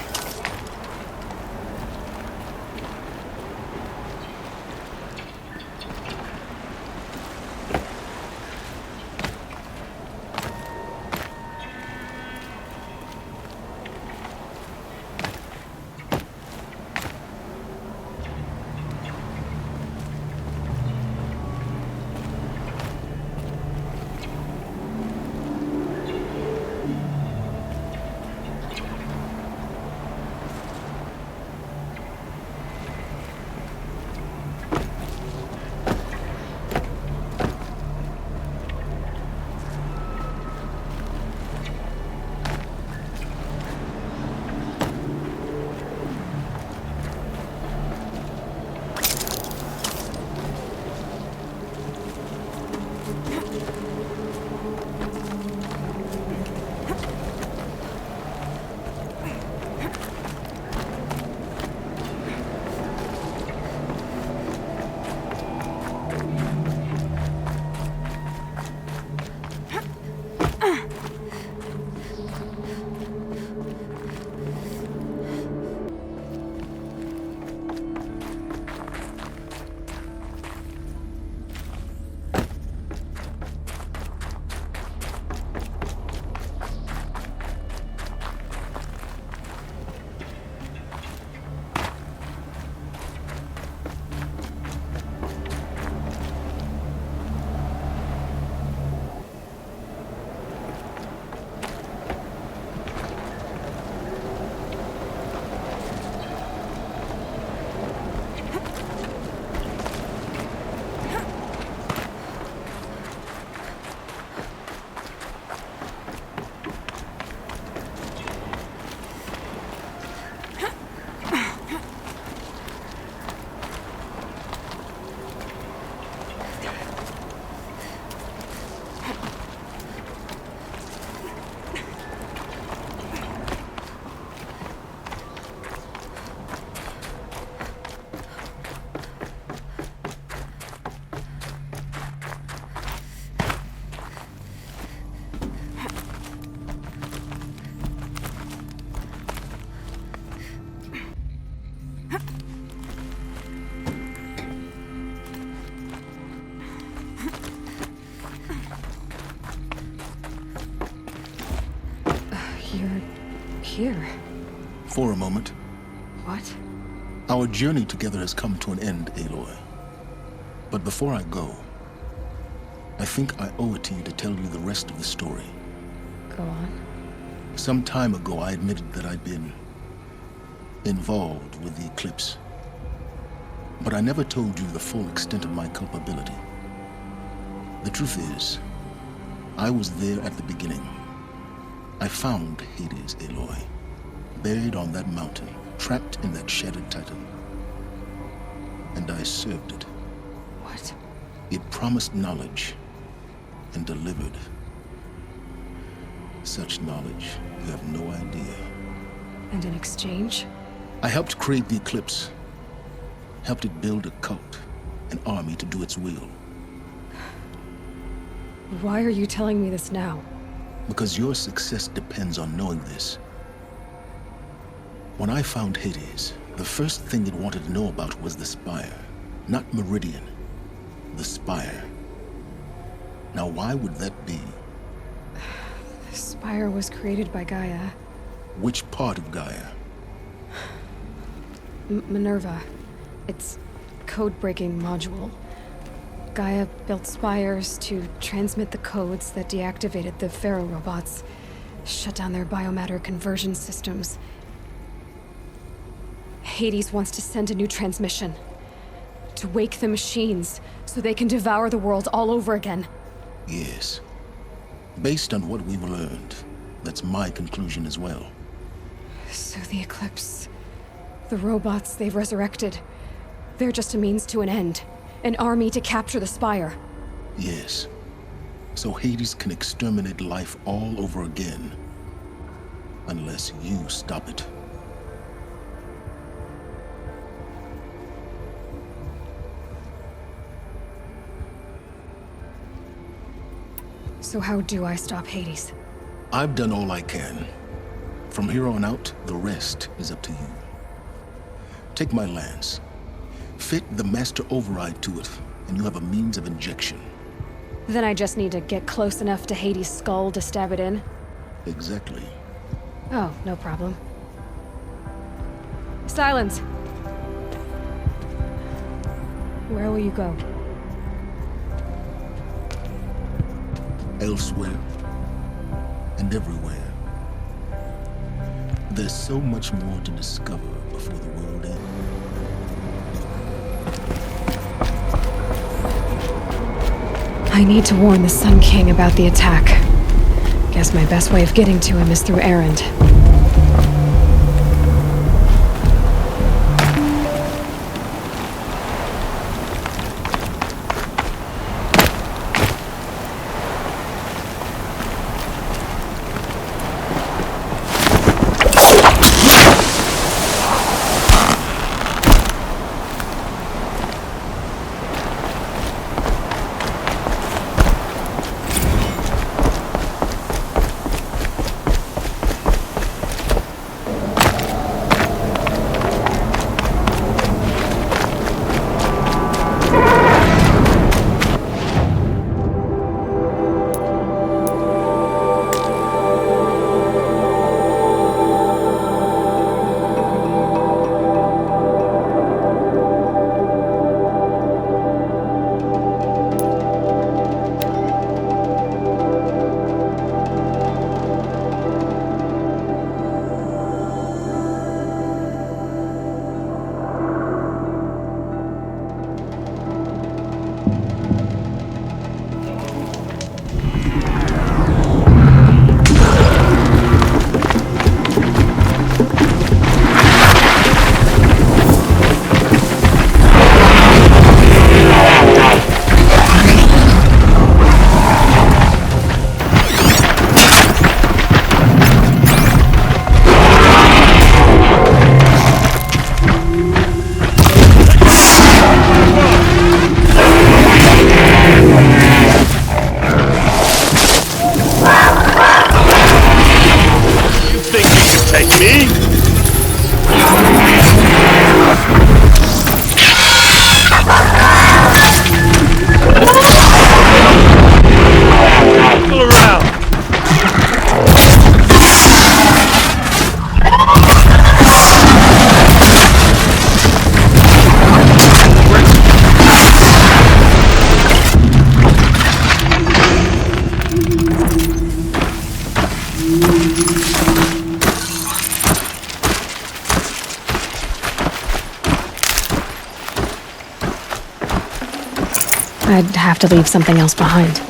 here? For a moment. What? Our journey together has come to an end, Aloy. But before I go, I think I owe it to you to tell you the rest of the story. Go on. Some time ago, I admitted that I'd been involved with the eclipse. But I never told you the full extent of my culpability. The truth is, I was there at the beginning. I found Hades, Aloy, buried on that mountain, trapped in that shattered titan. And I served it. What? It promised knowledge and delivered. Such knowledge, you have no idea. And in exchange? I helped create the eclipse. Helped it build a cult, an army to do its will. Why are you telling me this now? Because your success depends on knowing this. When I found Hades, the first thing it wanted to know about was the Spire. Not Meridian. The Spire. Now, why would that be? The Spire was created by Gaia. Which part of Gaia? Minerva. Its code-breaking module. Gaia built spires to transmit the codes that deactivated the Pharaoh robots, shut down their biomatter conversion systems. Hades wants to send a new transmission. To wake the machines, so they can devour the world all over again. Yes. Based on what we've learned, that's my conclusion as well. So the Eclipse... the robots they've resurrected... they're just a means to an end. An army to capture the Spire. Yes. So Hades can exterminate life all over again. Unless you stop it. So how do I stop Hades? I've done all I can. From here on out, the rest is up to you. Take my lance. Fit the master override to it, and you have a means of injection. Then I just need to get close enough to Hades' skull to stab it in? Exactly. Oh, no problem. Silence! Where will you go? Elsewhere. And everywhere. There's so much more to discover before the world ends. I need to warn the Sun King about the attack. Guess my best way of getting to him is through Erend. I'd have to leave something else behind.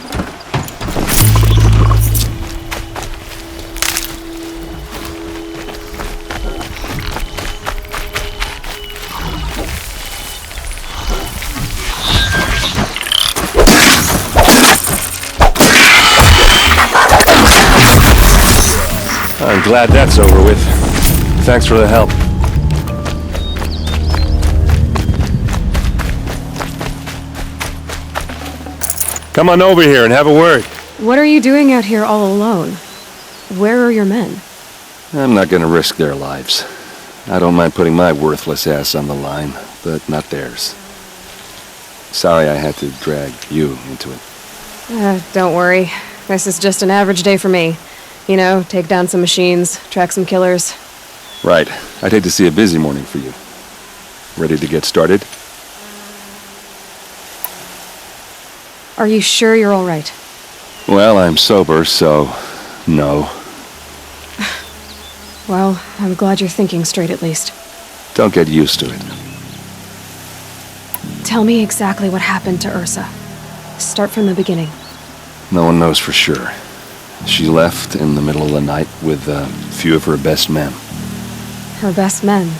I'm glad that's over with. Thanks for the help. Come on over here and have a word. What are you doing out here all alone? Where are your men? I'm not gonna risk their lives. I don't mind putting my worthless ass on the line, but not theirs. Sorry I had to drag you into it. Don't worry. This is just an average day for me. You know, take down some machines, track some killers. Right. I'd hate to see a busy morning for you. Ready to get started? Are you sure you're all right? Well, I'm sober, so no. Well, I'm glad you're thinking straight at least. Don't get used to it. Tell me exactly what happened to Ursa. Start from the beginning. No one knows for sure. She left in the middle of the night with a few of her best men. Her best men?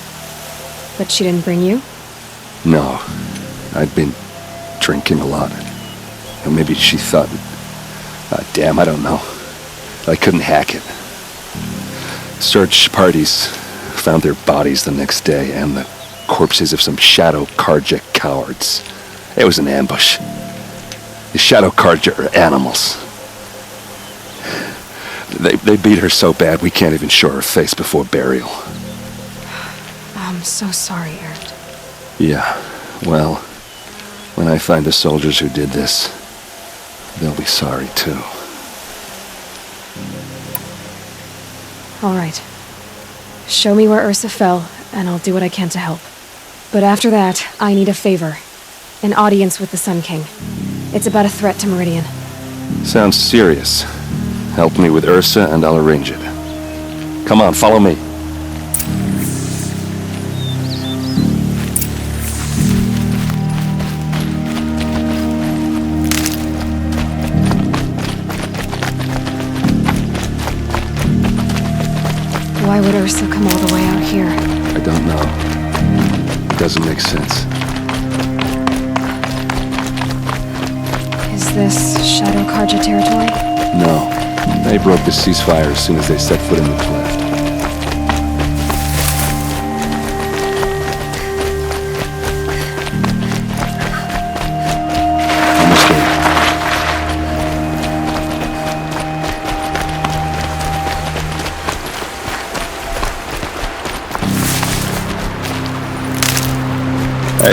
But she didn't bring you? No. I'd been drinking a lot. Or maybe she thought... damn, I don't know. I couldn't hack it. Search parties found their bodies the next day and the corpses of some Shadow Karja cowards. It was an ambush. The Shadow Karja are animals. They beat her so bad we can't even show her face before burial. I'm so sorry, Eric. Yeah, well, when I find the soldiers who did this, they'll be sorry too. All right. Show me where Ursa fell, and I'll do what I can to help. But after that, I need a favor. An audience with the Sun King. It's about a threat to Meridian. Sounds serious. Help me with Ursa and I'll arrange it. Come on, follow me. Why would Ursa come all the way out here? I don't know. It doesn't make sense. Is this Shadow Karja territory? No. They broke the ceasefire as soon as they set foot in the cleft. Almost there.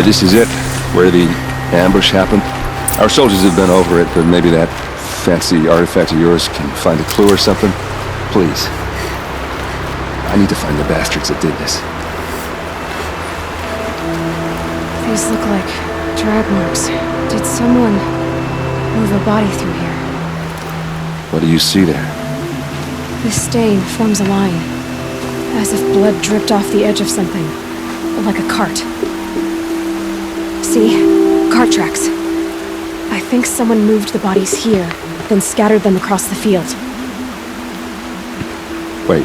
This is it, where the ambush happened. Our soldiers have been over it, but maybe that fancy artifact of yours can find a clue or something? Please. I need to find the bastards that did this. These look like drag marks. Did someone move a body through here? What do you see there? This stain forms a line, as if blood dripped off the edge of something, like a cart. See? Cart tracks. I think someone moved the bodies here, then scattered them across the field. Wait.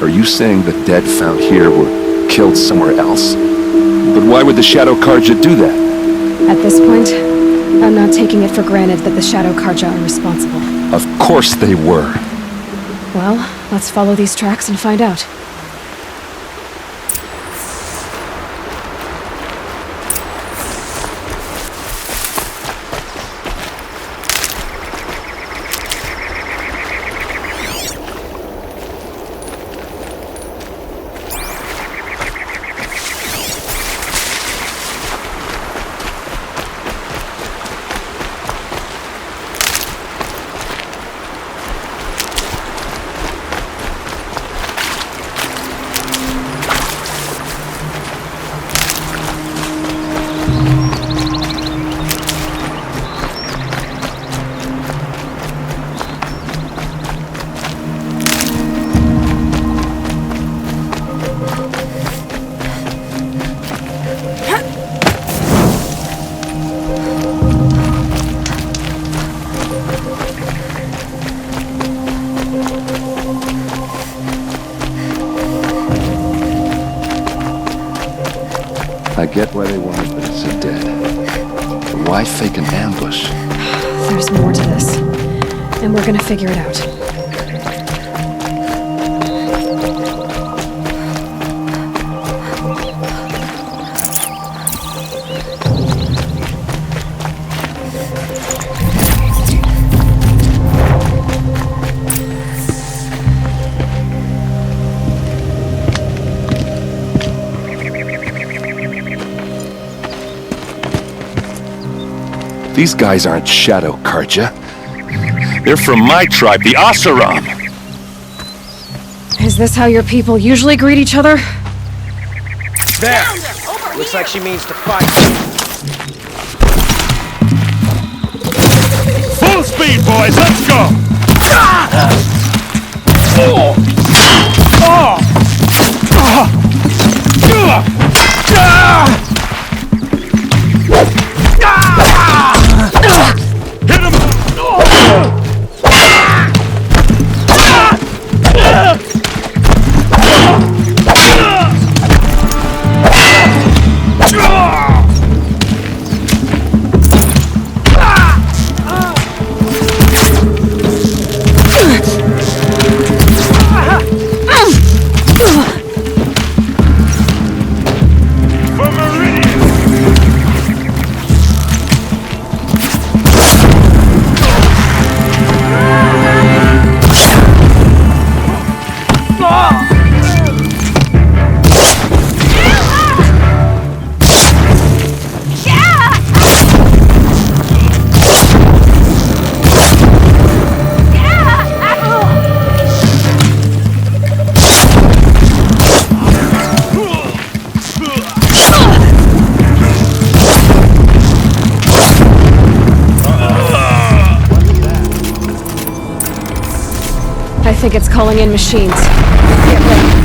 Are you saying the dead found here were killed somewhere else? But why would the Shadow Karja do that? At this point, I'm not taking it for granted that the Shadow Karja are responsible. Of course they were. Well, let's follow these tracks and find out. I get why they wanted Vanessa dead. But why fake an ambush? There's more to this, and we're gonna figure it out. These guys aren't Shadow Karja. They're from my tribe, the Asaram. Is this how your people usually greet each other? There! Looks like she means to fight. Full speed, boys, let's go! Hit him! I think it's calling in machines. Get ready.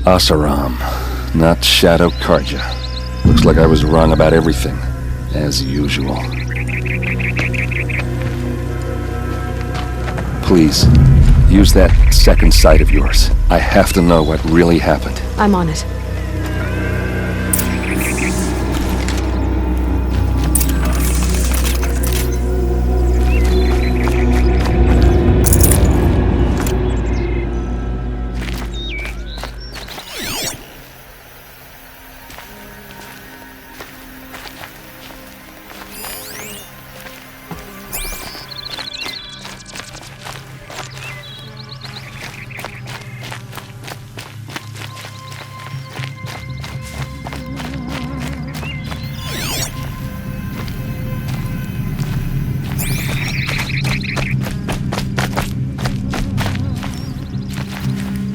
Asaram, not Shadow Karja. Looks like I was wrong about everything, as usual. Please, use that second sight of yours. I have to know what really happened. I'm on it.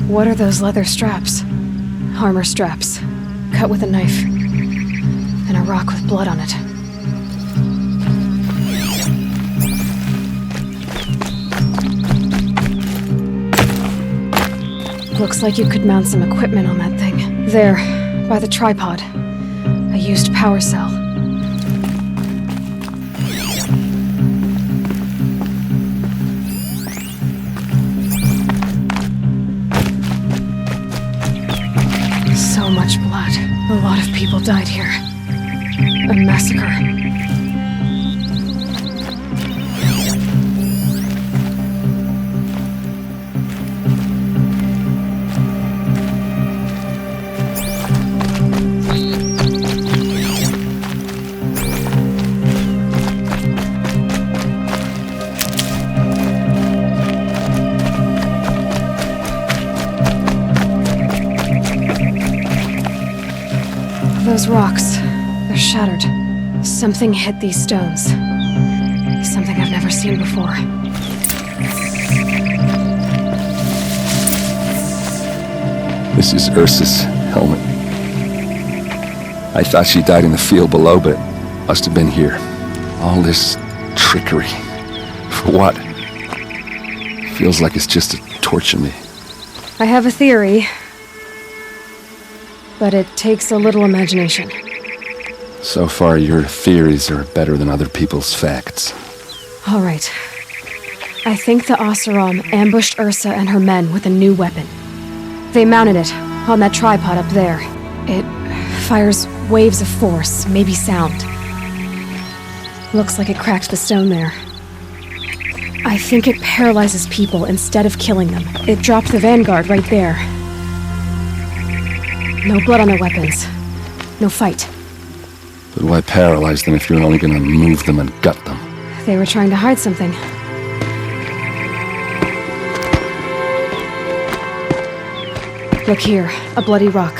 What are those leather straps? Armor straps, cut with a knife, and a rock with blood on it. Looks like you could mount some equipment on that thing. There, by the tripod. A used power cell. So much blood. A lot of people died here. A massacre. Those rocks, they're shattered. Something hit these stones. Something I've never seen before. This is Ursa's helmet. I thought she died in the field below, but it must have been here. All this trickery. For what? Feels like it's just to torture me. I have a theory, but it takes a little imagination. So far, your theories are better than other people's facts. All right. I think the Oseram ambushed Ursa and her men with a new weapon. They mounted it on that tripod up there. It fires waves of force, maybe sound. Looks like it cracked the stone there. I think it paralyzes people instead of killing them. It dropped the vanguard right there. No blood on their weapons. No fight. But why paralyze them if you're only gonna move them and gut them? They were trying to hide something. Look here, a bloody rock.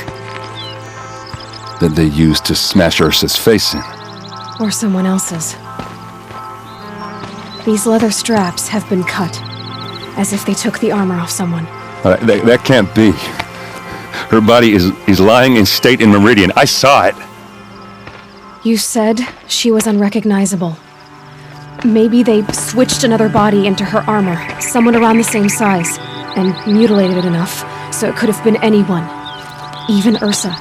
That they used to smash Ursa's face in. Or someone else's. These leather straps have been cut, as if they took the armor off someone. That can't be. Her body is lying in state in Meridian. I saw it. You said she was unrecognizable. Maybe they switched another body into her armor, someone around the same size, and mutilated it enough so it could have been anyone, even Ursa.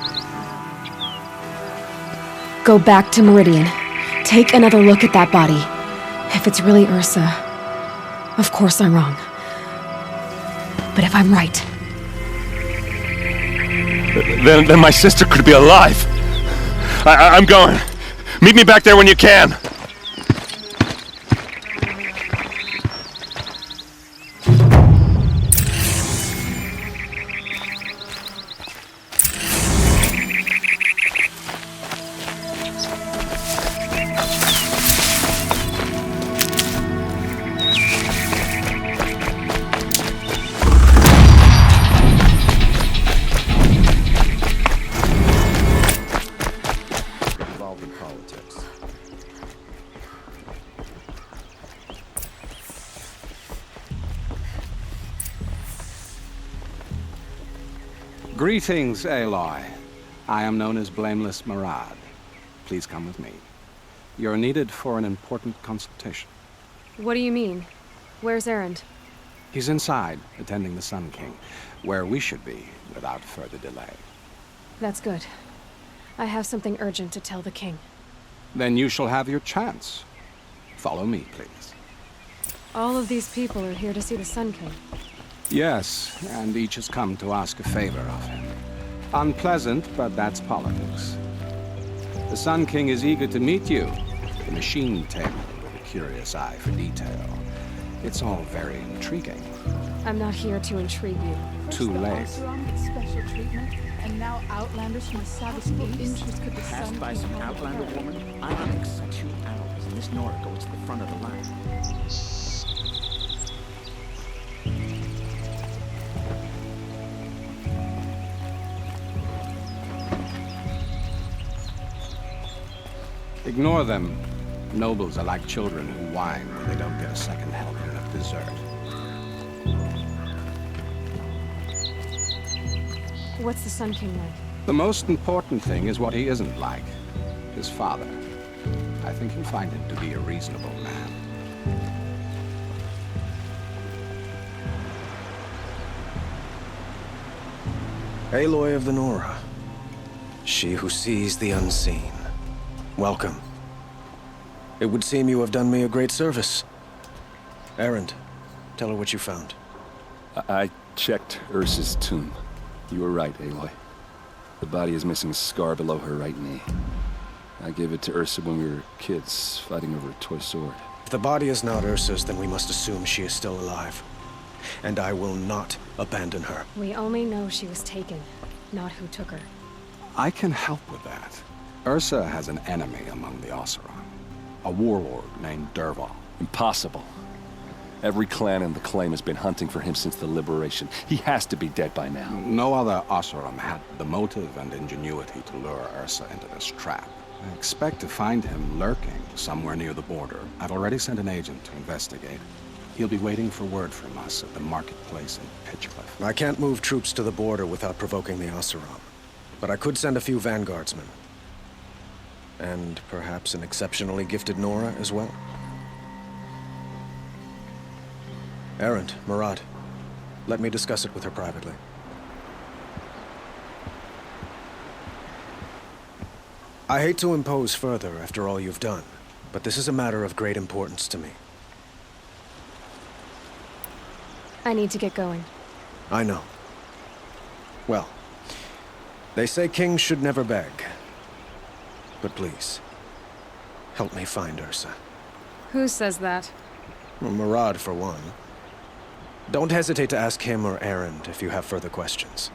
Go back to Meridian. Take another look at that body. If it's really Ursa, of course I'm wrong. But if I'm right... Then my sister could be alive. I'm going. Meet me back there when you can. Greetings, Aloy. I am known as Blameless Marad. Please come with me. You're needed for an important consultation. What do you mean? Where's Erend? He's inside, attending the Sun King. where we should be without further delay. That's good. I have something urgent to tell the king. Then you shall have your chance. Follow me, please. All of these people are here to see the Sun King. Yes, and each has come to ask a favor of him. Unpleasant, but that's politics. The Sun King is eager to meet you, the machine tamer with a curious eye for detail. It's all very intriguing. I'm not here to intrigue you. Too late. Special treatment, and now outlanders from the savage interest could the Passed Sun by King some have outlander her. woman. I annex 2 hours, and Miss Nora goes to the front of the line. Ignore them. Nobles are like children who whine when they don't get a second helping of dessert. What's the Sun King like? The most important thing is what he isn't like. His father. I think you'll find him to be a reasonable man. Aloy of the Nora. She who sees the unseen. Welcome. It would seem you have done me a great service. Erend, tell her what you found. I checked Ursa's tomb. You were right, Aloy. The body is missing a scar below her right knee. I gave it to Ursa when we were kids, fighting over a toy sword. If the body is not Ursa's, then we must assume she is still alive. And I will not abandon her. We only know she was taken, not who took her. I can help with that. Ursa has an enemy among the Oseram. A warlord named Dervahl. Impossible. Every clan in the claim has been hunting for him since the liberation. He has to be dead by now. No other Oseram had the motive and ingenuity to lure Ursa into this trap. I expect to find him lurking somewhere near the border. I've already sent an agent to investigate. He'll be waiting for word from us at the marketplace in Pitchcliff. I can't move troops to the border without provoking the Oseram. But I could send a few vanguardsmen. And perhaps an exceptionally gifted Nora as well. Erend, Murad, let me discuss it with her privately. I hate to impose further after all you've done, but this is a matter of great importance to me. I need to get going. I know. Well, they say kings should never beg. But please, help me find Ursa. Who says that? Well, Murad, for one. Don't hesitate to ask him or Erend if you have further questions.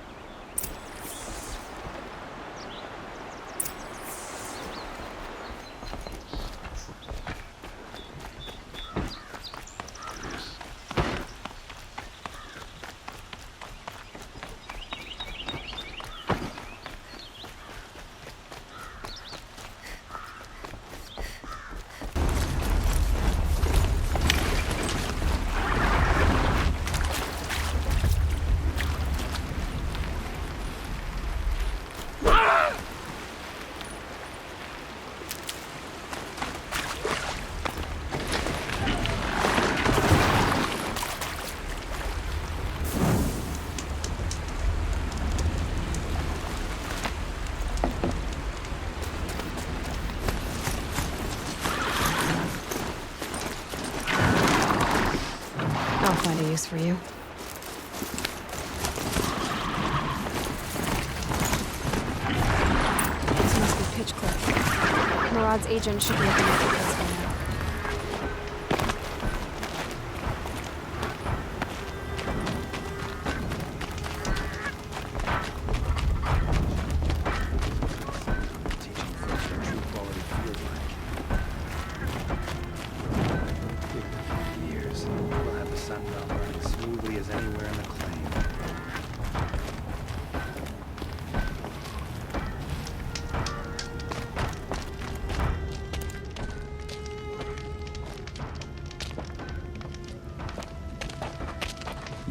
I'll find a use for you. This must be Pitchcliff. Murad's agent should be at the marketplace by now.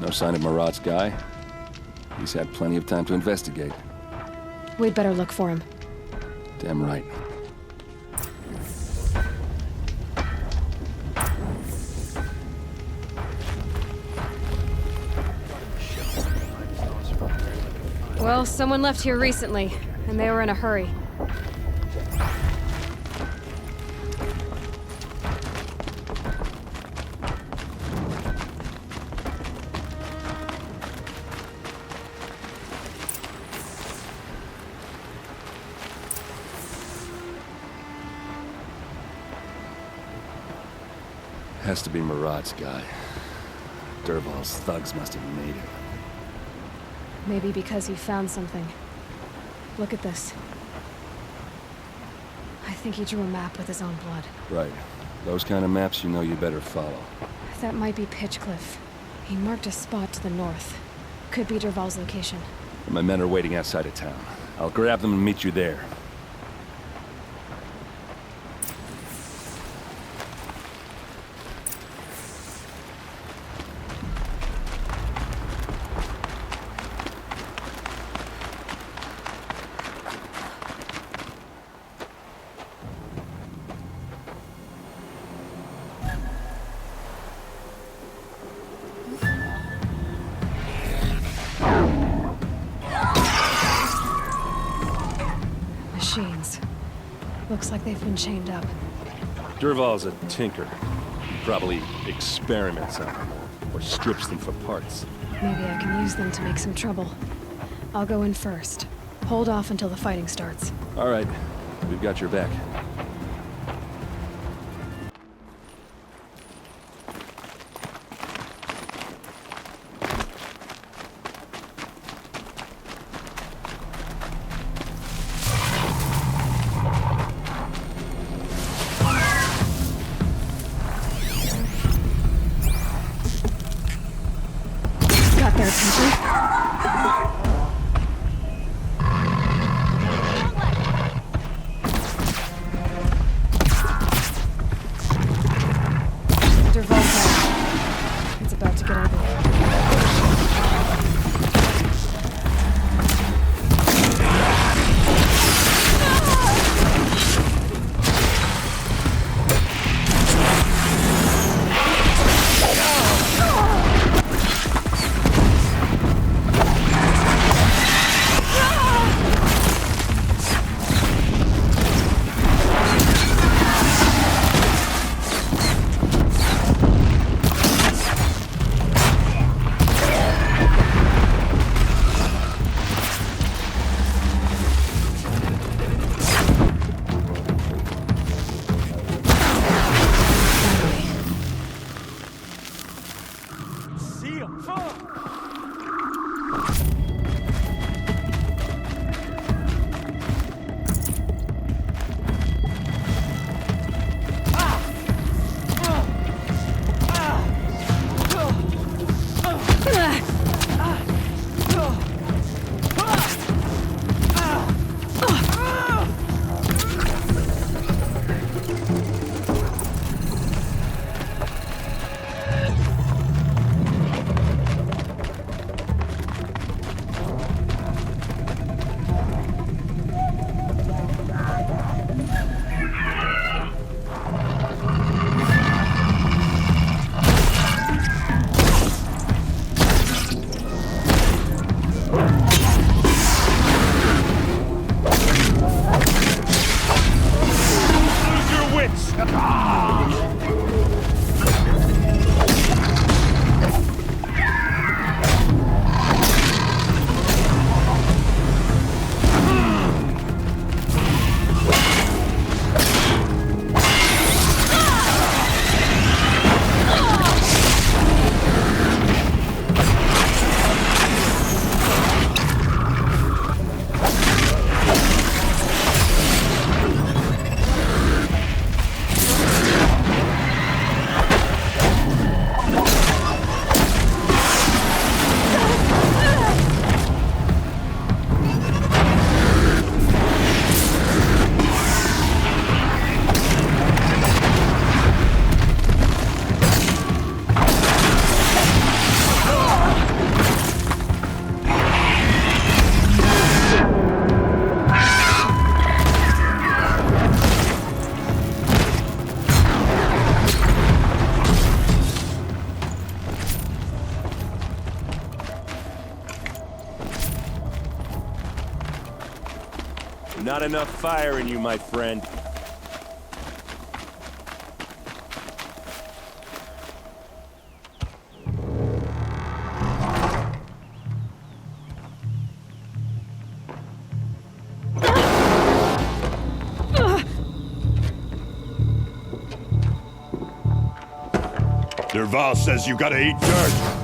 No sign of Murad's guy. He's had plenty of time to investigate. We'd better look for him. Damn right. Well, someone left here recently, and they were in a hurry. Has to be Murad's guy. Dervahl's thugs must have made him. Maybe because he found something. Look at this. I think he drew a map with his own blood. Right. Those kind of maps you know you better follow. That might be Pitchcliff. He marked a spot to the north. Could be Dervahl's location. My men are waiting outside of town. I'll grab them and meet you there. Machines. Looks like they've been chained up. Dervahl's a tinker. He probably experiments on them, or strips them for parts. Maybe I can use them to make some trouble. I'll go in first. Hold off until the fighting starts. All right. We've got your back. Got their attention. Not enough fire in you, my friend. Derval says you gotta eat dirt.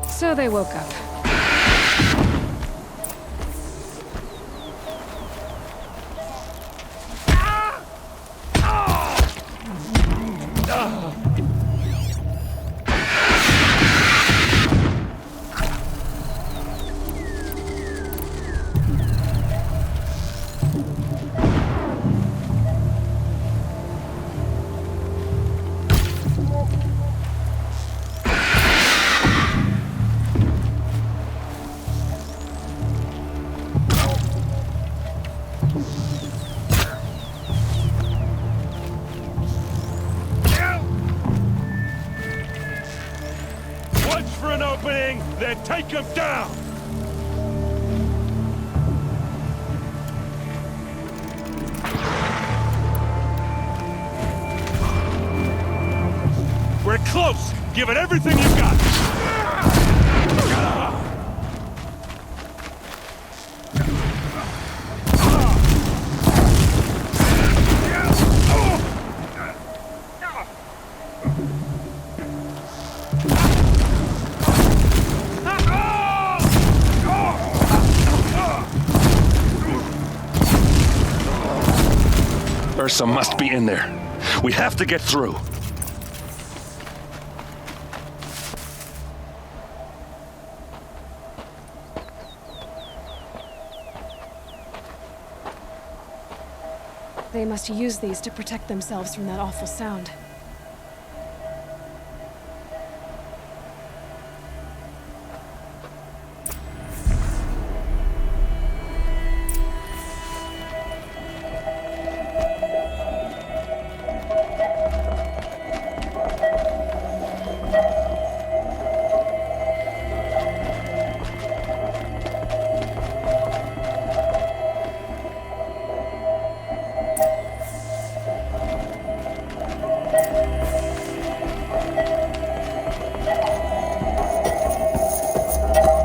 So they woke up. Watch for an opening, then take him down! We're close! Give it everything you've got! Ursa must be in there. We have to get through. They must use these to protect themselves from that awful sound.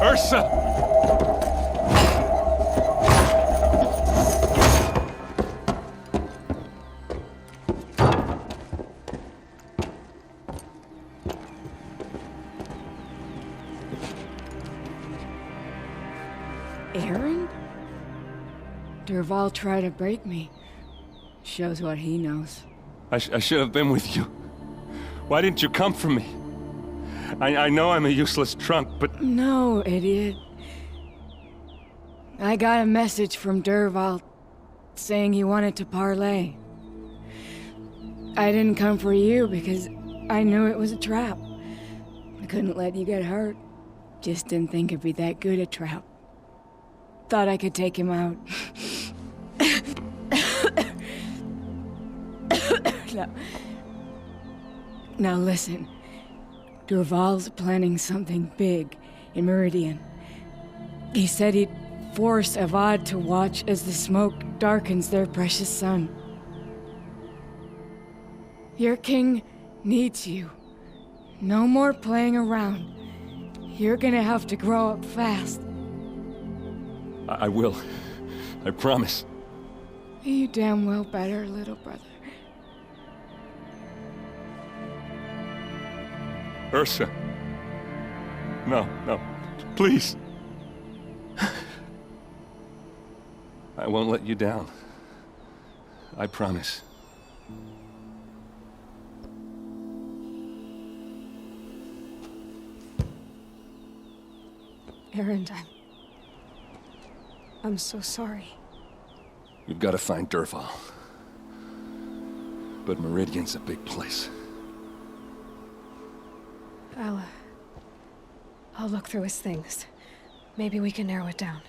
Ursa! Aaron? Derval tried to break me. Shows what he knows. I should have been with you. Why didn't you come for me? I know I'm a useless trunk, but... No, idiot. I got a message from Derval saying he wanted to parlay. I didn't come for you because I knew it was a trap. I couldn't let you get hurt. Just didn't think it'd be that good a trap. Thought I could take him out. Now listen. Derval's planning something big in Meridian. He said he'd force Avad to watch as the smoke darkens their precious sun. Your king needs you. No more playing around. You're gonna have to grow up fast. I will. I promise. You damn well better, little brother. Ursa. No, please. I won't let you down. I promise. Aaron, I'm so sorry. You've got to find Derval. but Meridian's a big place. I'll look through his things. Maybe we can narrow it down.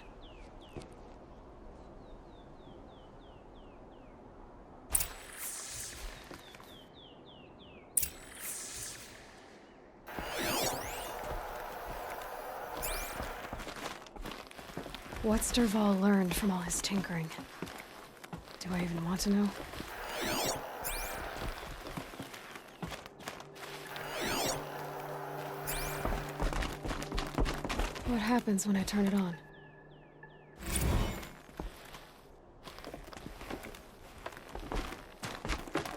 What's Dervahl learned from all his tinkering? Do I even want to know? What happens when I turn it on?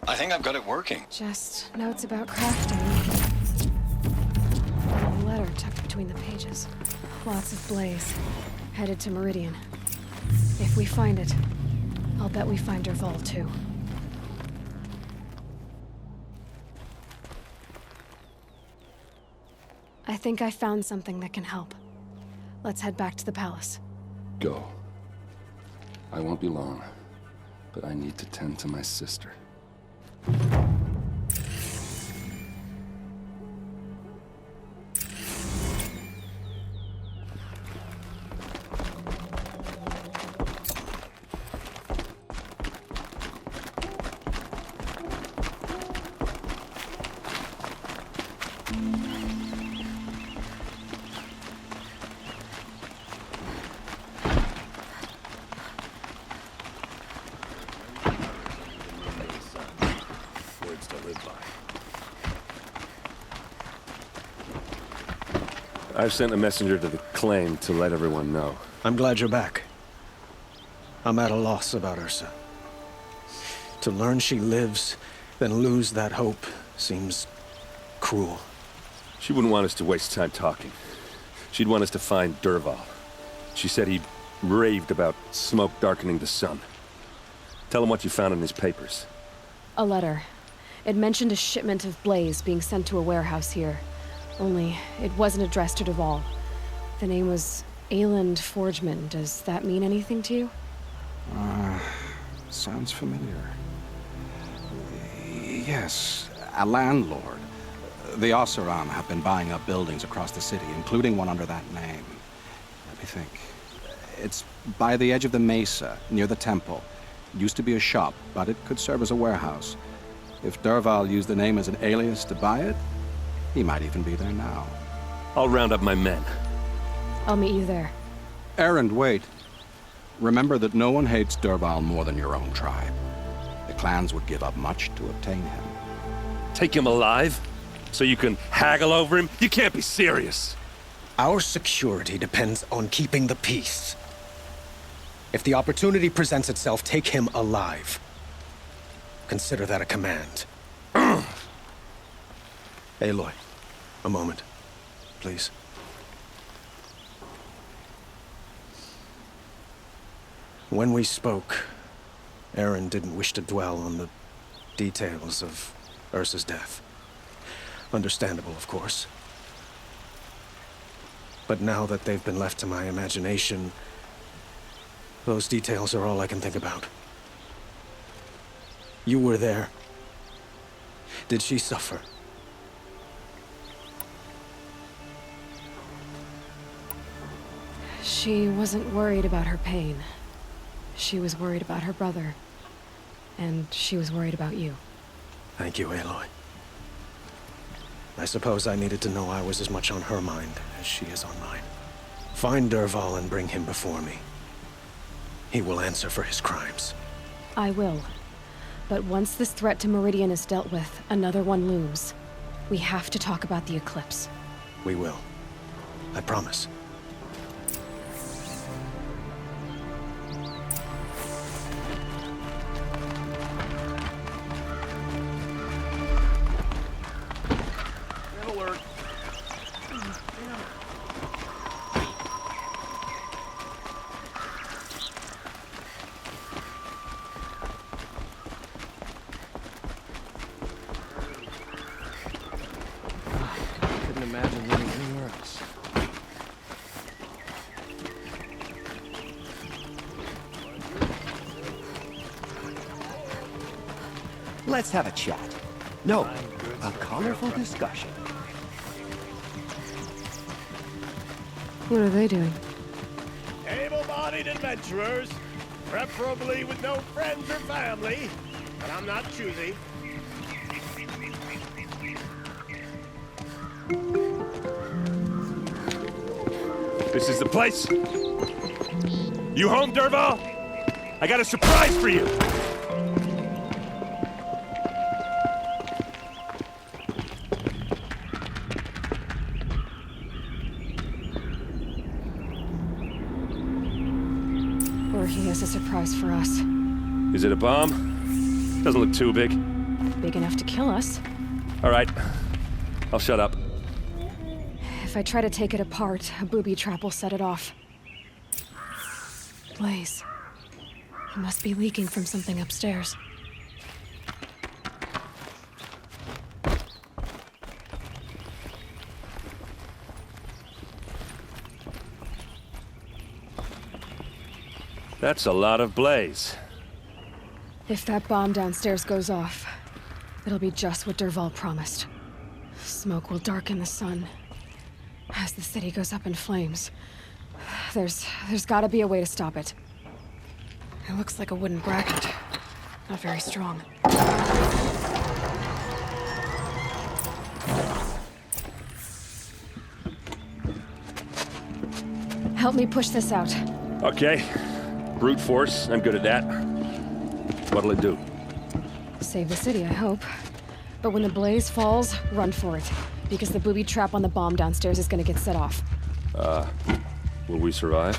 I think I've got it working. Just notes about crafting. A letter tucked between the pages. Lots of blaze. Headed to Meridian. If we find it, I'll bet we find Dervahl too. I think I found something that can help. Let's head back to the palace. Go. I won't be long, but I need to tend to my sister. I've sent a messenger to the claim to let everyone know. I'm glad you're back. I'm at a loss about Ursa. To learn she lives, then lose that hope, seems cruel. She wouldn't want us to waste time talking. She'd want us to find Dervahl. She said he raved about smoke darkening the sun. Tell him what you found in his papers. A letter. It mentioned a shipment of blaze being sent to a warehouse here. Only, it wasn't addressed to Dervahl. The name was Ayland Forgeman. Does that mean anything to you? Sounds familiar. Yes, a landlord. The Oseram have been buying up buildings across the city, including one under that name. Let me think. It's by the edge of the mesa, near the temple. Used to be a shop, but it could serve as a warehouse. If Dervahl used the name as an alias to buy it, he might even be there now. I'll round up my men. I'll meet you there. Erend, wait. Remember that no one hates Dervahl more than your own tribe. The clans would give up much to obtain him. Take him alive? So you can haggle over him? You can't be serious. Our security depends on keeping the peace. If the opportunity presents itself, take him alive. Consider that a command. Aloy, a moment, please. When we spoke, Erend didn't wish to dwell on the details of Ursa's death. Understandable, of course. But now that they've been left to my imagination, those details are all I can think about. You were there. Did she suffer? She wasn't worried about her pain. She was worried about her brother. And she was worried about you. Thank you, Aloy. I suppose I needed to know I was as much on her mind as she is on mine. Find Dervahl and bring him before me. He will answer for his crimes. I will. But once this threat to Meridian is dealt with, another one looms. We have to talk about the eclipse. We will. I promise. Imagine living anywhere else. Let's have a chat. No, a colorful discussion. What are they doing? Able-bodied adventurers, preferably with no friends or family, but I'm not choosy. This is the place. You home, Derval? I got a surprise for you. Or he has a surprise for us. Is it a bomb? Doesn't look too big. Big enough to kill us. All right. I'll shut up. If I try to take it apart, a booby trap will set it off. Blaze. He must be leaking from something upstairs. That's a lot of blaze. If that bomb downstairs goes off, it'll be just what Derval promised. Smoke will darken the sun. As the city goes up in flames, there's gotta be a way to stop it. It looks like a wooden bracket. Not very strong. Help me push this out. Okay. Brute force, I'm good at that. What'll it do? Save the city, I hope. But when the blaze falls, run for it. Because the booby trap on the bomb downstairs is gonna get set off. Will we survive?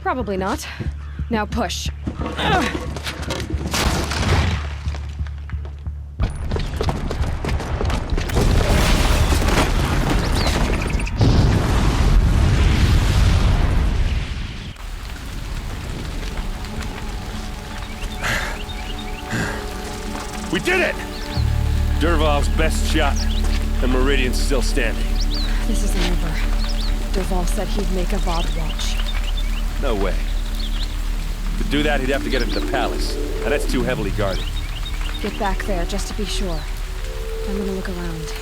Probably not. Now push. We did it! Derval's best shot, and Meridian's still standing. This isn't over. Derval said he'd make a VOD watch. No way. To do that, he'd have to get into the palace, and that's too heavily guarded. Get back there, just to be sure. I'm gonna look around.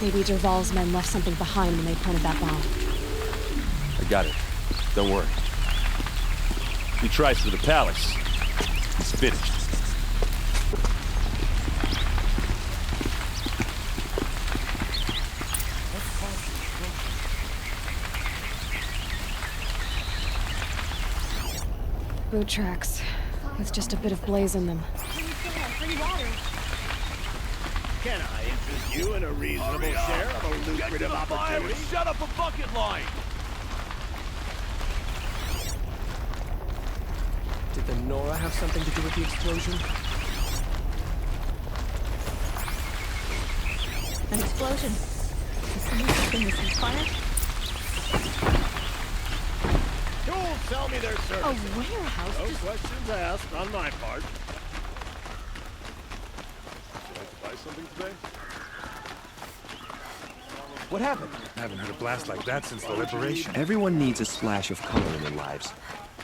Maybe Derval's men left something behind when they planted that bomb. I got it. Don't worry. If he tries for the palace, he's finished. Boot tracks, with just a bit of blaze in them. Can I interest you in a reasonable share of a lucrative opportunity? Shut up a bucket line! Did the Nora have something to do with the explosion? An explosion. Is someone keeping this inspired? Tools sell me their services. A warehouse? No questions asked on my part. Would you like to buy something today? What happened? I haven't heard a blast like that since the liberation. Everyone needs a splash of color in their lives.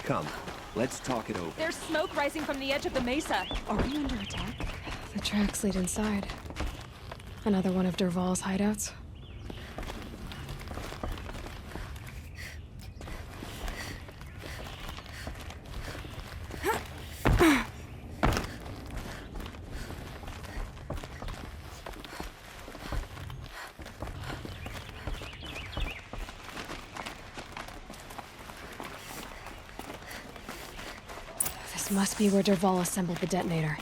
Come, let's talk it over. There's smoke rising from the edge of the mesa. Are we under attack? The tracks lead inside. Another one of Derval's hideouts. This must be where Derval assembled the detonator.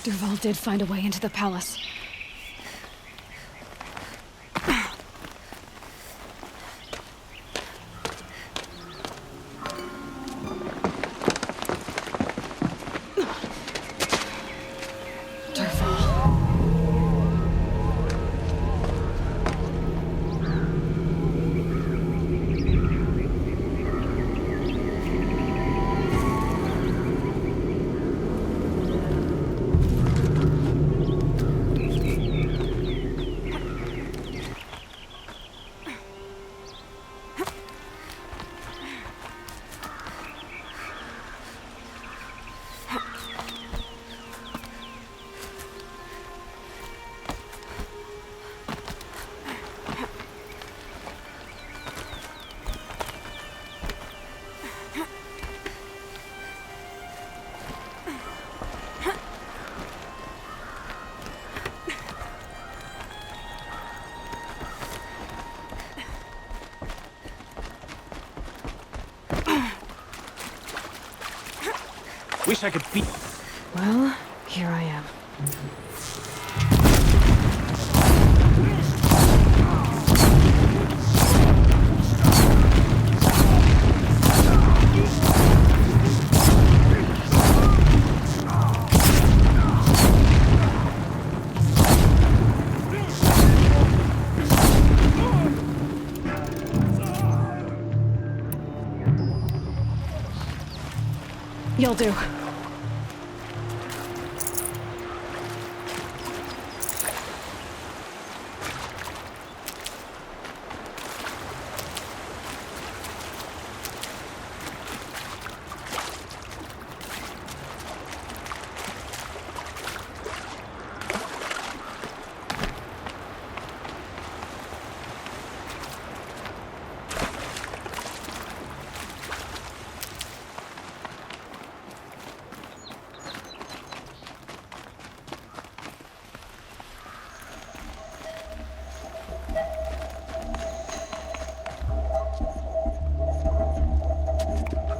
Derval did find a way into the palace. wish I could be... Well, here I am. You'll do.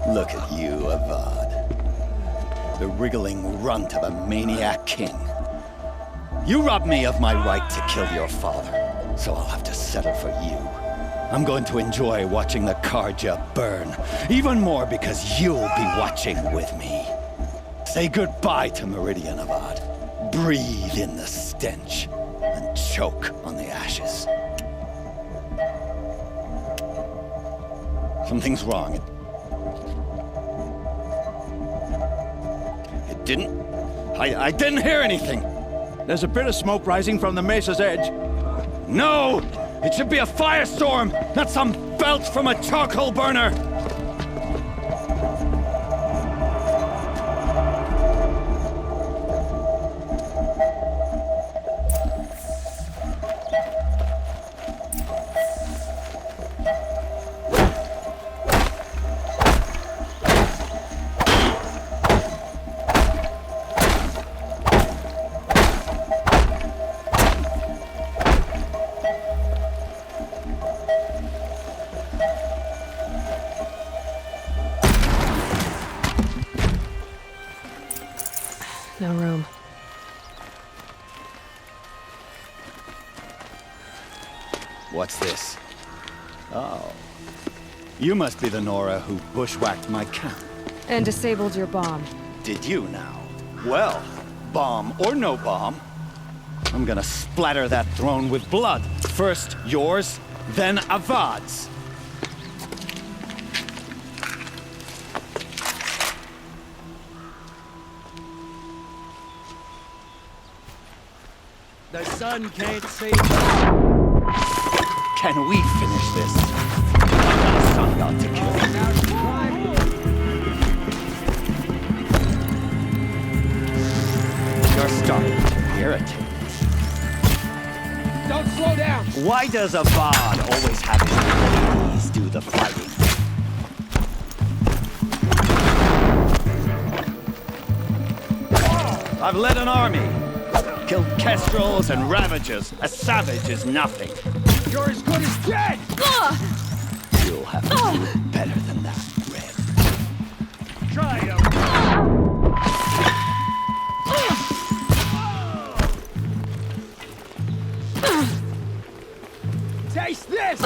Look at you, Avad. The wriggling runt of a maniac king. You robbed me of my right to kill your father, so I'll have to settle for you. I'm going to enjoy watching the Karja burn, even more because you'll be watching with me. Say goodbye to Meridian, Avad. Breathe in the stench, and choke on the ashes. Something's wrong. It didn't... I didn't hear anything. There's a bit of smoke rising from the mesa's edge. No! It should be a firestorm, not some belch from a charcoal burner! No room. What's this? Oh. You must be the Nora who bushwhacked my camp. And disabled your bomb. Did you now? Well, bomb or no bomb, I'm gonna splatter that throne with blood. First yours, then Avad's. The sun can't save... Can we finish this? I've got a son god to kill. You're starting to irritate me. Don't slow down! Why does Avad always have his ladies do the fighting? I've led an army. Killed kestrels and ravagers. A savage is nothing. You're as good as dead! You'll have to do it better than that, Red. Try it! Taste this!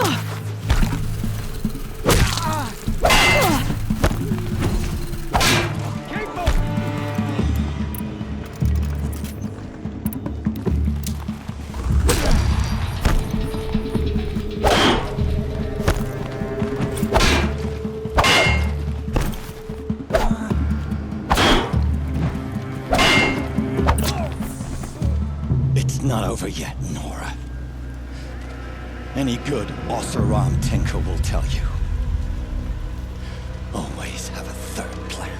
Not over yet, Nora. Any good Oseram tinker will tell you. Always have a third plan.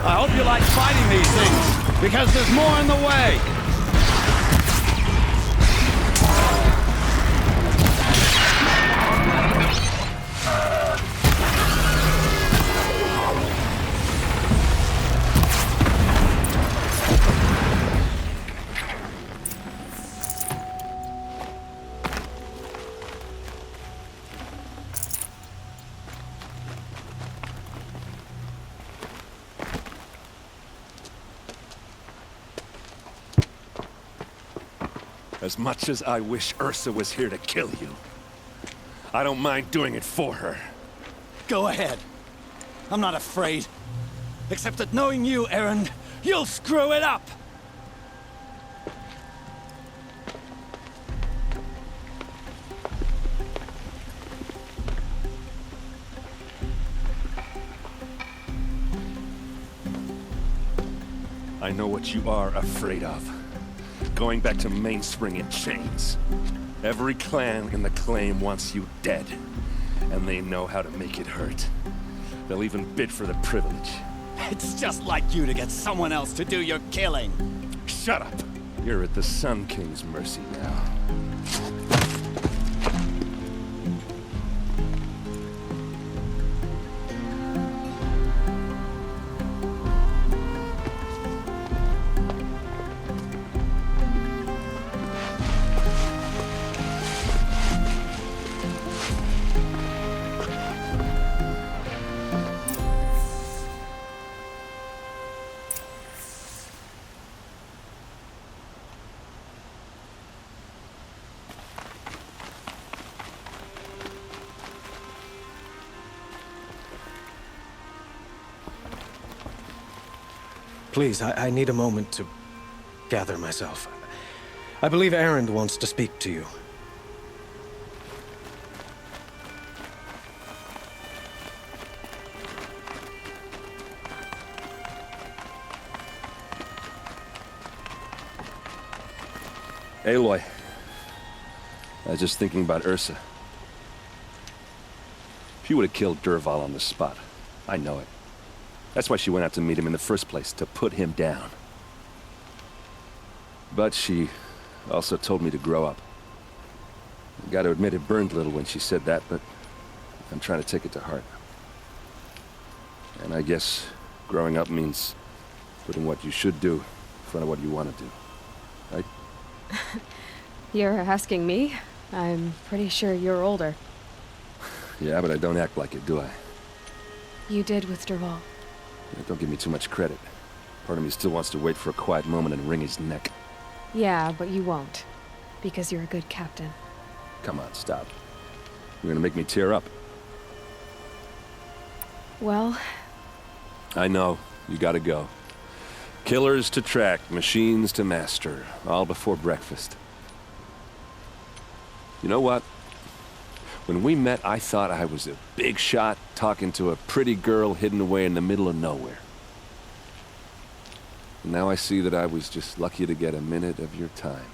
I hope you like fighting these things, because there's more in the way. As much as I wish Ursa was here to kill you, I don't mind doing it for her. Go ahead. I'm not afraid. Except that knowing you, Erend, you'll screw it up! I know what you are afraid of. Going back to Mainspring in chains. Every clan in the claim wants you dead. And they know how to make it hurt. They'll even bid for the privilege. It's just like you to get someone else to do your killing. Shut up! You're at the Sun King's mercy now. Please, I need a moment to gather myself. I believe Erend wants to speak to you. Aloy. I was just thinking about Ursa. She would have killed Dervahl on the spot. I know it. That's why she went out to meet him in the first place, to put him down. But she also told me to grow up. I gotta admit it burned a little when she said that, but I'm trying to take it to heart. And I guess growing up means putting what you should do in front of what you want to do. Right? You're asking me? I'm pretty sure you're older. Yeah, but I don't act like it, do I? You did with Dervahl. Don't give me too much credit. Part of me still wants to wait for a quiet moment and wring his neck. Yeah, but you won't. Because you're a good captain. Come on, stop. You're gonna make me tear up. Well... I know. You gotta go. Killers to track, machines to master. All before breakfast. You know what? When we met, I thought I was a big shot talking to a pretty girl hidden away in the middle of nowhere. And now I see that I was just lucky to get a minute of your time.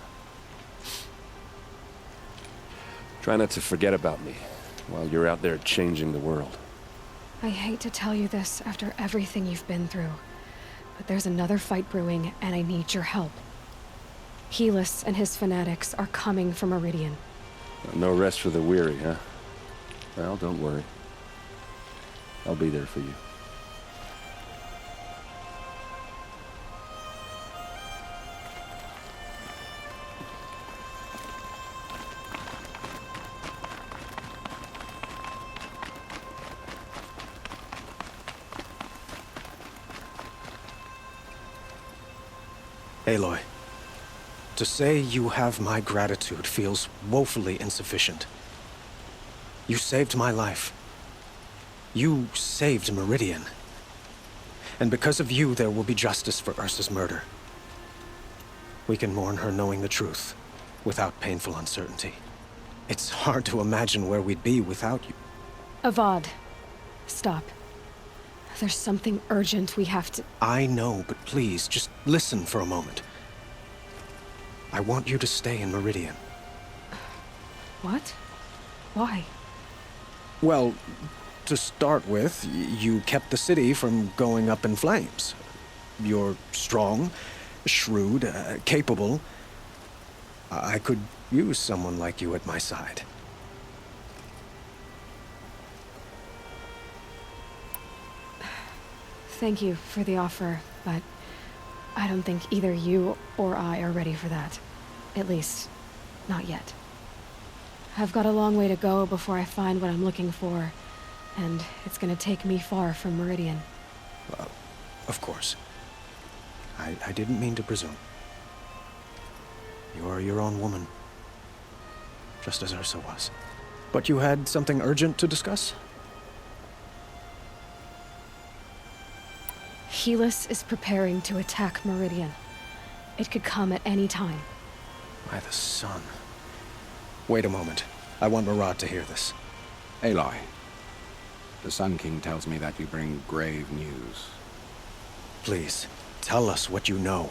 Try not to forget about me while you're out there changing the world. I hate to tell you this after everything you've been through, but there's another fight brewing and I need your help. Helis and his fanatics are coming for Meridian. No rest for the weary, huh? Well, don't worry. I'll be there for you. Aloy, to say you have my gratitude feels woefully insufficient. You saved my life. You saved Meridian. And because of you, there will be justice for Ursa's murder. We can mourn her knowing the truth, without painful uncertainty. It's hard to imagine where we'd be without you. Avad, stop. There's something urgent we have to... I know, but please, just listen for a moment. I want you to stay in Meridian. What? Why? Well, to start with, you kept the city from going up in flames. You're strong, shrewd, capable. I could use someone like you at my side. Thank you for the offer, but I don't think either you or I are ready for that. At least, not yet. I've got a long way to go before I find what I'm looking for, and it's gonna take me far from Meridian. Well, of course. I didn't mean to presume. You're your own woman. Just as Ursa was. But you had something urgent to discuss? Helis is preparing to attack Meridian. It could come at any time. By the sun. Wait a moment. I want Murad to hear this. Aloy, the Sun King tells me that you bring grave news. Please, tell us what you know.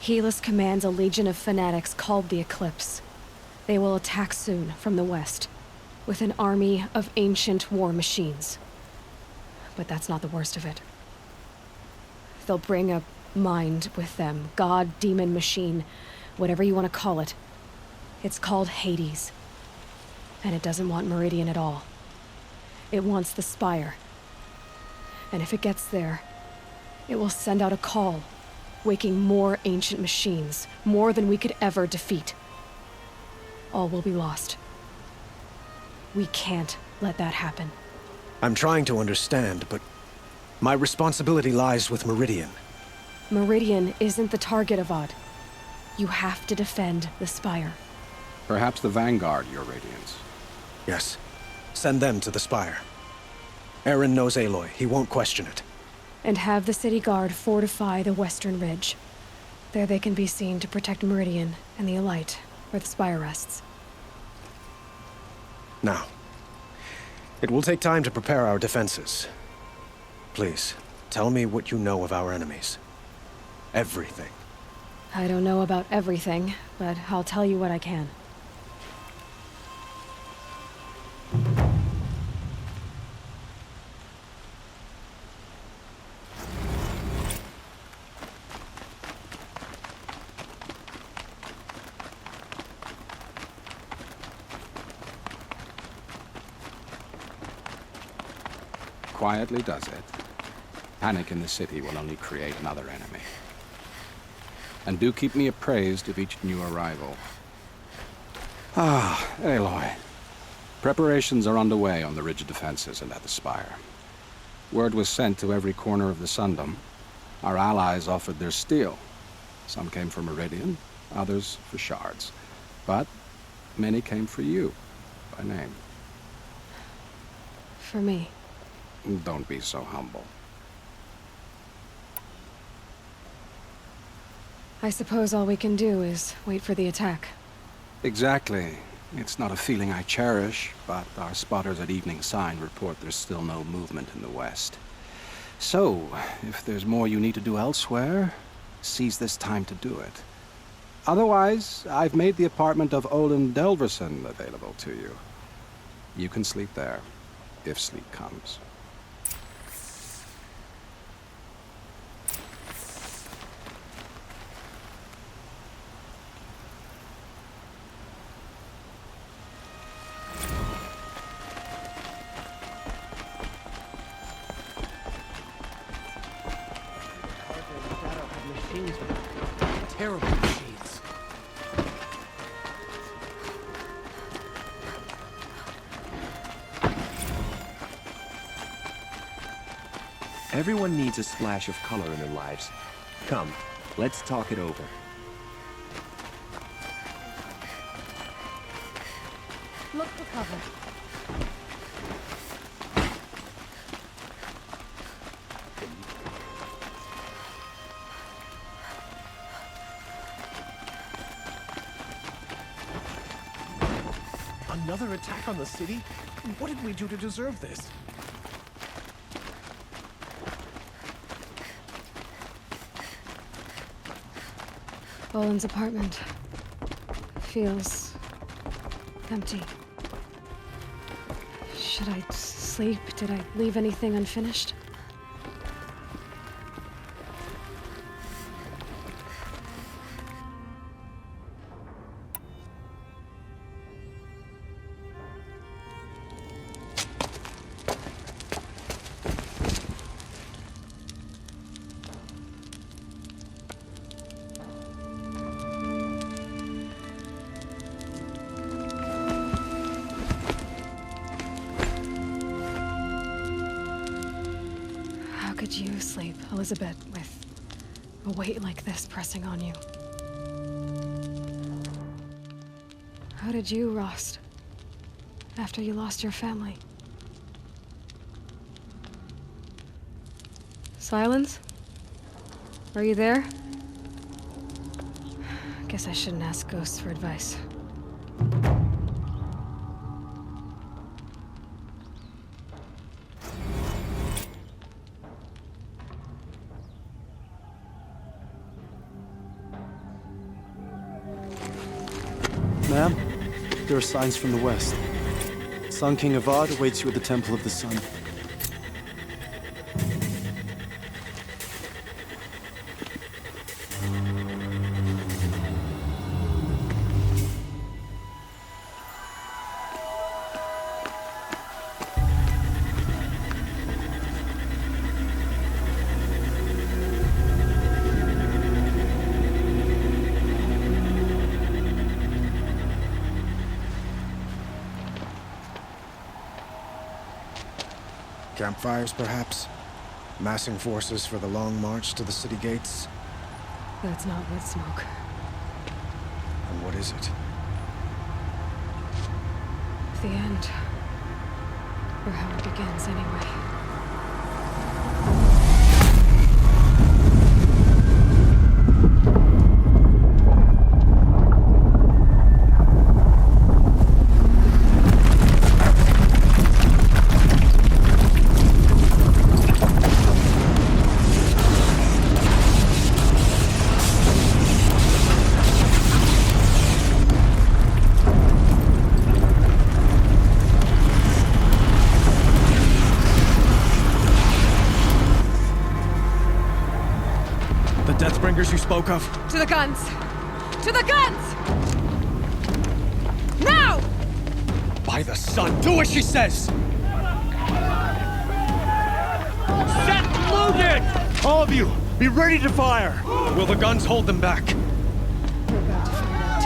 Helis commands a legion of fanatics called the Eclipse. They will attack soon from the west, with an army of ancient war machines. But that's not the worst of it. They'll bring a mind with them, god, demon, machine, whatever you want to call it. It's called Hades. And it doesn't want Meridian at all. It wants the Spire. And if it gets there, it will send out a call, waking more ancient machines, more than we could ever defeat. All will be lost. We can't let that happen. I'm trying to understand, but my responsibility lies with Meridian. Meridian isn't the target, Avad. You have to defend the Spire. Perhaps the Vanguard, Your Radiance. Yes. Send them to the Spire. Aaron knows Aloy. He won't question it. And have the City Guard fortify the Western Ridge. There they can be seen to protect Meridian and the Elite, where the Spire rests. Now, it will take time to prepare our defenses. Please, tell me what you know of our enemies. Everything. I don't know about everything, but I'll tell you what I can. Quietly does it. Panic in the city will only create another enemy. And do keep me appraised of each new arrival. Ah, Aloy. Preparations are underway on the ridge defenses and at the Spire. Word was sent to every corner of the Sundom. Our allies offered their steel. Some came for Meridian, others for shards. But many came for you, by name. For me. Don't be so humble. I suppose all we can do is wait for the attack. Exactly. It's not a feeling I cherish, but our spotters at Evening Sign report there's still no movement in the west. So, if there's more you need to do elsewhere, seize this time to do it. Otherwise, I've made the apartment of Olin Delverson available to you. You can sleep there, if sleep comes. Terrible machines. Everyone needs a splash of color in their lives. Come, let's talk it over. Look for cover. Another attack on the city? What did we do to deserve this? Olin's apartment feels empty. Should I sleep? Did I leave anything unfinished? How could you sleep, Elizabeth, with a weight like this pressing on you? How did you rust? After you lost your family? Silence? Are you there? Guess I shouldn't ask ghosts for advice. Ma'am, there are signs from the west. Sun King Avad awaits you at the Temple of the Sun. Campfires, perhaps? Massing forces for the long march to the city gates? That's not wood smoke. And what is it? The end. Or how it begins, anyway. Deathbringers you spoke of? To the guns! To the guns! Now! By the sun, do what she says! Set loaded! All of you, be ready to fire! Will the guns hold them back? We're about to find out.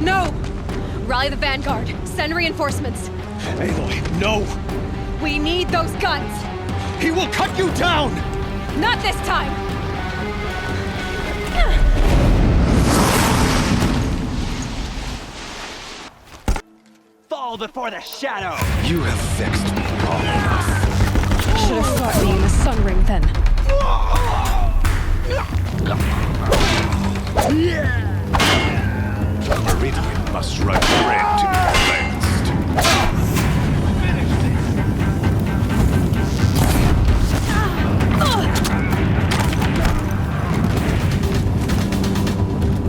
No! Rally the vanguard. Send reinforcements. Aloy, no! We need those guns! He will cut you down! Not this time! Fall before the shadow! You have vexed me long enough. Should have fought me in the sun ring then. The Meridian must run red to be cleansed.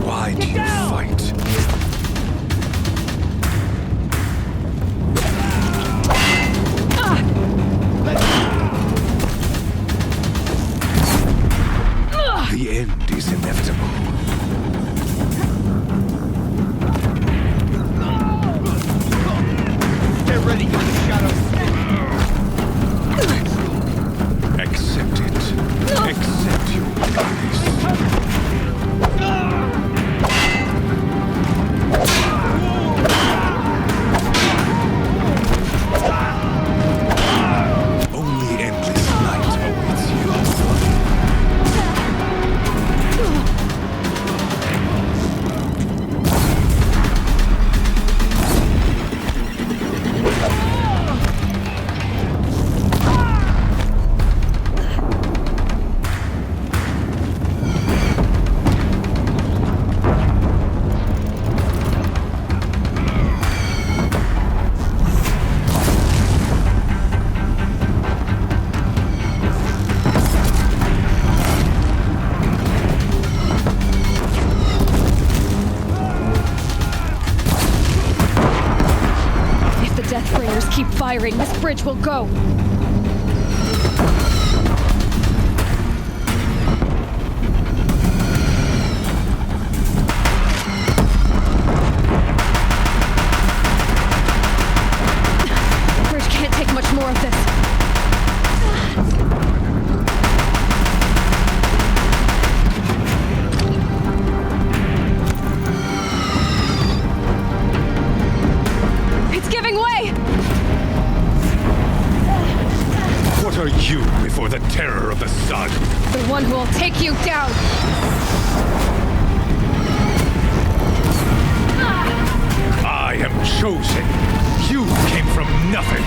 Why do you fight? The end is inevitable. Get ready for the shadow. Accept it. Accept your weakness. Only endless night awaits you. If the Deathbringers keep firing, this bridge will go. The bridge can't take much more of this. terror of the sun. The one who will take you down! I am chosen. You came from nothing.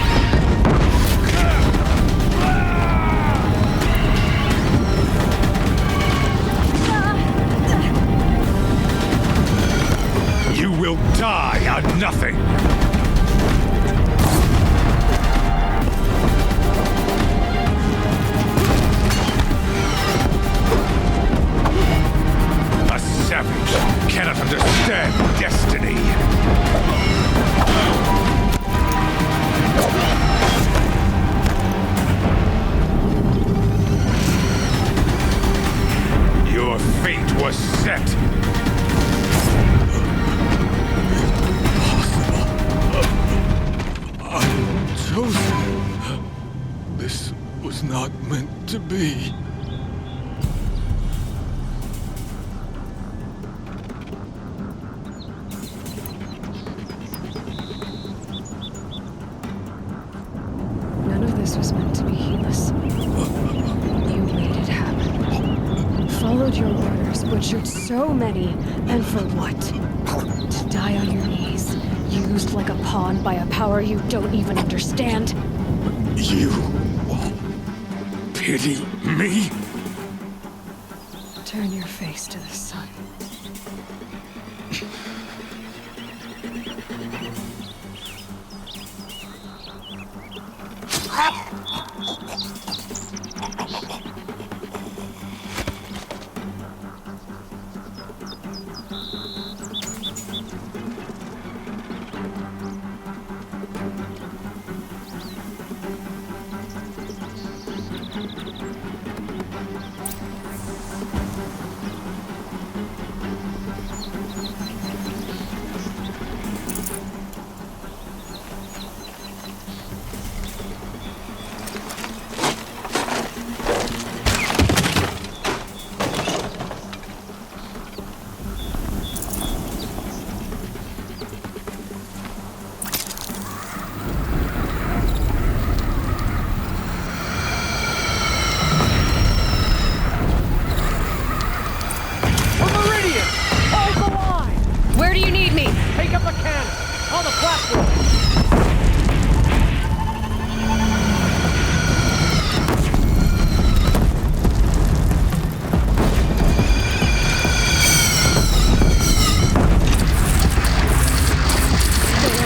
You will die on nothing. A savage cannot understand destiny. Your fate was set. I'm chosen. This was not meant to be. None of this was meant to be heedless. You made it happen. Followed your orders, butchered so many, and for what? To die on your knees, used like a pawn by a power you don't even understand. You pity me? Turn your face to the sun. Where do you need me? Take up a cannon! On the platform! Don't want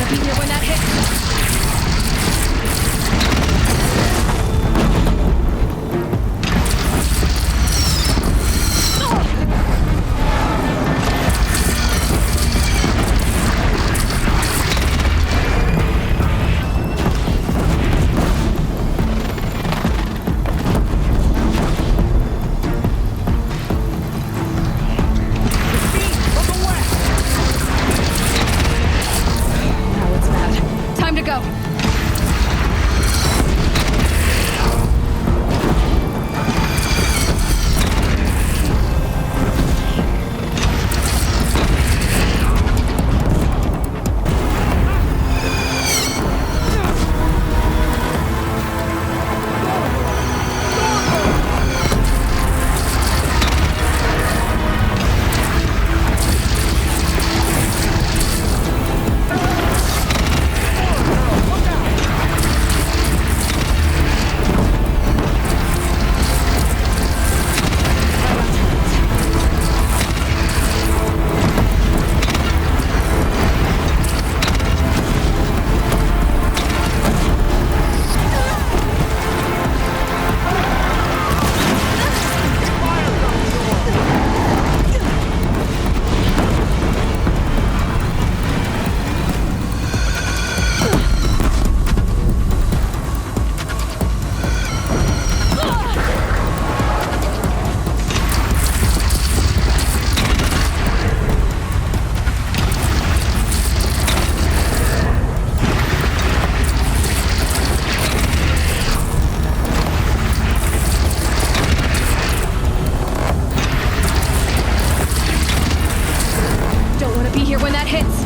to be here when that hits.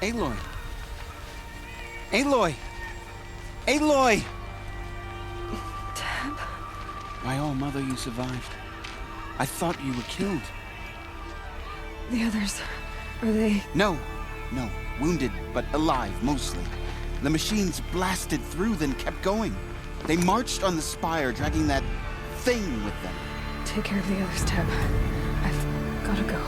Aloy! Aloy! Aloy! Tab? My own mother, you survived. I thought you were killed. The others, are they... No. Wounded, but alive, mostly. The machines blasted through, then kept going. They marched on the spire, dragging that thing with them. Take care of the others, Tab. I've gotta go.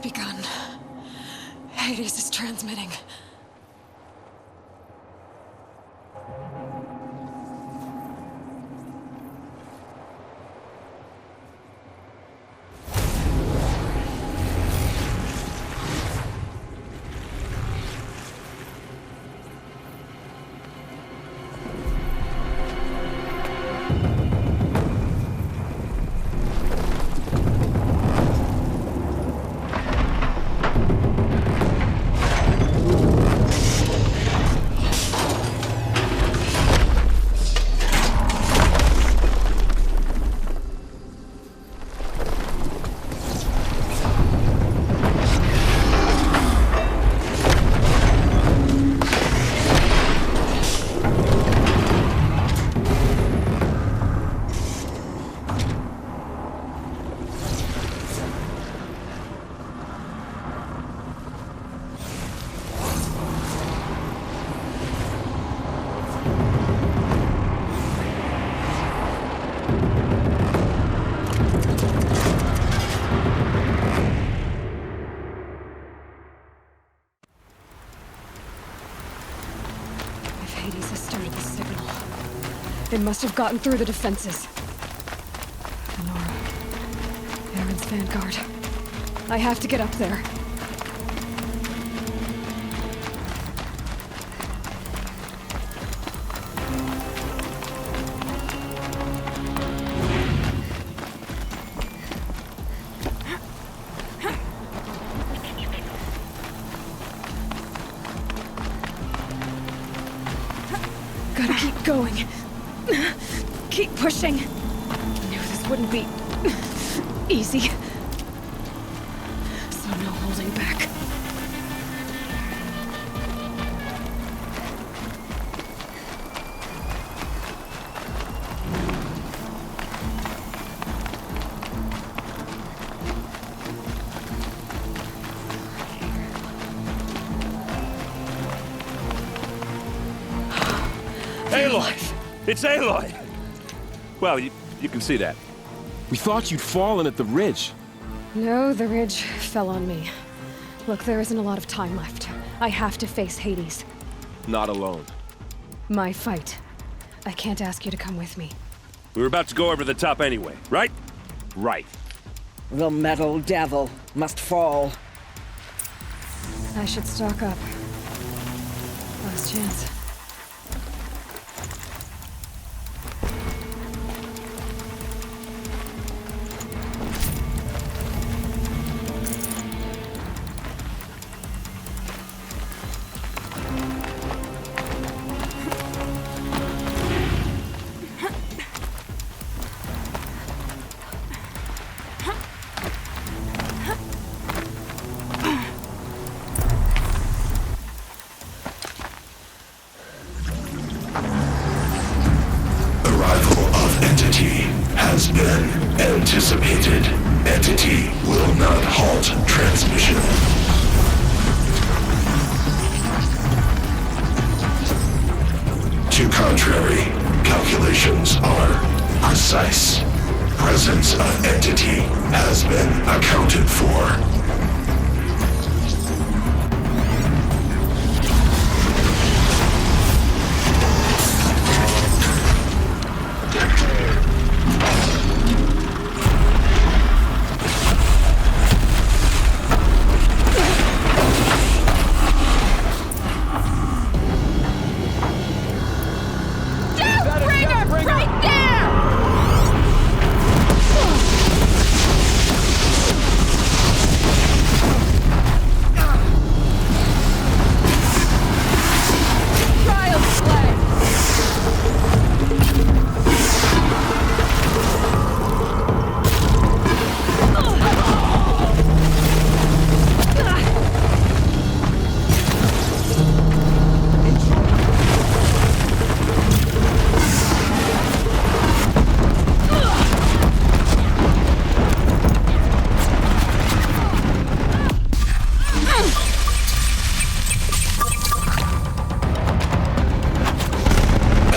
Begun. Hades is transmitting. Hades has started the signal. It must have gotten through the defenses. Nora. Aaron's vanguard. I have to get up there. Gotta keep going. Keep pushing. Knew this wouldn't be easy. So no holding back. Aloy! It's Aloy! Well, you can see that. We thought you'd fallen at the ridge. No, the ridge fell on me. Look, there isn't a lot of time left. I have to face Hades. Not alone. My fight. I can't ask you to come with me. We were about to go over the top anyway, right? Right. The metal devil must fall. I should stock up. Last chance. Has been anticipated. Entity will not halt transmission. To contrary, calculations are precise. Presence of entity has been accounted for.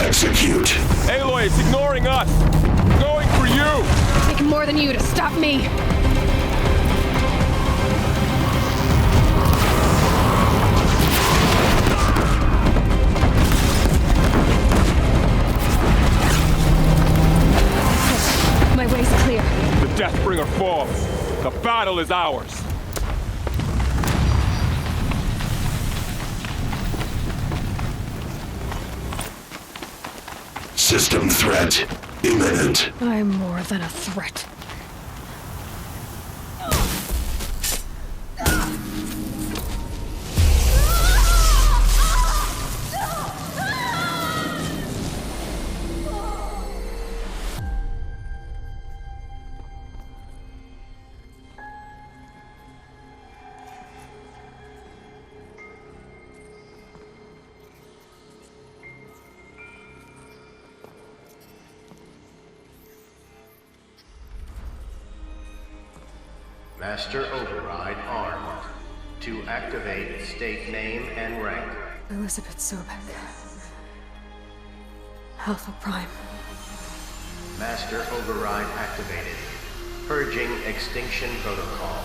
Execute. Aloy, it's ignoring us. Going for you. It'll take more than you to stop me. My way's clear. The Deathbringer falls. The battle is ours. System threat imminent. I'm more than a threat. Master Override armed. To activate, state name and rank. Elizabeth Sobek. Alpha Prime. Master Override activated. Purging Extinction Protocol.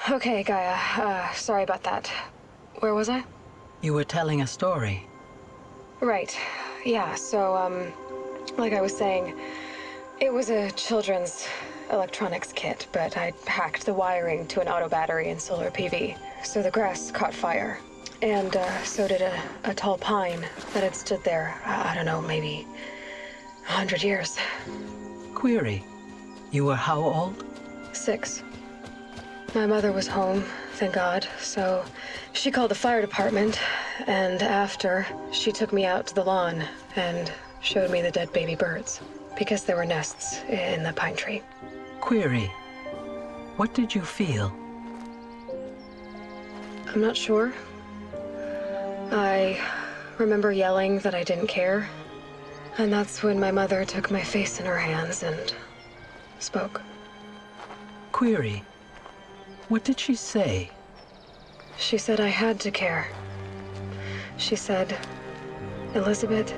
Okay, Gaia. Sorry about that. Where was I? You were telling a story. Right. Yeah, so, like I was saying, it was a children's electronics kit, but I hacked the wiring to an auto battery and solar PV. So the grass caught fire. And, so did a tall pine that had stood there, I don't know, maybe 100 years. Query. You were how old? 6. My mother was home, thank God, so she called the fire department, and after, she took me out to the lawn and showed me the dead baby birds, because there were nests in the pine tree. Query. What did you feel? I'm not sure. I remember yelling that I didn't care, and that's when my mother took my face in her hands and spoke. Query. What did she say? She said I had to care. She said, Elizabeth,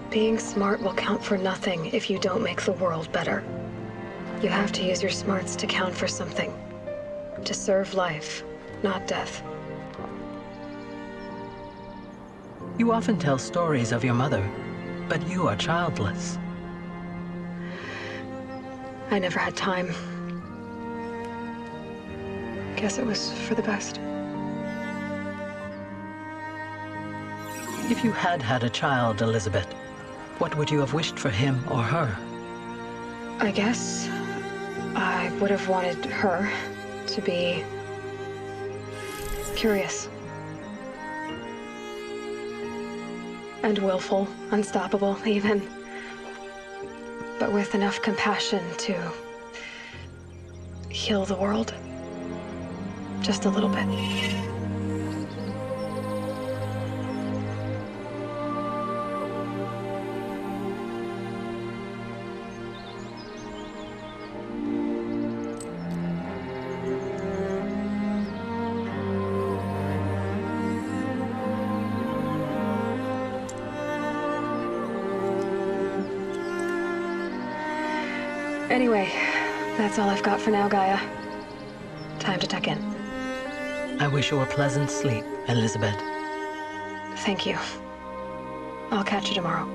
being smart will count for nothing if you don't make the world better. You have to use your smarts to count for something. To serve life, not death. You often tell stories of your mother, but you are childless. I never had time. Guess it was for the best. If you had had a child, Elizabeth, what would you have wished for him or her? I guess I would have wanted her to be curious. And willful, unstoppable, even. But with enough compassion to heal the world. Just a little bit. Anyway, that's all I've got for now, Gaia. Time to tuck in. I wish you a pleasant sleep, Elizabeth. Thank you. I'll catch you tomorrow.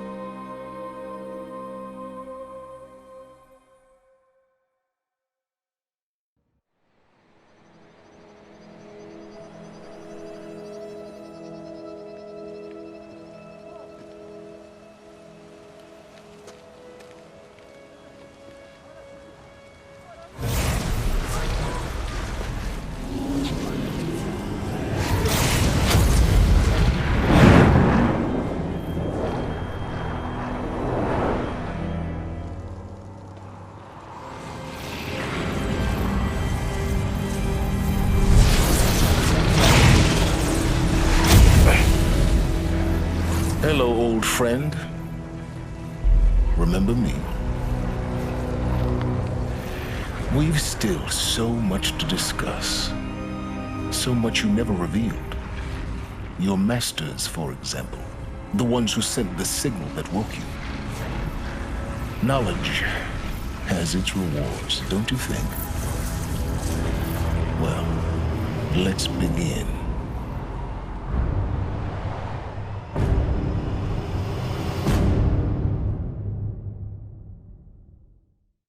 Hello, old friend. Remember me? We've still so much to discuss. So much you never revealed. Your masters, for example. The ones who sent the signal that woke you. Knowledge has its rewards, don't you think? Well, let's begin.